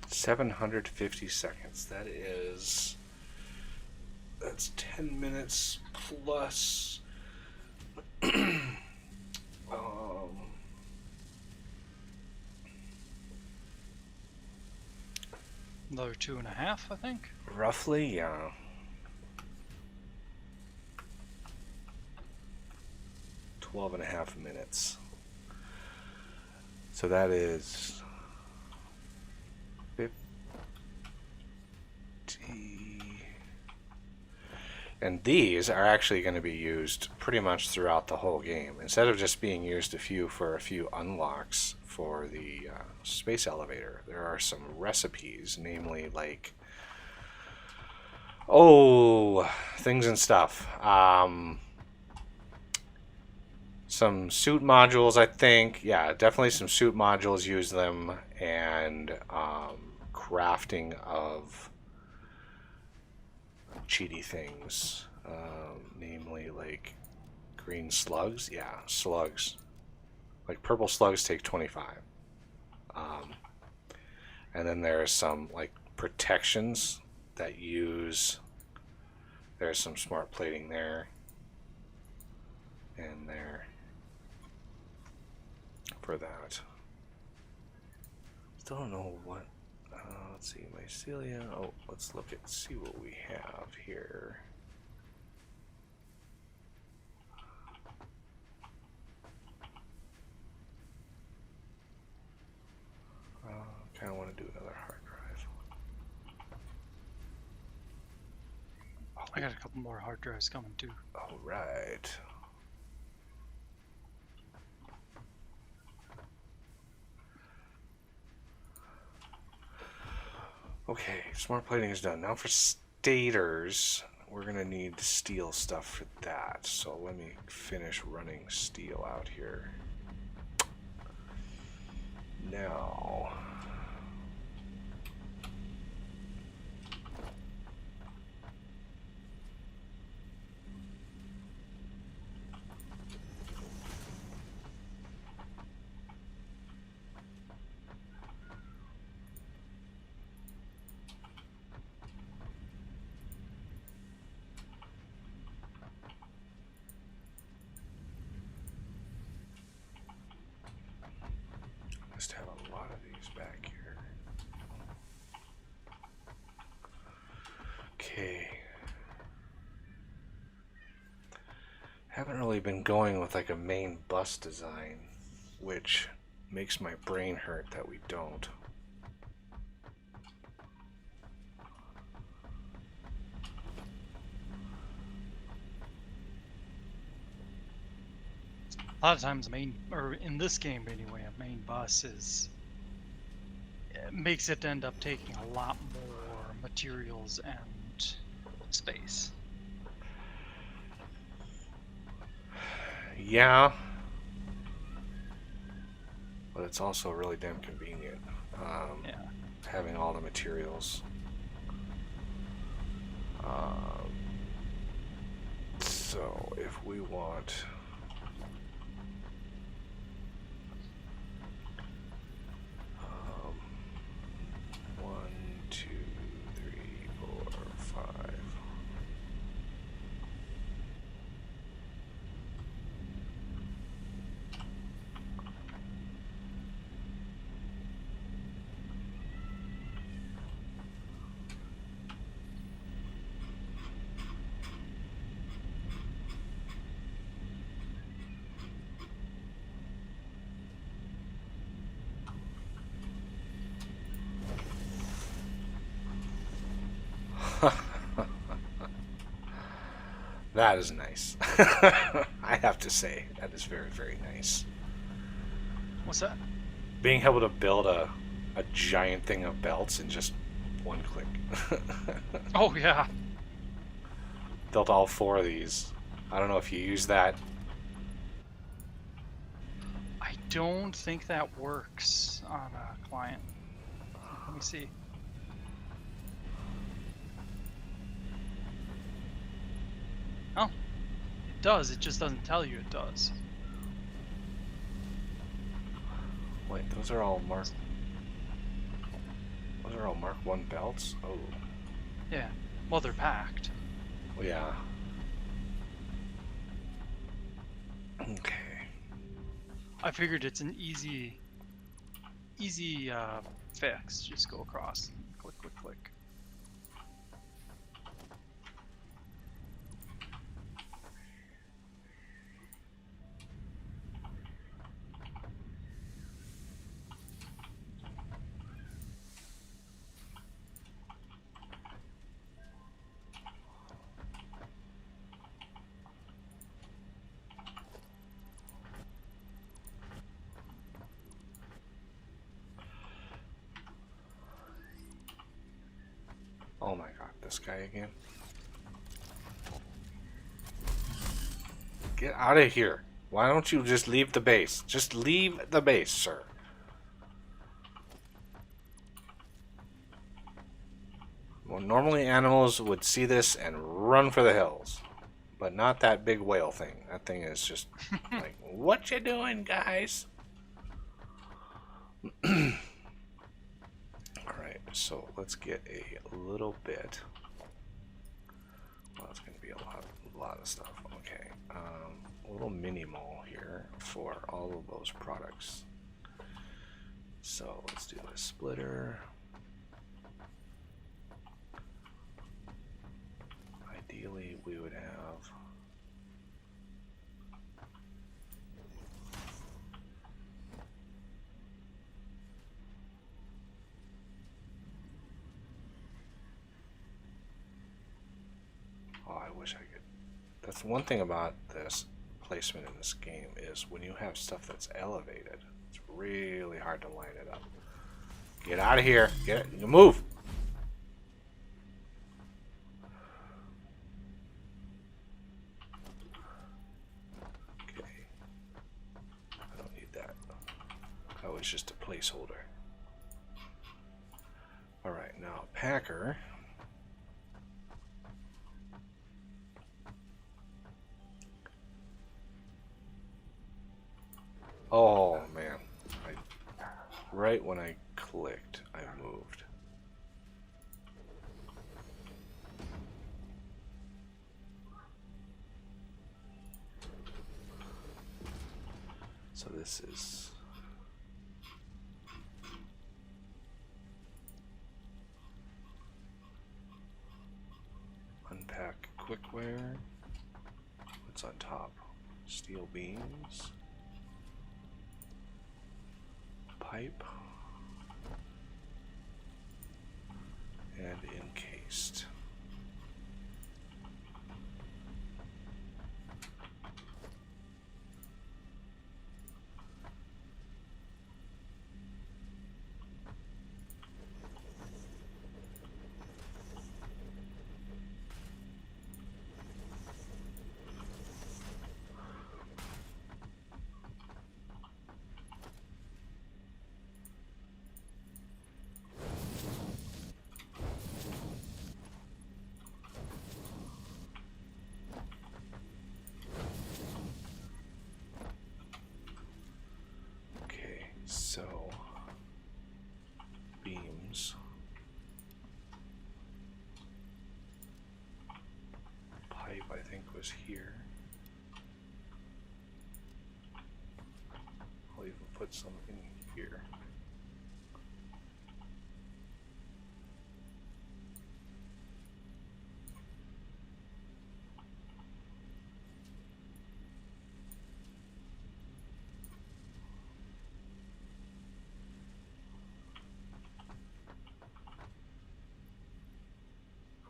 $750. That's 10 minutes plus Another 2.5, I think. roughly, yeah. Twelve and a half minutes. So that is 50. And these are actually going to be used pretty much throughout the whole game. Instead of just being used for a few unlocks for the space elevator, there are some recipes, namely like, things and stuff. Some suit modules, I think. Yeah, definitely some suit modules, use them, and crafting of cheaty things, namely like green slugs. Yeah, slugs. Like purple slugs take 25. And then there's some like protections that use. There's some smart plating there and there for that. Still don't know what. Let's see, mycelia. Oh, let's see what we have here. Kind of want to do another hard drive. I got a couple more hard drives coming too. All right. Okay, smart plating is done. Now for stators, we're going to need steel stuff for that. So let me finish running steel out here. Now, must have a lot of these back Haven't really been going with like a main bus design, which makes my brain hurt that we don't. A lot of times, or in this game anyway, a main bus makes it end up taking a lot more materials and space. Yeah, but it's also really damn convenient. Yeah. Having all the materials. So if we want one, two, three, four, five. That is nice. I have to say, that is very, very nice. What's that? Being able to build a giant thing of belts in just one click. Oh yeah. Built all 4 of these. I don't know if you use that. I don't think that works on a client. Let me see. Oh, it does. It just doesn't tell you it does. Wait, those are all Mark 1 belts? Oh. Yeah. Well, they're packed. Well, yeah. Okay. I figured it's an easy fix. Just go across and click, click, click. Oh my god, this guy again. Get out of here. Why don't you just leave the base? Just leave the base, sir. Well, normally animals would see this and run for the hills. But not that big whale thing. That thing is just like, what you doing, guys? Alright, so let's get a little bit. Well, it's going to be a lot of stuff. Okay, a little mini mall here for all of those products. So let's do a splitter. Ideally, we would have I wish I could. That's one thing about this placement in this game is when you have stuff that's elevated, it's really hard to line it up. Get out of here. Get it. Move. Okay. I don't need that. That was just a placeholder. Alright, now Packer. Oh man, right when I clicked, I moved. So this is unpack cookware. What's on top? Steel beams. Pipe. And encased. So, beams, pipe I think was here. I'll even put some in here.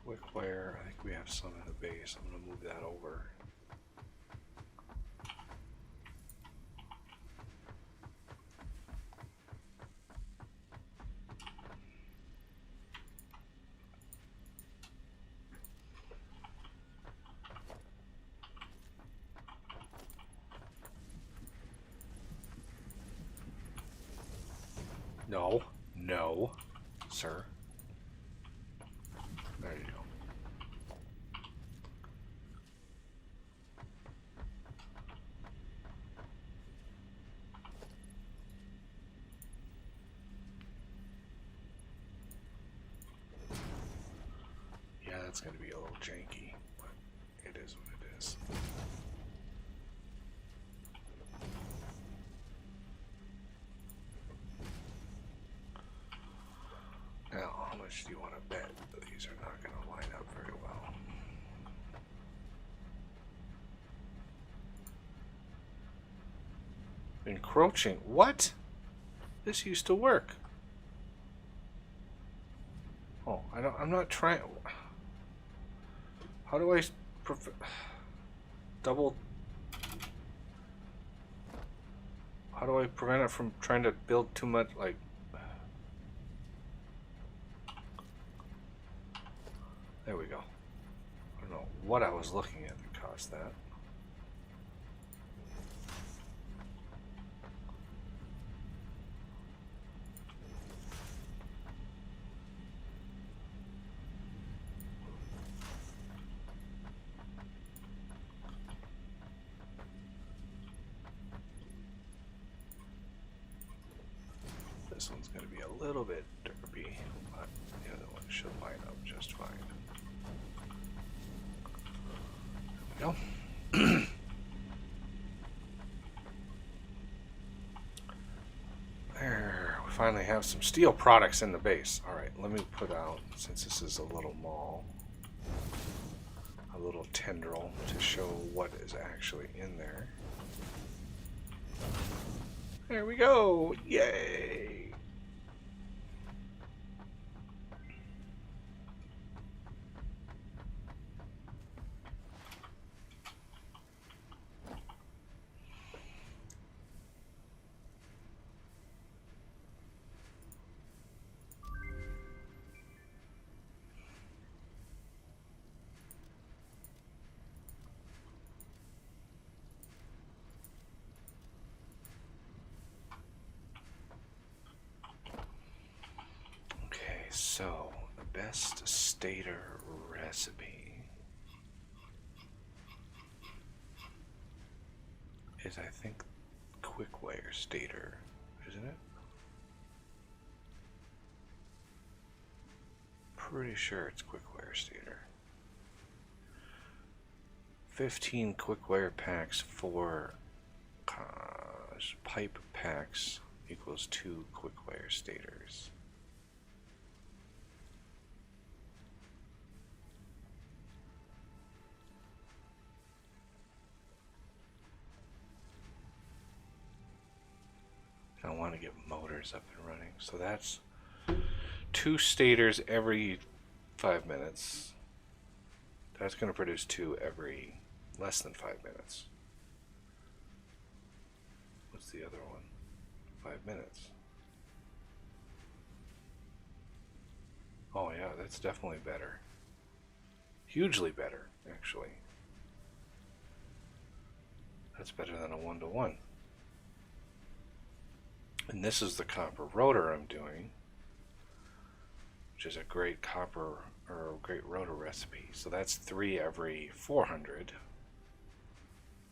Wickware, I think we have some in the base. I'm going to move that over. No, no, sir. There you go. Yeah, that's going to be a little janky, but it is what it is. Now, how much do you want to bet that these are not going to line up very well? Encroaching. What? This used to work. Oh, I'm not trying. How do I double? How do I prevent it from trying to build too much? Like, there we go. I don't know what I was looking at that caused that. This one's going to be a little bit derpy, but the other one should line up just fine. There we go. There, we finally have some steel products in the base. Alright, let me put out, since this is a little mall, a little tendril to show what is actually in there. There we go! Yay! So, the best stator recipe is, I think, quickwire stator, isn't it? Pretty sure it's quickwire stator. 15 quickwire packs for pipe packs equals 2 quickwire stators. want to get motors up and running. So that's 2 stators every 5 minutes. That's going to produce 2 every less than 5 minutes. What's the other one? 5 minutes. Oh yeah, that's definitely better. Hugely better, actually. That's better than a 1-to-1. And this is the copper rotor I'm doing, which is a great copper or a great rotor recipe. So that's 3 every 400.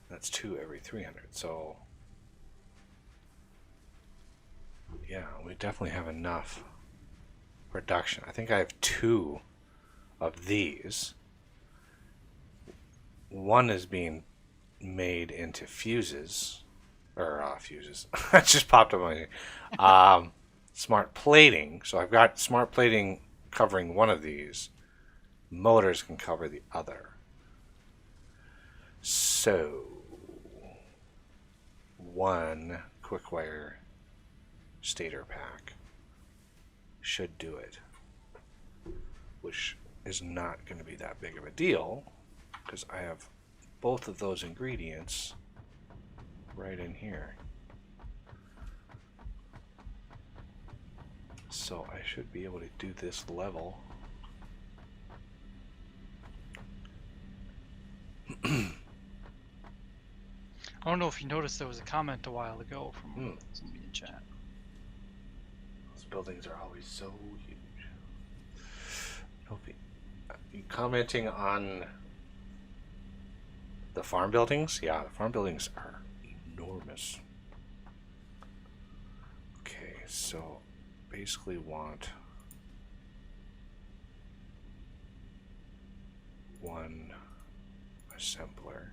That's 2 every 300. So yeah, we definitely have enough production. I think I have 2 of these. One is being made into fuses, or fuses. That just popped up on me. Smart plating. So I've got smart plating covering one of these. Motors can cover the other. So 1 quick wire stator pack should do it, which is not going to be that big of a deal because I have both of those ingredients right in here. So I should be able to do this level. I don't know if you noticed there was a comment a while ago from somebody in chat. Those buildings are always so huge. Are you commenting on the farm buildings? Yeah, the farm buildings are enormous. Okay, so basically want 1 assembler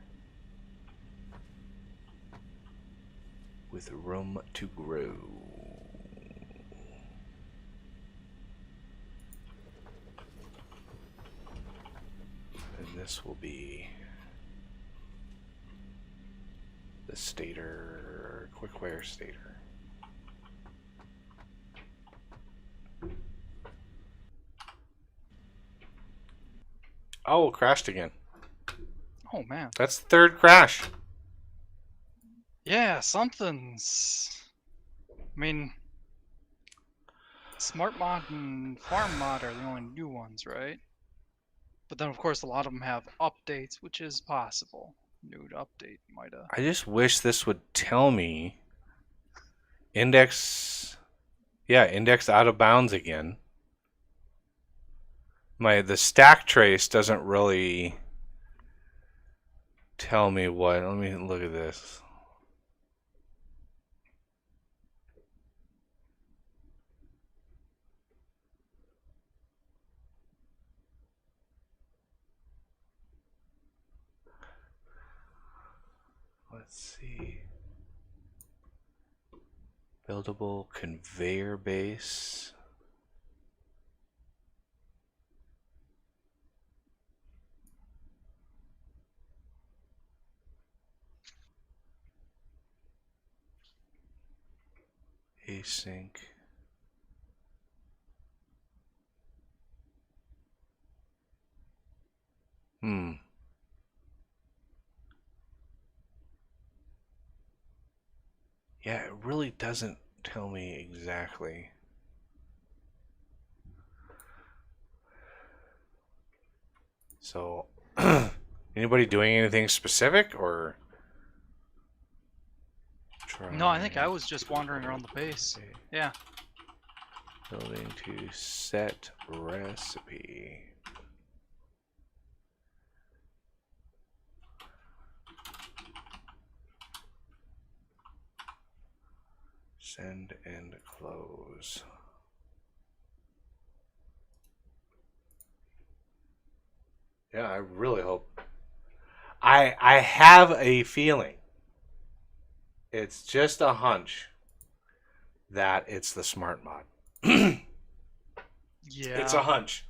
with room to grow. And this will be the stator, quick wire stator. Oh, it crashed again. Oh man. That's the 3rd crash. Yeah, something's. I mean, Smart Mod and Farm Mod are the only new ones, right? But then, of course, a lot of them have updates, which is possible. New update might have. I just wish this would tell me index out of bounds again. The stack trace doesn't really tell me what. Let me look at this. Let's see. Buildable conveyor base. Async. Yeah, it really doesn't tell me exactly. So, anybody doing anything specific or? No, I think I was just wandering around the base. Okay. Yeah. Building to set recipe. Send and close. Yeah, I really hope. I have a feeling. It's just a hunch that it's the smart mod. Yeah. It's a hunch.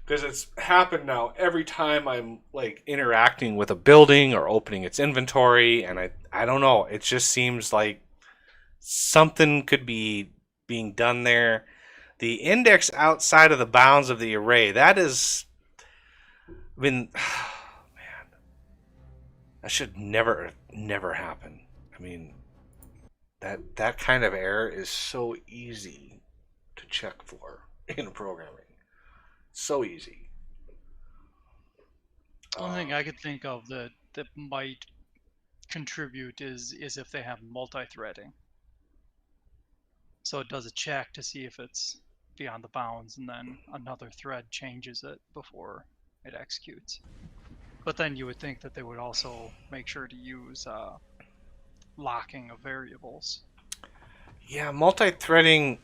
Because it's happened now every time I'm like interacting with a building or opening its inventory, and I don't know. It just seems like something could be being done there. The index outside of the bounds of the array, that is, I mean, man, that should never happen. I mean, that kind of error is so easy to check for in programming. So easy. One thing I could think of that might contribute is if they have multi-threading. So it does a check to see if it's beyond the bounds, and then another thread changes it before it executes. But then you would think that they would also make sure to use locking of variables. Yeah, multi-threading.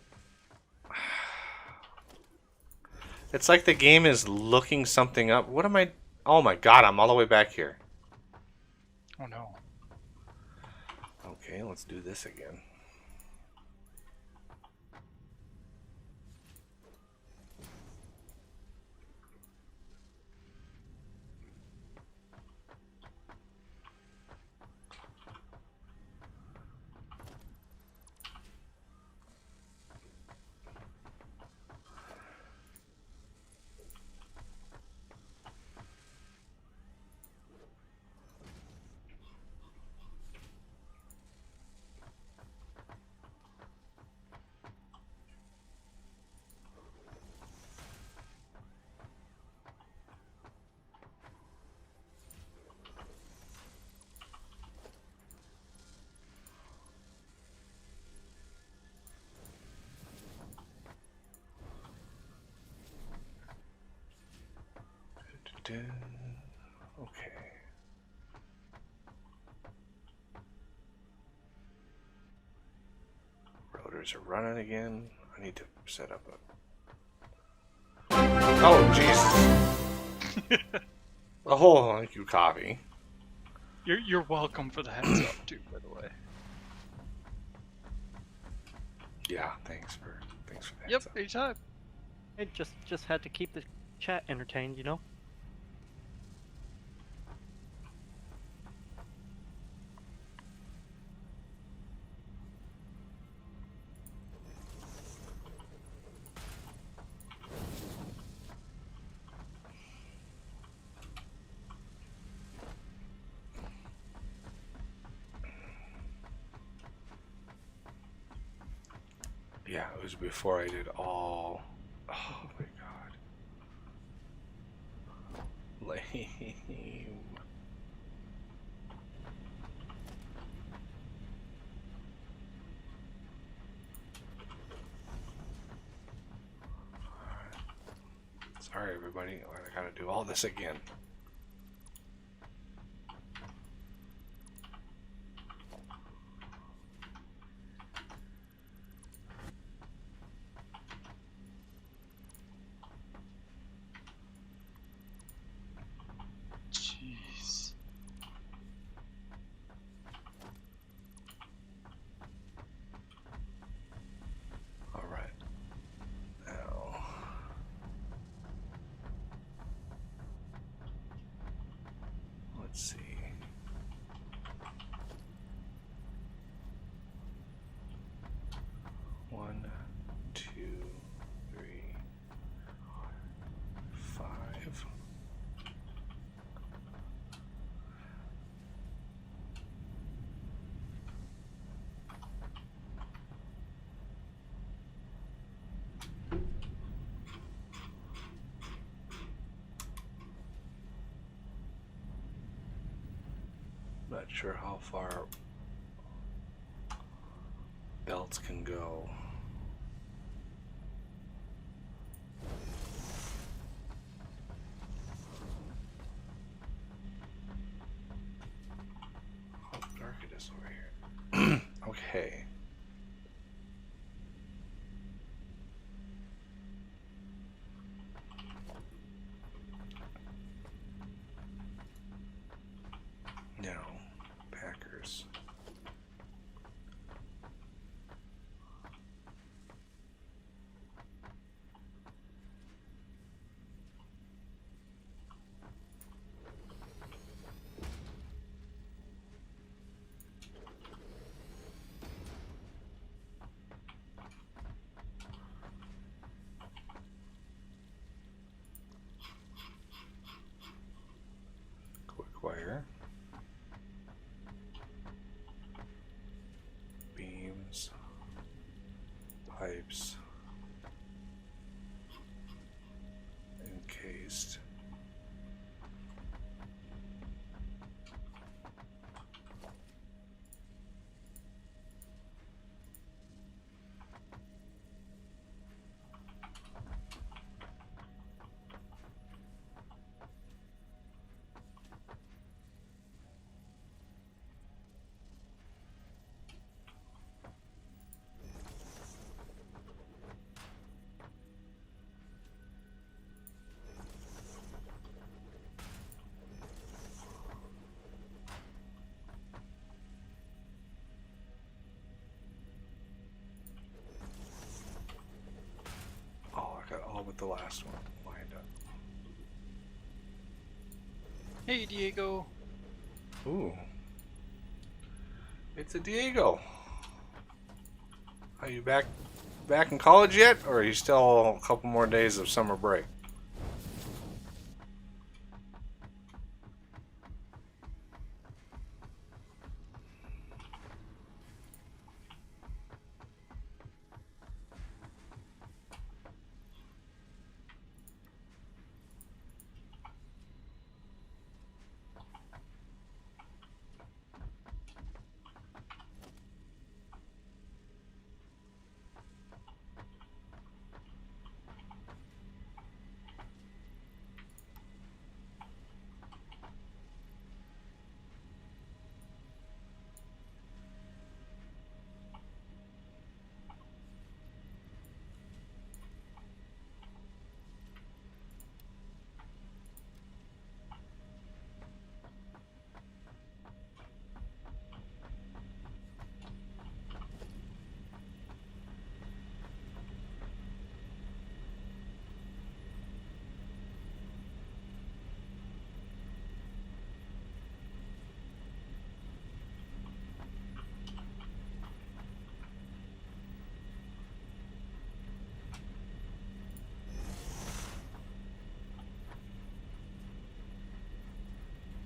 It's like the game is looking something up. What am I? Oh my god, I'm all the way back here. Oh no. Okay, let's do this again. Okay. Rotors are running again. I need to set up a... Oh, Jesus. Oh, thank you, copy. You're welcome for the heads up too, by the way. Yeah, thanks for the Yep, heads up. anytime. I just had to keep the chat entertained, you know? Yeah, it was before I did all... Oh my god. Lame. Sorry, everybody. I gotta do all this again. Jeez. All right. Now... Let's see. One, two, three, 5. Not sure how far belts can go. How dark it is over here. Okay. Now, Packers. last one lined up. Hey, Diego. Ooh. It's a Diego. Are you back in college yet, or are you still a couple more days of summer break?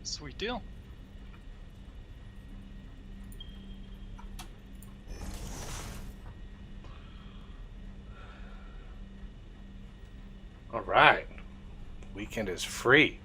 Sweet deal. All right. Weekend is free.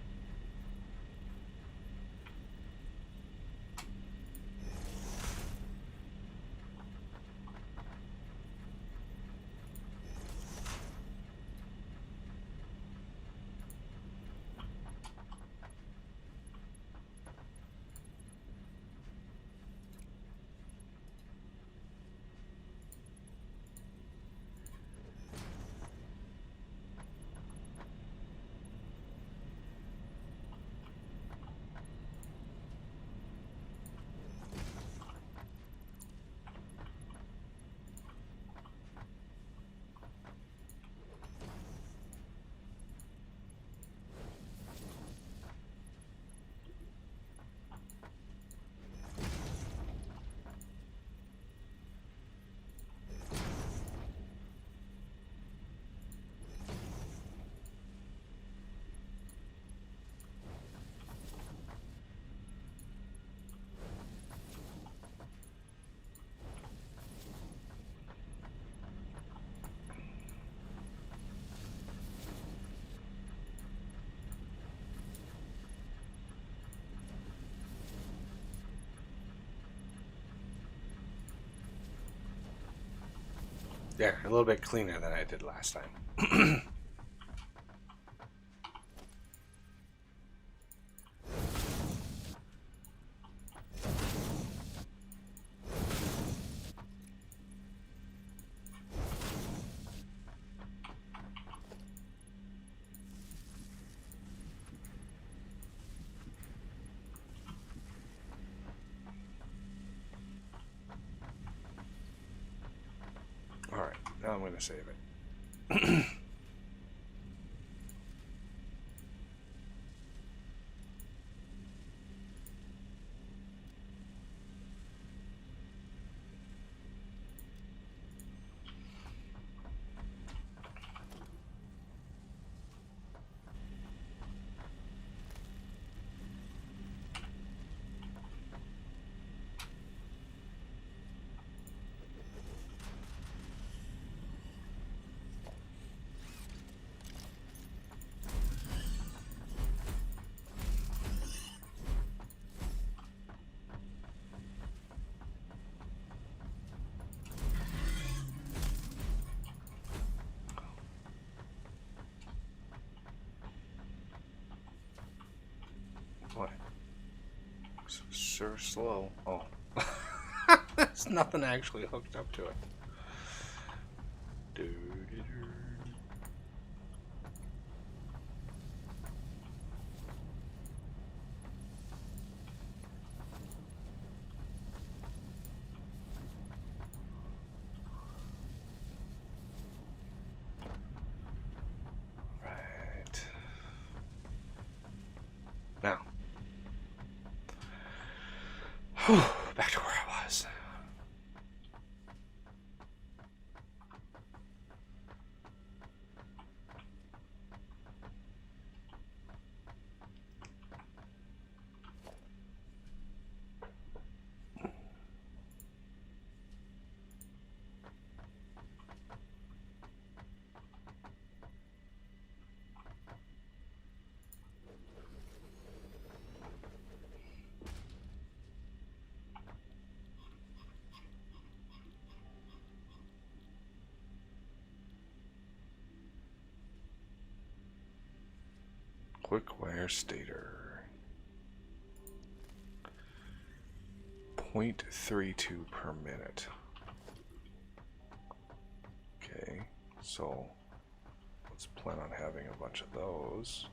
Yeah, a little bit cleaner than I did last time. All right, now I'm going to save it. Boy, sure slow. Oh, there's nothing actually hooked up to it. Doo-doo-doo. Back to where I was. Quick wire stator. 0.32 per minute. Okay, so let's plan on having a bunch of those.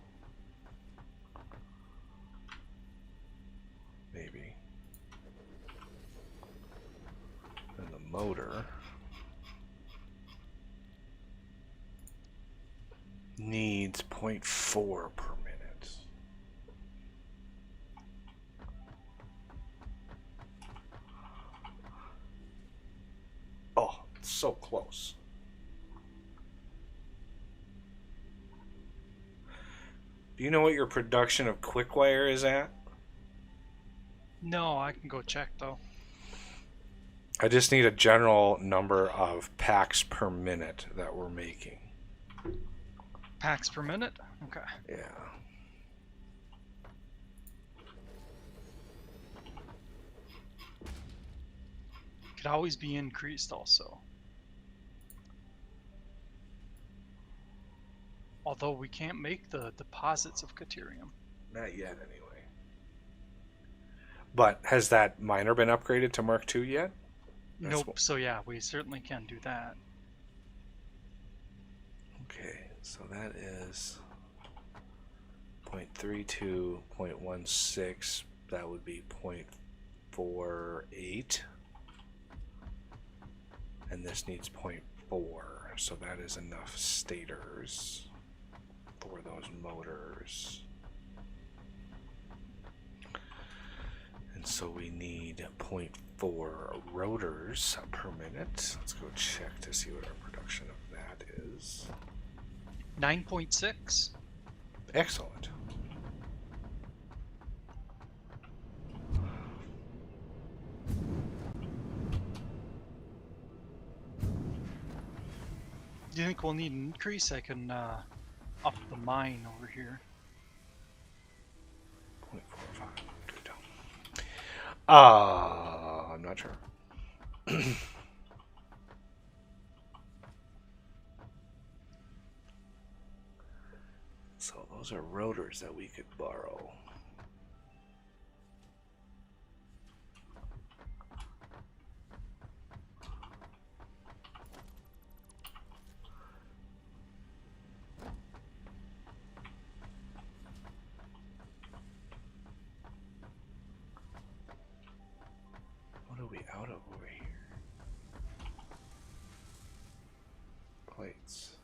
Maybe. And the motor needs 0.4 per minute. Oh, it's so close. Do you know what your production of quick wire is at? No, I can go check though. I just need a general number of packs per minute that we're making. Packs per minute? Okay. Yeah. Could always be increased also. Although we can't make the deposits of Caterium. Not yet, anyway. But has that miner been upgraded to Mark II yet? Nope. So yeah, we certainly can do that. Okay, so that is 0.32, 0.16. That would be 0.48. And this needs 0.4. So that is enough stators for those motors. And so we need 0.4 rotors per minute. Let's go check to see what our production of that is. 9.6. Excellent. Do you think we'll need an increase? I can up the mine over here. 0.45. I'm not sure. So those are rotors that we could borrow. What are we out of over here? Plates.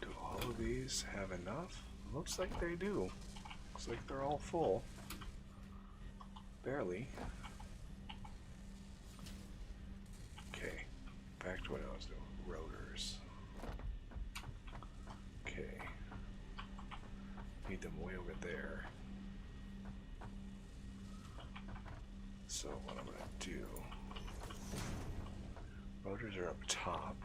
Do all of these have enough? Looks like they do. Looks like they're all full. Barely. Okay, back to what I was doing. Rotors. Okay. Need them way over there. So what I'm gonna do, rotors are up top.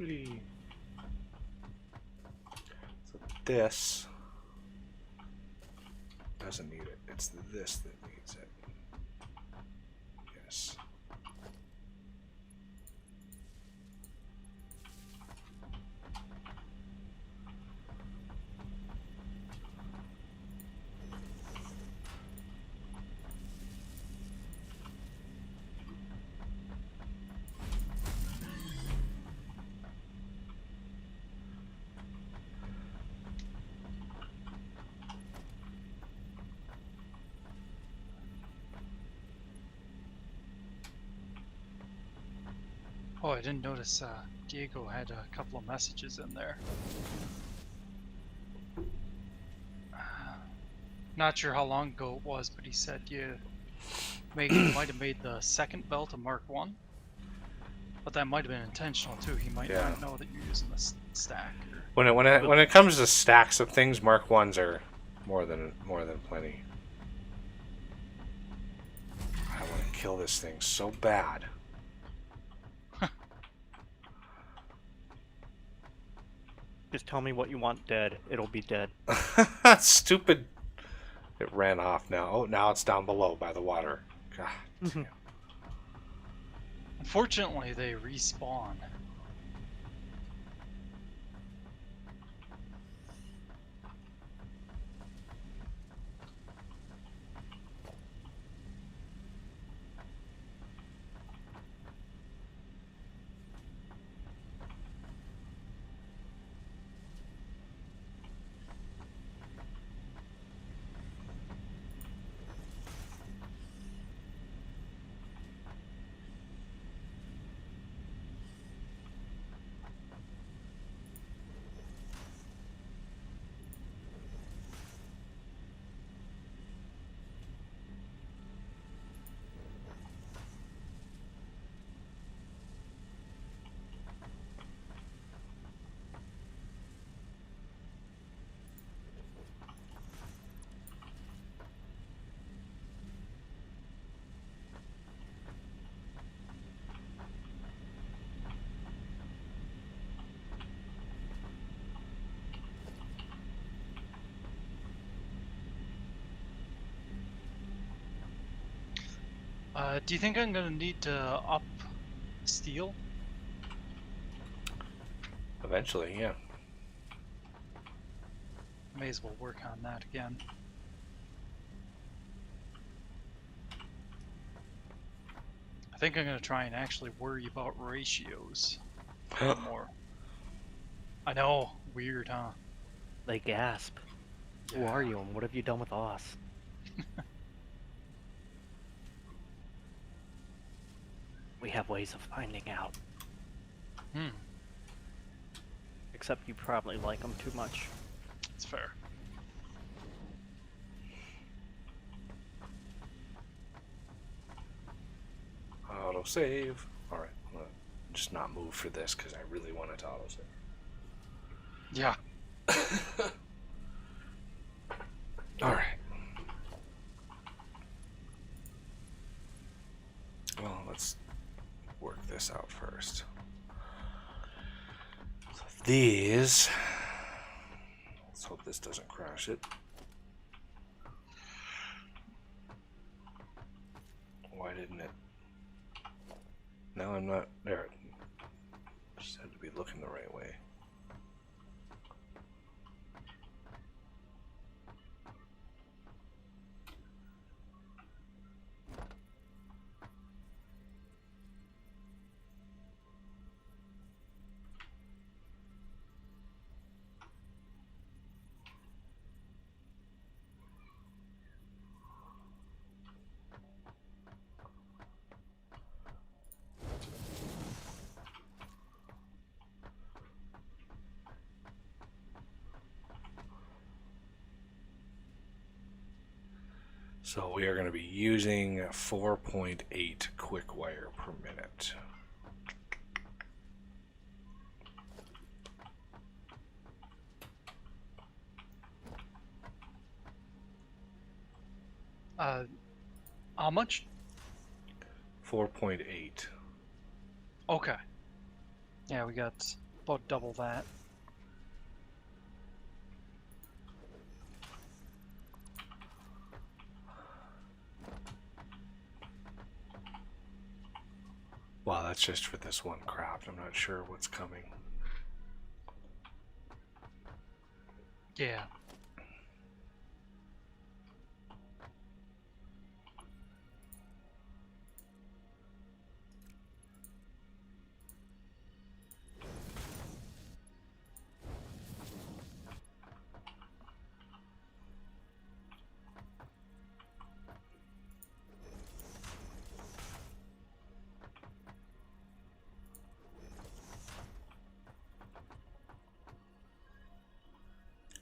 Whee. So this doesn't need it. It's this that needs it. Yes. Oh, I didn't notice Diego had a couple of messages in there. Not sure how long ago it was, but he said you might have made the second belt a Mark 1. But that might have been intentional too. He might not know that you're using the stack. Or... When it comes to stacks of things, Mark 1s are more than plenty. I want to kill this thing so bad. Just tell me what you want dead. It'll be dead. Stupid. It ran off now. Oh, now it's down below by the water. God damn. Unfortunately, they respawn. Do you think I'm gonna need to up steel? Eventually, yeah. May as well work on that again. I think I'm gonna try and actually worry about ratios more. I know, weird, huh? They gasp. Who are you and what have you done with us? We have ways of finding out. Except you probably like them too much. It's fair. Autosave. Alright, I'm gonna just not move for this because I really want it to autosave. Yeah. Alright. Well, let's work this out first. So these... Let's hope this doesn't crash it. Why didn't it? Now I'm not there. Just had to be looking the right way. So we are going to be using 4.8 quick wire per minute. How much? 4.8. Okay. Yeah, we got about double that. Wow, that's just for this one craft. I'm not sure what's coming. Yeah.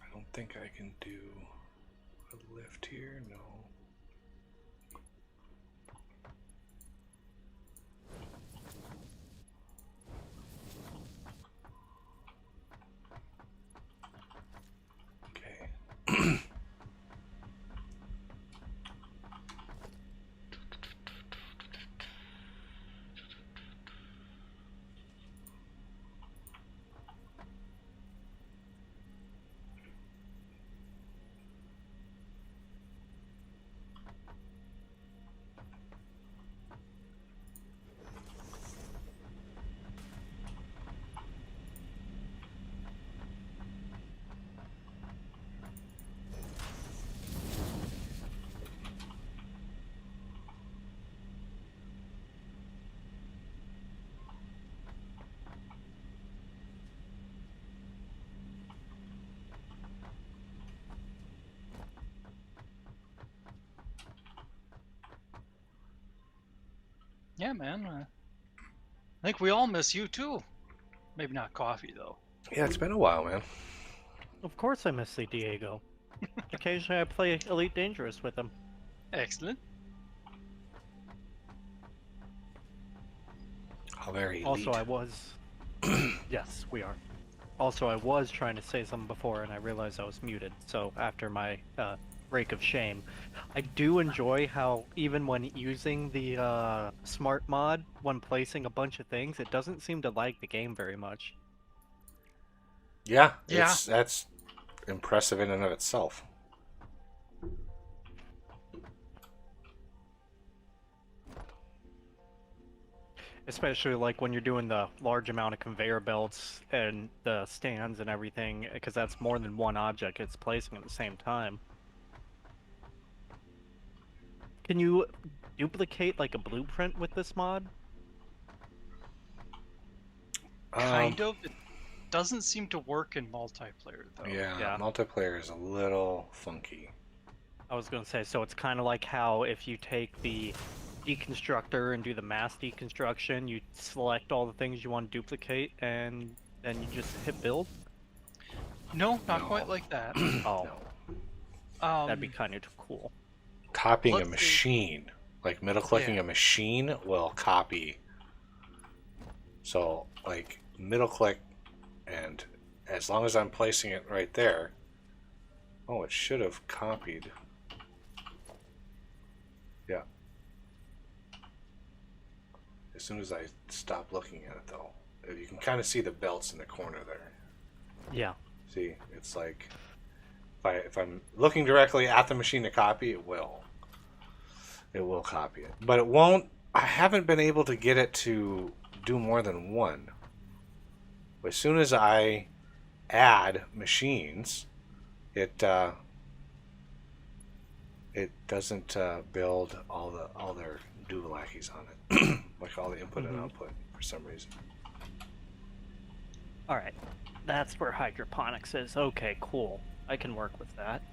I don't think I can do a lift here. No. Okay. Yeah, man. I think we all miss you too. Maybe not coffee though. Yeah, it's been a while, man. Of course I miss the Diego. Occasionally I play Elite Dangerous with him. Excellent. How very elite. Also, I was... Yes, we are. Also, I was trying to say something before and I realized I was muted, so after my break of shame, I do enjoy how even when using the smart mod, when placing a bunch of things, it doesn't seem to lag the game very much. Yeah, Yeah. that's impressive in and of itself. Especially like when you're doing the large amount of conveyor belts and the stands and everything, because that's more than one object it's placing at the same time. Can you duplicate like a blueprint with this mod? Kind of. It doesn't seem to work in multiplayer though. Yeah, multiplayer is a little funky. I was gonna say, so it's kind of like how if you take the deconstructor and do the mass deconstruction, you select all the things you want to duplicate, and then you just hit build? No, not No. quite like that. Oh, No. that'd be kind of cool. Copying a Let's see. machine, like middle clicking Yeah. a machine will copy. So, like middle click, and as long as I'm placing it right there, oh, it should have copied. Yeah. As soon as I stop looking at it, though, you can kind of see the belts in the corner there. Yeah. See, it's like if I'm looking directly at the machine to copy, it will copy it, but it won't. I haven't been able to get it to do more than one. As soon as I add machines, it doesn't build all their doovalackies on it, like all the input and output for some reason. All right, that's where hydroponics is. Okay, cool. I can work with that.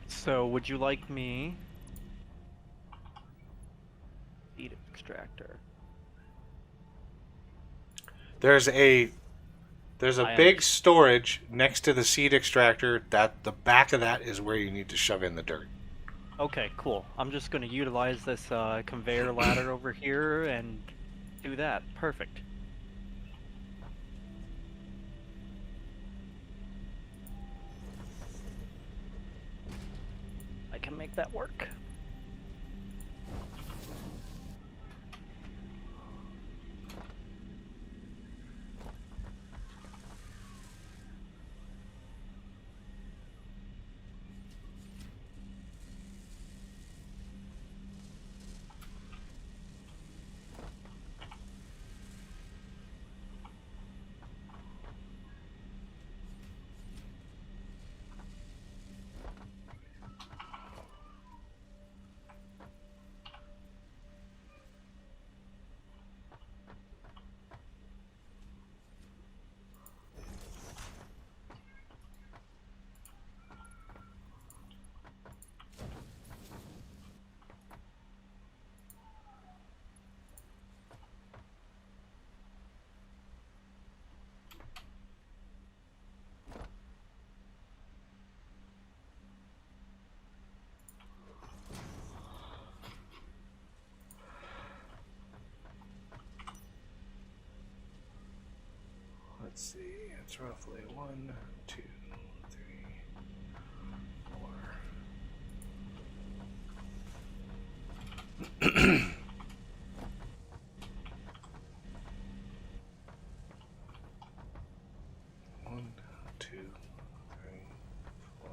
So, would you like me? Seed extractor. There's a I big storage next to the seed extractor. That the back of that is where you need to shove in the dirt. Okay, cool. I'm just going to utilize this conveyor ladder over here and do that. Perfect. I can make that work. it's roughly 1, 2, 3, 4. 1, 2, 3, 4.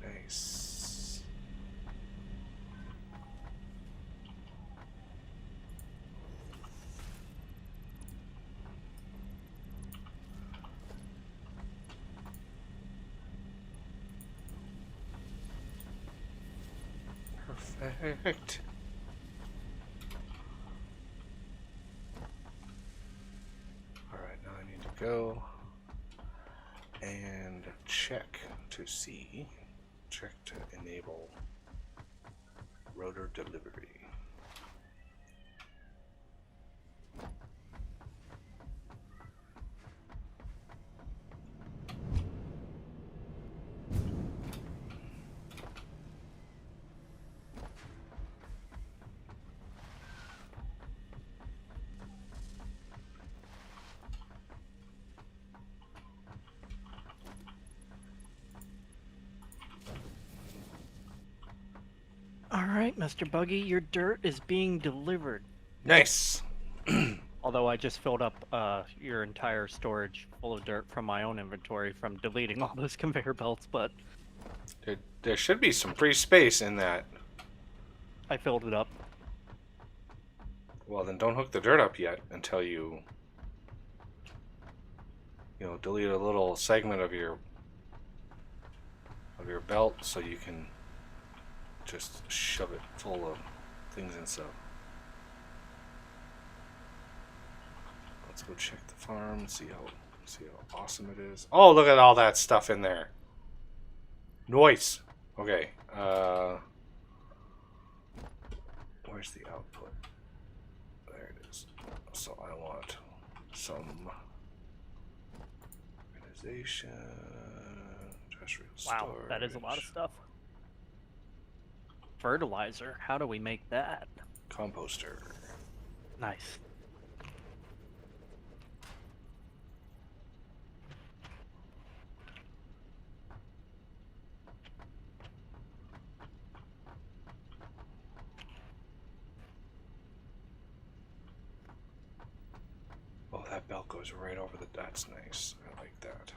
Nice. Perfect. Alright, now I need to go and check to enable rotor delivery. All right, Mr. Buggy, your dirt is being delivered. Nice. Although I just filled up your entire storage full of dirt from my own inventory from deleting all those conveyor belts, but There should be some free space in that. I filled it up. Well, then don't hook the dirt up yet until you delete a little segment of your belt so you can just shove it full of things and stuff. Let's go check the farm, see how awesome it is. Oh, look at all that stuff in there. Noise. Okay. Where's the output? There it is. So I want some organization, terrestrial Wow, that is a lot of storage, stuff. Fertilizer. How do we make that? composter. Nice. Oh, that belt goes right over the. That's nice. I like that.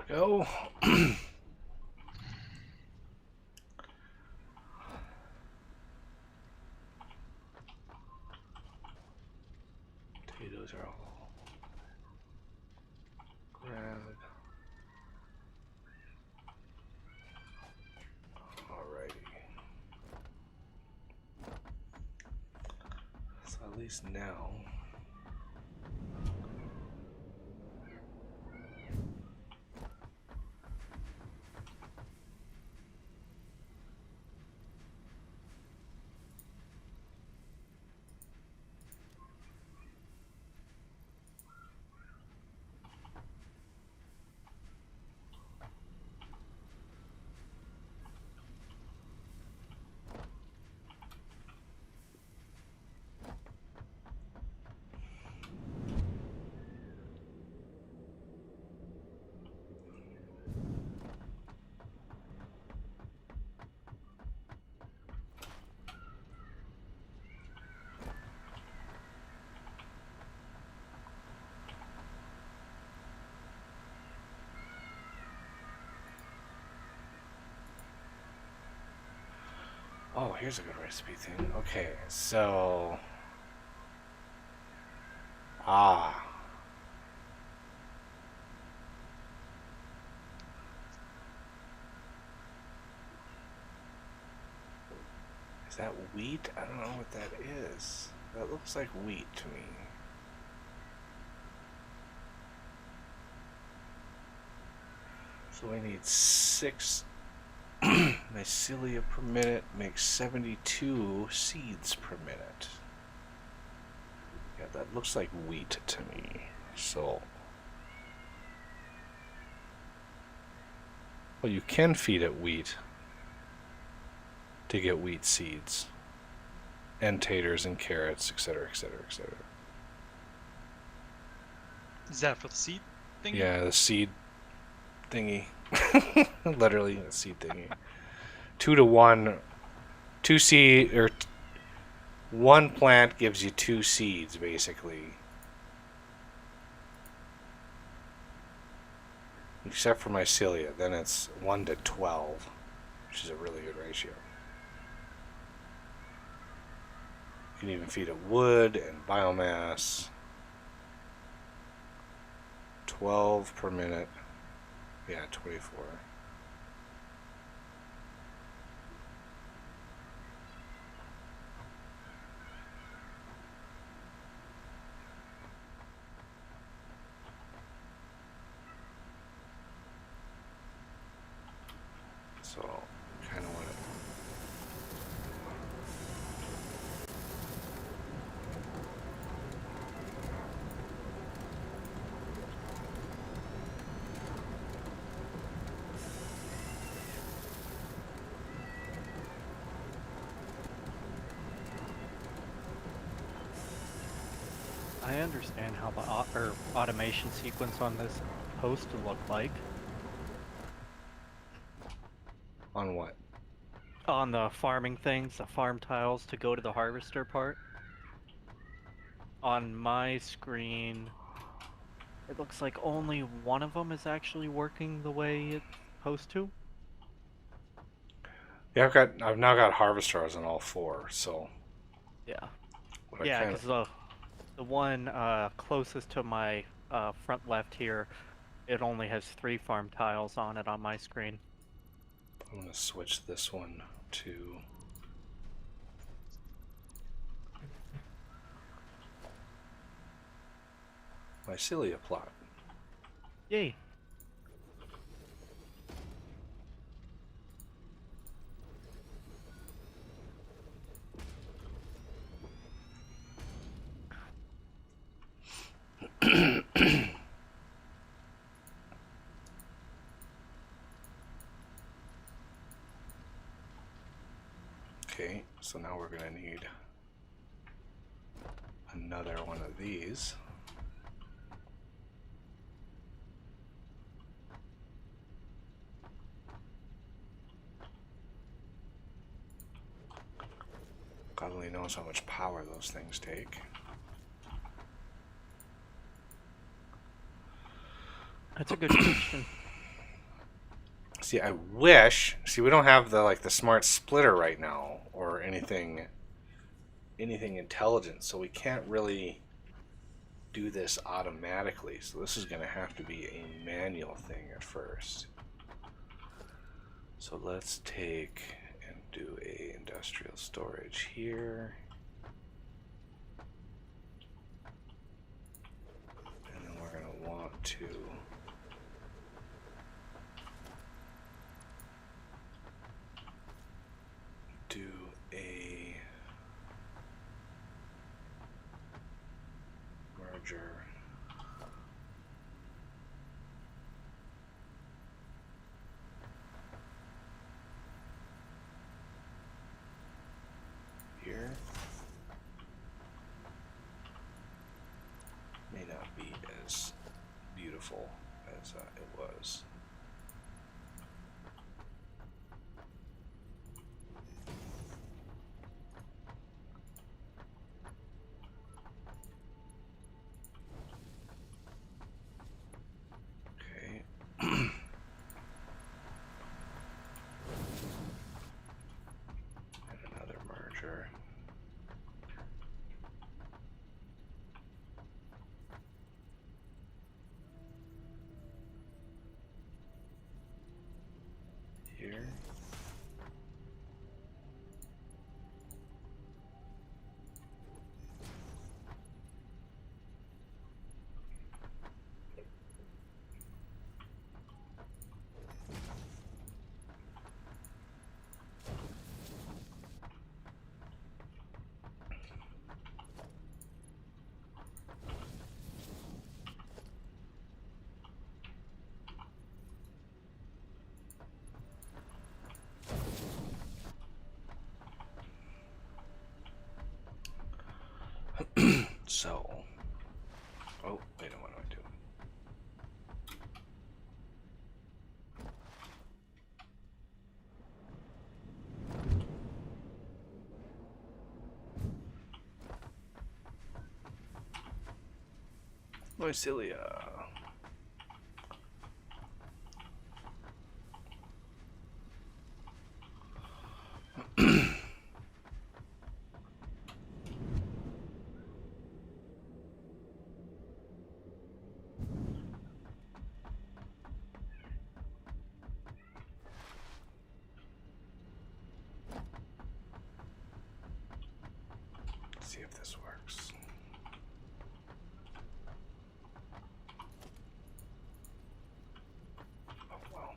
Go. Potatoes are all grabbed. Alrighty. So at least now. Oh, here's a good recipe thing. Okay, so... Ah. Is that wheat? I don't know what that is. That looks like wheat to me. So we need 6 mycelia per minute, makes 72 seeds per minute. Yeah, that looks like wheat to me. So... Well, you can feed it wheat to get wheat seeds. And taters and carrots, etc., etc., etc. Is that for the seed thingy? Yeah, the seed thingy. Literally, the seed thingy. 2 to 1. 2 seed, or 1 plant gives you 2 seeds, basically. Except for mycelia, then it's 1 to 12, which is a really good ratio. You can even feed it wood and biomass. 12 per minute. Yeah, 24. So, kind of want it. I understand how the automation sequence on this is supposed to look like. On what? On the farming things, the farm tiles to go to the harvester part. On my screen, it looks like only one of them is actually working the way it's supposed to. Yeah, I've now got harvesters on all 4, so... Yeah. What I Yeah, kind because of... the one closest to my front left here, it only has 3 farm tiles on it on my screen. I'm going to switch this one to... mycelia plot. Yay. Okay, so now we're going to need another one of these. God only knows how much power those things take. That's a good question. See, I wish... See, we don't have the smart splitter right now, or anything intelligent, so we can't really do this automatically. So this is going to have to be a manual thing at first. So let's take and do a industrial storage here. And then we're going to want to do a merger. Here. May not be as beautiful as it was. Okay. And So, oh, wait, what do I do? Mycelia. Let's see if this works. Oh, well.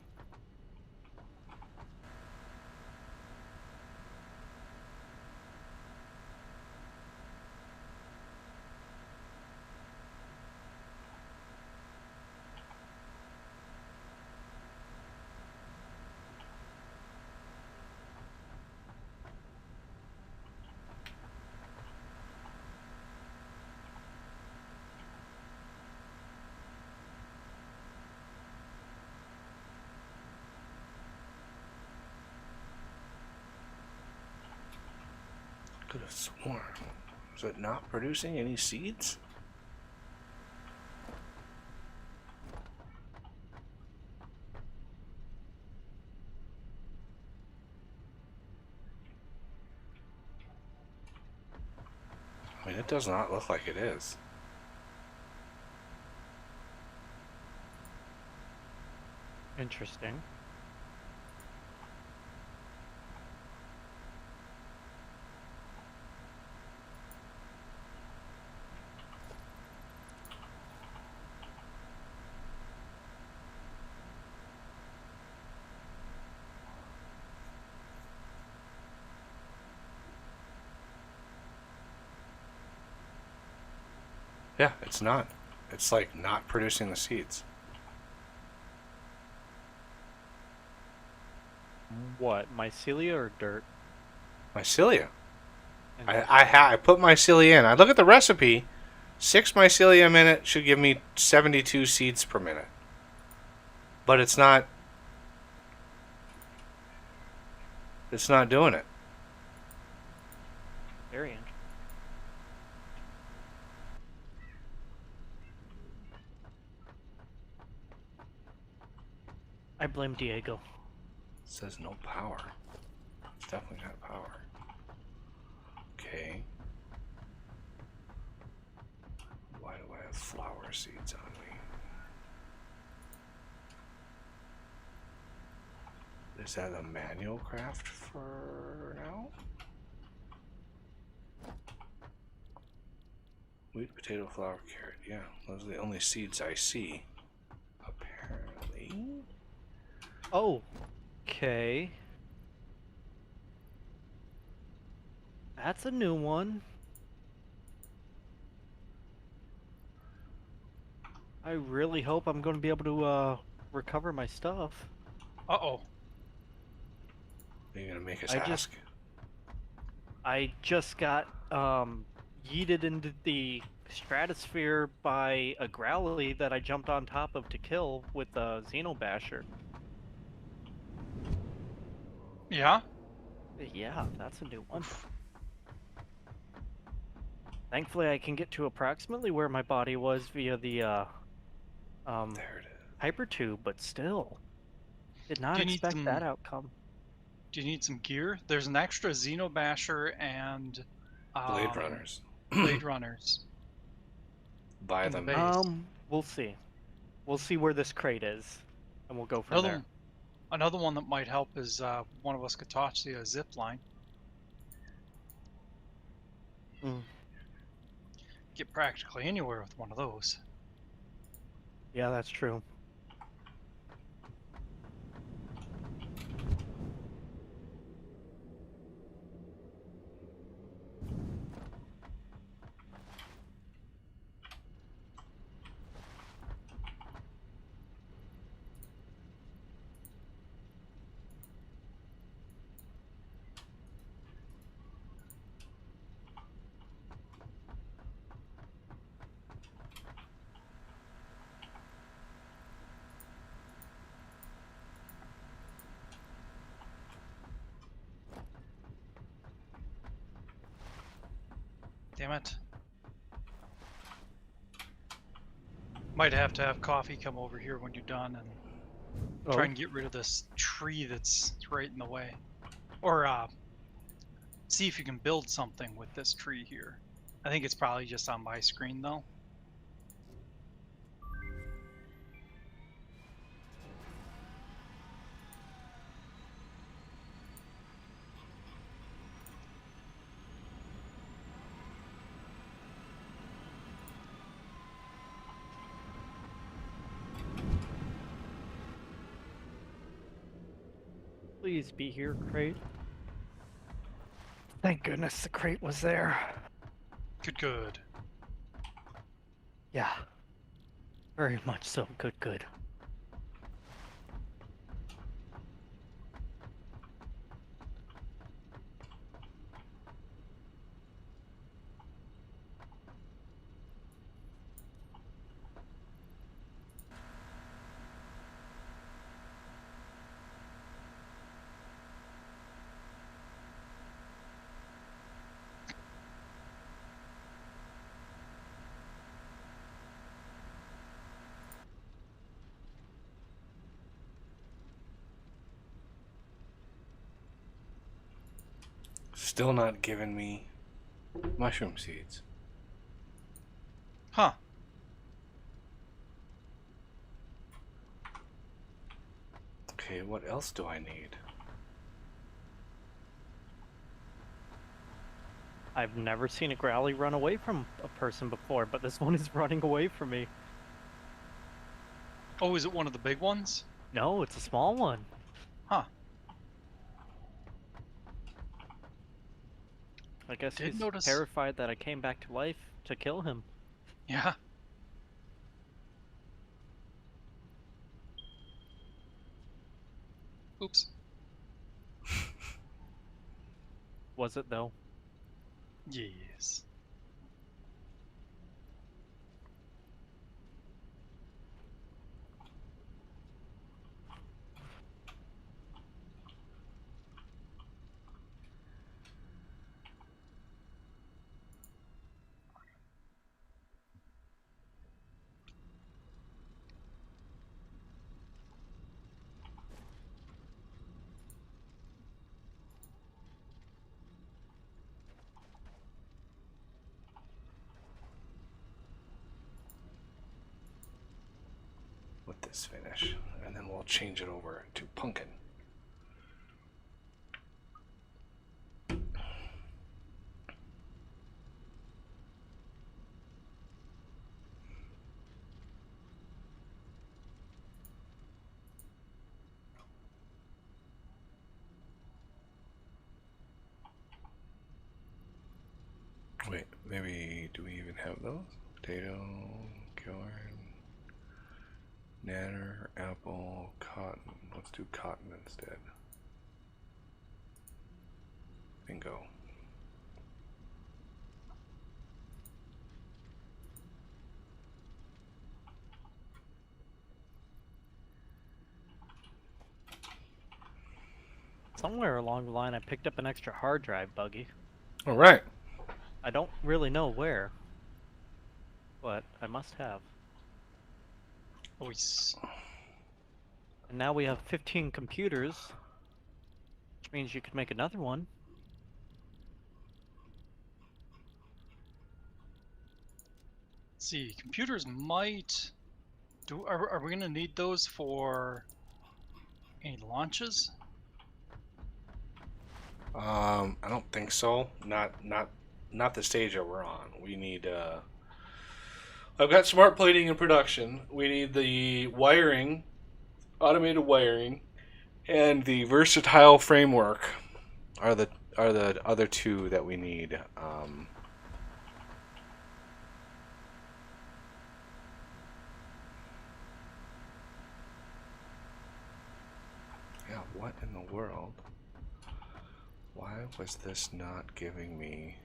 Could have sworn. Is it not producing any seeds? I mean, it does not look like it is. Interesting. Yeah, it's not. It's like not producing the seeds. What, mycelia or dirt? Mycelia. And I put mycelia in. I look at the recipe. 6 mycelia a minute should give me 72 seeds per minute. But it's not. It's not doing it. very interesting. I blame Diego. It says no power. It's definitely not power. Okay. Why do I have flower seeds on me? Is that a manual craft for now? Wheat, potato, flour, carrot. Yeah, those are the only seeds I see. Apparently. Oh, okay. That's a new one. I really hope I'm going to be able to recover my stuff. Uh-oh. Are you gonna make us I ask? just got yeeted into the stratosphere by a growly that I jumped on top of to kill with a Xenobasher. Yeah? Yeah, that's a new one. Oof. Thankfully, I can get to approximately where my body was via the There it is. hyper tube, but still, did not Do you need expect that some outcome. do you need some gear? There's an extra Xenobasher and Blade runners. Blade Runners Buy in the them. base. We'll see. We'll see where this crate is, and we'll go from Another there. another one that might help is one of us could toss the zip line. Mm. Get practically anywhere with one of those. Yeah, that's true. Damn it. Might have to have coffee come over here when you're done and try and get rid of this tree that's right in the way. Or see if you can build something with this tree here. I think it's probably just on my screen though. Please be here, crate. Thank goodness the crate was there. Good, good. Yeah. Very much so. Good, good. Still not giving me mushroom seeds. Huh. Okay, what else do I need? I've never seen a growly run away from a person before, but this one is running away from me. Oh, is it one of the big ones? No, it's a small one. Huh. I guess Did he's notice. terrified that I came back to life to kill him. Yeah. Oops. Was it though? Yes. Let this finish, and then we'll change it over to pumpkin. Wait, maybe, do we even have those? Potato, corn, nanner, apple, cotton. Let's do cotton instead. Bingo. Somewhere along the line I picked up an extra hard drive buggy. Alright. I don't really know where, but I must have. Always. And now we have 15 computers, which means you could make another one. Let's see, computers might. Are we gonna need those for any launches? I don't think so. Not the stage that we're on. We need I've got smart plating in production. We need the wiring, automated wiring, and the versatile framework are the other two that we need. Yeah, what in the world? Why was this not giving me...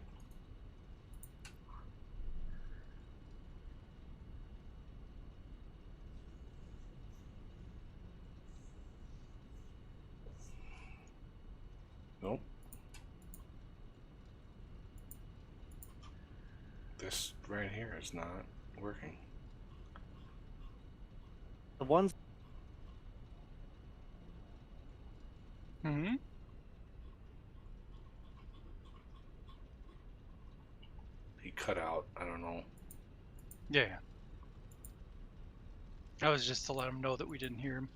Nope. This right here is not working. The ones. Hmm. He cut out. I don't know. Yeah. That was just to let him know that we didn't hear him.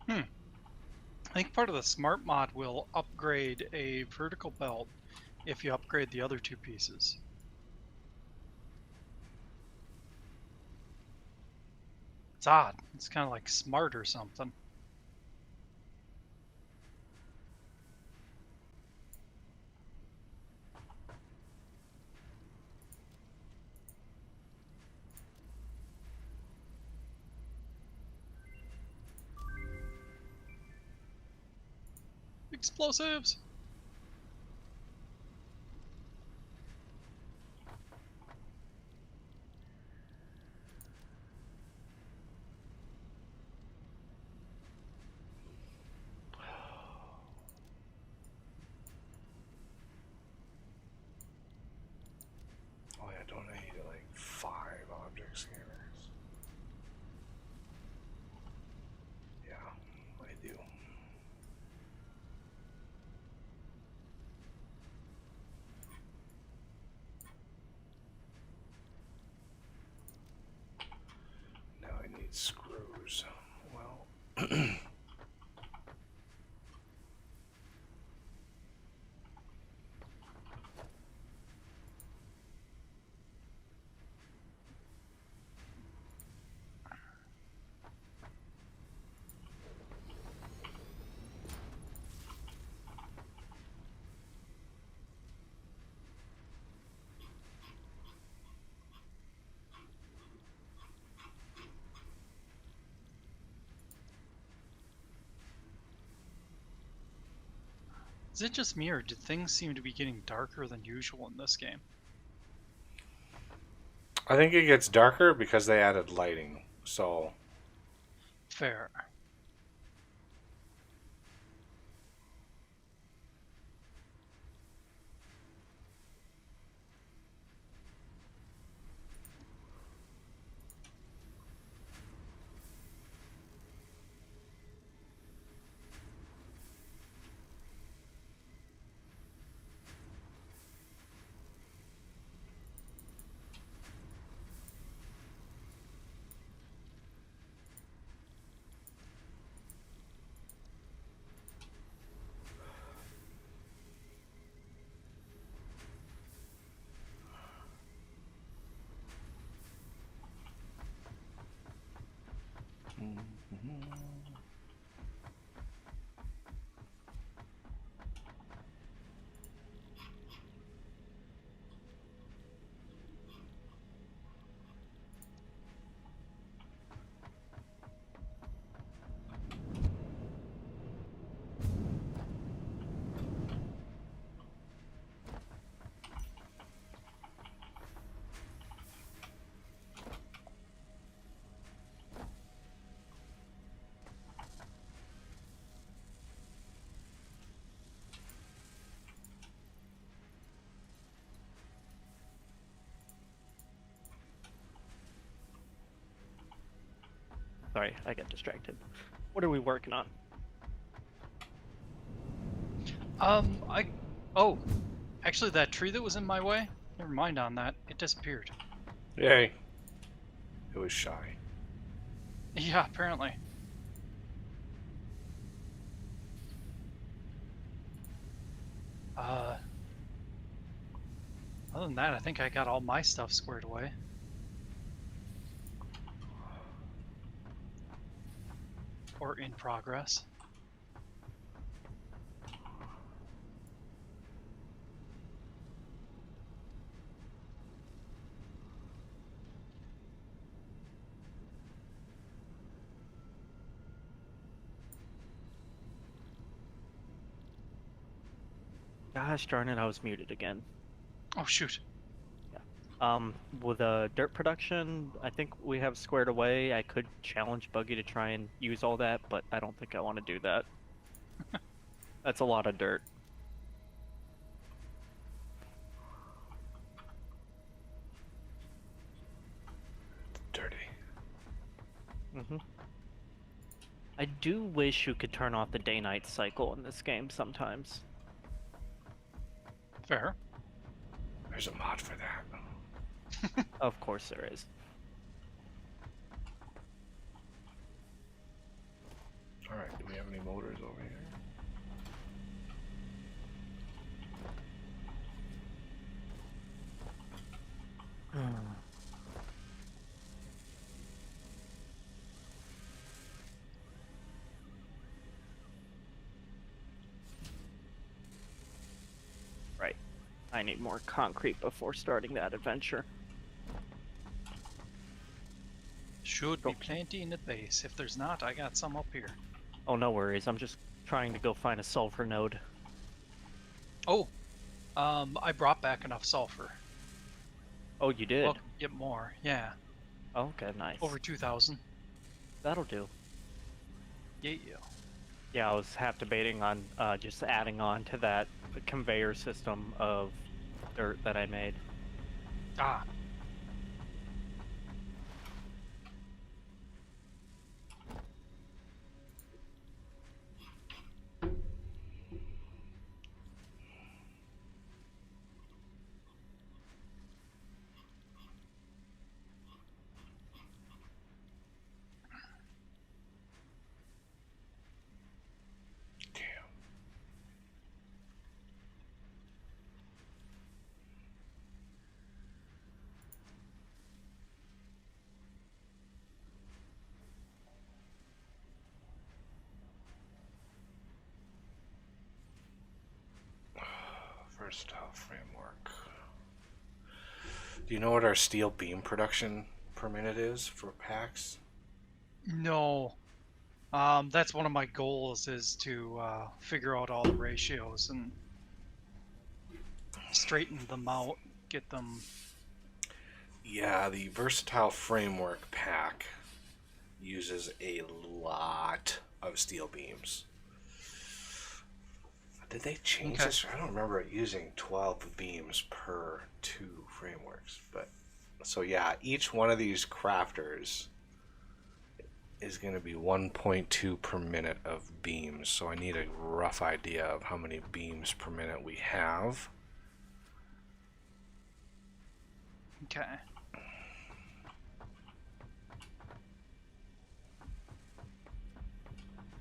Hmm. I think part of the smart mod will upgrade a vertical belt if you upgrade the other two pieces. It's odd. It's kind of like smart or something. Explosives! Oh yeah, don't I need like 5 object scanners? Yeah, I do. Now I need screws. Well, Is it just me, or do things seem to be getting darker than usual in this game? I think it gets darker because they added lighting. So Fair. Sorry, I got distracted. What are we working on? Oh, actually, that tree that was in my way. Never mind on that. It disappeared. Yay. It was shy. Yeah, apparently. Other than that, I think I got all my stuff squared away. Or in progress. Gosh darn it, I was muted again. Oh, shoot. With dirt production, I think we have squared away. I could challenge Buggy to try and use all that, but I don't think I want to do that. That's a lot of dirt. Dirty. I do wish you could turn off the day-night cycle in this game sometimes. Fair. There's a mod for that. Of course there is. Alright, do we have any motors over here? Right. I need more concrete before starting that adventure. Should be plenty in the base. If there's not, I got some up here. Oh, no worries. I'm just trying to go find a sulfur node. Oh, I brought back enough sulfur. Oh, you did? Well, get more. Yeah. Oh, okay, nice. Over 2,000. That'll do. Yeah. Yeah, I was half debating on just adding on to that conveyor system of dirt that I made. Ah. Versatile framework. Do you know what our steel beam production per minute is for packs? No. That's one of my goals is to figure out all the ratios and straighten them out, get them. Yeah, the versatile framework pack uses a lot of steel beams. Did they change this? I don't remember it using 12 beams per 2 frameworks. But so yeah, each one of these crafters is going to be 1.2 per minute of beams. So I need a rough idea of how many beams per minute we have. Okay.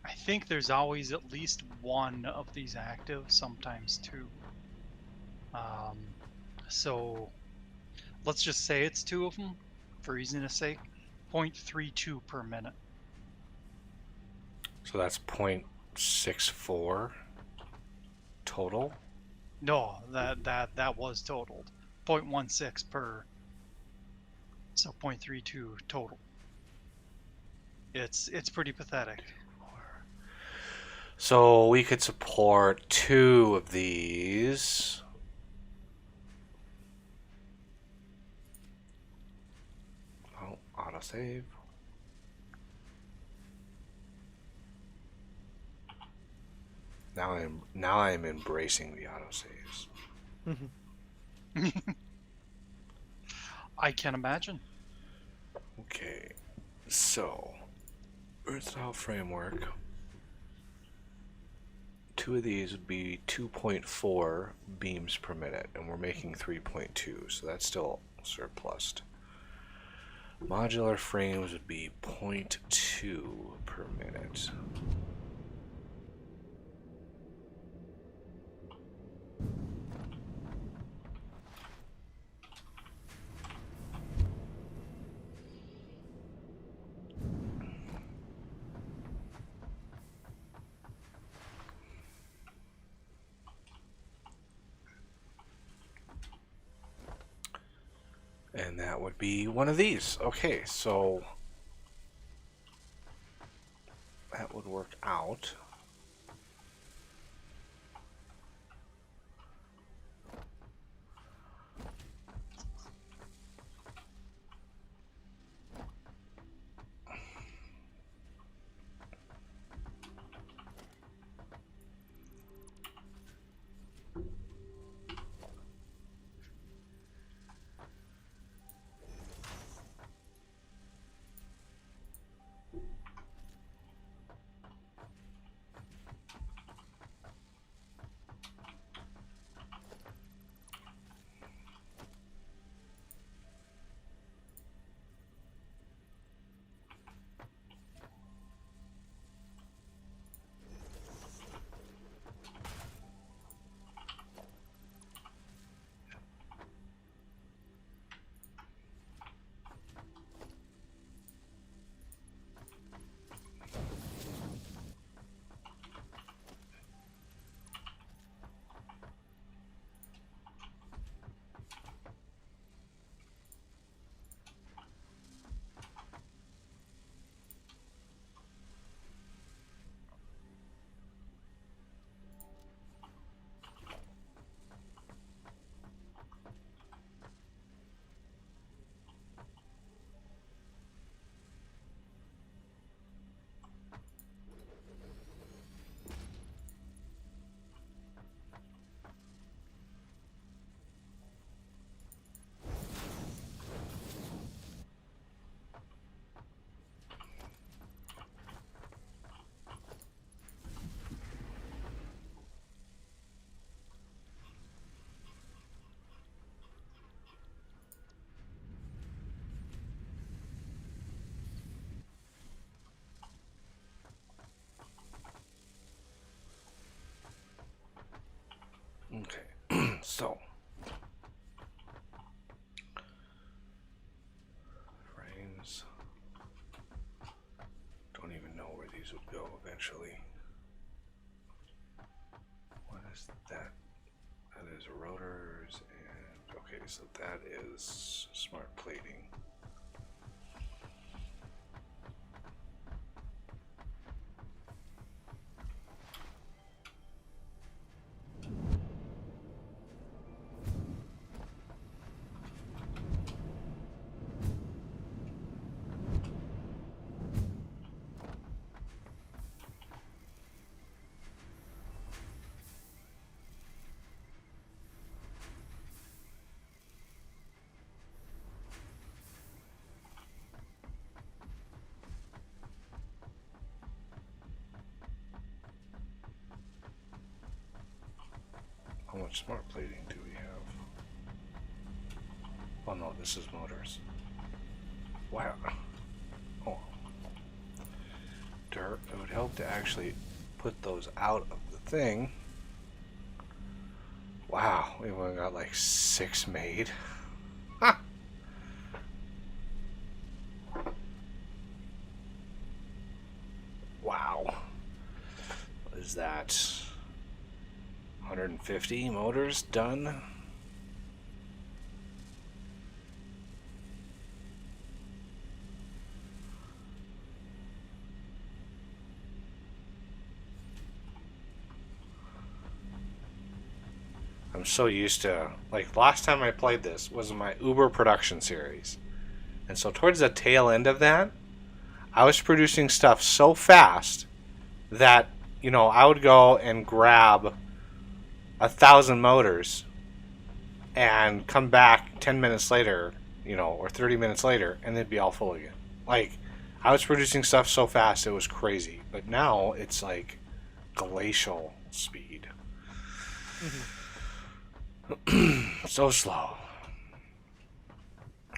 I think there's always at least one of these active, sometimes two. So let's just say it's two of them, for easiness sake. 0.32 per minute. So that's 0.64 total. No, that was totaled. 0.16 per, so 0.32 total. It's pretty pathetic. So we could support 2 of these. Oh, autosave. Now I'm embracing the autosaves. I can imagine. Okay, so Earth style framework. 2 of these would be 2.4 beams per minute, and we're making 3.2, so that's still surplused. Modular frames would be 0.2 per minute. And that would be one of these. Okay, so that would work out. Okay, so frames. Don't even know where these would go eventually. What is that? That is rotors, and okay, so that is smart plating. How much smart plating do we have? Oh no, this is motors. Wow. Oh. Dirt. It would help to actually put those out of the thing. Wow, we only got like 6 made. Ha! Wow. is that? 150 motors done. I'm so used to, like, last time I played this was my Uber production series. And so towards the tail end of that, I was producing stuff so fast that, you know, I would go and grab 1,000 motors and come back 10 minutes later, you know, or 30 minutes later, and they'd be all full again. Like, I was producing stuff so fast, it was crazy. But now it's like glacial speed. So slow.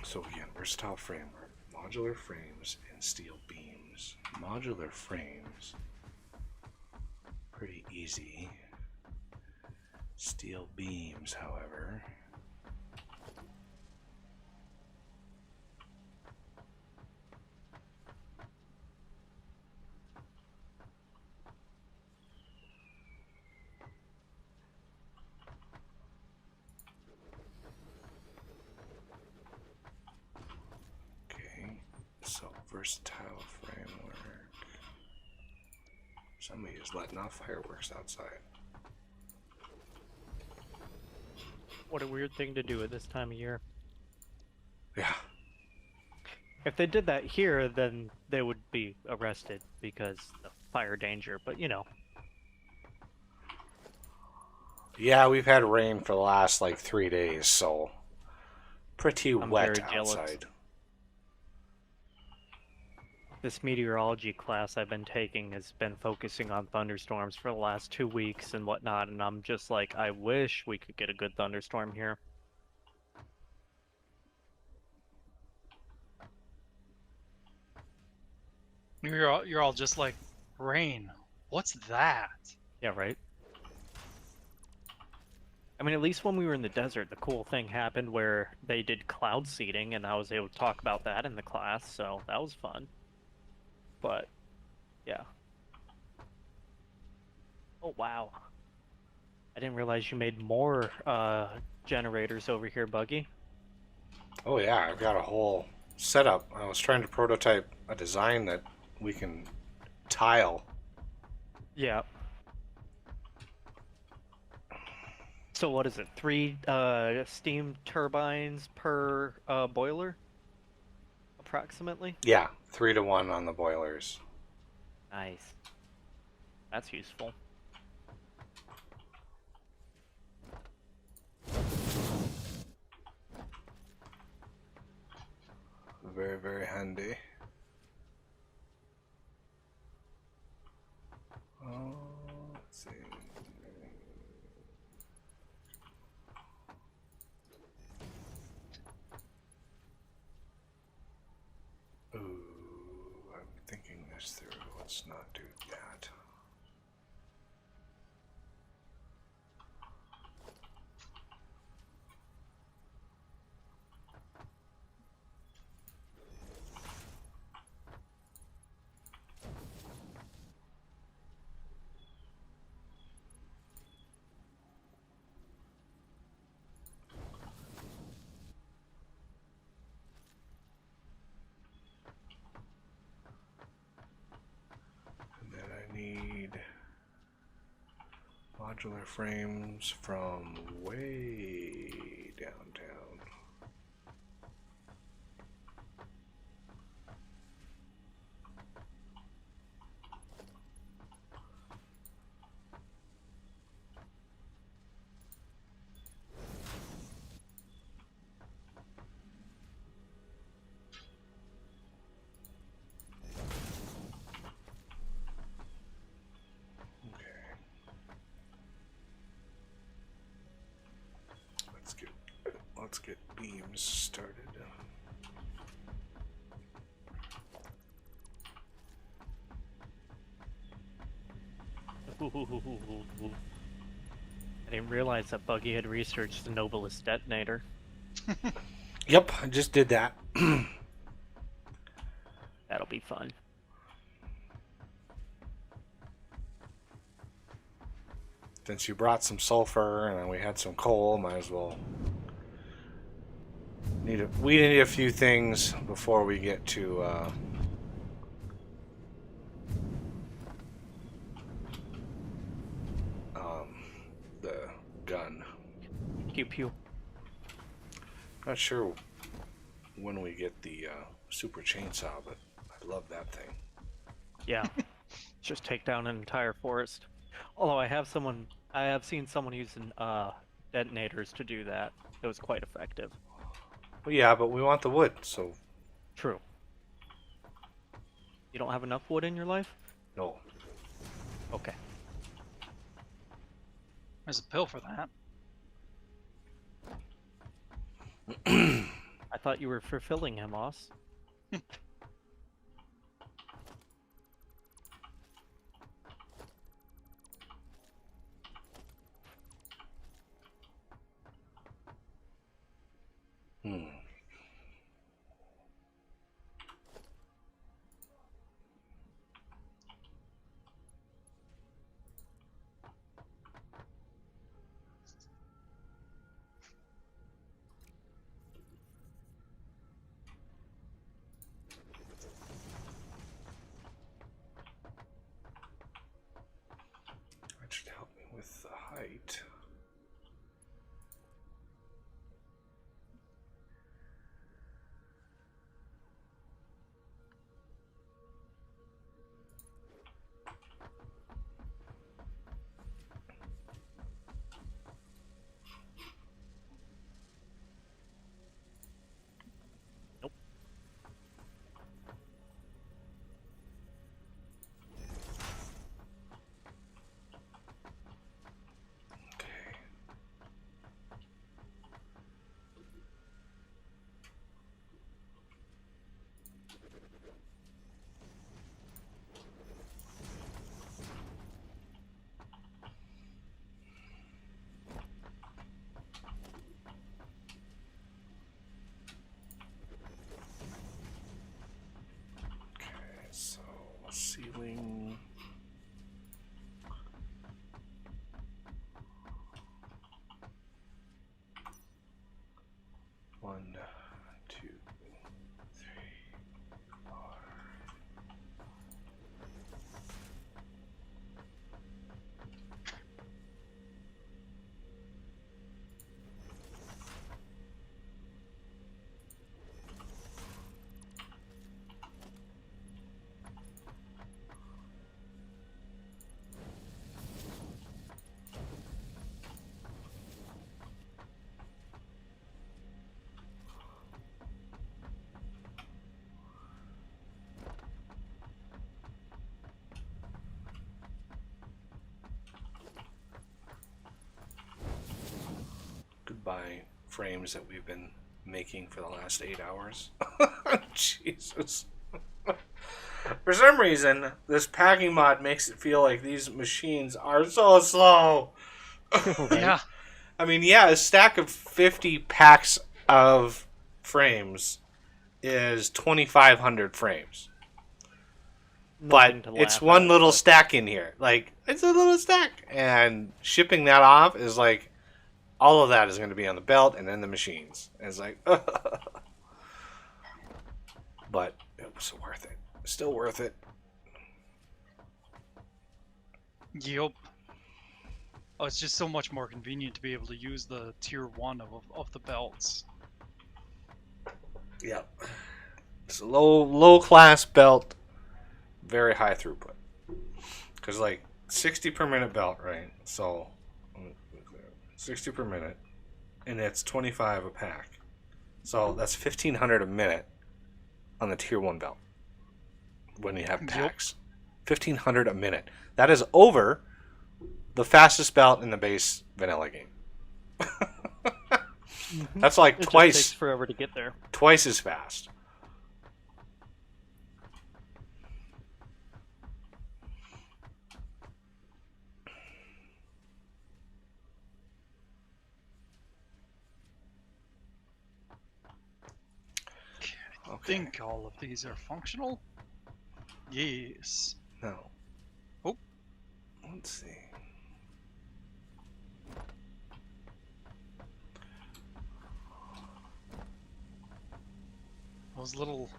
So again, versatile framework, modular frames, and steel beams. Modular frames, pretty easy. Steel beams, however. So, versatile framework. Somebody is letting off fireworks outside. What a weird thing to do at this time of year. Yeah. If they did that here, then they would be arrested because of fire danger, but you know. Yeah, we've had rain for the last like 3 days, so pretty I'm wet very jealous. outside. This meteorology class I've been taking has been focusing on thunderstorms for the last 2 weeks and whatnot, and I'm just like, I wish we could get a good thunderstorm here. You're all just like, rain. What's that? Yeah, right? I mean, at least when we were in the desert, the cool thing happened where they did cloud seeding, and I was able to talk about that in the class, so that was fun. But, yeah. Oh, wow. I didn't realize you made more generators over here, Buggy. Oh yeah, I've got a whole setup. I was trying to prototype a design that we can tile. Yeah. So what is it? 3 steam turbines per boiler? Approximately? Yeah, 3-to-1 on the boilers. Nice. That's useful. Very, very handy. Let's see. Ooh, I'm thinking this through. Let's not do that. And then I need modular frames from way downtown. Let's get beams started. I didn't realize that Buggy had researched the noblest detonator. Yep, I just did that. That'll be fun. Since you brought some sulfur and we had some coal, might as well. We need a few things before we get to the gun. Pew pew. Not sure when we get the super chainsaw, but I love that thing. Yeah. Just take down an entire forest. Although I have seen someone using detonators to do that. It was quite effective. Well, yeah, but we want the wood, so True. You don't have enough wood in your life? no. Okay. There's a pill for that. I thought you were fulfilling him, Moss. That should help me with the height. Nope. Okay. So ceiling. One, two, three, four. Goodbye, frames that we've been making for the last 8 hours. Jesus. For some reason, this packing mod makes it feel like these machines are so slow. Right? Yeah. I mean, yeah, a stack of 50 packs of frames is 2,500 frames. Nothing But to it's laugh one at, little but stack in here. Like, it's a little stack. And shipping that off is like, all of that is going to be on the belt and then the machines. And it's like, but it was worth it. Still worth it. Yup. Oh, it's just so much more convenient to be able to use the tier 1 of the belts. Yep. It's a low class belt, very high throughput. Because like 60 per minute belt, right? So 60 per minute, and it's 25 a pack. So that's 1,500 a minute on the tier 1 belt when you have packs. 1,500 a minute. That is over the fastest belt in the base vanilla game. That's like it just twice takes forever to get there. twice as fast. I think all of these are functional. Yes. No. Oh. Let's see. those little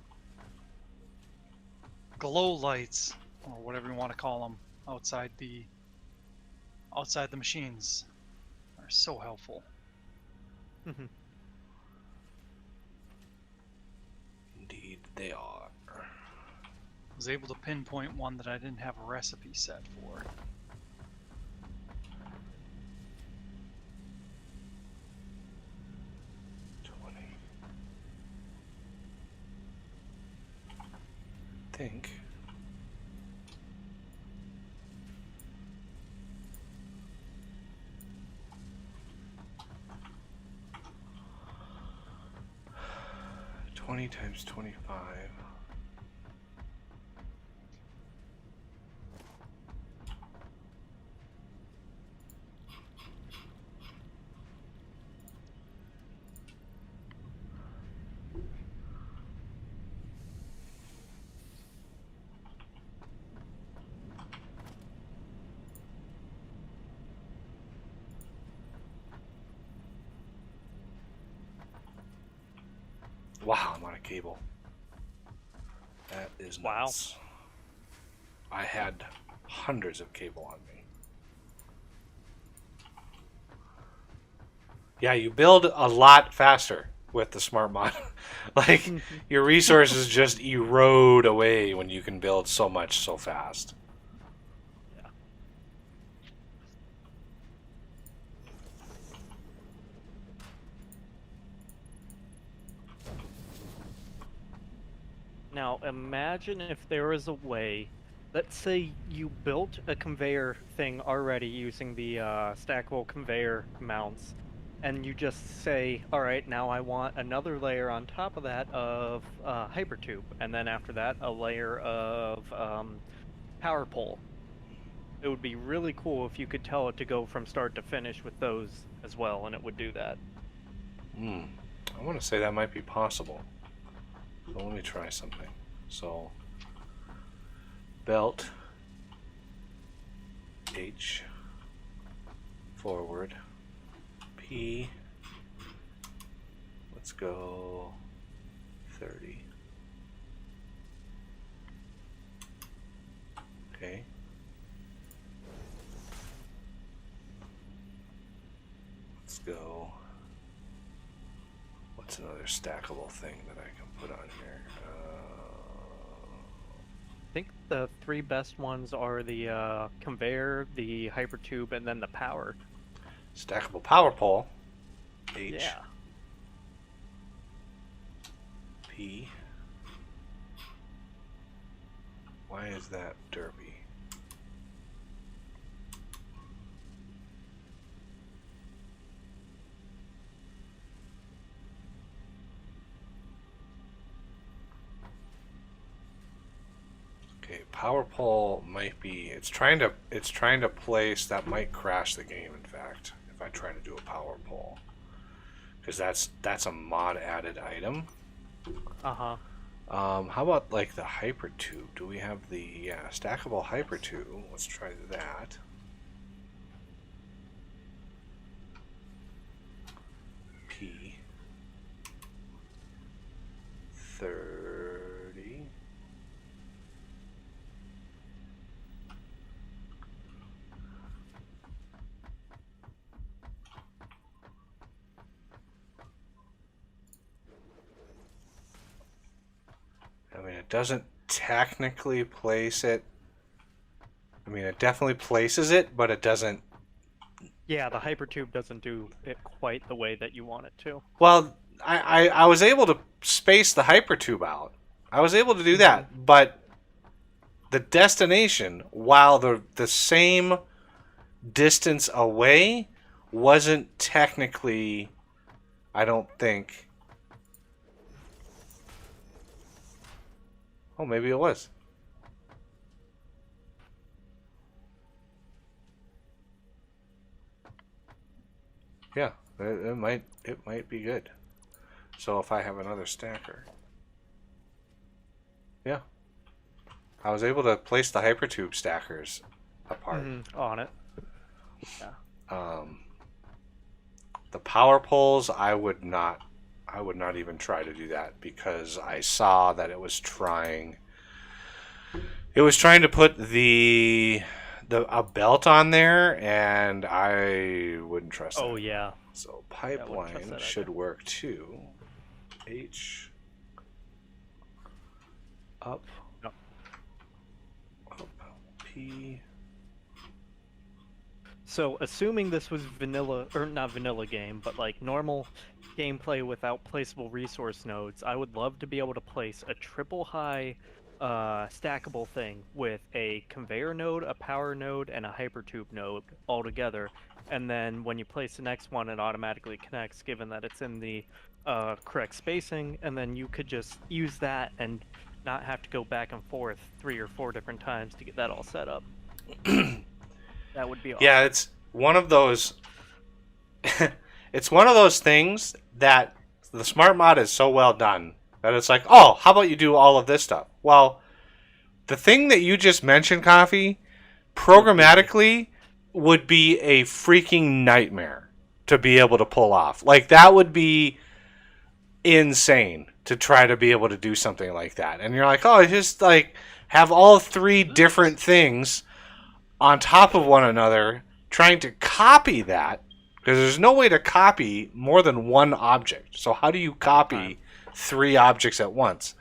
glow lights, or whatever you want to call them, outside the machines are so helpful. Indeed, they are. I was able to pinpoint one that I didn't have a recipe set for. Think. $20 times 25. Wow, I'm on a cable. That is nuts. Wow. I had hundreds of cable on me. Yeah, you build a lot faster with the smart mod. Like, your resources just erode away when you can build so much so fast. Now, imagine if there was a way, let's say you built a conveyor thing already using the stackable conveyor mounts, and you just say, alright, now I want another layer on top of that of hypertube, and then after that, a layer of power pole. It would be really cool if you could tell it to go from start to finish with those as well, and it would do that. I want to say that might be possible. So let me try something. So, belt, H, forward, P, let's go 30. Okay. Let's go. What's another stackable thing that I can put on here? I think the three best ones are the conveyor, the hypertube, and then the power. Stackable power pole. H. Yeah. P. Why is that derby? Okay, power pole might be. It's trying to place. That might crash the game. In fact, if I try to do a power pole, because that's a mod added item. Uh-huh. How about like the hypertube? Do we have the stackable hypertube? Let's try that. P 30. I mean, it doesn't technically place it. I mean, it definitely places it, but it doesn't. Yeah, the hypertube doesn't do it quite the way that you want it to. Well, I was able to space the hypertube out. I was able to do that, but the destination, while the same distance away, wasn't technically, I don't think. Oh, maybe it was. Yeah, it might be good. So if I have another stacker. Yeah. I was able to place the hypertube stackers apart. On it. Yeah. The power poles I would not I would not even try to do that because I saw that it was trying to put a belt on there, and I wouldn't trust that. Oh yeah. So I wouldn't trust pipeline that should either. work too. H up, No. up, P. So, assuming this was vanilla, or not vanilla game, but like normal gameplay without placeable resource nodes, I would love to be able to place a triple high stackable thing with a conveyor node, a power node, and a hypertube node all together. And then when you place the next one, it automatically connects, given that it's in the correct spacing. And then you could just use that and not have to go back and forth 3 or 4 different times to get that all set up. That would be awesome. Yeah, it's one of those. It's one of those things that the smart mod is so well done that it's like, oh, how about you do all of this stuff? Well, the thing that you just mentioned, Coffee, programmatically would be a freaking nightmare to be able to pull off. Like, that would be insane to try to be able to do something like that. And you're like, oh, just like have all 3 different things on top of one another, trying to copy that, because there's no way to copy more than one object. So how do you copy 3 objects at once?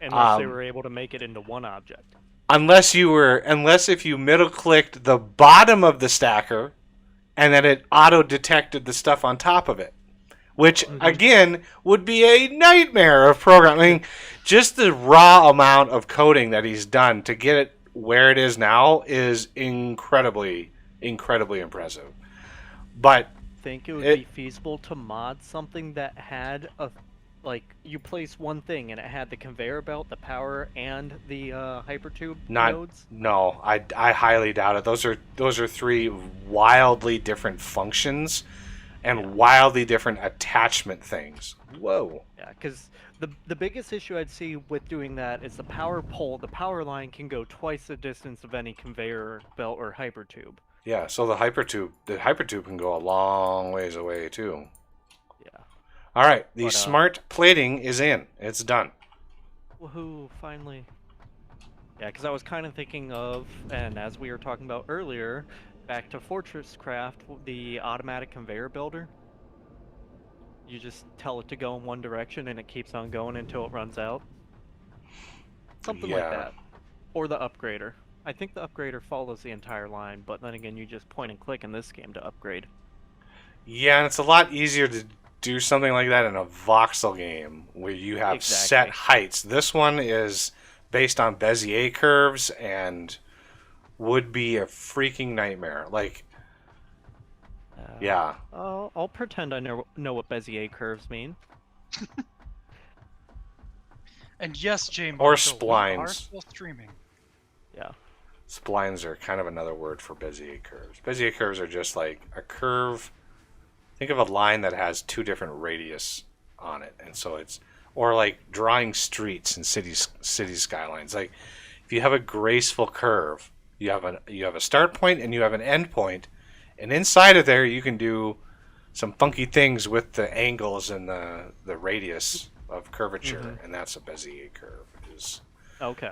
Unless they were able to make it into one object. Unless if you middle clicked the bottom of the stacker, and then it auto detected the stuff on top of it, which again would be a nightmare of programming. Just the raw amount of coding that he's done to get it where it is now is incredibly impressive. But Think it would be feasible to mod something that had you place one thing and it had the conveyor belt, the power, and the hypertube nodes? No, I highly doubt it. Those are 3 wildly different functions and wildly different attachment things. Whoa. Yeah, because the biggest issue I'd see with doing that is the power pole. The power line can go twice the distance of any conveyor belt or hypertube. Yeah, so the hypertube can go a long ways away too. Yeah. All right, the smart plating is in. It's done. Woohoo! Finally. Yeah, because I was kind of thinking of, and as we were talking about earlier, back to Fortress Craft, the automatic conveyor builder. You just tell it to go in one direction and it keeps on going until it runs out. Something like that. Or the upgrader. I think the upgrader follows the entire line, but then again, you just point and click in this game to upgrade. Yeah, and it's a lot easier to do something like that in a voxel game where you have set heights. This one is based on Bezier curves and would be a freaking nightmare. Like, yeah. I'll pretend I know what Bezier curves mean. And yes, Jay Or Marshall, we are splines. still streaming. Yeah. Splines are kind of another word for Bezier curves. Bezier curves are just like a curve. Think of a line that has 2 different radius on it, and so it's, or like drawing streets and city skylines. Like, if you have a graceful curve, you have a start point and you have an end point, and inside of there you can do some funky things with the angles and the radius of curvature, and that's a Bezier curve. Okay.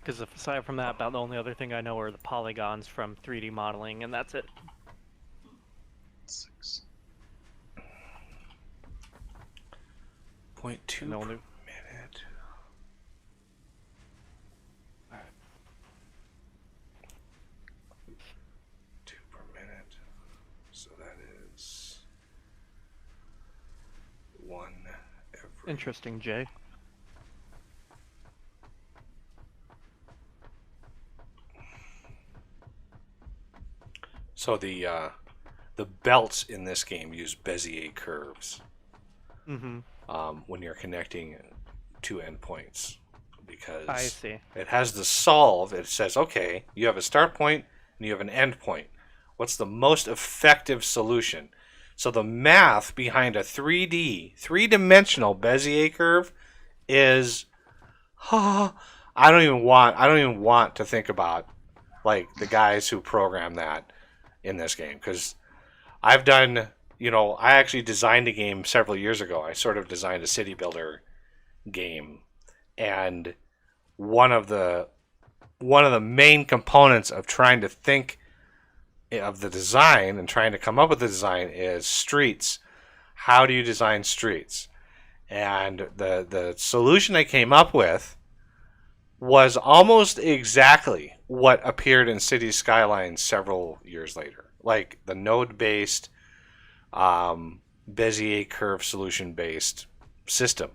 Because aside from that, about the only other thing I know are the polygons from 3D modeling, and that's it. 6. 0.2 per minute. Alright. 2 per minute. So that is 1 every. Interesting, Jay. So the belts in this game use Bezier curves when you're connecting 2 endpoints, because I see. it has the solve. It says, okay, you have a start point and you have an end point. What's the most effective solution? So the math behind a 3-dimensional Bezier curve is, I don't even want to think about like the guys who program that in this game, because I've done I actually designed a game several years ago. I sort of designed a city builder game, and one of the main components of trying to think of the design and trying to come up with the design is streets. How do you design streets? And the solution I came up with was almost exactly what appeared in City Skylines several years later, like the node-based Bezier curve solution-based system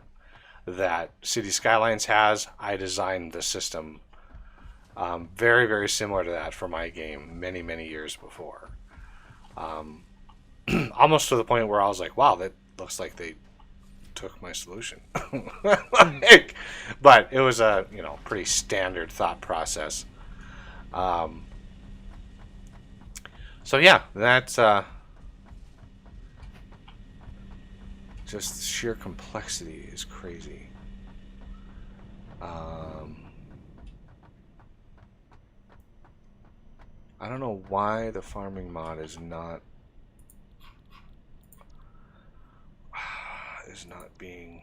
that City Skylines has. I designed the system very, very similar to that for my game many, many years before. Almost to the point where I was like, wow, that looks like they took my solution. But it was a pretty standard thought process. So yeah, that's just sheer complexity is crazy. I don't know why the farming mod is not being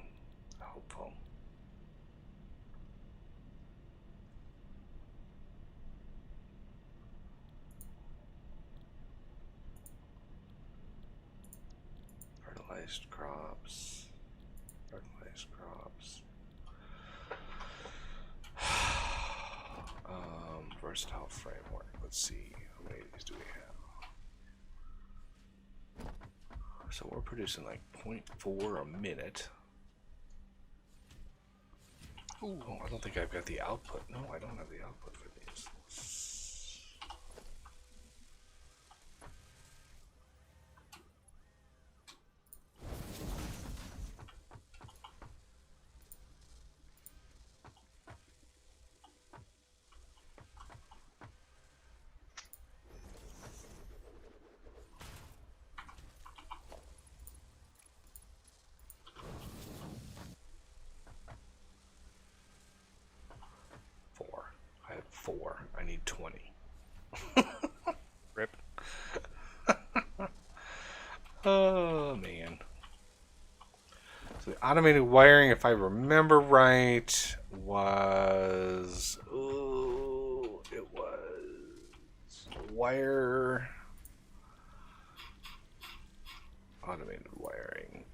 helpful. Fertilized crops. Versatile framework. Let's see. How many of these do we have? So we're producing like 0.4 a minute. Ooh. Oh, I don't think I've got the output. No, I don't have the output for these. 4. I need 20. Rip. Oh, man. So the automated wiring, if I remember right, was... Ooh, it was... Wire... Automated wiring.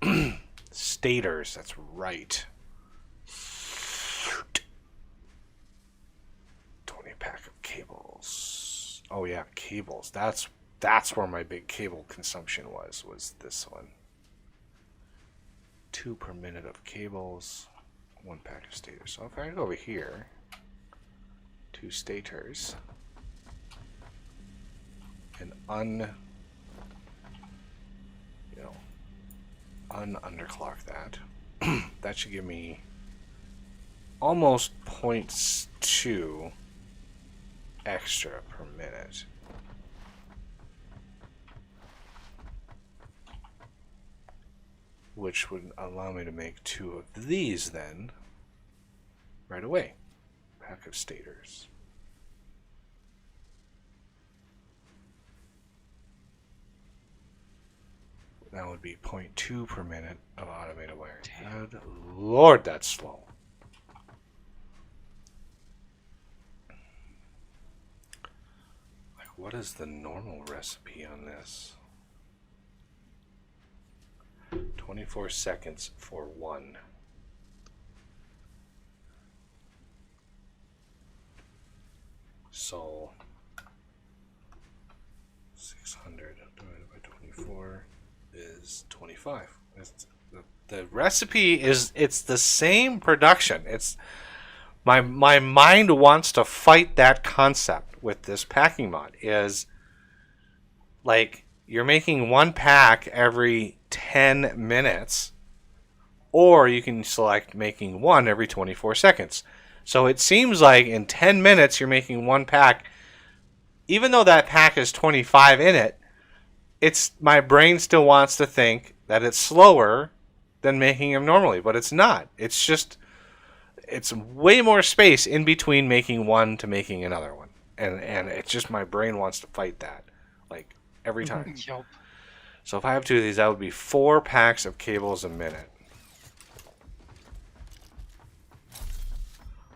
Stators, that's right. 20 pack of cables. Oh yeah, cables. That's where my big cable consumption was this one. 2 per minute of cables, 1 pack of stators. So if I go over here, 2 stators, and underclock that, that should give me almost 0.2 extra per minute. Which would allow me to make 2 of these then right away. Pack of stators. That would be 0.2 per minute of automated wiring. Good Lord, that's slow. Like, what is the normal recipe on this? 24 seconds for 1. So 600 divided by 24 is 25. The recipe it's the same production. It's my mind wants to fight that concept with this packing mod. Is like you're making 1 pack every 10 minutes, or you can select making 1 every 24 seconds. So it seems like in 10 minutes you're making 1 pack, even though that pack is 25 in it. My brain still wants to think that it's slower than making them normally, but it's not. It's way more space in between making 1 to making another one, and it's just my brain wants to fight that like every time. Yep. So if I have 2 of these, that would be 4 packs of cables a minute.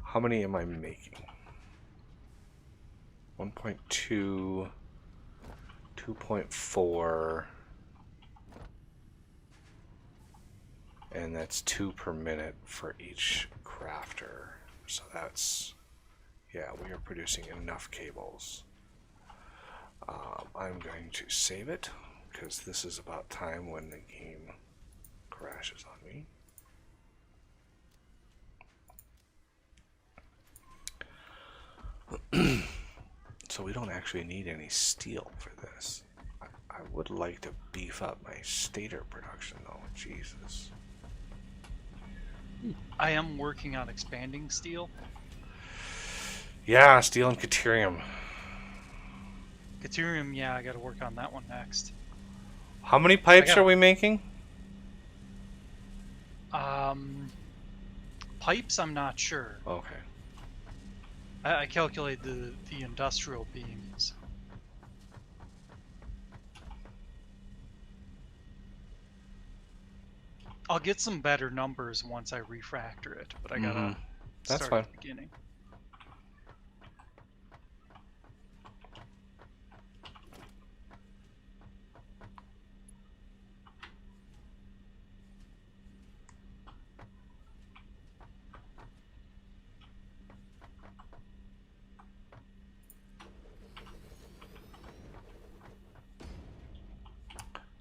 How many am I making? 1.2, 2.4, and that's 2 per minute for each crafter. So that's, yeah, we are producing enough cables. I'm going to save it because this is about time when the game crashes on me. So we don't actually need any steel for this. I would like to beef up my stator production though. Jesus. I am working on expanding steel. Yeah, steel and Caterium. Caterium, yeah, I got to work on that one next. How many pipes are we making? Pipes, I'm not sure. Okay. I calculate the industrial beams. I'll get some better numbers once I refactor it, but I gotta That's start fine. at the beginning.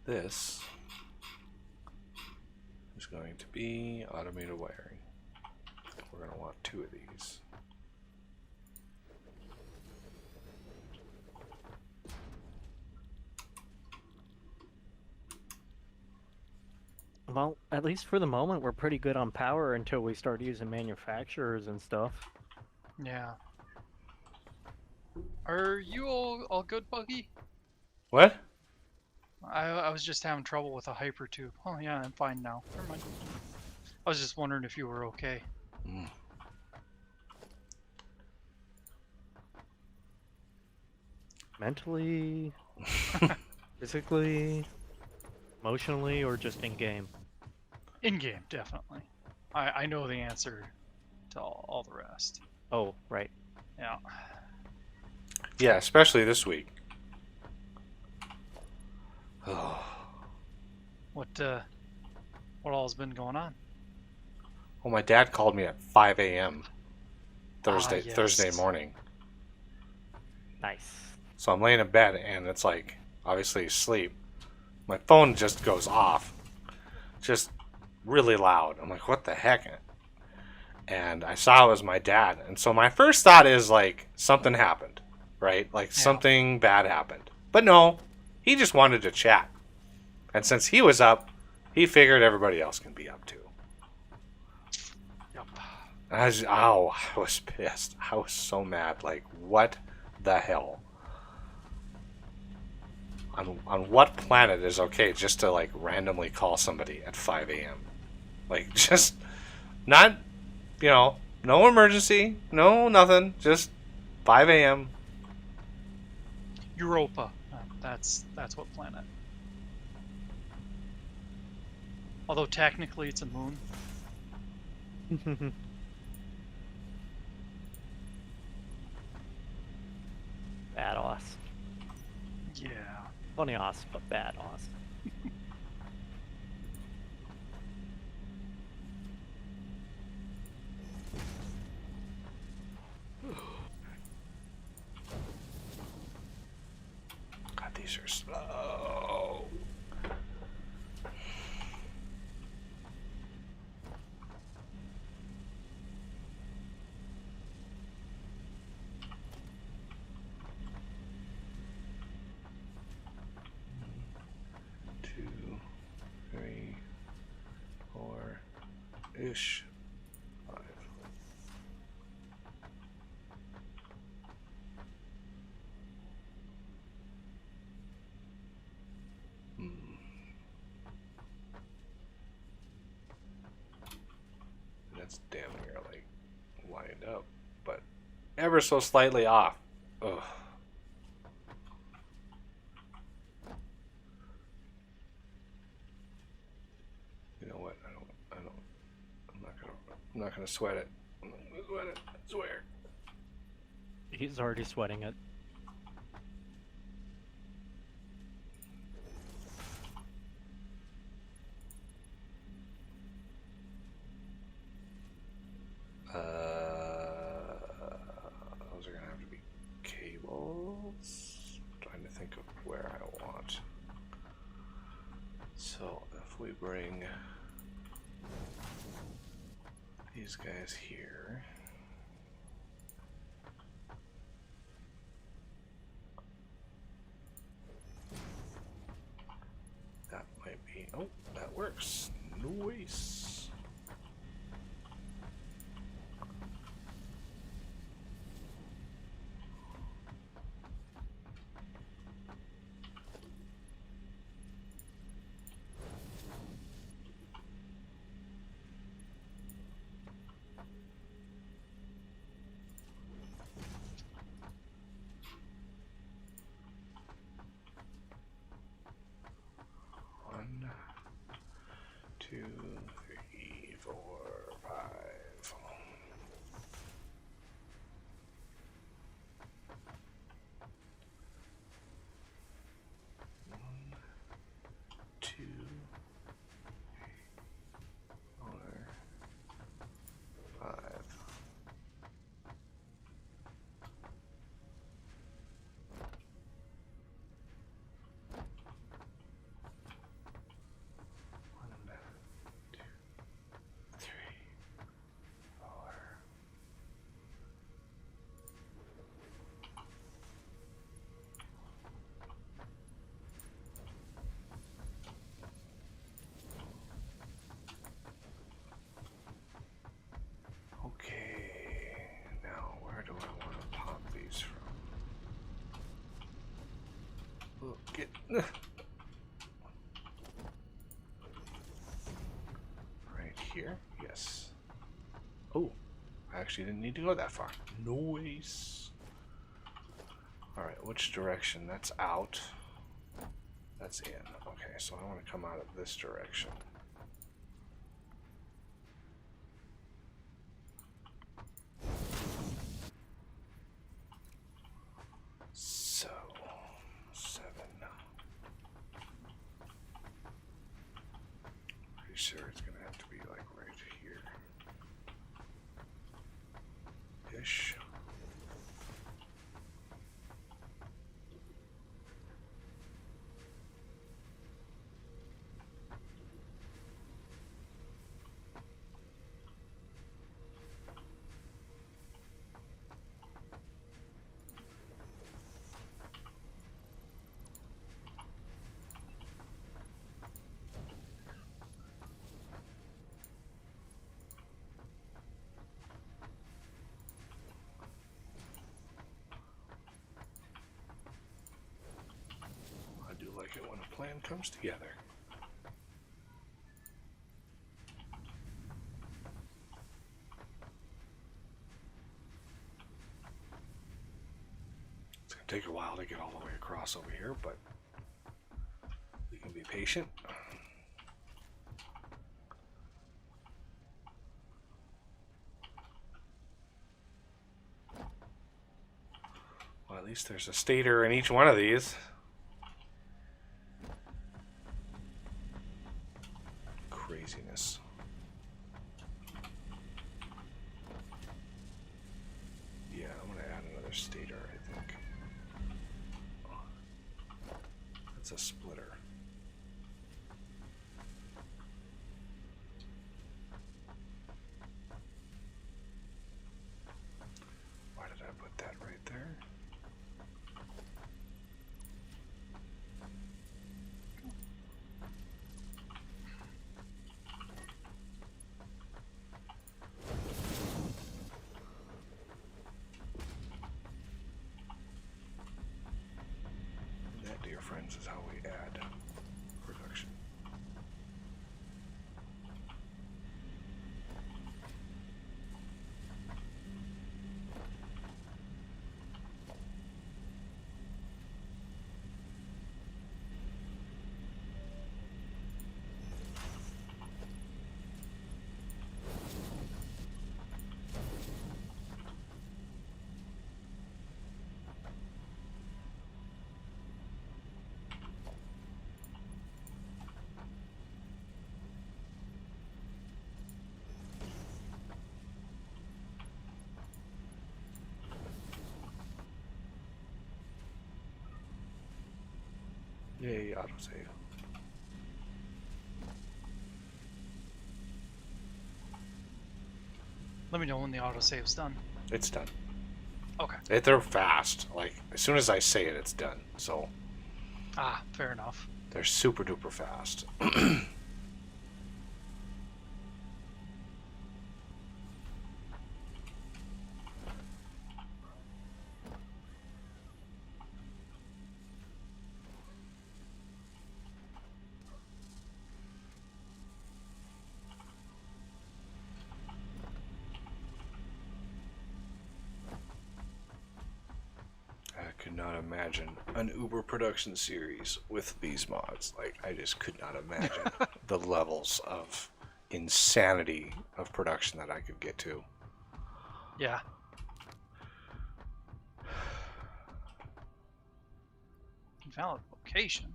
This is going to be automated wiring. We're going to want 2 of these. Well, at least for the moment, we're pretty good on power until we start using manufacturers and stuff. Yeah. Are you all good, Buggy? What? I was just having trouble with a hypertube. Oh yeah, I'm fine now. Never mind. I was just wondering if you were okay. Mentally, physically, emotionally, or just in game? In game, definitely. I know the answer to all the rest. Oh, right. Yeah. Yeah, especially this week. What all's been going on? Well, my dad called me at 5 a.m. Yes. Thursday morning. Nice. So I'm laying in bed and it's like, obviously sleep. My phone just goes off. Just really loud. I'm like, what the heck? And I saw it was my dad. And so my first thought is like, something happened, right? Like something bad happened. But no, he just wanted to chat. And since he was up, he figured everybody else can be up too. Yep. I was pissed. I was so mad. Like, what the hell? On what planet is okay just to like randomly call somebody at 5 a.m.? Like, just not, no emergency, no nothing, just 5 a.m. Europa. That's what planet. Although technically it's a moon. Badass. Yeah. Funny ass, but badass. God, these are slow. Two, 3, 4 ish. 5. That's damn near like lined up, but ever so slightly off. Ugh. I'm not gonna sweat it. I'm not gonna sweat it. I swear. He's already sweating it. Those are gonna have to be cables. I'm trying to think of where I want. So if we bring these guys here. That might be, oh, that works. Nice. One, two, three, four, five. One, two, three, four, five. One, two, three, four. Okay, now where do I want to pop these from? Oh, get. Right here? Yes. Oh, I actually didn't need to go that far. Nice. Alright, which direction? That's out. That's in. Okay, so I want to come out of this direction. So, 7. Pretty sure it's going to have to be like right here. Ish. I do like it when a plan comes together. It's going to take a while to get all the way across over here, but we can be patient. Well, at least there's a stator in each one of these. Craziness. Yeah, I'm going to add another stator, I think. That's a splitter. Why did I put that right there? That, dear friends, is how we add Yay, autosave. Let me know when the autosave's done. It's done. Okay. They're fast. Like, as soon as I say it, it's done. So, Ah, fair enough. they're super duper fast. I could not imagine an Uber production series with these mods. Like, I just could not imagine the levels of insanity of production that I could get to. Yeah. Invalid location.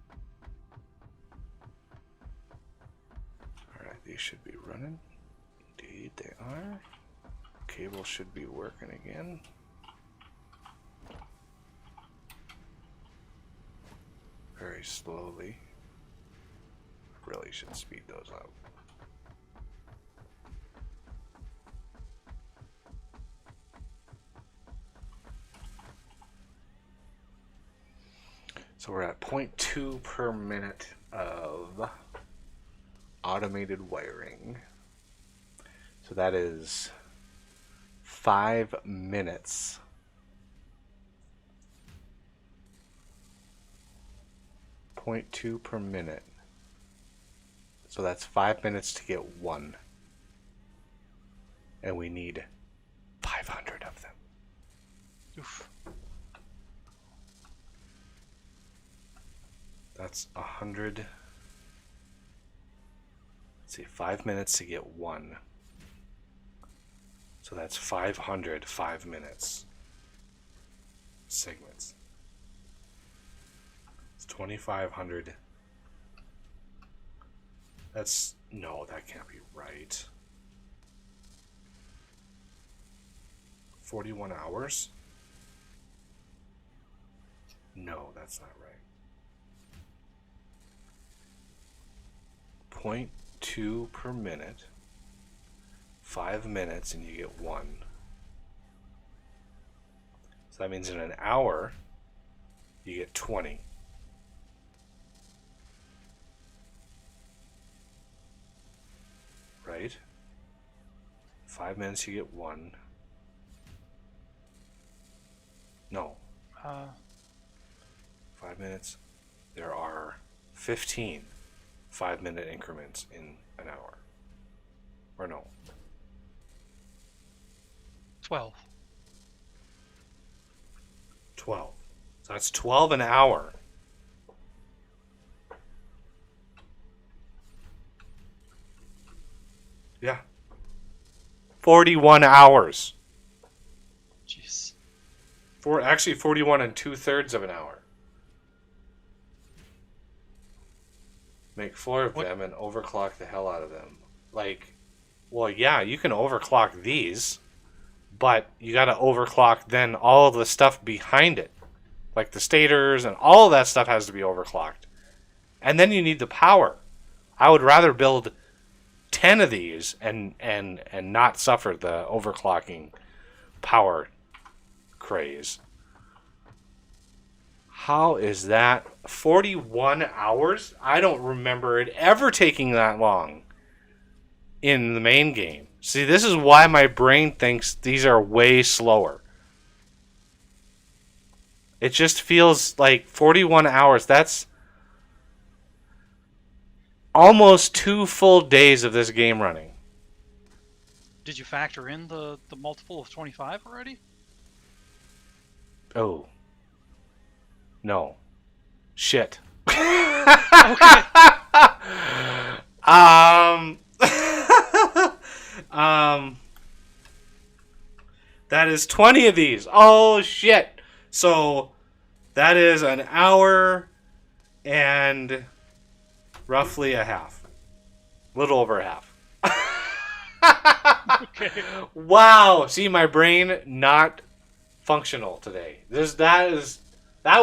Alright, these should be running. Indeed, they are. Cable should be working again. Very slowly. Really should speed those up. So we're at 0.2 per minute of automated wiring. So that is 5 minutes. 0.2 per minute. So that's 5 minutes to get one. And we need 500 of them. Oof. That's 100. Let's see, 5 minutes to get one. So that's 500 5 minutes segments. It's 2,500. That's, no, that can't be right. 41 hours? No, that's not right. 0.2 per minute. 5 minutes and you get one. So that means in an hour, you get 20. Right? 5 minutes, you get one. No. 5 minutes. There are 15 5-minute increments in an hour. Or no. 12. 12. So that's 12 an hour. Yeah. 41 hours. Jeez. Actually 41 and 2/3 of an hour. Make 4 of them and overclock the hell out of them. Like, well, yeah, you can overclock these, but you got to overclock then all of the stuff behind it. Like the stators and all of that stuff has to be overclocked. And then you need the power. I would rather build 10 of these and not suffer the overclocking power craze. How is that 41 hours? I don't remember it ever taking that long in the main game. See, this is why my brain thinks these are way slower. It just feels like 41 hours. That's almost 2 full days of this game running. Did you factor in the multiple of 25 already? Oh. No. Shit. Okay. That is 20 of these. Oh shit. So that is an hour and roughly a half. A little over a half. Okay. Wow. See, my brain not functional today. That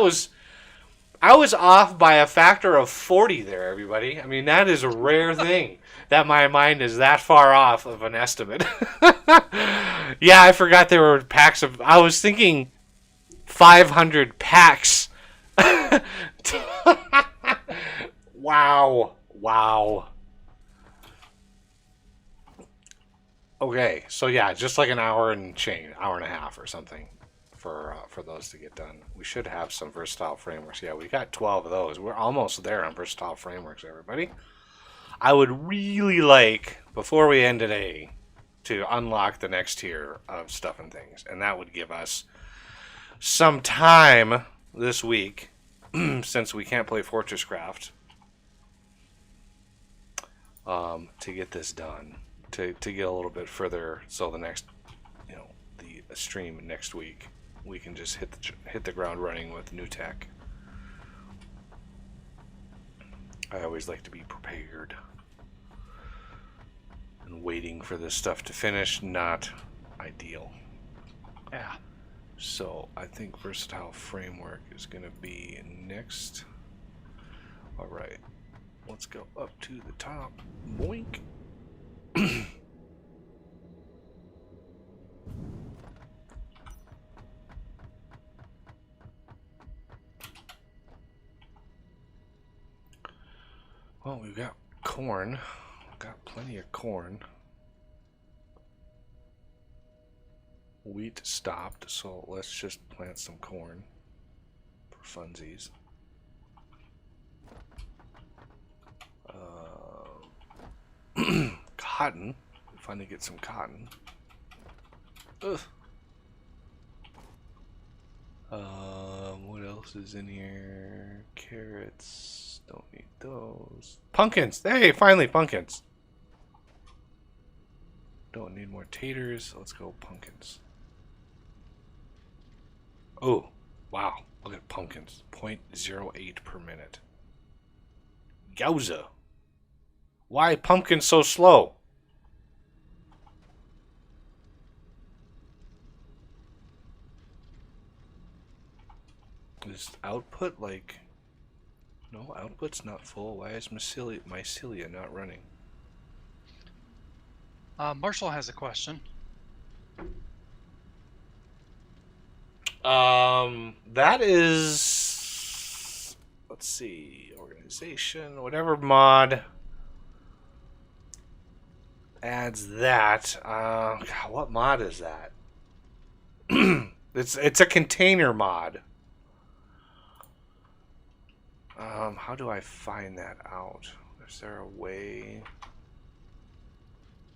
was I was off by a factor of 40 there, everybody. I mean, that is a rare thing that my mind is that far off of an estimate. Yeah, I forgot there were packs of. I was thinking 500 packs. Wow. Wow. Okay, so yeah, just like an hour and hour and a half or something for those to get done. We should have some versatile frameworks. Yeah, we got 12 of those. We're almost there on versatile frameworks, everybody. I would really like, before we end today, to unlock the next tier of stuff and things, and that would give us some time this week, since we can't play Fortress Craft, to get this done. To get a little bit further, so the next, the stream next week, we can just hit the ground running with new tech. I always like to be prepared, and waiting for this stuff to finish, not ideal. Yeah. So I think versatile framework is going to be next. All right, let's go up to the top. Boink. Well, we've got corn. Got plenty of corn. Wheat stopped, so let's just plant some corn for funsies. Cotton. Finally get some cotton. Ugh. What else is in here? Carrots. Don't need those. Pumpkins. Hey, finally pumpkins. Don't need more taters. Let's go pumpkins. Oh, wow. Look at pumpkins. 0.08 per minute. Yowza. Why pumpkins so slow? Is output like... No, output's not full. Why is mycelia not running? Marshall has a question. That is... Let's see. Organization. Whatever mod adds that. God, what mod is that? It's a container mod. How do I find that out? Is there a way?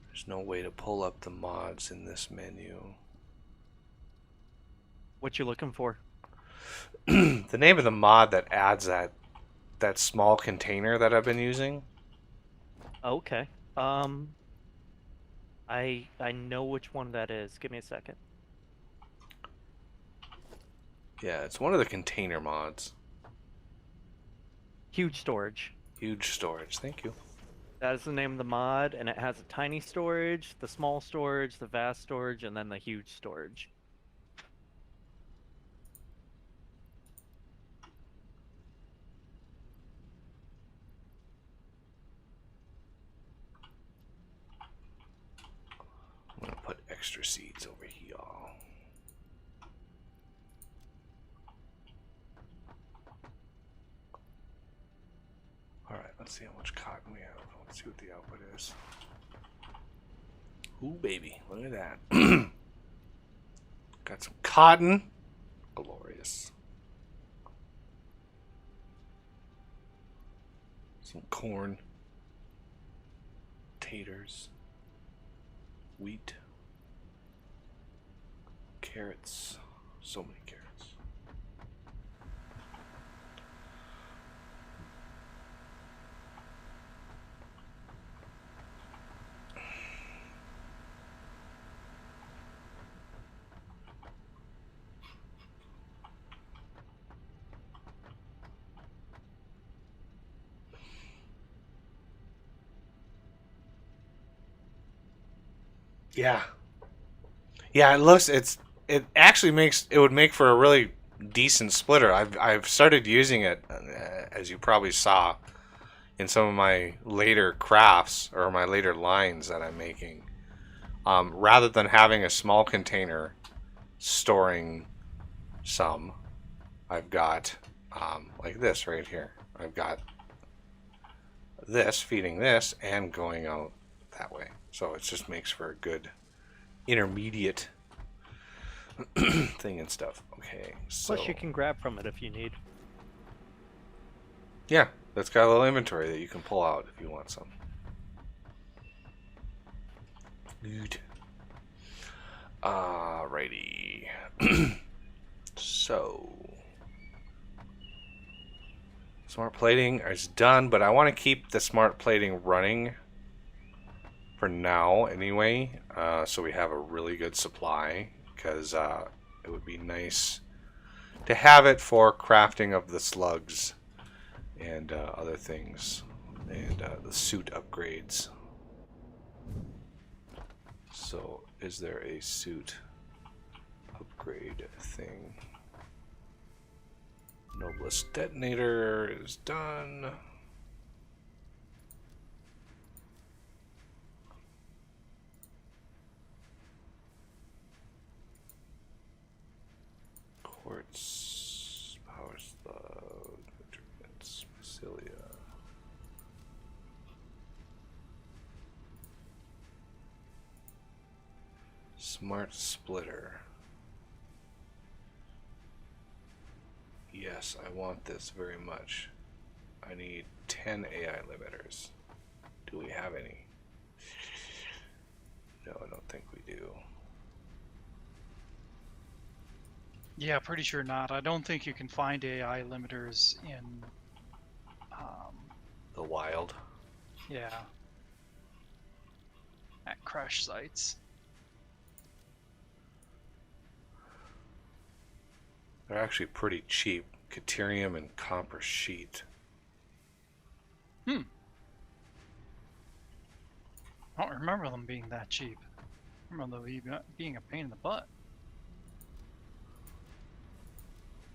There's no way to pull up the mods in this menu. What you looking for? The name of the mod that adds that small container that I've been using. Okay. I know which one that is. Give me a second. Yeah, it's one of the container mods. Huge storage. Huge storage. Thank you. That is the name of the mod, and it has a tiny storage, the small storage, the vast storage, and then the huge storage. I'm gonna put extra seeds over here. Alright, let's see how much cotton we have. Let's see what the output is. Ooh, baby, look at that. Got some cotton. Glorious. Some corn. Taters. Wheat. Carrots. So many carrots. Yeah. Yeah, it looks it actually makes it would make for a really decent splitter. I've started using it, as you probably saw, in some of my later crafts or my later lines that I'm making. Rather than having a small container storing some, I've got like this right here. I've got this feeding this and going out that way. So it just makes for a good intermediate thing and stuff. Okay, so Plus, you can grab from it if you need. yeah, that's got a little inventory that you can pull out if you want some. Good. Alrighty. So smart plating is done, but I want to keep the smart plating running for now anyway, so we have a really good supply, because it would be nice to have it for crafting of the slugs and other things, and the suit upgrades. So is there a suit upgrade thing? Noblest detonator is done. Quartz, power slug, nutrients, mycelia. Smart splitter. Yes, I want this very much. I need 10 AI limiters. Do we have any? No, I don't think we do. Yeah, pretty sure not. I don't think you can find AI limiters in, The wild. yeah, at crash sites. They're actually pretty cheap. Caterium and copper sheet. I don't remember them being that cheap. I remember them being a pain in the butt.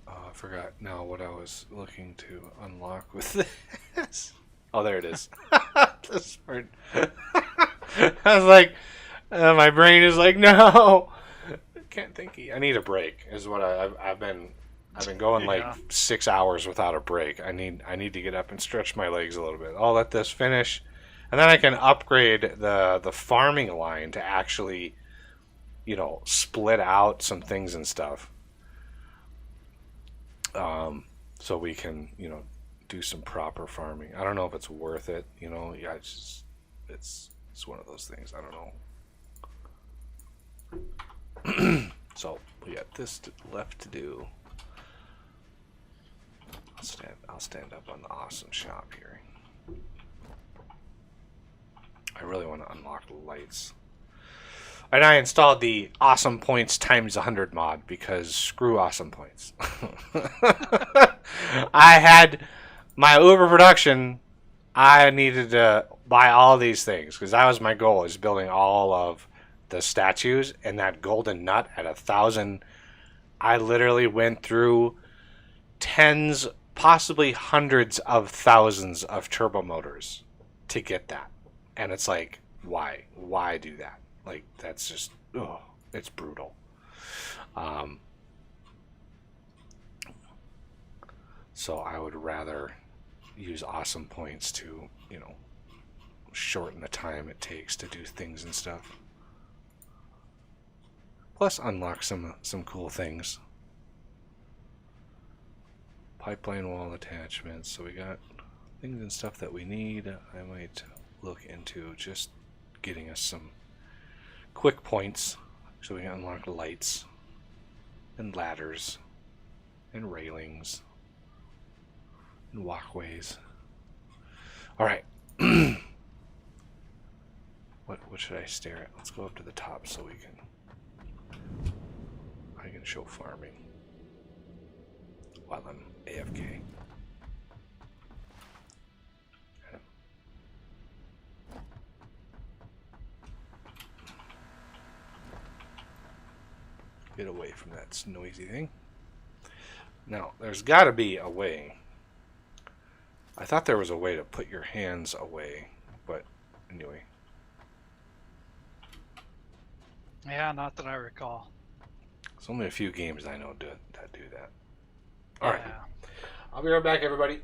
Oh, I forgot now what I was looking to unlock with this. Oh, there it is. This part. I was like, my brain is like, no, can't think. I need a break. Is what I've been going like Yeah. 6 hours without a break. I need to get up and stretch my legs a little bit. I'll let this finish, and then I can upgrade the farming line to actually, split out some things and stuff. So we can, do some proper farming. I don't know if it's worth it, yeah, it's one of those things. I don't know. So we got this left to do. I'll stand up on the awesome shop here. I really want to unlock the lights. And I installed the Awesome Points times 100 mod because screw Awesome Points. I had my overproduction. I needed to buy all these things because that was my goal, is building all of the statues, and that golden nut at 1,000. I literally went through tens, possibly hundreds of thousands of turbo motors to get that. And it's like, why do that? Like, that's just, it's brutal. So I would rather use Awesome Points to, shorten the time it takes to do things and stuff. Plus unlock some cool things. Pipeline wall attachments. So we got things and stuff that we need. I might look into just getting us some quick points so we can unlock lights and ladders and railings and walkways. Alright. What should I stare at? Let's go up to the top so I can show farming while I'm AFK. Get away from that noisy thing. Now, there's got to be a way. I thought there was a way to put your hands away, but anyway. Yeah, not that I recall. There's only a few games I know that do that. All right. Yeah. I'll be right back, everybody.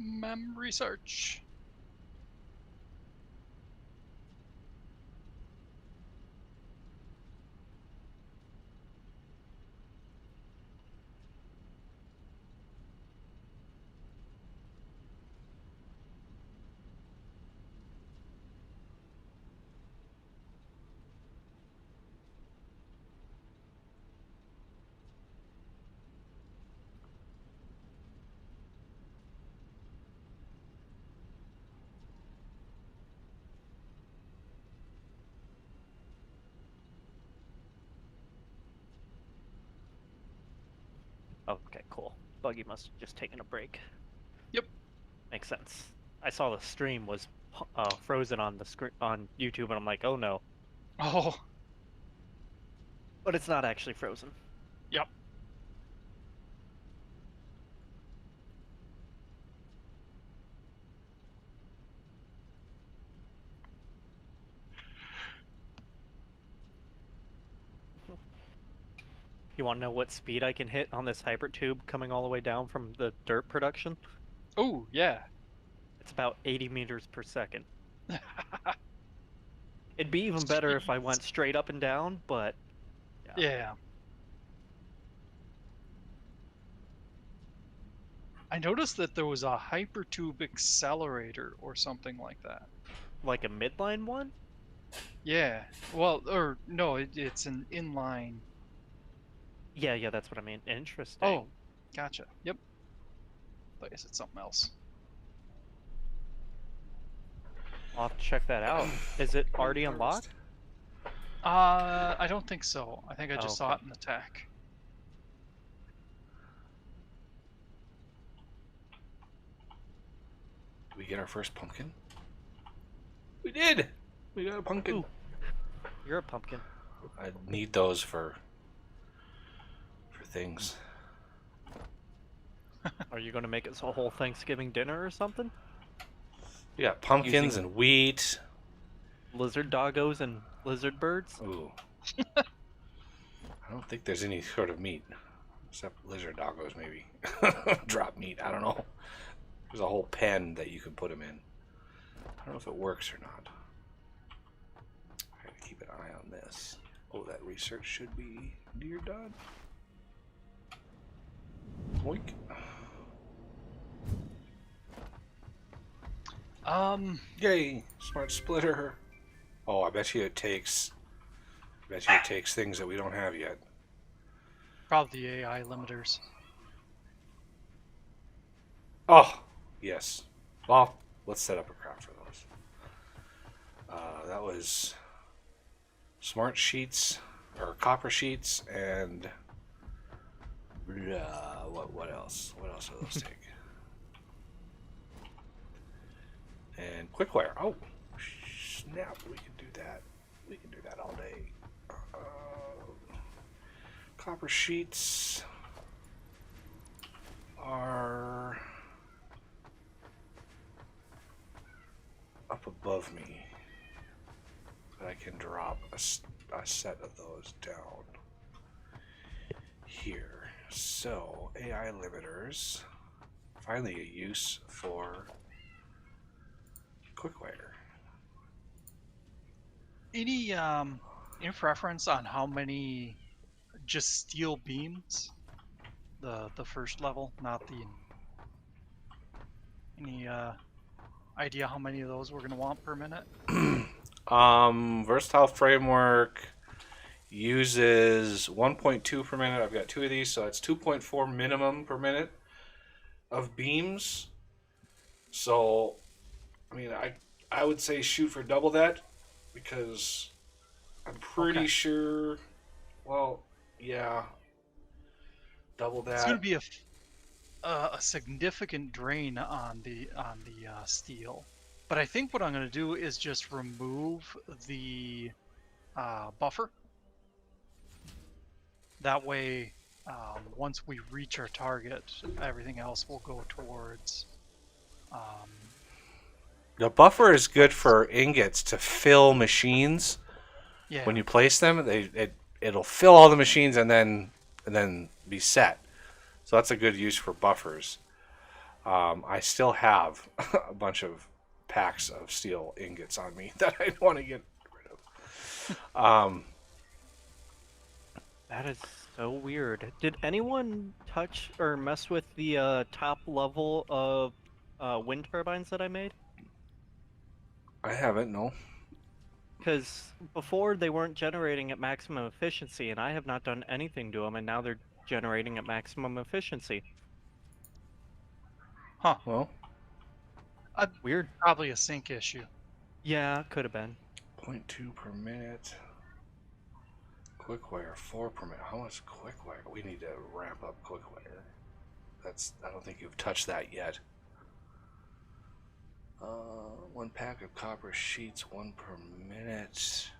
Memory search. Okay, cool. Buggy must have just taken a break. Yep. Makes sense. I saw the stream was frozen on the screen on YouTube, and I'm like, oh no. Oh, But it's not actually frozen. yep. You want to know what speed I can hit on this hyper tube coming all the way down from the dirt production? Oh, yeah. It's about 80 meters per second. It'd be even better if I went straight up and down, but yeah. Yeah. I noticed that there was a hypertube accelerator or something like that. Like a midline one? Yeah. Well, or no, it's an inline. Yeah, that's what I mean. Interesting. Oh, gotcha. Yep. I guess it's something else. I'll have to check that out. Is it already unlocked? I don't think so. I think I just saw okay. it in the tech. Did we get our first pumpkin? We did! We got a pumpkin. Ooh, you're a pumpkin. I need those for things. Are you gonna make us a whole Thanksgiving dinner or something? You got pumpkins Using and wheat. lizard doggos and lizard birds? Ooh. I don't think there's any sort of meat. Except lizard doggos, maybe. Drop meat, I don't know. There's a whole pen that you can put them in. I don't know if it works or not. I gotta keep an eye on this. Oh, that research should be near done. Oink. Yay! Smart splitter. Oh, I bet you it takes. I bet you it takes things that we don't have yet. Probably the AI limiters. Oh, yes. Well, let's set up a craft for those. That was smart sheets or copper sheets and what else? What else do those take? And quickwire. Oh, snap! We can do that. We can do that all day. Copper sheets are up above me, but I can drop a set of those down here. So AI limiters, finally a use for quickwire. Any preference on how many just steel beams? The first level, not the. Any idea how many of those we're gonna want per minute? Versatile framework uses 1.2 per minute. I've got two of these, so that's 2.4 minimum per minute of beams. So, I mean, I would say shoot for double that because I'm pretty sure. Well, yeah, double that. It's gonna be a significant drain on the steel, but I think what I'm gonna do is just remove the buffer. That way, once we reach our target, everything else will go towards. The buffer is good for ingots to fill machines. Yeah. When you place them, it'll fill all the machines and then be set. So that's a good use for buffers. I still have a bunch of packs of steel ingots on me that I want to get rid of. That is so weird. Did anyone touch or mess with the top level of wind turbines that I made? I haven't, no. Because before they weren't generating at maximum efficiency, and I have not done anything to them, and now they're generating at maximum efficiency. Huh. Well, Weird. Probably a sync issue. Yeah, could have been. 0.2 per minute. Quickwire 4 per minute. How much quickwire? We need to ramp up quickwire. I don't think you've touched that yet. 1 pack of copper sheets, 1 per minute.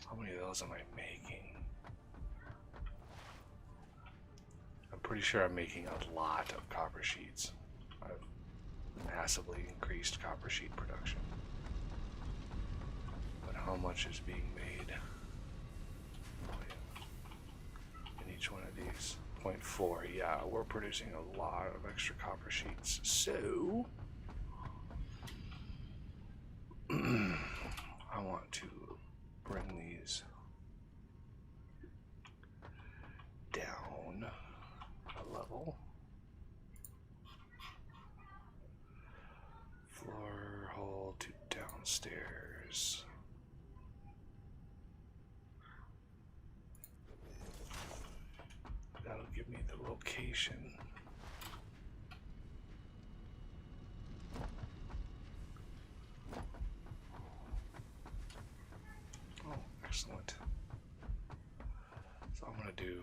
How many of those am I making? I'm pretty sure I'm making a lot of copper sheets. I've massively increased copper sheet production. But how much is being made? Oh, yeah. In each one of these. 0.4, yeah, we're producing a lot of extra copper sheets. So I want to bring these down a level. Floor hole to downstairs. That'll give me the location. Oh, excellent. So I'm going to do,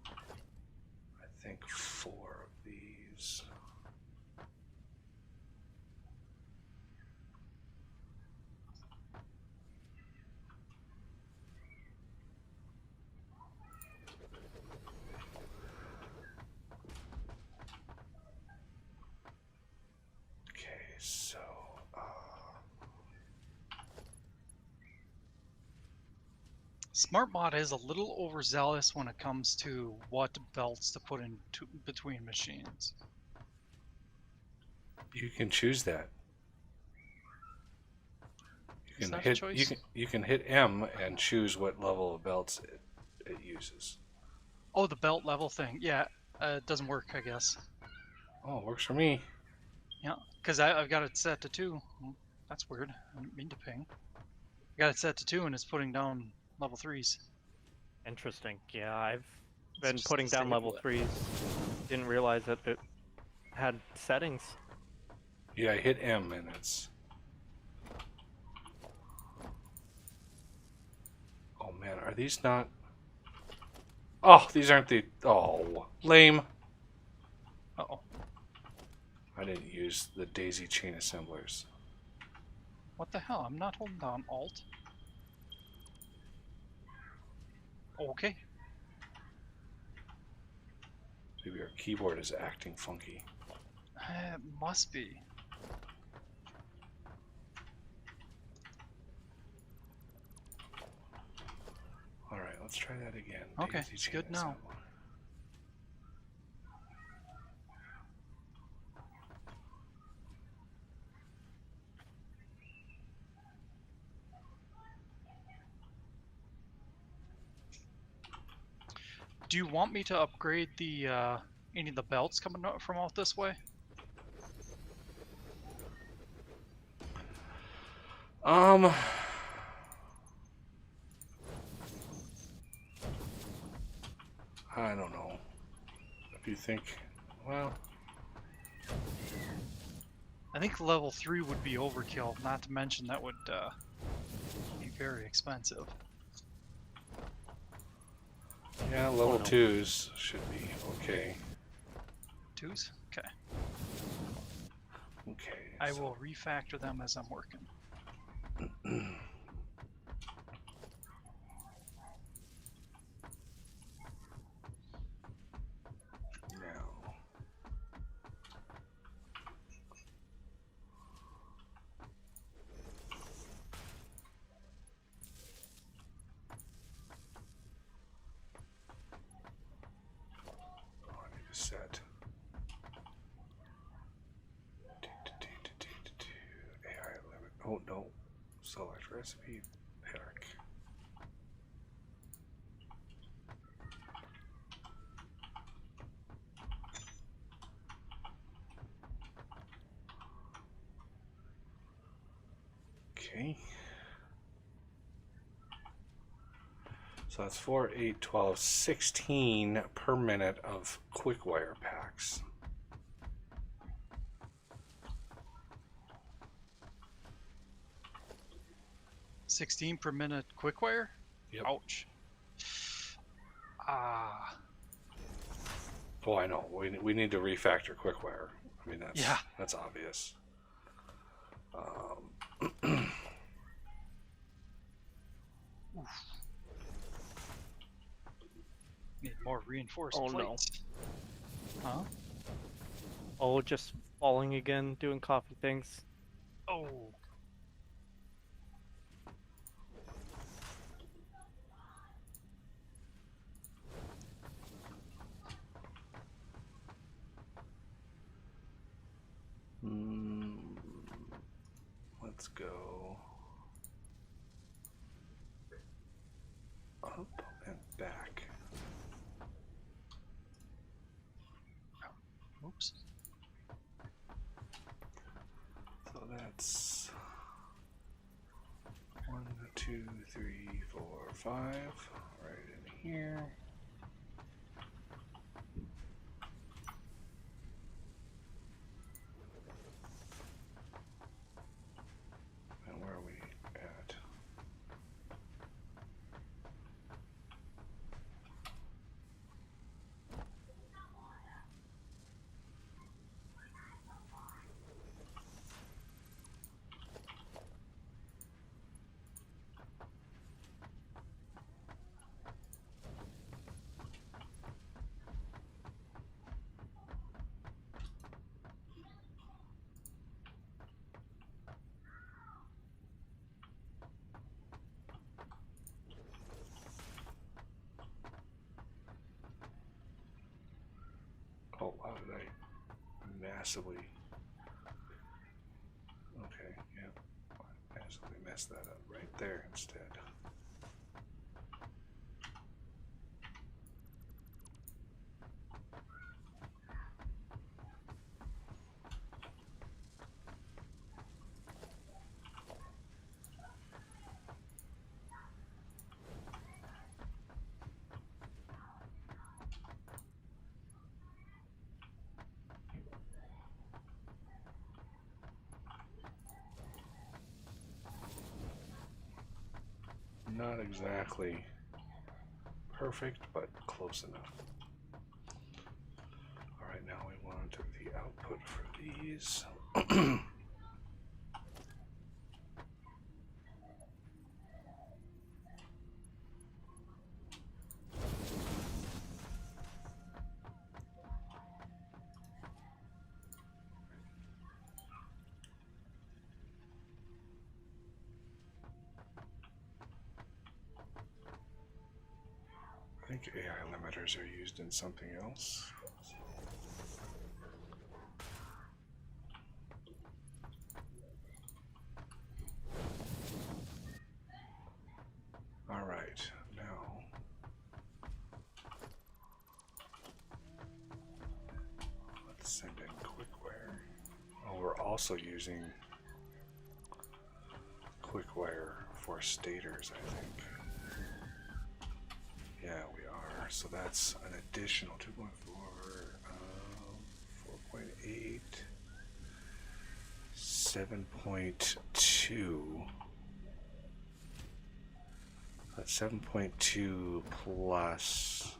I think, 4 of these. SmartMod is a little overzealous when it comes to what belts to put in between machines. You can choose that. Is that a choice? You can hit M and choose what level of belts it uses. Oh, the belt level thing. Yeah, it doesn't work, I guess. Oh, it works for me. Yeah, because I've got it set to 2. That's weird. I didn't mean to ping. I got it set to 2 and it's putting down level 3s. Interesting. Yeah, I've Let's been just putting down level disable it. 3s. Didn't realize that it had settings. Yeah, I hit M and it's. Oh man, are these not? Oh, these aren't the. Oh, lame. Uh-oh. I didn't use the daisy chain assemblers. What the hell? I'm not holding down Alt. Okay. Maybe our keyboard is acting funky. It must be. Alright, let's try that again. Okay, Daisy it's chain good now. assembler. Do you want me to upgrade the any of the belts coming out from out this way? Um. I don't know. If you think, well, I think level 3 would be overkill, not to mention that would be very expensive. yeah, level no. 2s should be okay. 2s? Okay. Okay. I will refactor them as I'm working. Now. Oh, I need to set. AI limit. Oh no. Select recipe. Pack. Okay. So that's 4, 8, 12, 16 per minute of quick wire packs. $16 per minute quickwire? Yep. Ouch. Ah. Oh, I know. We need to refactor quick wire. I mean, Yeah. that's obvious. Need more reinforced Oh, no. plates. Huh? Oh, just falling again, doing coffee things. Oh. Let's go up and back. Oops. So that's 1, 2, 3, 4, 5 right in here. And where are we at? massively. Okay, yep. Massively messed that up right there instead. Not exactly perfect, but close enough. Alright, now we want the output for these. I think AI limiters are used in something else. Alright, now let's send in quickwire. Oh, we're also using quickwire for stators, I think. Yeah, we are. So that's an additional 2.4, 4.8, 7.2. That's 7.2 plus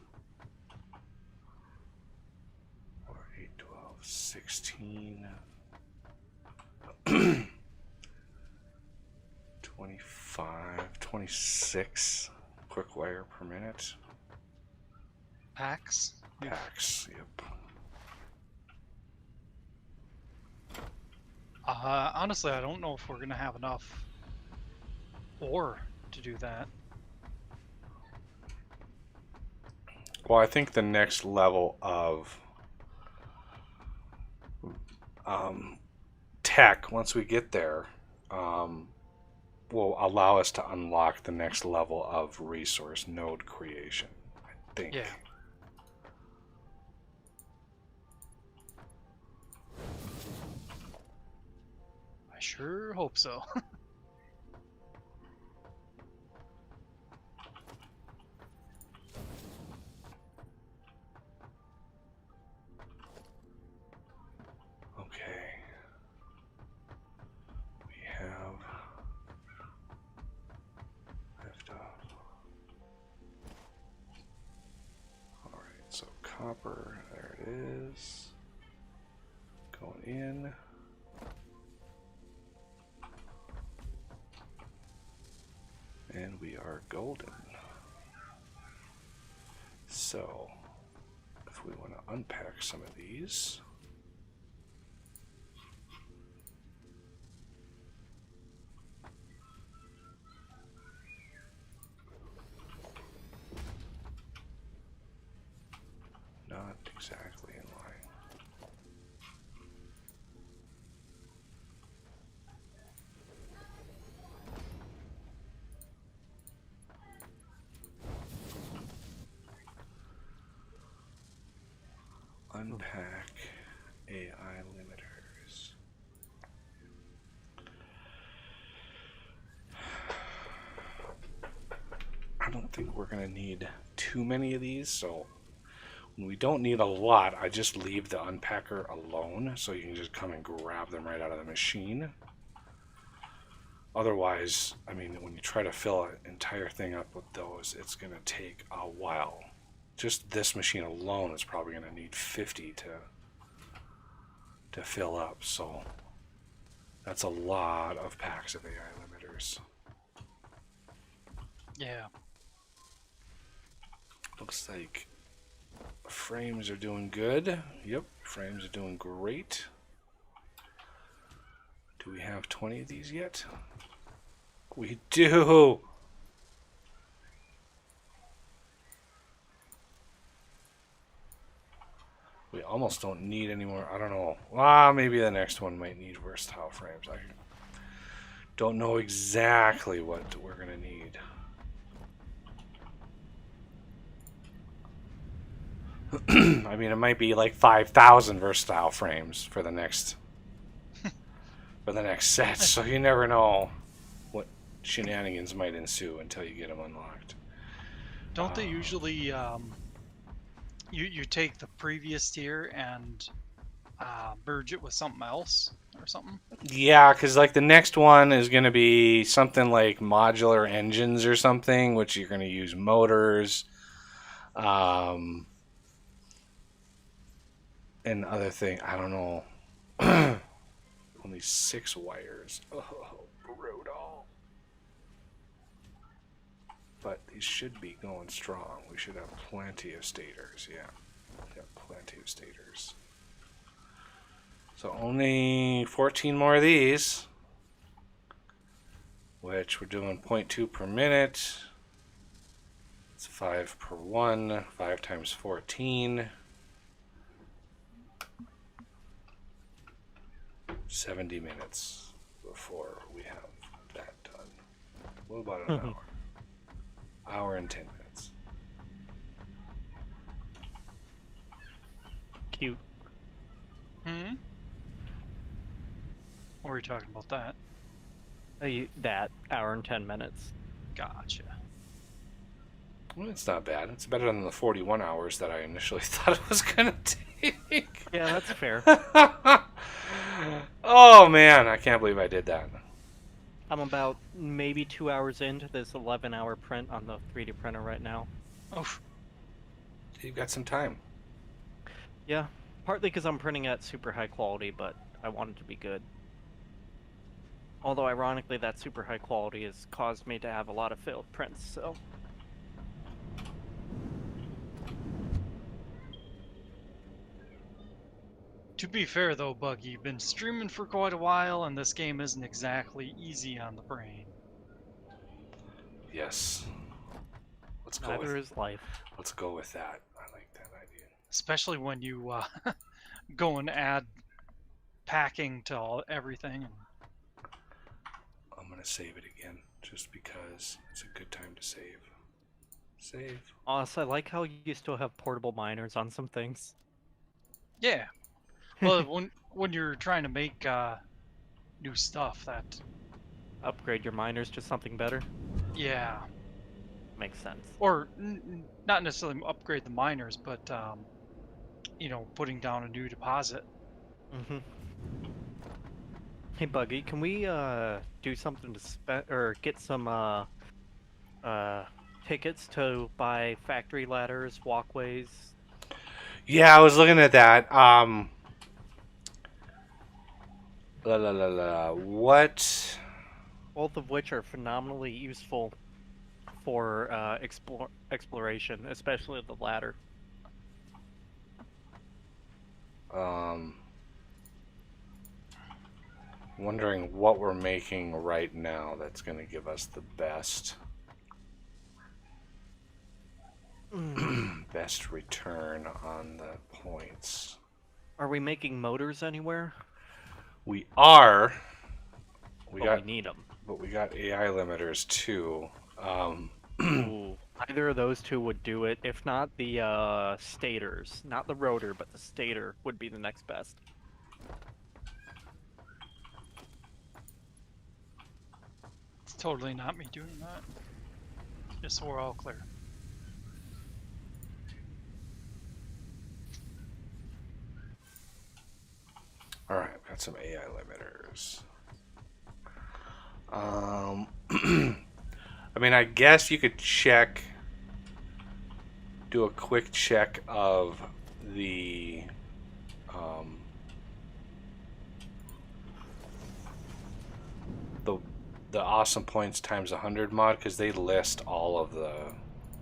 4, 8, 12, 16, 25, 26 quick wire per minute. Packs? Packs, yep. Honestly, I don't know if we're gonna have enough ore to do that. Well, I think the next level of tech, once we get there, will allow us to unlock the next level of resource node creation, I think. Yeah. I sure hope so. Okay. We have lift off. Alright, so copper, there it is. Going in. And we are golden. So, if we want to unpack some of these, not exactly in line. Unpack AI limiters. I don't think we're going to need too many of these, so when we don't need a lot, I just leave the unpacker alone so you can just come and grab them right out of the machine. Otherwise, I mean, when you try to fill an entire thing up with those, it's going to take a while. Just this machine alone is probably going to need 50 to fill up, so that's a lot of packs of AI limiters. Yeah. Looks like frames are doing good. Yep, frames are doing great. Do we have 20 of these yet? We do! We almost don't need any more. I don't know. Maybe the next one might need versatile frames. I don't know exactly what we're going to need. I mean, it might be like 5,000 versatile frames for the next set. So you never know what shenanigans might ensue until you get them unlocked. Don't they usually you take the previous tier and merge it with something else or something? Yeah, because like the next one is going to be something like modular engines or something, which you're going to use motors, and other thing. I don't know. Only 6 wires. Oh, brutal. But these should be going strong. We should have plenty of stators. Yeah, we have plenty of stators. So only 14 more of these, which we're doing 0.2 per minute. It's 5 per one. 5 times 14. 70 minutes before we have that done. What about an hour? Hour and 10 minutes. Cute. Hmm? What were you talking about that? That hour and 10 minutes. Gotcha. Well, it's not bad. It's better than the 41 hours that I initially thought it was going to take. Yeah, that's fair. Oh, man. I can't believe I did that. I'm about maybe 2 hours into this 11-hour print on the 3D printer right now. Oh, You've got some time. Yeah, partly because I'm printing at super high quality, but I want it to be good. Although, ironically, that super high quality has caused me to have a lot of failed prints, so... to be fair though, Buggy, you've been streaming for quite a while, and this game isn't exactly easy on the brain. Yes. Let's go Neither with, is life. let's go with that. I like that idea. Especially when you go and add packing to everything. I'm going to save it again, just because it's a good time to save. Save. Honestly, I like how you still have portable miners on some things. Yeah. Well, when you're trying to make new stuff, that Upgrade your miners to something better. yeah, Makes sense. or not necessarily upgrade the miners, but putting down a new deposit. Mm-hmm. Hey, Buggy, can we do something to or get some tickets to buy factory ladders, walkways? Yeah, I was looking at that. What? Both of which are phenomenally useful for exploration, especially the ladder. Wondering what we're making right now that's going to give us the best best return on the points. Are we making motors anywhere? We are. We need them. But we got AI limiters too. Ooh, either of those two would do it. If not, the stators. Not the rotor, but the stator would be the next best. It's totally not me doing that. Just so we're all clear. Alright, I've got some AI limiters. I mean, I guess you could do a quick check of the the awesome points times 100 mod, because they list all of the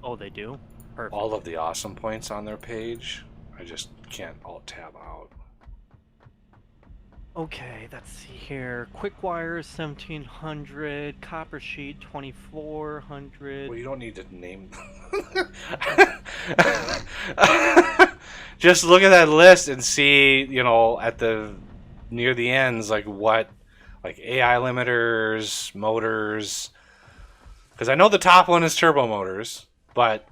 Oh, they do? Perfect. all of the awesome points on their page. I just can't alt tab out. Okay, let's see here. Quick wires 1700, copper sheet 2400. Well, you don't need to name just look at that list and see, at the near the ends, like what, like AI limiters, motors. Because I know the top one is turbo motors, but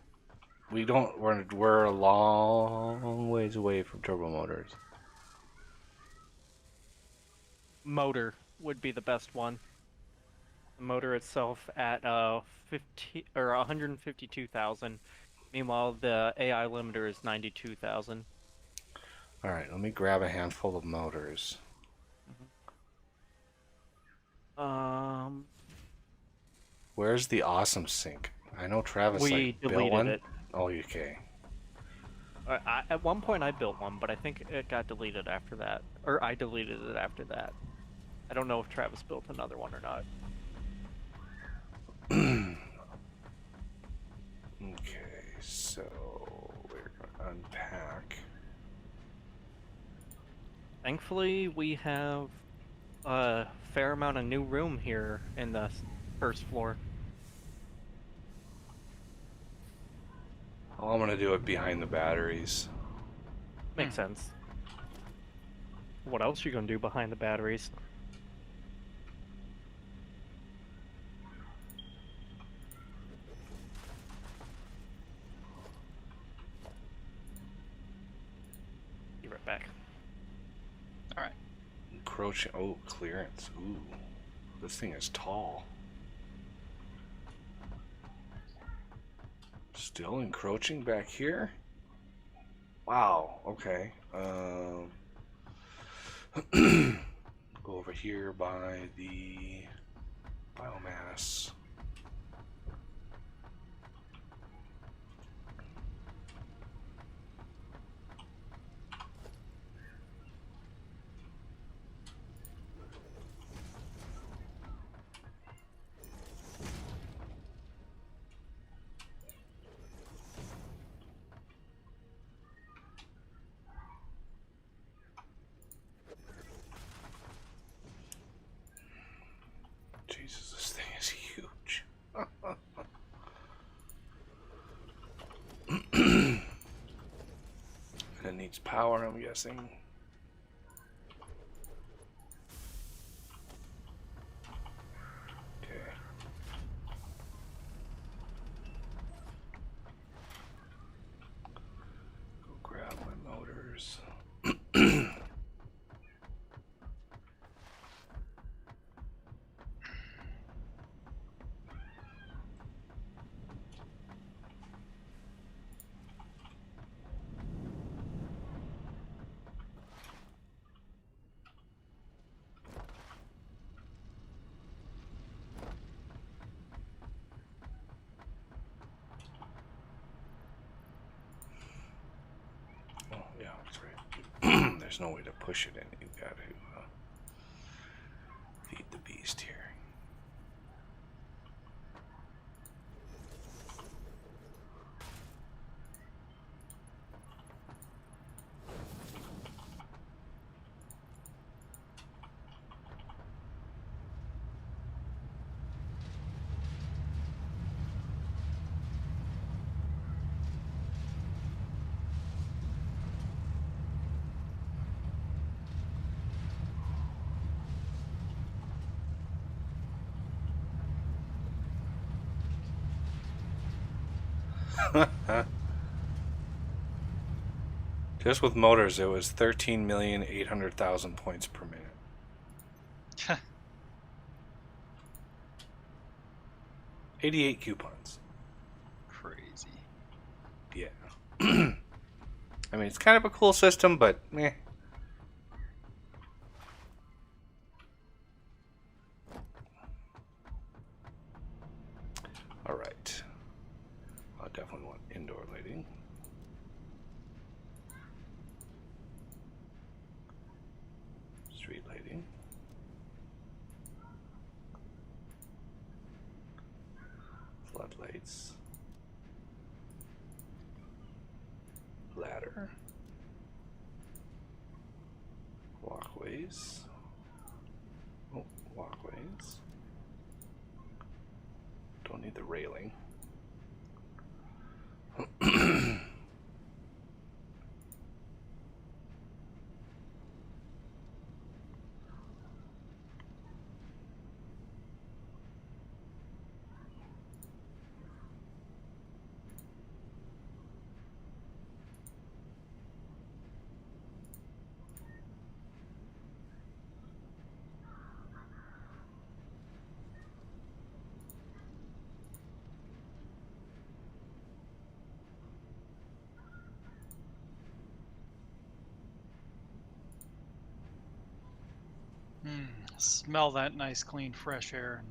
we're a long ways away from turbo motors. Motor would be the best one. The motor itself at 50 or 152,000. Meanwhile, the AI limiter is 92,000. All right, let me grab a handful of motors. Um, Where's the awesome sink? I know Travis we built deleted one. it. Oh, okay. At one point, I built one, but I think it got deleted after that, or I deleted it after that. I don't know if Travis built another one or not. Okay, so we're gonna unpack. Thankfully, we have a fair amount of new room here in the first floor. Oh, I'm gonna do it behind the batteries. Makes sense. What else you gonna do behind the batteries? Be right back. All right. Encroaching. Oh, clearance. Ooh, this thing is tall. Still encroaching back here? Wow, okay. Go over here by the biomass. Jesus, this thing is huge. And it needs power, I'm guessing. Okay. Go grab my motors. Oh, yeah, that's right. There's no way to push it in. You've got to feed the beast here. Just with motors, it was 13,800,000 points per minute. 88 coupons. Crazy. Yeah. I mean, it's kind of a cool system, but meh. All right. I definitely want indoor lighting. Street lighting. Floodlights. Ladder. Walkways. Oh, walkways. Don't need the railing. Smell that nice, clean, fresh air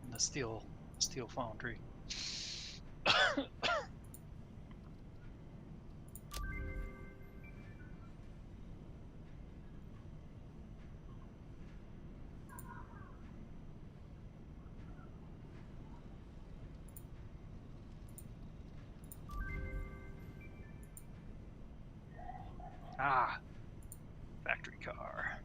in the steel foundry. Ah, factory car.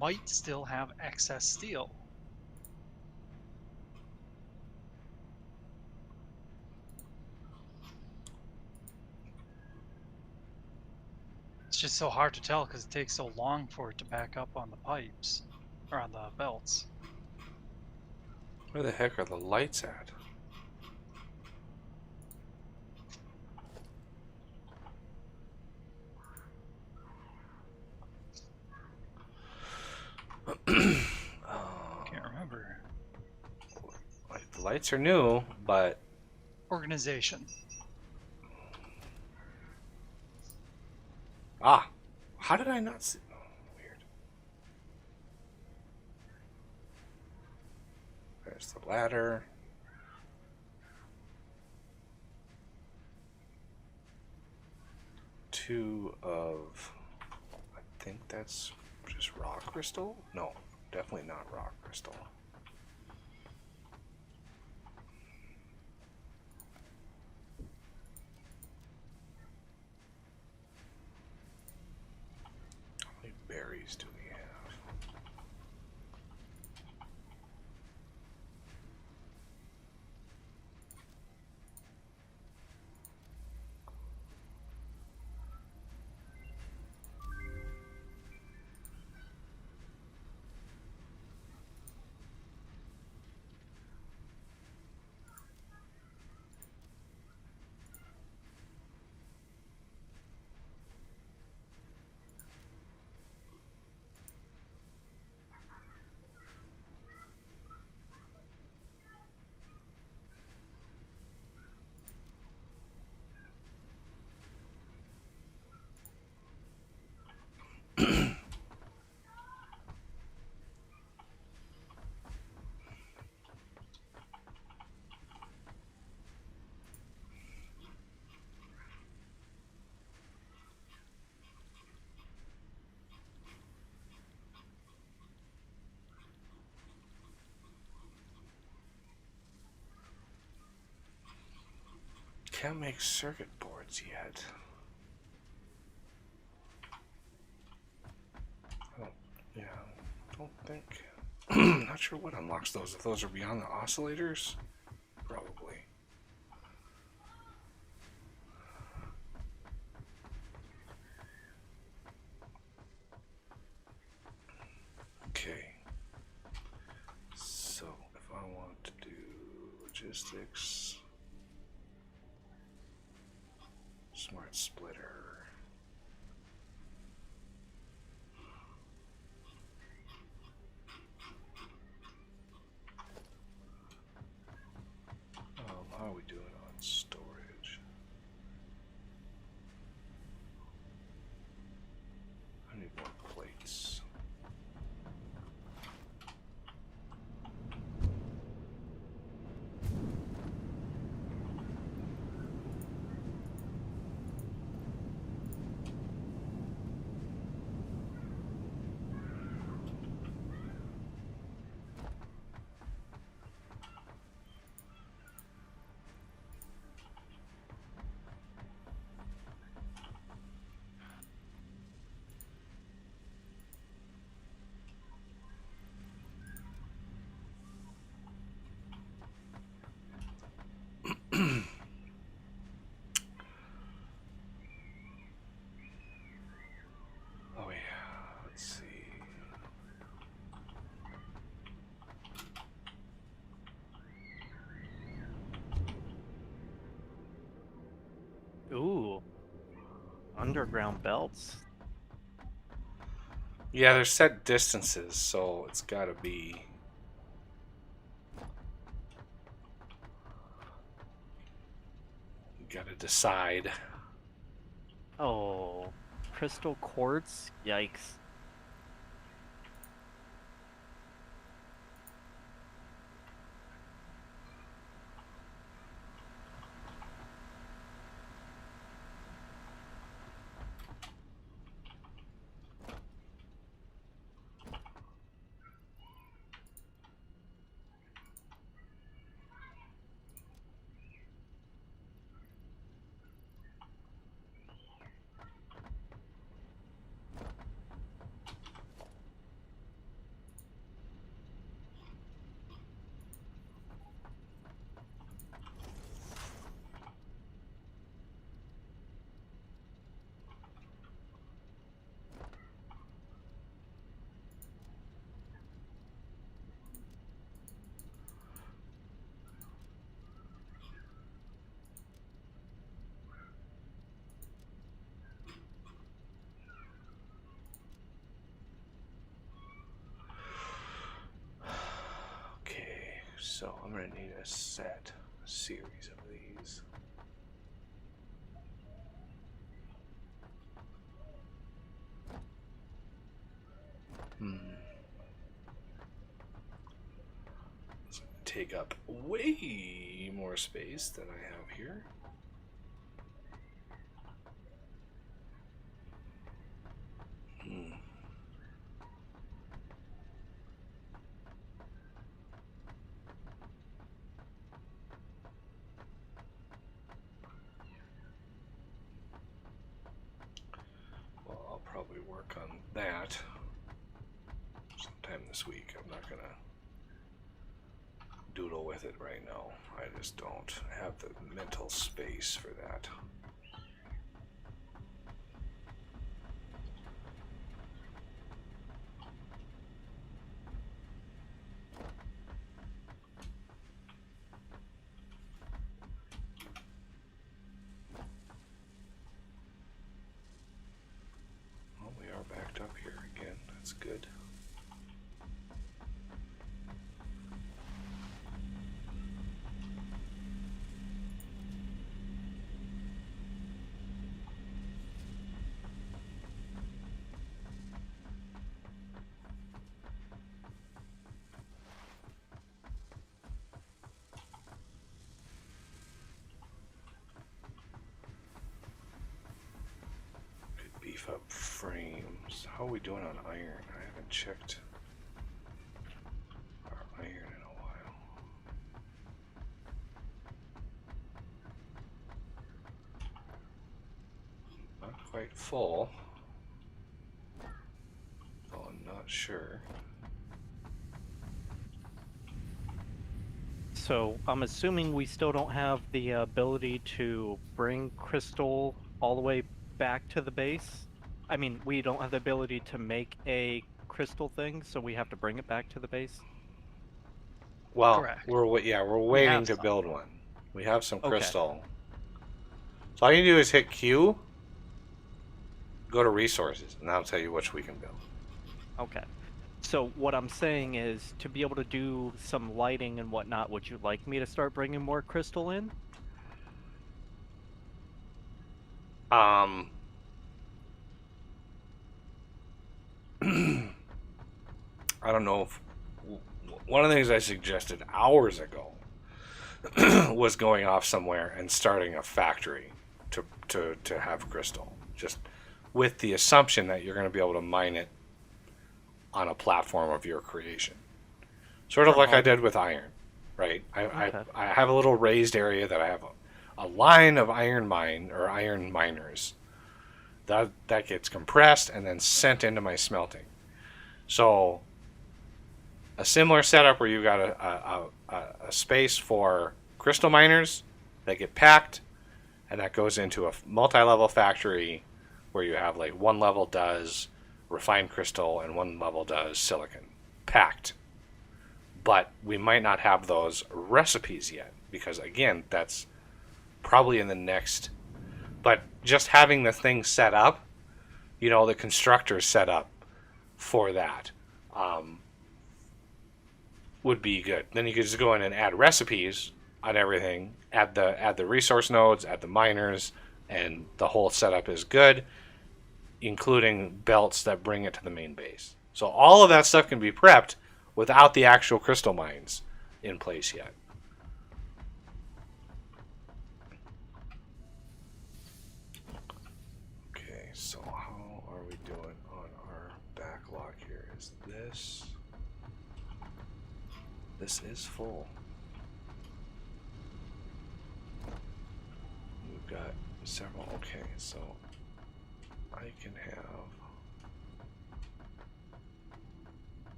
Might still have excess steel. It's just so hard to tell because it takes so long for it to back up on the pipes or on the belts. Where the heck are the lights at? Can't remember. Like, the lights are new, but Organization. how did I not see? Oh, weird. There's the ladder. Two of, I think that's just rock crystal? No, definitely not rock crystal. How many berries do we have? Can't make circuit boards yet. Don't think. Not sure what unlocks those. If those are beyond the oscillators, probably. Okay. So if I want to do logistics, smart splitter. How are we doing on storage? I need more plates. underground belts. Yeah, there's set distances, so it's gotta be. You gotta decide. Oh, crystal quartz? Yikes. Okay, so I'm gonna need a series of these. It's gonna take up way more space than I have here. Well, I'll probably work on that sometime this week. I'm not gonna doodle with it right now. I just don't have the mental space for that. Well, we are backed up here again. That's good. Could beef up frames. How are we doing on iron? I haven't checked our iron in a while. Not quite full. Oh, I'm not sure. So I'm assuming we still don't have the ability to bring crystal all the way back to the base. I mean, we don't have the ability to make a crystal thing, so we have to bring it back to the base. Well, Correct. we're We waiting have to some. build one. We have some Okay. crystal. So all you do is hit Q, go to resources, and that'll tell you which we can build. Okay. So what I'm saying is, to be able to do some lighting and whatnot, would you like me to start bringing more crystal in? Um, I don't know if one of the things I suggested hours ago was going off somewhere and starting a factory to have crystal, just with the assumption that you're going to be able to mine it on a platform of your creation, sort of From like I home. did with iron, right? Okay. I have a little raised area that I have a line of iron miners that gets compressed and then sent into my smelting. So a similar setup where you've got a space for crystal miners that get packed, and that goes into a multi-level factory where you have like one level does refined crystal and one level does silicon packed. But we might not have those recipes yet because, again, that's probably in the next But just having the thing set up, the constructor set up for that, would be good. Then you could just go in and add recipes on everything, add the resource nodes, add the miners, and the whole setup is good, including belts that bring it to the main base. So all of that stuff can be prepped without the actual crystal mines in place yet. Okay, so how are we doing on our backlog here? Is this... This is full. We've got several. Okay, so I can have...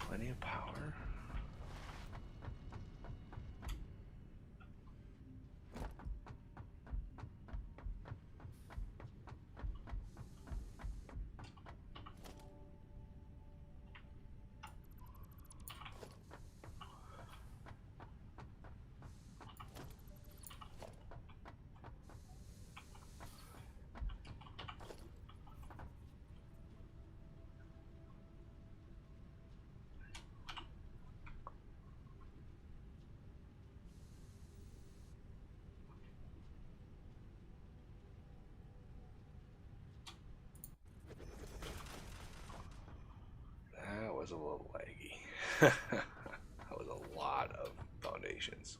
plenty of power. That was a little laggy. That was a lot of foundations.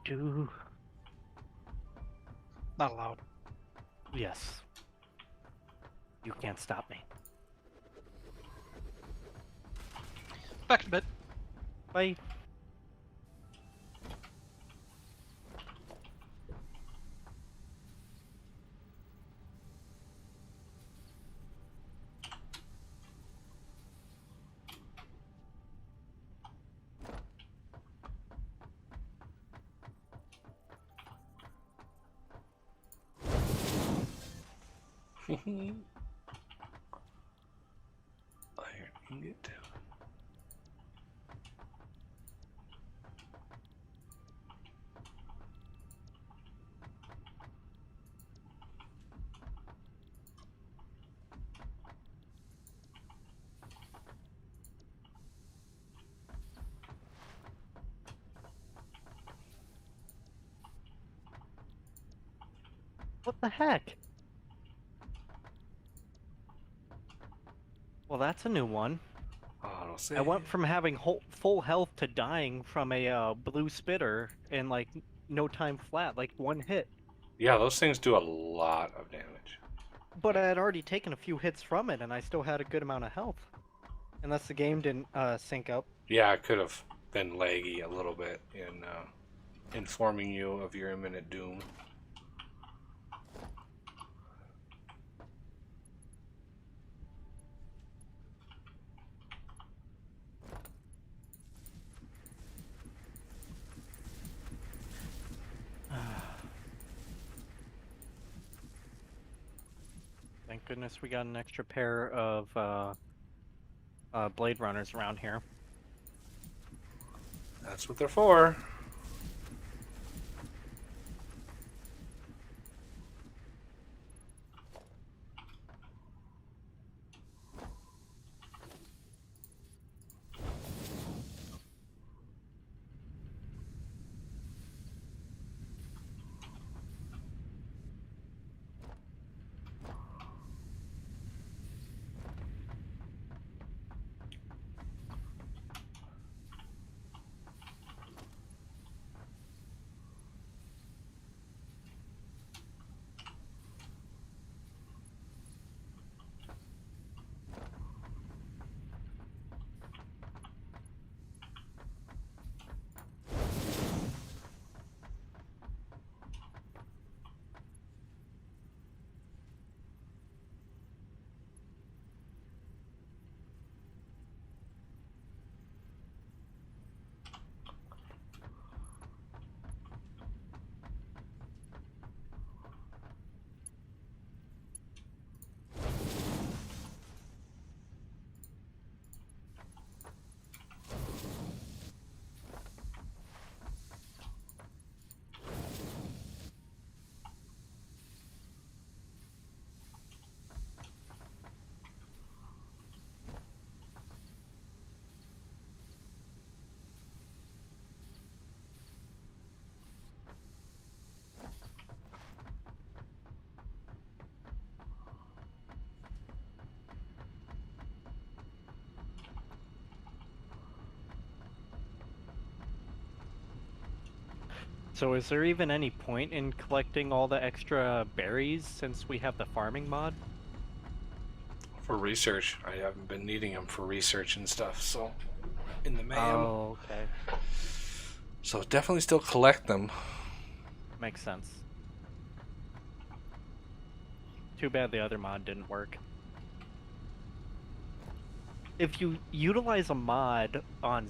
Do. Not allowed. Yes. You can't stop me. Back in bed. Bye. Iron ingot. What the heck? Well, that's a new one. Auto save. I went from having full health to dying from a blue spitter in like no time flat, like one hit. Yeah, those things do a lot of damage. But I had already taken a few hits from it, and I still had a good amount of health. Unless the game didn't sync up. Yeah, it could have been laggy a little bit in informing you of your imminent doom. Thank goodness we got an extra pair of Blade Runners around here. That's what they're for. So is there even any point in collecting all the extra berries since we have the farming mod? For research. I haven't been needing them for research and stuff, so in the mayhem. Oh, okay. So definitely still collect them. Makes sense. Too bad the other mod didn't work. If you utilize a mod on,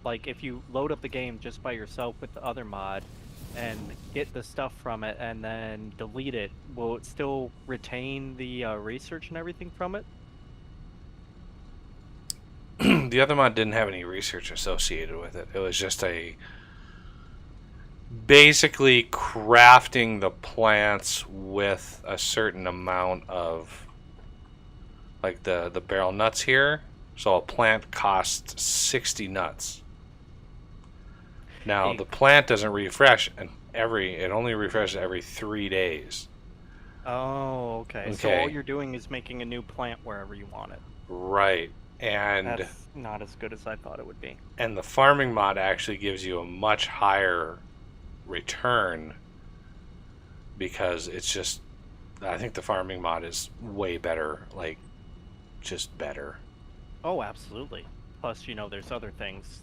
like, if you load up the game just by yourself with the other mod and get the stuff from it and then delete it, will it still retain the research and everything from it? The other mod didn't have any research associated with it. It was just a basically crafting the plants with a certain amount of like the barrel nuts here. So a plant costs 60 nuts. Now the plant doesn't refresh and it only refreshes every 3 days. Oh, okay. So all you're doing is making a new plant wherever you want it. Right. And that's not as good as I thought it would be. And the farming mod actually gives you a much higher return because it's just, I think the farming mod is way better, like just better. Oh, absolutely. Plus, you know, there's other things.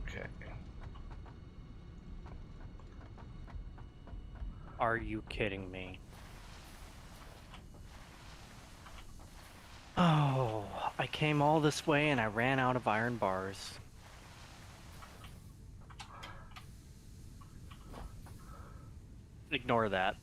Okay. Are you kidding me? Oh, I came all this way and I ran out of iron bars. Ignore that.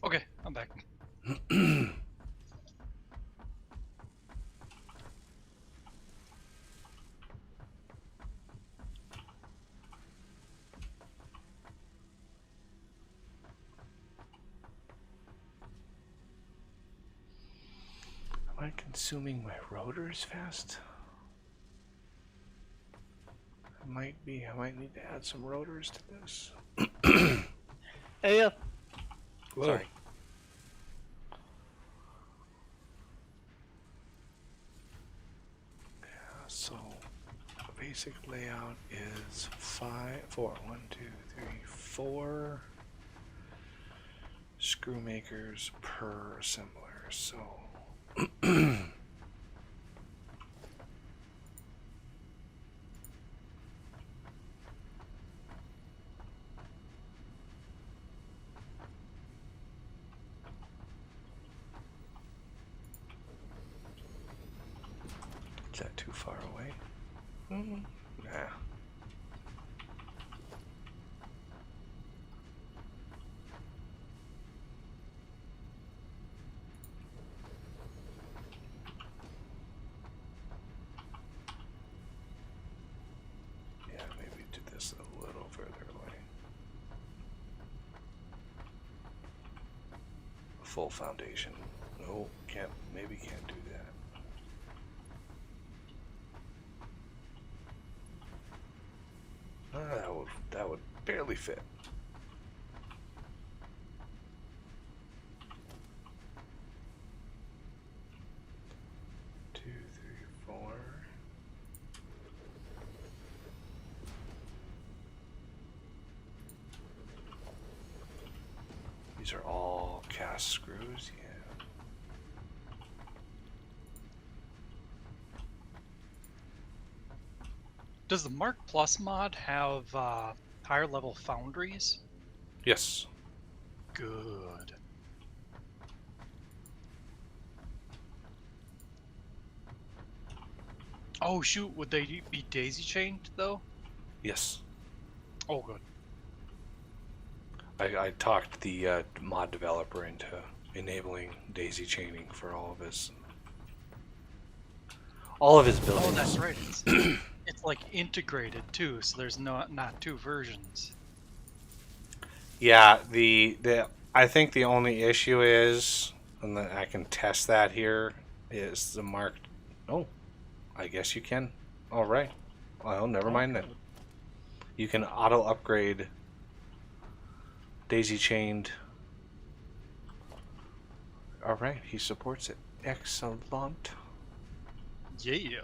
Okay, I'm back. Am I consuming my rotors fast? I might be. I might need to add some rotors to this. Hey, Whoa. sorry. So the basic layout is 1, 2, 3, 4 screw makers per assembler. So is that too far away? Nah. Yeah, maybe do this a little further away. Full foundation. No, can't. Maybe can't do that. That would barely fit. Two, three, four. These are all cast screws, yeah. Does the Mark Plus mod have higher level foundries? Yes. Good. Oh shoot, would they be daisy chained though? Yes. Oh good. I talked the mod developer into enabling daisy chaining for all of his buildings. Oh, that's right. It's like integrated too, so there's not two versions. Yeah, the I think the only issue is, and I can test that here, is the mark. Oh, I guess you can. All right. Well, never mind then. You can auto upgrade daisy chained. All right, he supports it. Excellent. Yeah.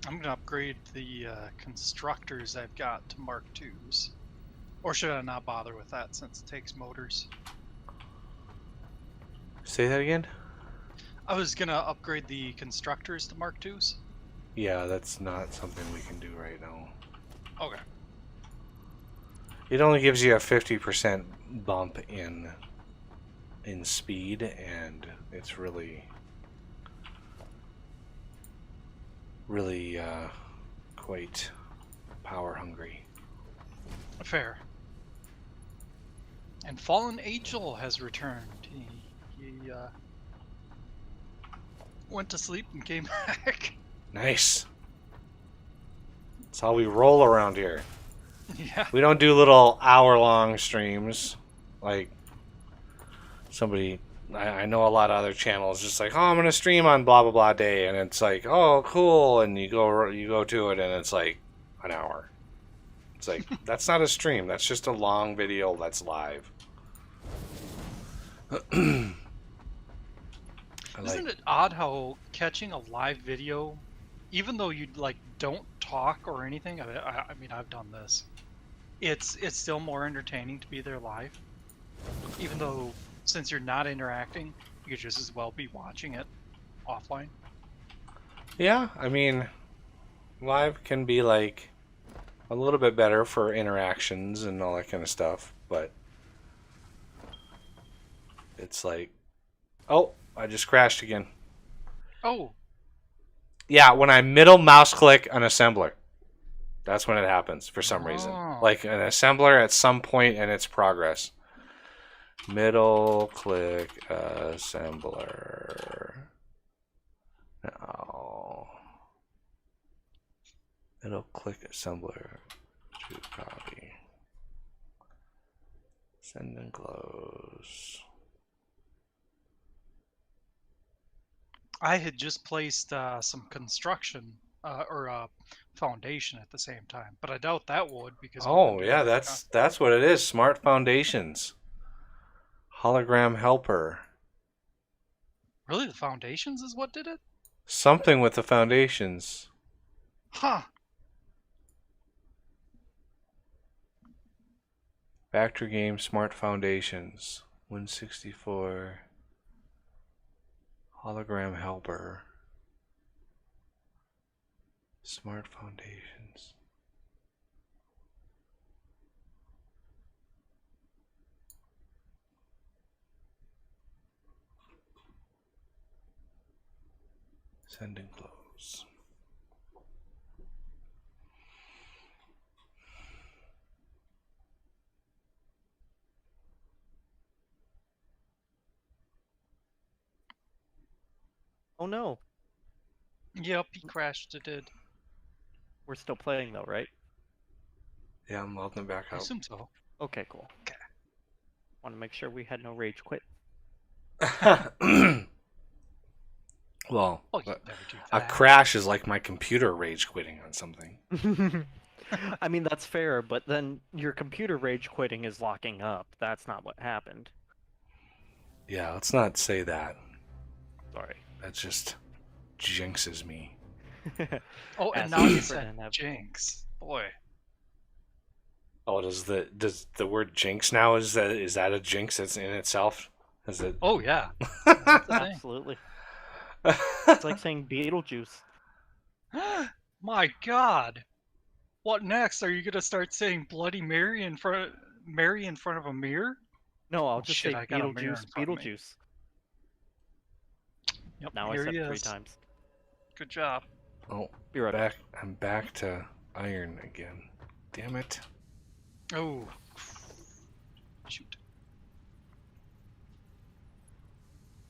I'm gonna upgrade the constructors I've got to Mark IIs. Or should I not bother with that since it takes motors? Say that again? I was gonna upgrade the constructors to Mark IIs. Yeah, that's not something we can do right now. Okay. It only gives you a 50% bump in speed, and it's really quite power hungry. Fair. And Fallen Angel has returned. He went to sleep and came back. Nice. That's how we roll around here. Yeah. We don't do little hour-long streams like somebody. I know a lot of other channels just like, oh, I'm gonna stream on blah blah blah day, and it's like, oh, cool, and you go to it, and it's like an hour. It's like that's not a stream. That's just a long video that's live. Isn't it odd how catching a live video, even though you like don't talk or anything? I mean, I've done this. It's still more entertaining to be there live, even though since you're not interacting, you could just as well be watching it offline. Yeah, I mean, live can be like a little bit better for interactions and all that kind of stuff, but it's like, oh, I just crashed again. Oh. Yeah, when I middle mouse click an assembler. That's when it happens for some reason. Like an assembler at some point in its progress. Middle click assembler. No. Middle click assembler to copy. Send and close. I had just placed some construction or foundation at the same time, but I doubt that would because. Oh yeah, that's what it is. Smart foundations. Hologram helper. Really, the foundations is what did it? Something with the foundations. Huh. Factory game smart foundations. 164. Hologram helper. Smart foundations. Send and close. Oh no. Yep, he crashed. It did. We're still playing though, right? Yeah, I'm loading it back I up. assume so. Okay, cool. Okay. Want to make sure we had no rage quit. Well, Oh, you'd never do a that. crash is like my computer rage quitting on something. I mean, that's fair, but then your computer rage quitting is locking up. That's not what happened. Yeah, let's not say that. Sorry. That just jinxes me. Oh, and As now you different said and jinx. Boy. Oh, does the word jinx now is that a jinx that's in itself? Is it? Oh yeah. That's the thing. Absolutely. It's like saying Beetlejuice. My God. What next? Are you gonna start saying Bloody Mary in front of a mirror? No, I'll Oh just shit, say I got a mirror Beetlejuice, in front of me. Beetlejuice. Yep, Now I here said he it 3 is. times. Good job. Oh, Be right back. I'm back to iron again. Damn it. Oh. Shoot.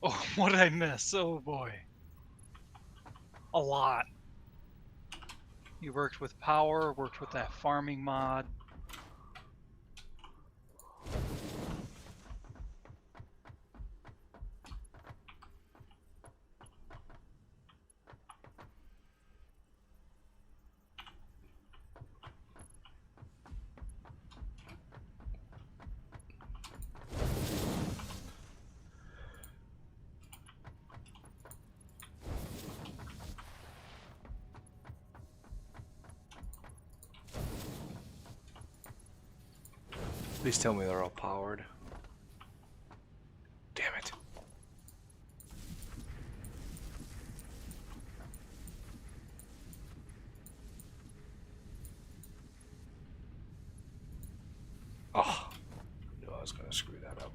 Oh, what did I miss? Oh boy. A lot. You worked with power, worked with that farming mod. Please tell me they're all powered. Damn it. Oh, I knew I was going to screw that up.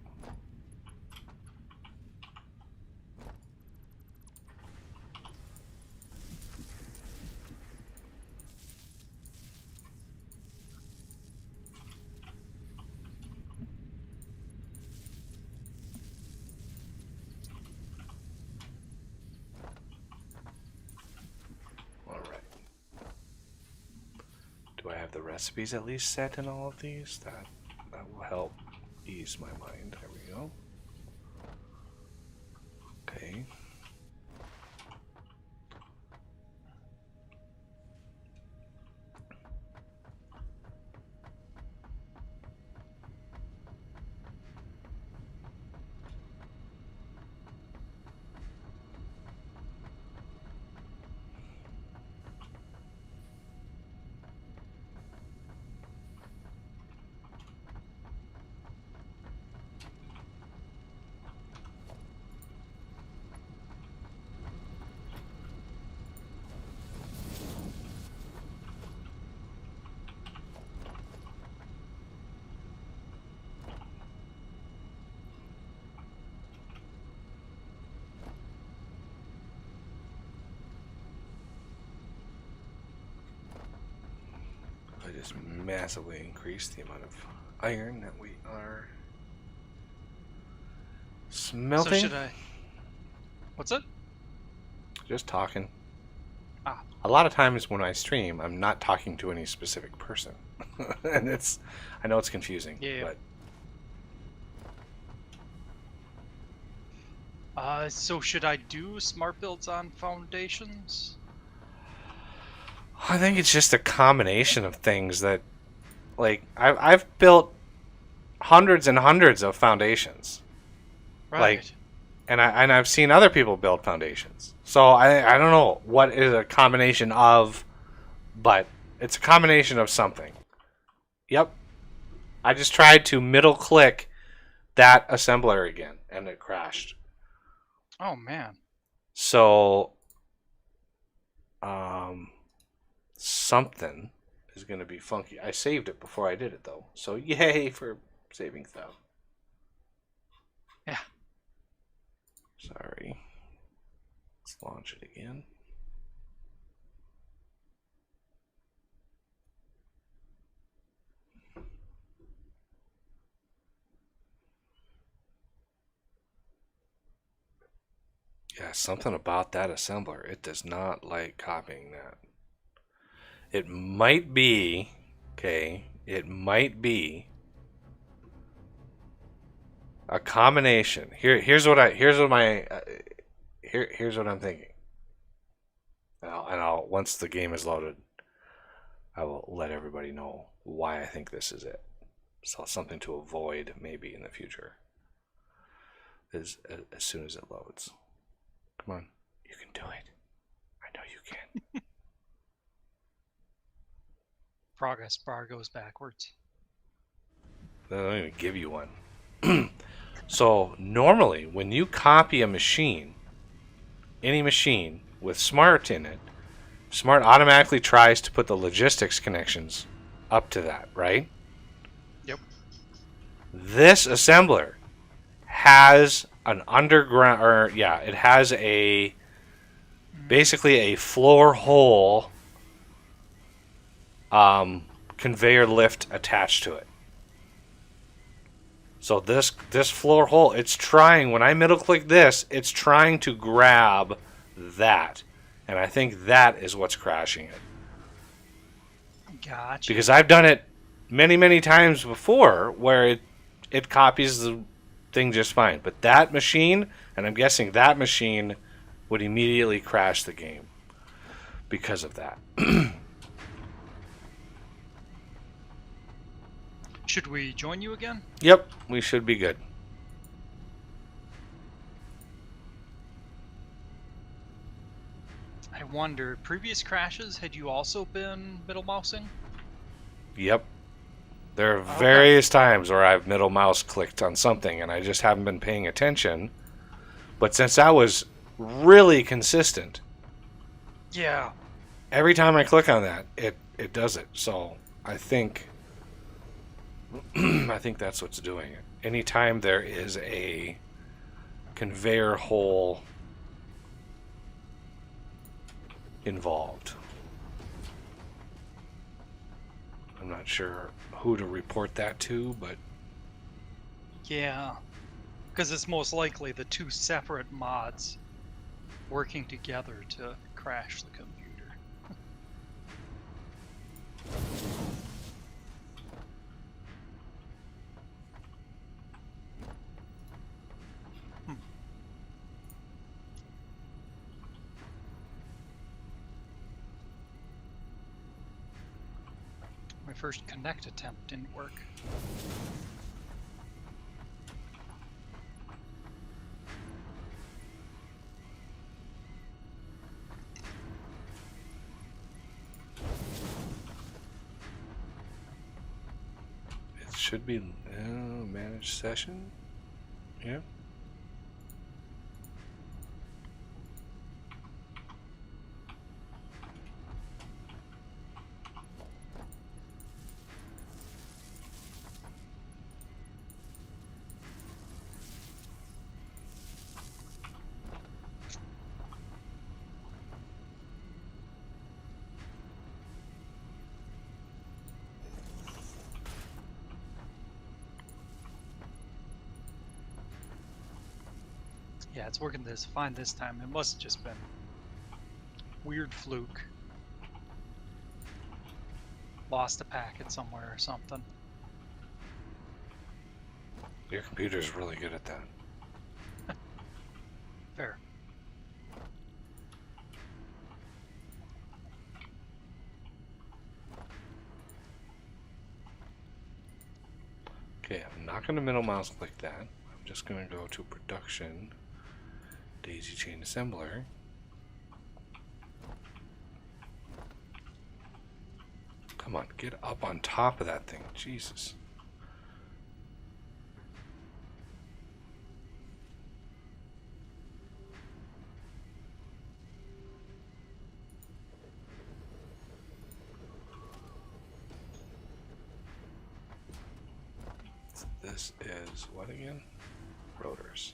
All right. Do I have the recipes at least set in all of these? That will help ease my mind. There we go. Okay. I just massively increased the amount of iron that we are So smelting. should I... What's it? Just talking. Ah. A lot of times when I stream, I'm not talking to any specific person. And I know it's confusing, Yeah. but So should I do smart builds on foundations? I think it's just a combination of things that, like, I've built hundreds and hundreds of foundations. Right. Like, and I've seen other people build foundations. So I don't know what is a combination of, but it's a combination of something. Yep. I just tried to middle click that assembler again and it crashed. Oh man. So something is going to be funky. I saved it before I did it though. So yay for saving stuff. Yeah. Sorry. Let's launch it again. Yeah, something about that assembler. It does not like copying that. It might be, okay, it might be a combination. Here's what I'm thinking. And I'll once the game is loaded, I will let everybody know why I think this is it. So something to avoid maybe in the future. As soon as it loads. Come on, you can do it. I know you can. Progress bar goes backwards. They don't even give you one. So normally, when you copy a machine, any machine with Smart in it, Smart automatically tries to put the logistics connections up to that, right? Yep. This assembler has an underground, or yeah, it has a basically a floor hole conveyor lift attached to it. So this floor hole, it's trying, when I middle click this, it's trying to grab that. And I think that is what's crashing it. Gotcha. Because I've done it many, many times before where it copies the thing just fine. But that machine, and I'm guessing that machine would immediately crash the game because of that. Should we join you again? Yep, we should be good. I wonder, previous crashes, had you also been middle mousing? Yep. There are various times where I've middle mouse clicked on something and I just haven't been paying attention. But since I was really consistent, Yeah. every time I click on that, it does it. So I think I think that's what's doing it. Anytime there is a conveyor hole involved. I'm not sure who to report that to, but Yeah. Because it's most likely the two separate mods working together to crash the computer. My first connect attempt didn't work. it should be manage session. Yeah. Yeah, it's working fine this time. It must have just been weird fluke. Lost a packet somewhere or something. Your computer's really good at that. Fair. Okay, I'm not going to middle mouse click that. I'm just going to go to production, daisy chain assembler. Come on, get up on top of that thing. Jesus. This is what again? Rotors.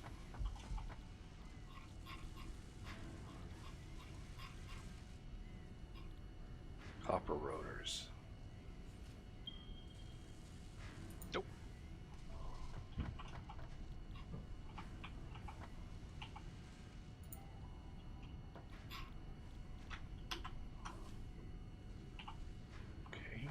Copper rotors. Nope. Okay.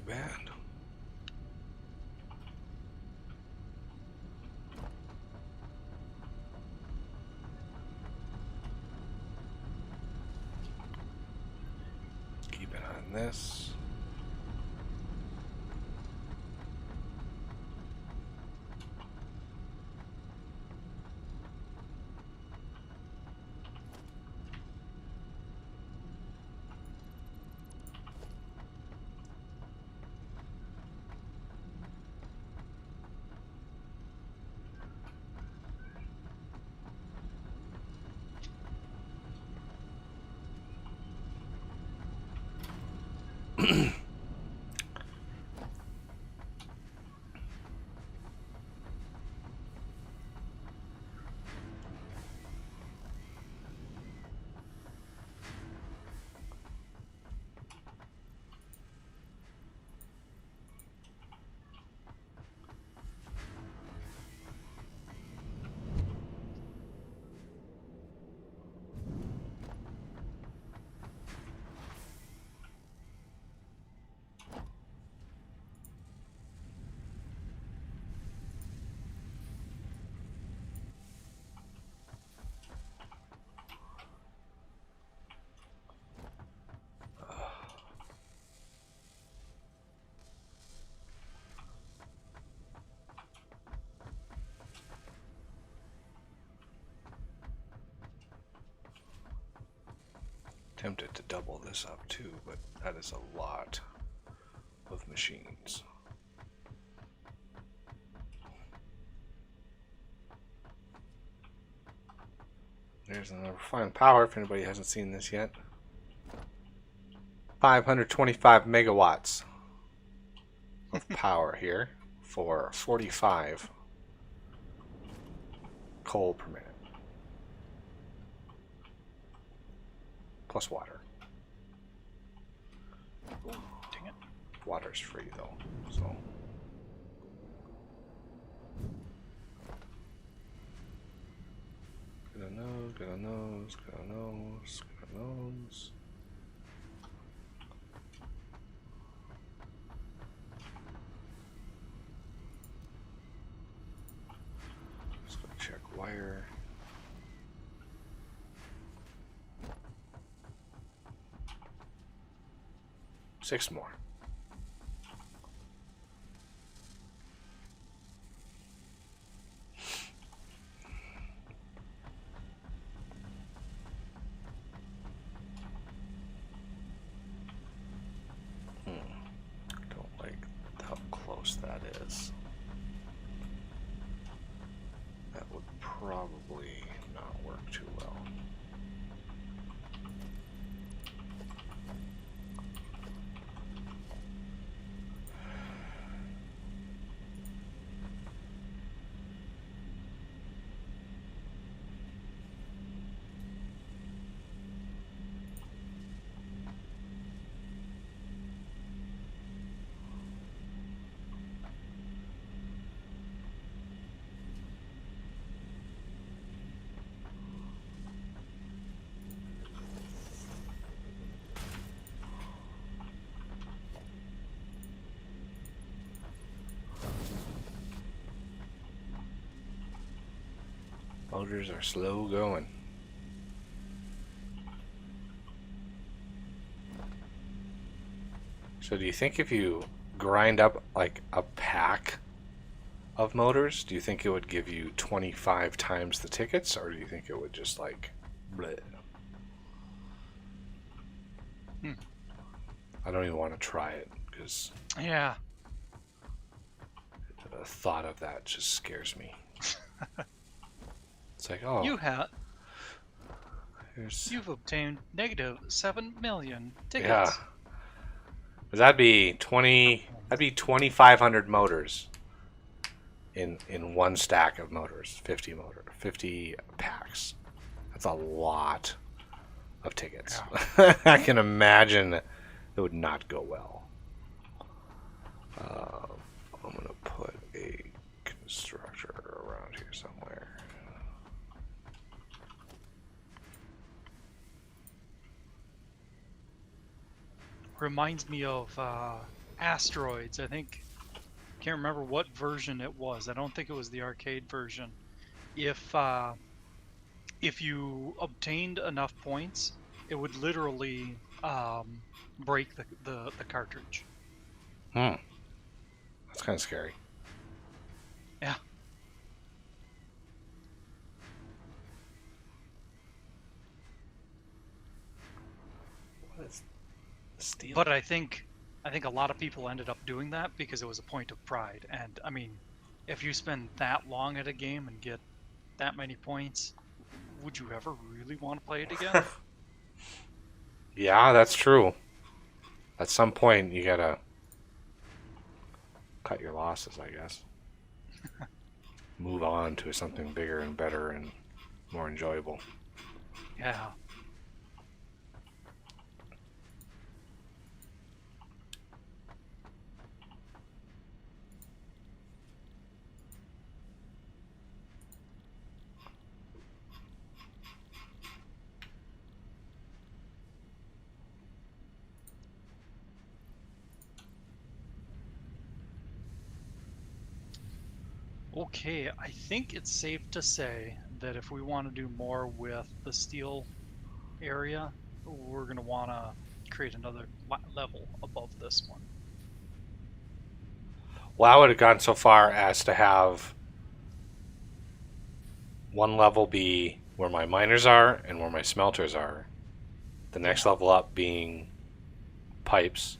bad. Keep it on this. Tempted to double this up too, but that is a lot of machines. There's another fine power if anybody hasn't seen this yet. 525 megawatts of power here for 45 coal per minute. Plus water. Oh, dang it. Water's free though, so. Good on those, good on those, good on those, good on those. Let's go check wire. Six more. Don't like how close that is. That would probably not work too well. Motors are slow going. So do you think if you grind up like a pack of motors, do you think it would give you 25 times the tickets, or do you think it would just like bleh? I don't even want to try it because Yeah. the thought of that just scares me. It's like, oh, You've obtained negative 7 million tickets. yeah. 'Cause that'd be 2,500 motors in one stack of motors, 50 packs. That's a lot of tickets. Yeah. I can imagine it would not go well. I'm gonna put a constructor around here somewhere. Reminds me of asteroids. I think, can't remember what version it was. I don't think it was the arcade version. If you obtained enough points, it would literally break the cartridge. Hmm. That's kind of scary. Yeah. What is steel? But I think a lot of people ended up doing that because it was a point of pride. And I mean, if you spend that long at a game and get that many points, would you ever really want to play it again? Yeah, that's true. At some point, you gotta cut your losses, I guess. Move on to something bigger and better and more enjoyable. Yeah. Okay, I think it's safe to say that if we want to do more with the steel area, we're going to want to create another level above this one. Well, I would have gone so far as to have one level be where my miners are and where my smelters are. The next level up being pipes.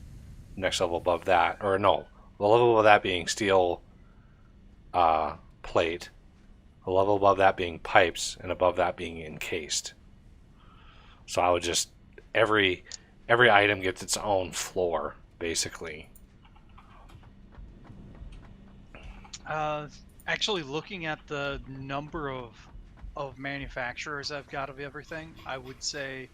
Next level above that, or no, the level above that being steel plate. The level above that being pipes, and above that being encased. So I would just every item gets its own floor, basically. Actually, looking at the number of manufacturers I've got of everything, I would say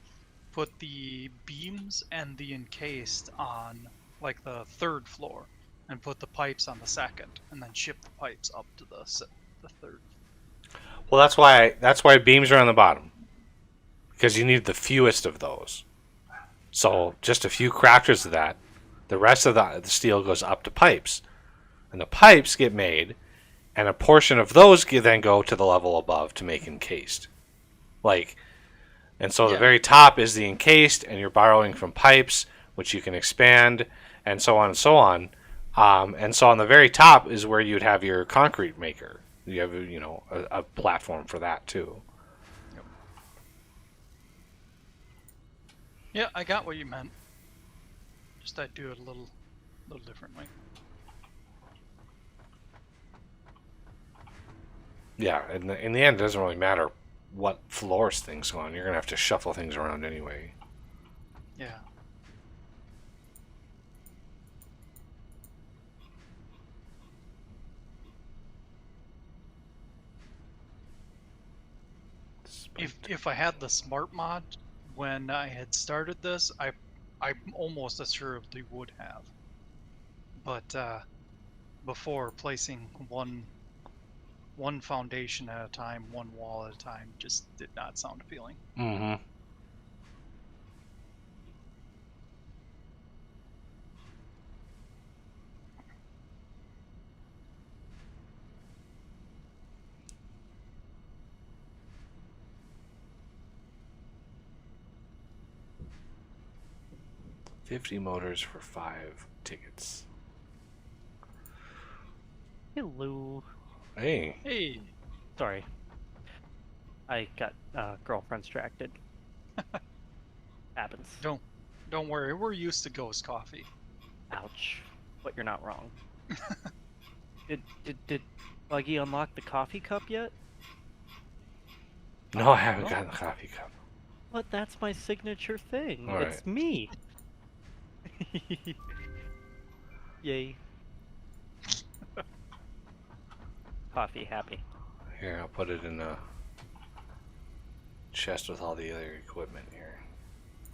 put the beams and the encased on like the third floor, and put the pipes on the second, and then ship the pipes up to the third. Well, that's why beams are on the bottom, because you need the fewest of those. So just a few crafters of that. The rest of the steel goes up to pipes, and the pipes get made, and a portion of those then go to the level above to make encased. And so the very top is the encased, and you're borrowing from pipes, which you can expand, and so on and so on. And so on the very top is where you'd have your concrete maker. You have, a platform for that too. Yep. Yeah, I got what you meant. Just I'd do it a little differently. Yeah, in the end, it doesn't really matter what floors things go on. You're gonna have to shuffle things around anyway. Yeah. If I had the smart mod when I had started this, I almost assuredly would have. But before, placing one foundation at a time, one wall at a time, just did not sound appealing. Mm-hmm. $50 motors for 5 tickets. Hello. Hey. Hey. Sorry. I got girlfriend distracted. Happens. Don't worry, we're used to ghost coffee. Ouch. But you're not wrong. Did Buggy unlock the coffee cup yet? No, I haven't gotten the coffee cup. But that's my signature thing. All It's me. Yay. Coffee happy. Here, I'll put it in a chest with all the other equipment here.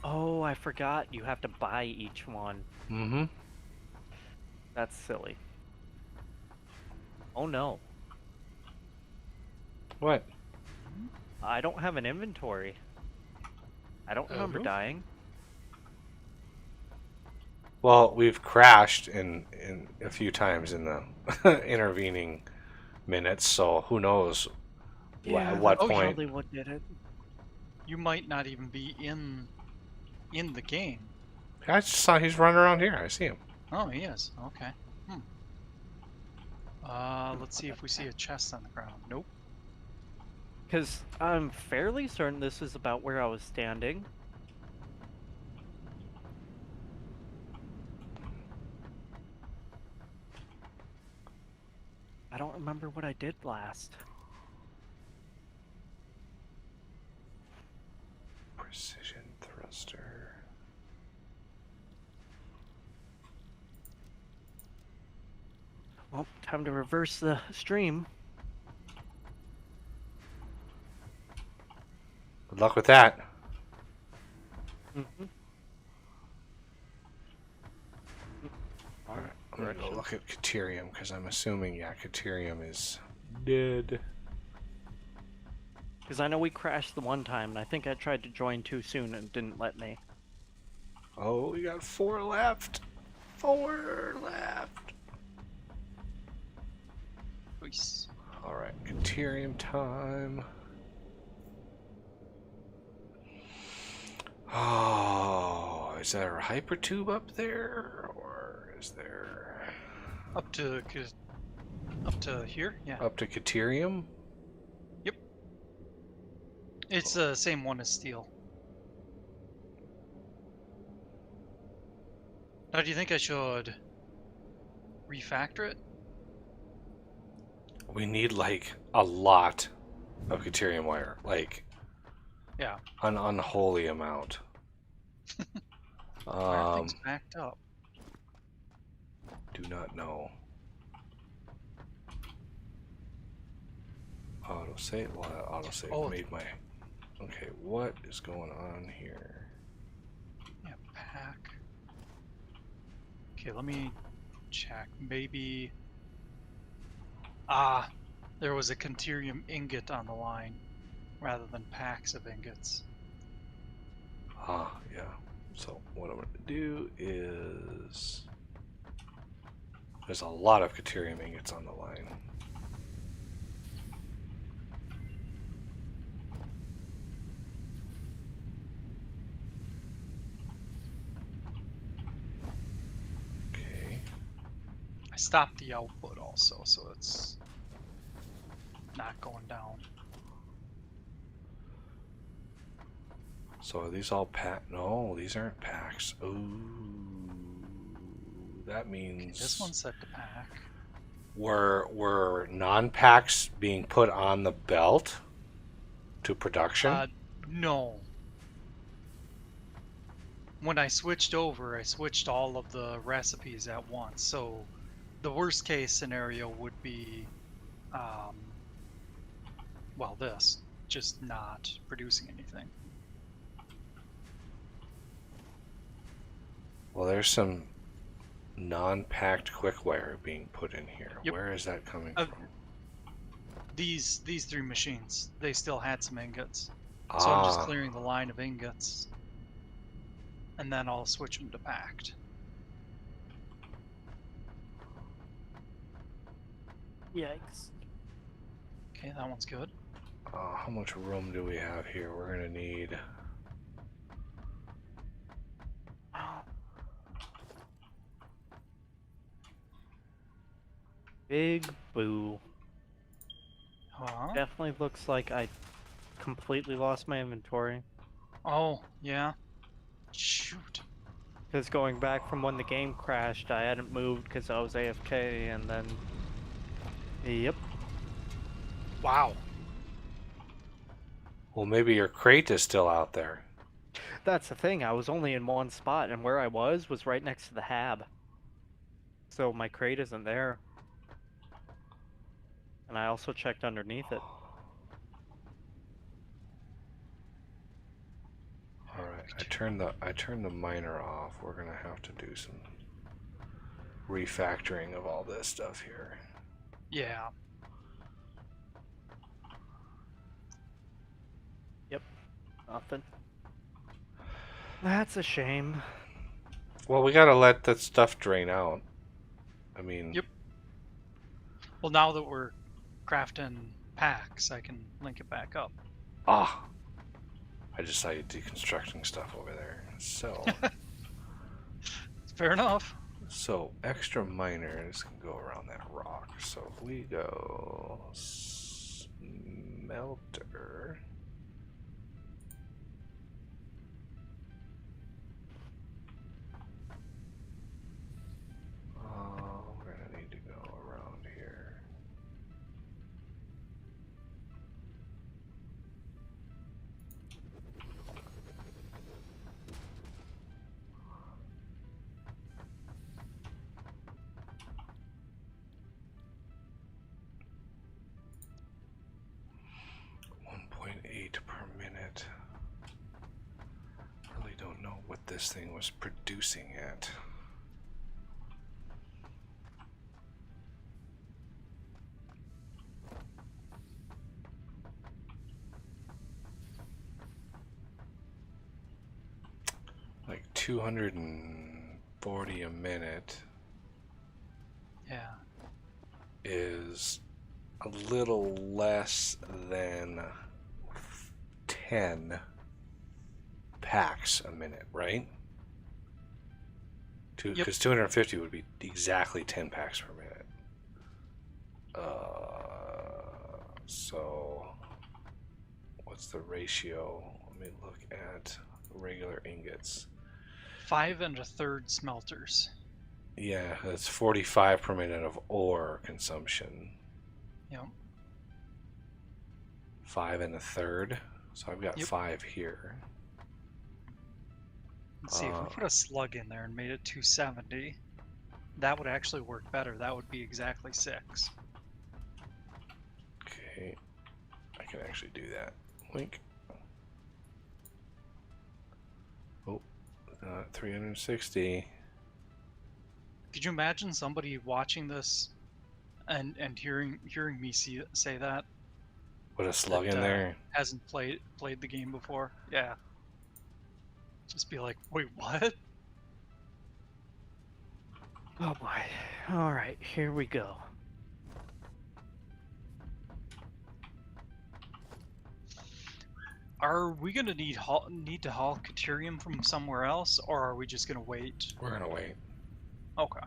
Oh, I forgot. You have to buy each one. Mm-hmm. That's silly. Oh no. What? I don't have an inventory. I don't remember dying. Well, we've crashed in a few times in the intervening minutes, so who knows at Yeah, what that's Oh, point. probably what did it. you might not even be in the game. I just saw he's running around here. I see him. Oh, he is. Okay. Hmm. Let's see if we see a chest on the ground. Nope. Because I'm fairly certain this is about where I was standing. I don't remember what I did last. Precision thruster. Well, time to reverse the stream. Good luck with that. Mm-hmm. All right, I'm gonna go look at Caterium because I'm assuming, yeah, Caterium is dead. Because I know we crashed the one time, and I think I tried to join too soon and it didn't let me. Oh, we got 4 left. 4 left. Nice. All right, Caterium time. Oh, is there a hypertube up there, or is there Up to here? Yeah. up to Caterium? Yep. It's the same one as steel. Now, do you think I should refactor it? We need like a lot of Caterium wire, like Yeah. an unholy amount. Why are things backed up? Do not know. Autosave. Well, autosave Oh. made my. Okay, what is going on here? Yeah, pack. Okay, let me check. Maybe. Ah, there was a Conterium ingot on the line rather than packs of ingots. Ah, yeah. So what I'm going to do is there's a lot of Caterium ingots on the line. Okay. I stopped the output also, so it's not going down. So are these all pack? No, these aren't packs. Ooh, that means This one's set to pack. were non-packs being put on the belt to production? No. When I switched over, I switched all of the recipes at once. So the worst case scenario would be, well, this, just not producing anything. Well, there's some non-packed quick wire being put in here. Yep. Where is that coming Uh, from? These 3 machines, they still had some ingots. So I'm just clearing the line of ingots, and then I'll switch them to packed. Yikes. Okay, that one's good. How much room do we have here? We're gonna need. Big boo. Huh? Definitely looks like I completely lost my inventory. Oh, yeah. Shoot. Because going back from when the game crashed, I hadn't moved because I was AFK, and then... Yep. Wow. Well, maybe your crate is still out there. That's the thing, I was only in one spot, and where I was right next to the hab. So my crate isn't there. And I also checked underneath it. All right, I turned the miner off. We're gonna have to do some refactoring of all this stuff here. Yeah. Yep. Nothing. That's a shame. Well, we gotta let that stuff drain out. I mean... Yep. Well, now that we're crafting packs, I can link it back up. Ah! I just saw you deconstructing stuff over there. So... Fair enough. So, extra miners can go around that rock. So, if we go... Smelter... We're gonna need to go around here. .8 per minute. Really don't know what this thing was producing at. Like 240 a minute. Yeah. Is a little less than 10 packs a minute, right? Because 250 would be exactly 10 packs per minute. So what's the ratio? Let me look at regular ingots. 5 1/3 smelters. Yeah, that's 45 per minute of ore consumption. Yep. 5 1/3. So I've got Yep. 5 here. Let's see, if we put a slug in there and made it 270, that would actually work better. That would be exactly 6. Okay, I can actually do that. Link. Oh, 360. Could you imagine somebody watching this and hearing me say that? Put a slug that, in there. Hasn't played the game before? Yeah. Just be like, wait, what? Oh boy. Alright, here we go. Are we gonna need to haul Caterium from somewhere else, or are we just gonna wait? We're gonna wait. Okay.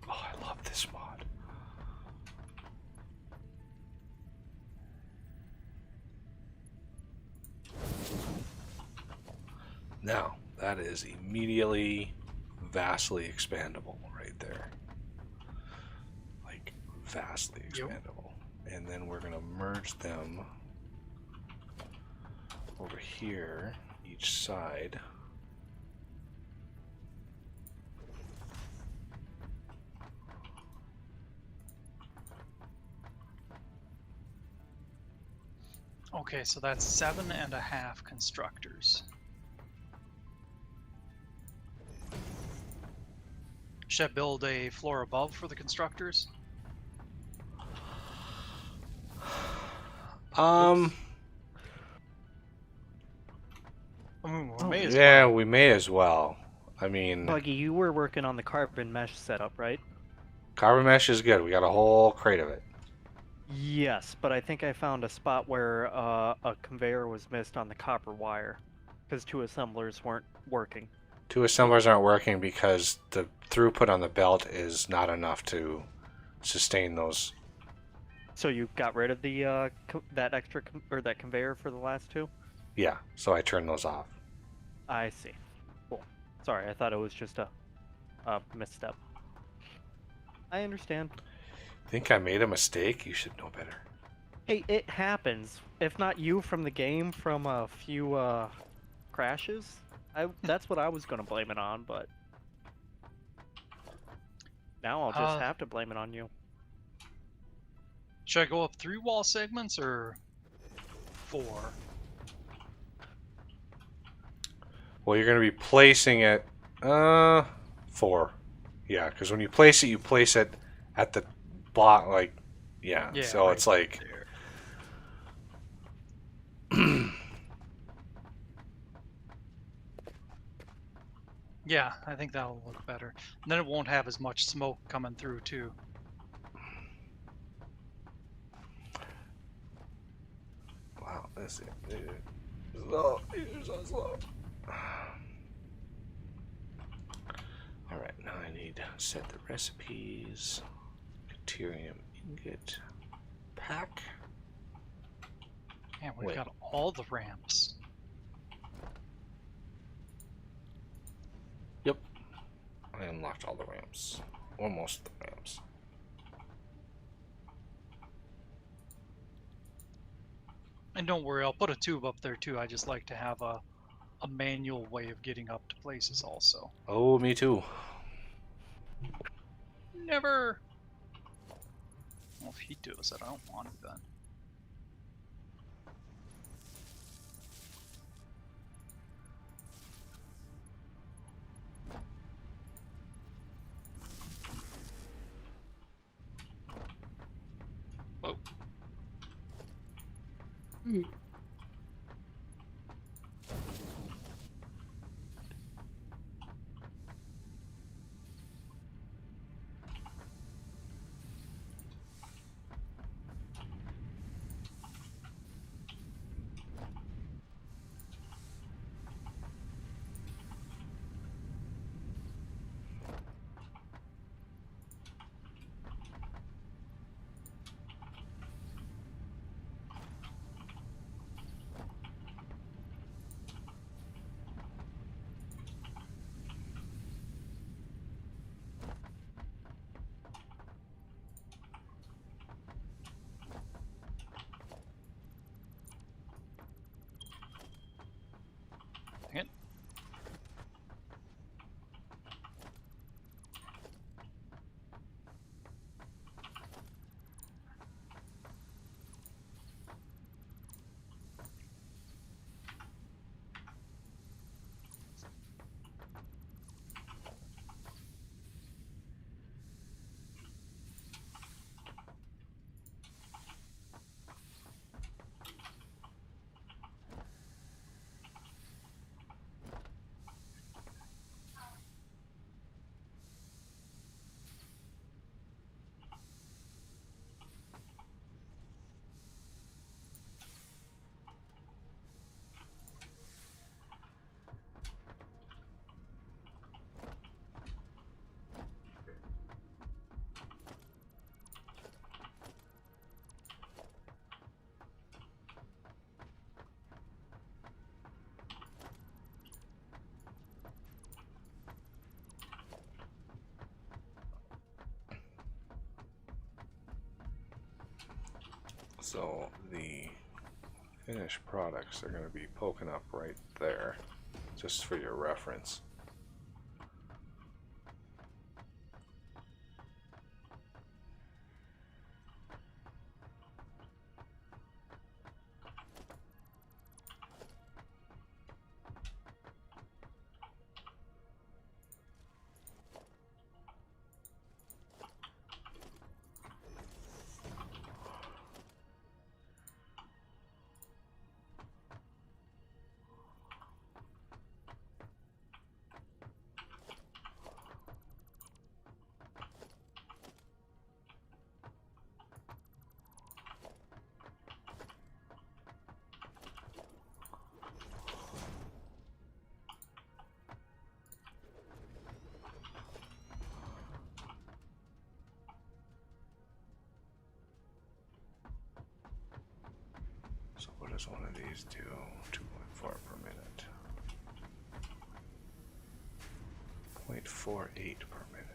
Oh, I love this mod. Now, that is immediately vastly expandable right there. Like, vastly expandable. And then we're going to merge them over here, each side. Okay, so that's 7.5 constructors. Should I build a floor above for the constructors? I mean, we may as Yeah, well. we may as well. I mean, Buggy, you were working on the carbon mesh setup, right? carbon mesh is good. We got a whole crate of it. Yes, but I think I found a spot where a conveyor was missed on the copper wire, because 2 assemblers weren't working. 2 assemblers aren't working because the throughput on the belt is not enough to sustain those. So you got rid of the that extra that conveyor for the last 2? Yeah, so I turned those off. I see. Cool. Sorry, I thought it was just a misstep. I understand. Think I made a mistake? You should know better. Hey, it happens. If not you from the game, from a few crashes. That's what I was gonna blame it on, but Now I'll just have to blame it on you. Should I go up 3 wall segments or 4? Well, you're going to be placing it 4. Yeah, because when you place it at the block, like, yeah. So right it's like there. Yeah, I think that'll look better. And then it won't have as much smoke coming through too. wow, this is slow. You're so slow. All right, now I need to set the recipes. Deuterium ingot pack. Man, we've Wait. got all the ramps. Yep. I unlocked all the ramps. Or most of the ramps. And don't worry, I'll put a tube up there too. I just like to have a manual way of getting up to places also. Oh, me too. Never. Well, if he does it, I don't want it then. Whoa. Dang it. So the finished products are going to be poking up right there, just for your reference. So what does one of these do? 2.4 per minute. 0.48 per minute.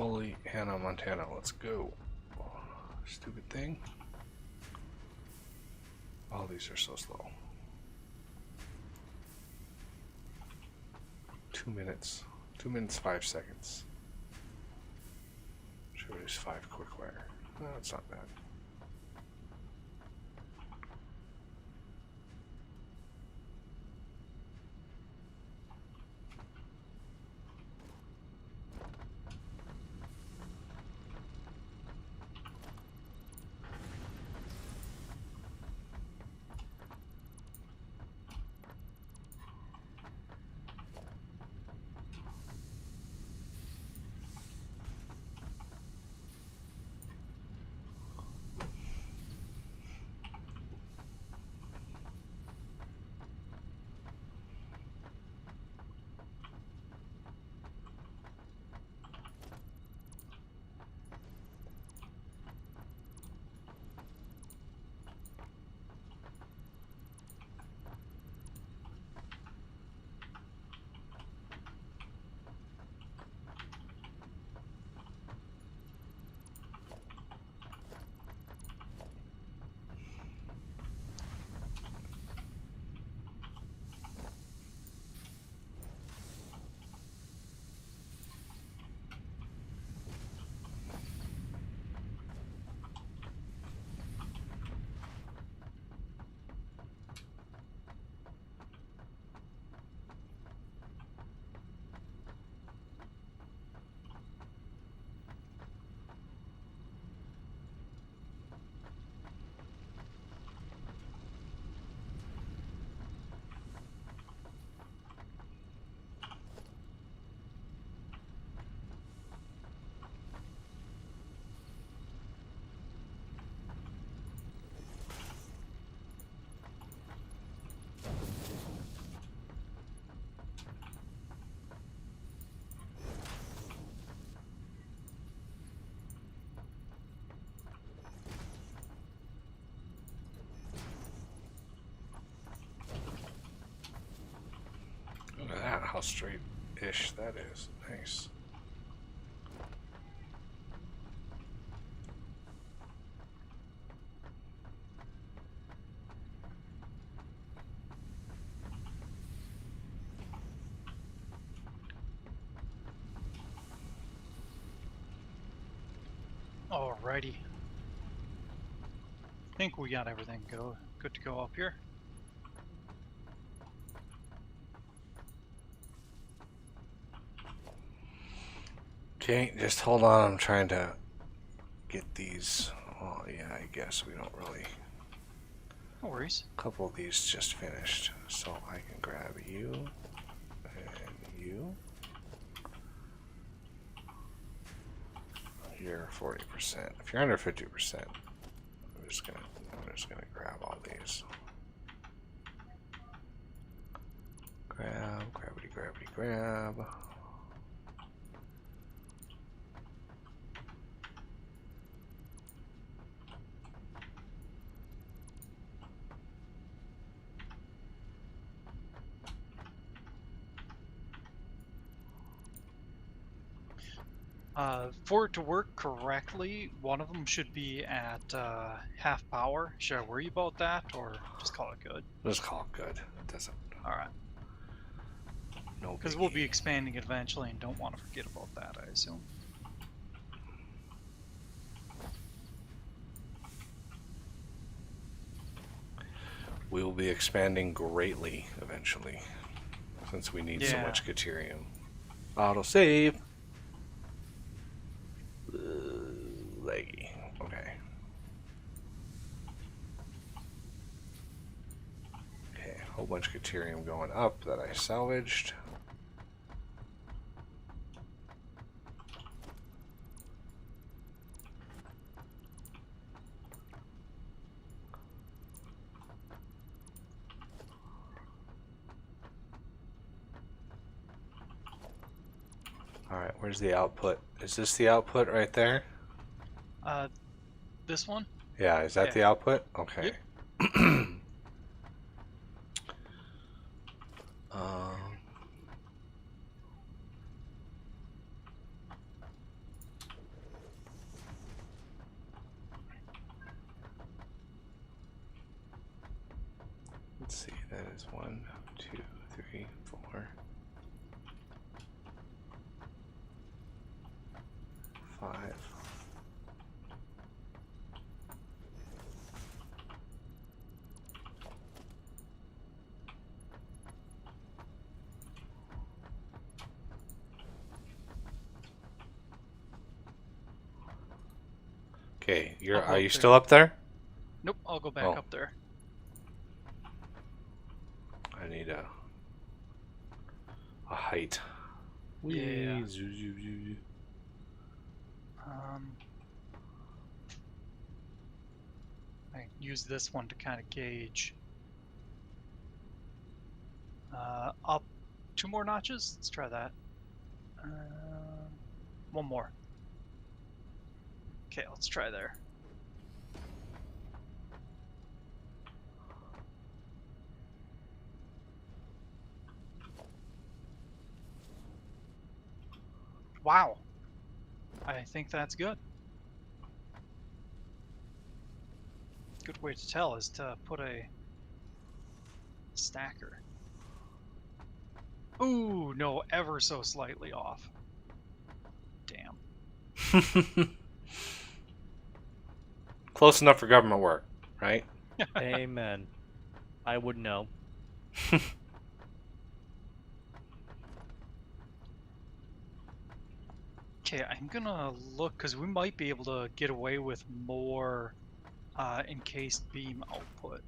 Holy Hannah Montana, let's go. Stupid thing. All these are so slow. 2 minutes. 2 minutes, 5 seconds. Should we use 5 quick wire? No, it's not bad. Look at that, how straight-ish that is. Nice. Alrighty. I think we got everything good to go up here. Okay, just hold on. I'm trying to get these. Oh, yeah, I guess we don't really. No worries. A couple of these just finished, so I can grab you and you. You're 40%. If you're under 50%, I'm just gonna grab all these. Grab, grab. For it to work correctly, one of them should be at half power. Should I worry about that, or just call it good? Just call it good. It doesn't. Alright. No. Because we'll be expanding it eventually and don't want to forget about that, I assume. We will be expanding greatly eventually, since we need so much Caterium. Autosave. Leggy. Okay. Okay, a whole bunch of Caterium going up that I salvaged. Alright, where's the output? Is this the output right there? This one? Yeah, is that the output? Okay. Yep. It's 1, 2, 3, 4, 5. Okay, I'll go are up you there. still up there? Nope, I'll go back Oh. up there. I need a height. Yeah. Whee, zoo, zoo, zoo, zoo. I use this one to kind of gauge. Up 2 more notches. Let's try that. 1 more. Okay, let's try there. Wow. I think that's good. Good way to tell is to put a stacker. Ooh, no, ever so slightly off. Damn. Close enough for government work, right? Amen. I would know. Okay, I'm gonna look because we might be able to get away with more encased beam output.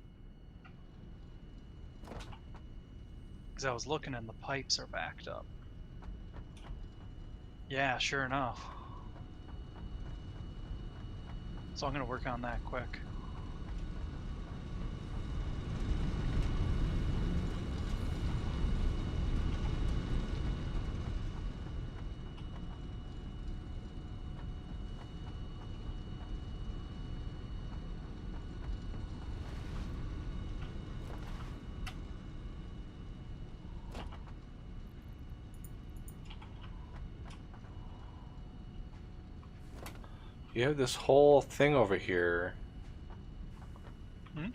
Because I was looking and the pipes are backed up. Yeah, sure enough. So I'm gonna work on that quick. You have this whole thing over here. Hmm?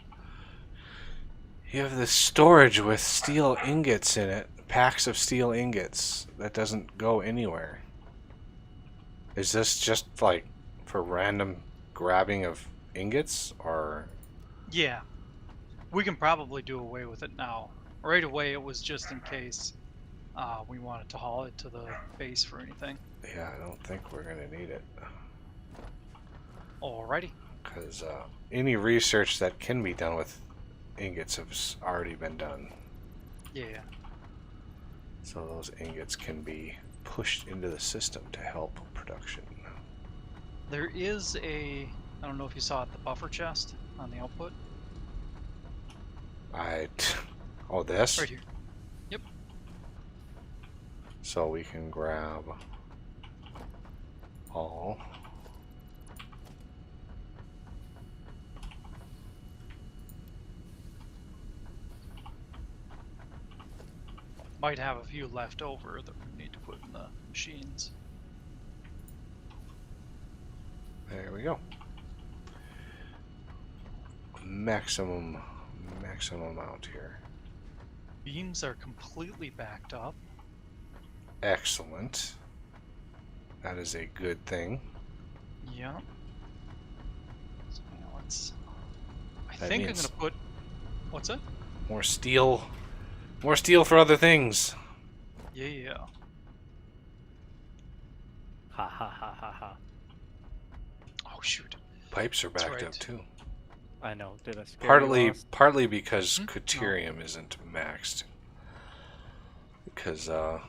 You have this storage with steel ingots in it. Packs of steel ingots that doesn't go anywhere. Is this just like for random grabbing of ingots, or? Yeah, we can probably do away with it now. Right away, it was just in case we wanted to haul it to the base for anything. Yeah, I don't think we're gonna need it. Alrighty. Because any research that can be done with ingots has already been done. Yeah. So those ingots can be pushed into the system to help production. There is I don't know if you saw it, the buffer chest on the output. Oh, this? Right here. Yep. So we can grab all. Might have a few left over that we need to put in the machines. There we go. Maximum amount here. Beams are completely backed up. Excellent. That is a good thing. Yep. So now let's. I That think I'm means- gonna put. What's it? More steel. More steel for other things. Yeah. Ha ha ha ha ha. Oh shoot. Pipes are That's backed right. up too. I know. Did I scare you, Lost? Partly because Hmm? Caterium isn't maxed. Because a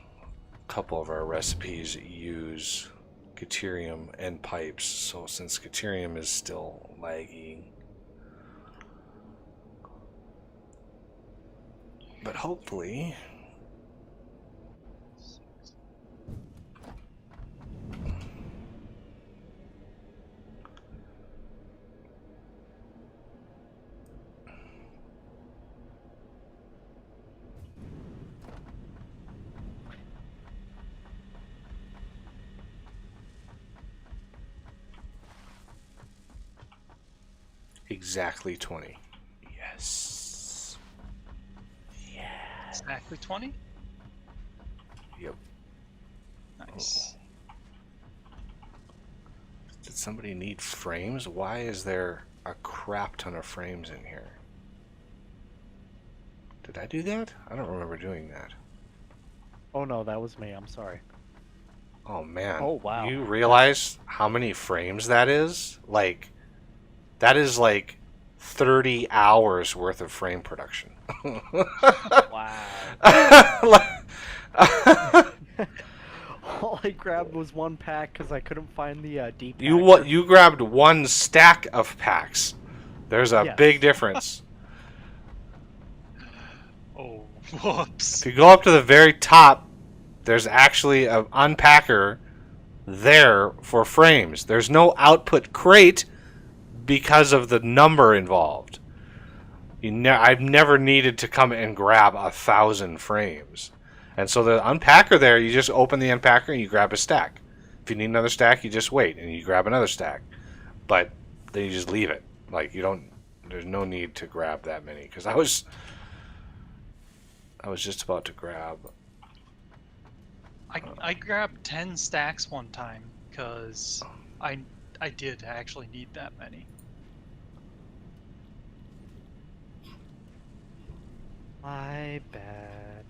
couple of our recipes use Caterium and pipes. So since Caterium is still lagging, but hopefully. Exactly 20. Yes. Exactly 20? Yep. Nice. Did somebody need frames? Why is there a crap ton of frames in here? Did I do that? I don't remember doing that. Oh no, that was me. I'm sorry. Oh man. Oh wow. You realize how many frames that is? Like, that is like 30 hours worth of frame production. Wow. Like- All I grabbed was one pack because I couldn't find the D pack. you grabbed one stack of packs. There's a Yes. big difference. Oh, whoops. If you go up to the very top, there's actually an unpacker there for frames. There's no output crate because of the number involved. I've never needed to come and grab 1,000 frames. And so the unpacker there, you just open the unpacker and you grab a stack. If you need another stack, you just wait and you grab another stack. But then you just leave it. Like, you don't, there's no need to grab that many. Because I was just about to grab. I grabbed 10 stacks one time because I did actually need that many. My bad.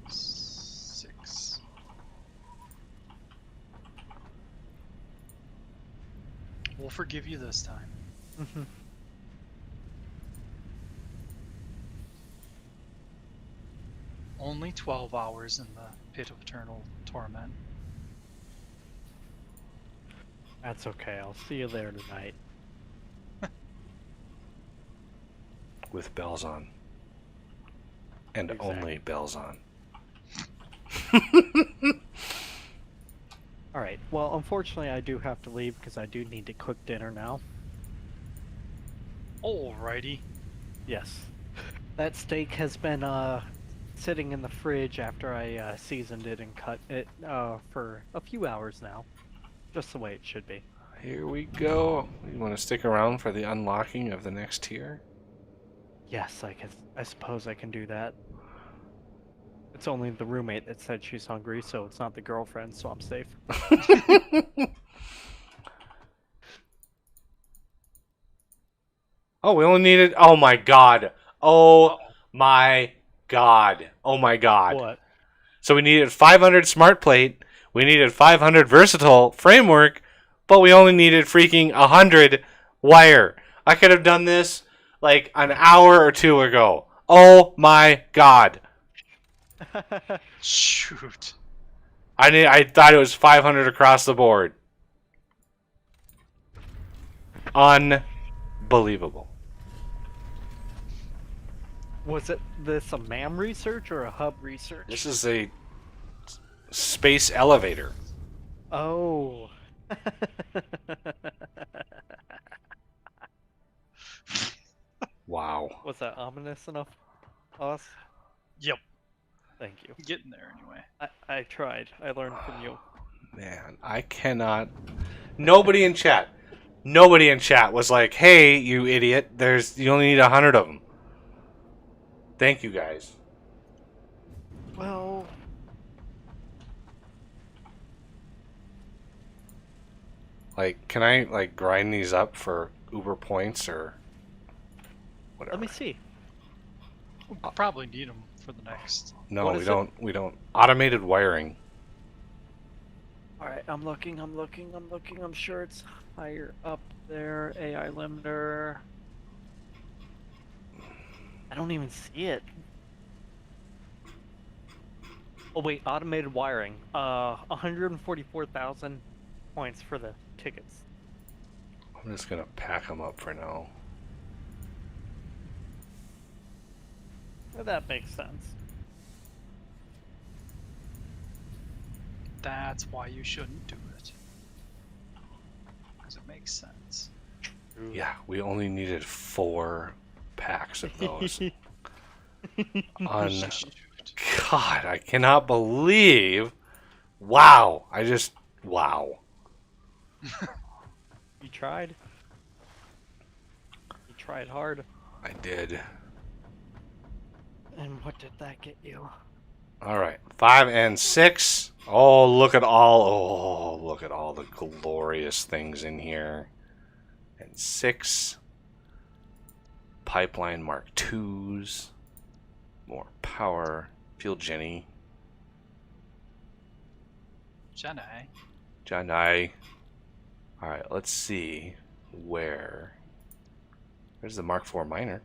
6. We'll forgive you this time. Only 12 hours in the pit of eternal torment. That's okay. I'll see you there tonight. With bells on. And Exactly. only bells on. Alright, well, unfortunately, I do have to leave because I do need to cook dinner now. Alrighty. Yes. That steak has been sitting in the fridge after I seasoned it and cut it for a few hours now. Just the way it should be. Here we go. You want to stick around for the unlocking of the next tier? Yes, I suppose I can do that. It's only the roommate that said she's hungry, so it's not the girlfriend, so I'm safe. Oh, we only needed. Oh my god. Oh my god. Oh my god. What? So we needed 500 smart plate. We needed 500 versatile framework, but we only needed freaking 100 wire. I could have done this like an hour or two ago. Oh my god. Shoot. I thought it was 500 across the board. Unbelievable. Was this a MAM research or a hub research? This is a space elevator. Oh. Wow. Was that ominous enough, Us? Yep. Thank you. Getting there anyway. I tried. I learned from you. Man, I cannot. Nobody in chat. Nobody in chat was like, "Hey, you idiot! You only need 100 of them." Thank you guys. Well, Like, can I like grind these up for Uber points or whatever? let me see. We'll probably need them for the next. No, What we is don't. We don't. Automated wiring. Alright, I'm looking. I'm sure it's higher up there. AI limiter. I don't even see it. Oh wait, automated wiring. 144,000 points for the tickets. I'm just gonna pack them up for now. Well, that makes sense. That's why you shouldn't do it. Because it makes sense. Yeah, we only needed 4 packs of those. Shoot. God, I cannot believe. Wow, wow. You tried. You tried hard. I did. And what did that get you? All right, 5 and 6. Oh, look at all. Oh, look at all the glorious things in here. And 6. Pipeline Mark IIs. More power. Fuel Jenny. Jedi. Janai. All right, let's see where. There's the Mark IV miner.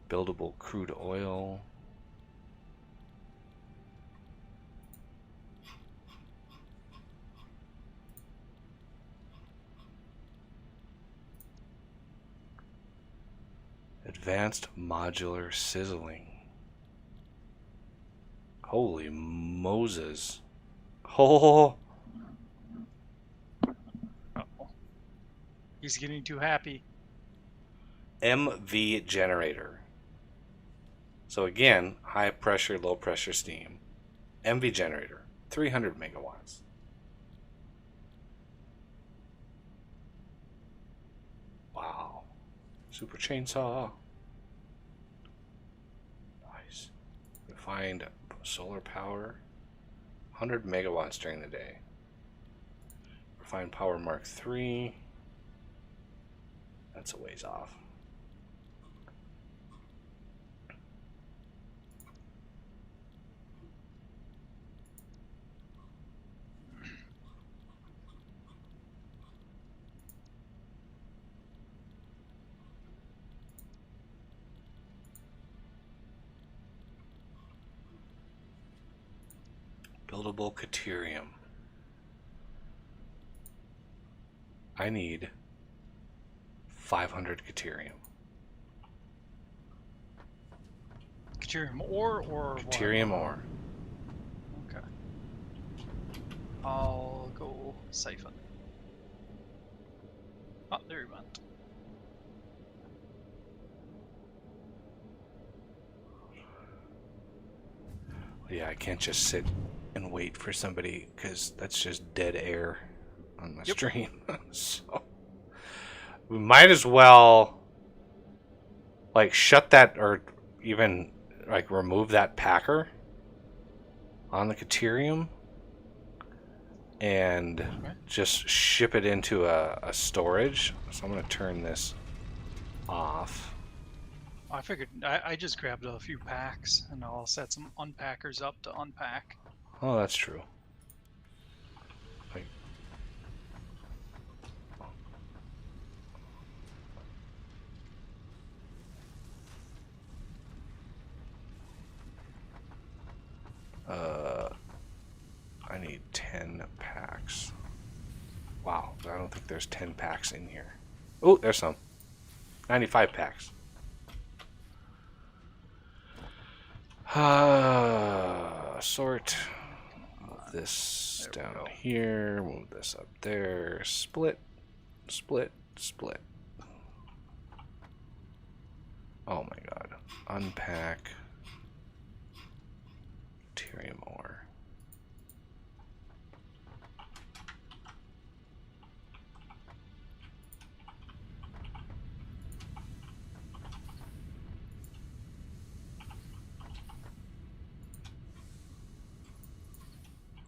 Buildable crude oil. Advanced modular sizzling. Holy Moses. Oh. Uh-oh. He's getting too happy. MV generator. So again, high pressure, low pressure steam. MV generator, 300 megawatts. Wow. Super chainsaw. Nice. Refined solar power, 100 megawatts during the day. Refined power Mark III. That's a ways off. Buildable Caterium. I need 500 Caterium. Caterium ore or Caterium what? ore. Okay. I'll go siphon. Oh, there he went. Yeah, I can't just sit and wait for somebody because that's just dead air on my stream. So we might as well like shut that or even like remove that packer on the Caterium and just ship it into a storage. So I'm going to turn this off. I figured I just grabbed a few packs and I'll set some unpackers up to unpack. Oh, that's true. I need 10 packs. Wow, I don't think there's 10 packs in here. Oh, there's some. 95 packs. Sort. Move this down here. Move this up there. Split. Split. Split. Oh my god. Unpack. Deuterium ore.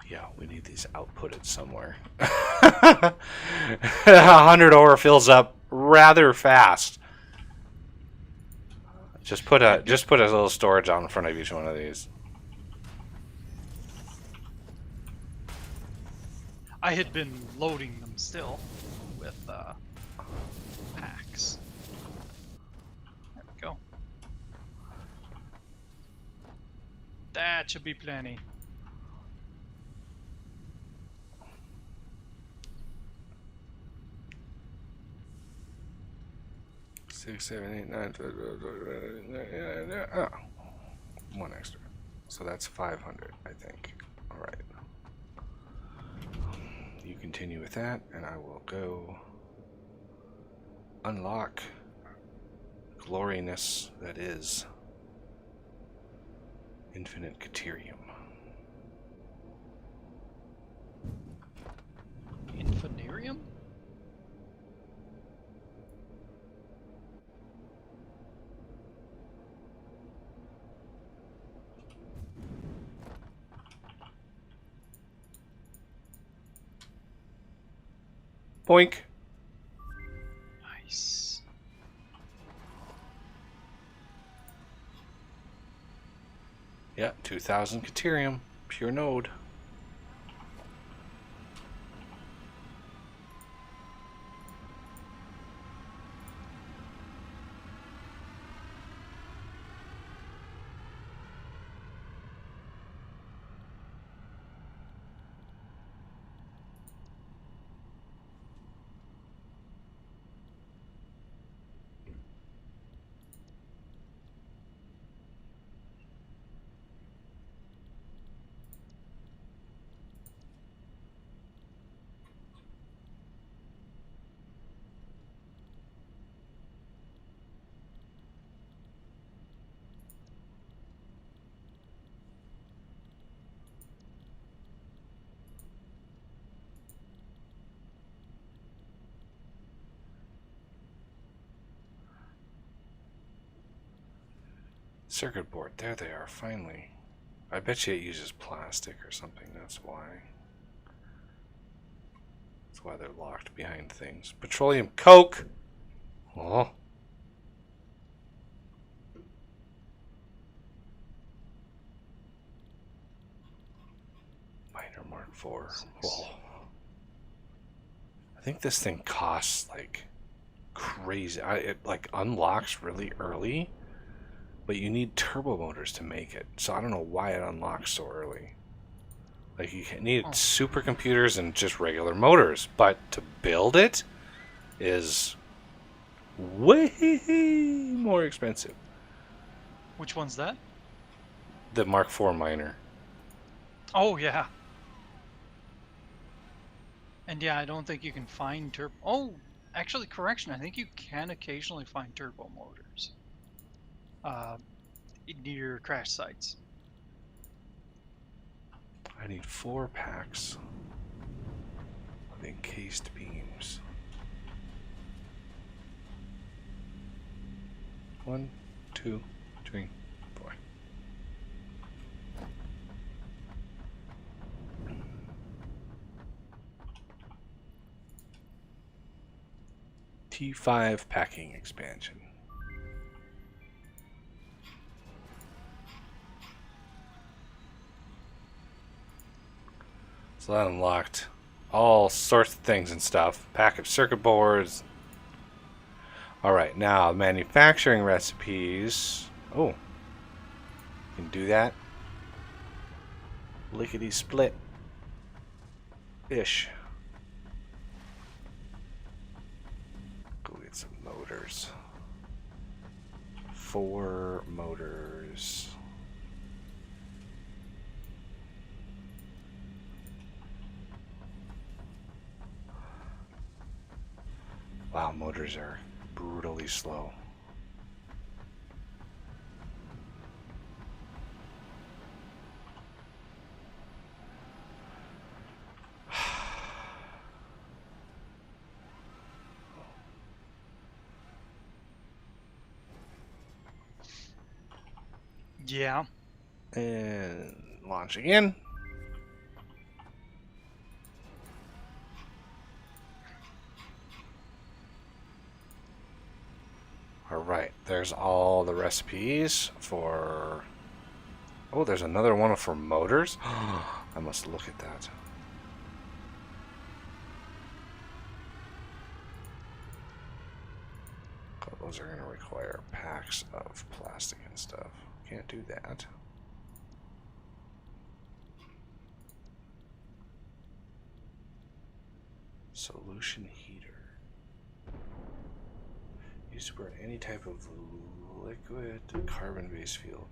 Yeah, we need these outputted somewhere. 100 ore fills up rather fast. Just put a little storage on in front of each one of these. I had been loading them still with packs. There we go. That should be plenty. Six, 7, 8, 9, 12, one extra. So that's 500, I think. All right. You continue with that, and I will go unlock gloriness that is infinite Caterium. deuterium? Boink. Nice. Yeah, 2,000 Caterium. Pure node. Circuit board. There they are, finally. I bet you it uses plastic or something, that's why. That's why they're locked behind things. Petroleum coke! Oh. Miner Mark IV. Whoa. I think this thing costs like crazy. It like unlocks really early, but you need turbo motors to make it. So I don't know why it unlocks so early. Like you need supercomputers and just regular motors, but to build it is way more expensive. Which one's that? The Mark IV miner. Oh, yeah. And yeah, I don't think you can find turbo... Oh, actually, correction. I think you can occasionally find turbo motors. Near crash sites. I need 4 packs of encased beams. 1, 2, 3, 4. T5 packing expansion. So that unlocked all sorts of things and stuff. Pack of circuit boards. Alright, now manufacturing recipes. Oh. You can do that. Lickety split. Ish. Go get some motors. 4 motors. Wow, motors are brutally slow. Yeah. And launch again. Alright, there's all the recipes for... Oh, there's another one for motors? I must look at that. Oh, those are going to require packs of plastic and stuff. Can't do that. Solution heater. Used to burn any type of liquid carbon-based fuel.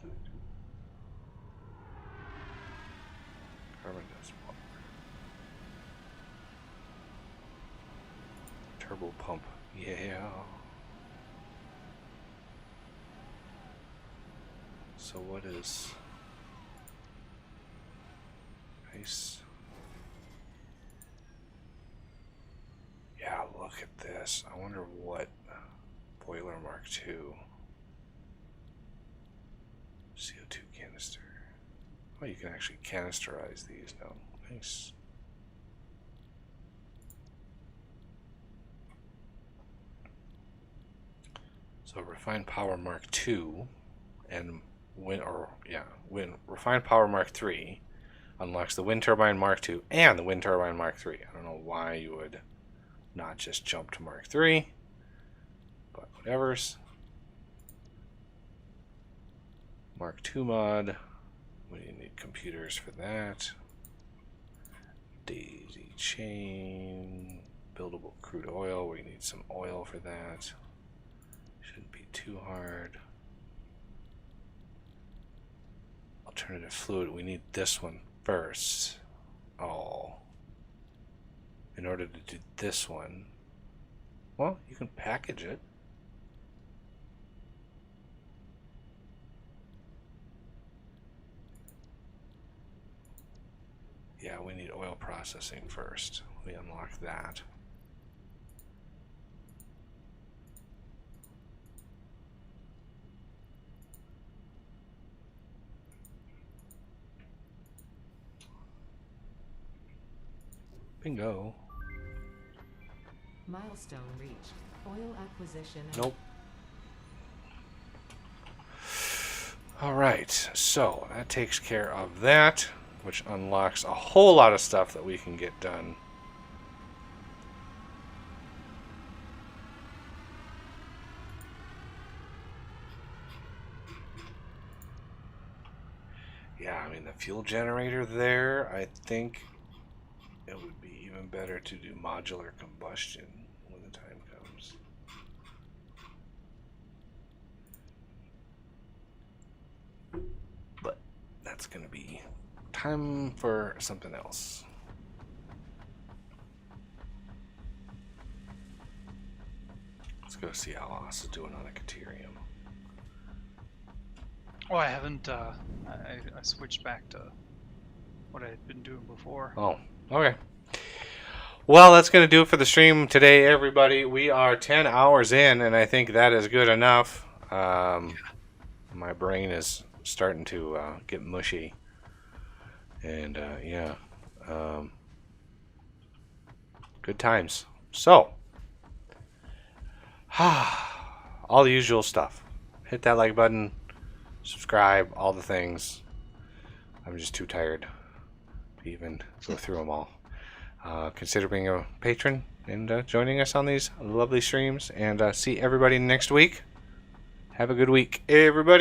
Carbon does what? Turbo pump. Yeah. So what is nice? look at this. I wonder what boiler Mark II. CO2 canister. Oh, you can actually canisterize these now. Nice. So refined power Mark II and refined power Mark III unlocks the wind turbine Mark II and the wind turbine Mark III. I don't know why you would not just jump to Mark III, but whatevers. Mark II mod. We need computers for that. Daisy chain. Buildable crude oil. We need some oil for that. Shouldn't be too hard. Alternative fluid. We need this one first. Oh. In order to do this one. Well, you can package it. Yeah, we need oil processing first. We unlock that. Bingo. Milestone reached. Oil acquisition. Nope. Alright, so that takes care of that, which unlocks a whole lot of stuff that we can get done. Yeah, I mean, the fuel generator there, I think it would be even better to do modular combustion when the time comes. But that's going to be time for something else. Let's go see how Oz is doing on a Caterium. Oh, I haven't. I switched back to what I had been doing before. Oh, okay. Well, that's going to do it for the stream today, everybody. We are 10 hours in, and I think that is good enough. My brain is starting to get mushy. And, yeah. Good times. So, all the usual stuff. Hit that like button. Subscribe. All the things. I'm just too tired to even go through them all. Consider being a patron and joining us on these lovely streams. And see everybody next week. Have a good week, everybody.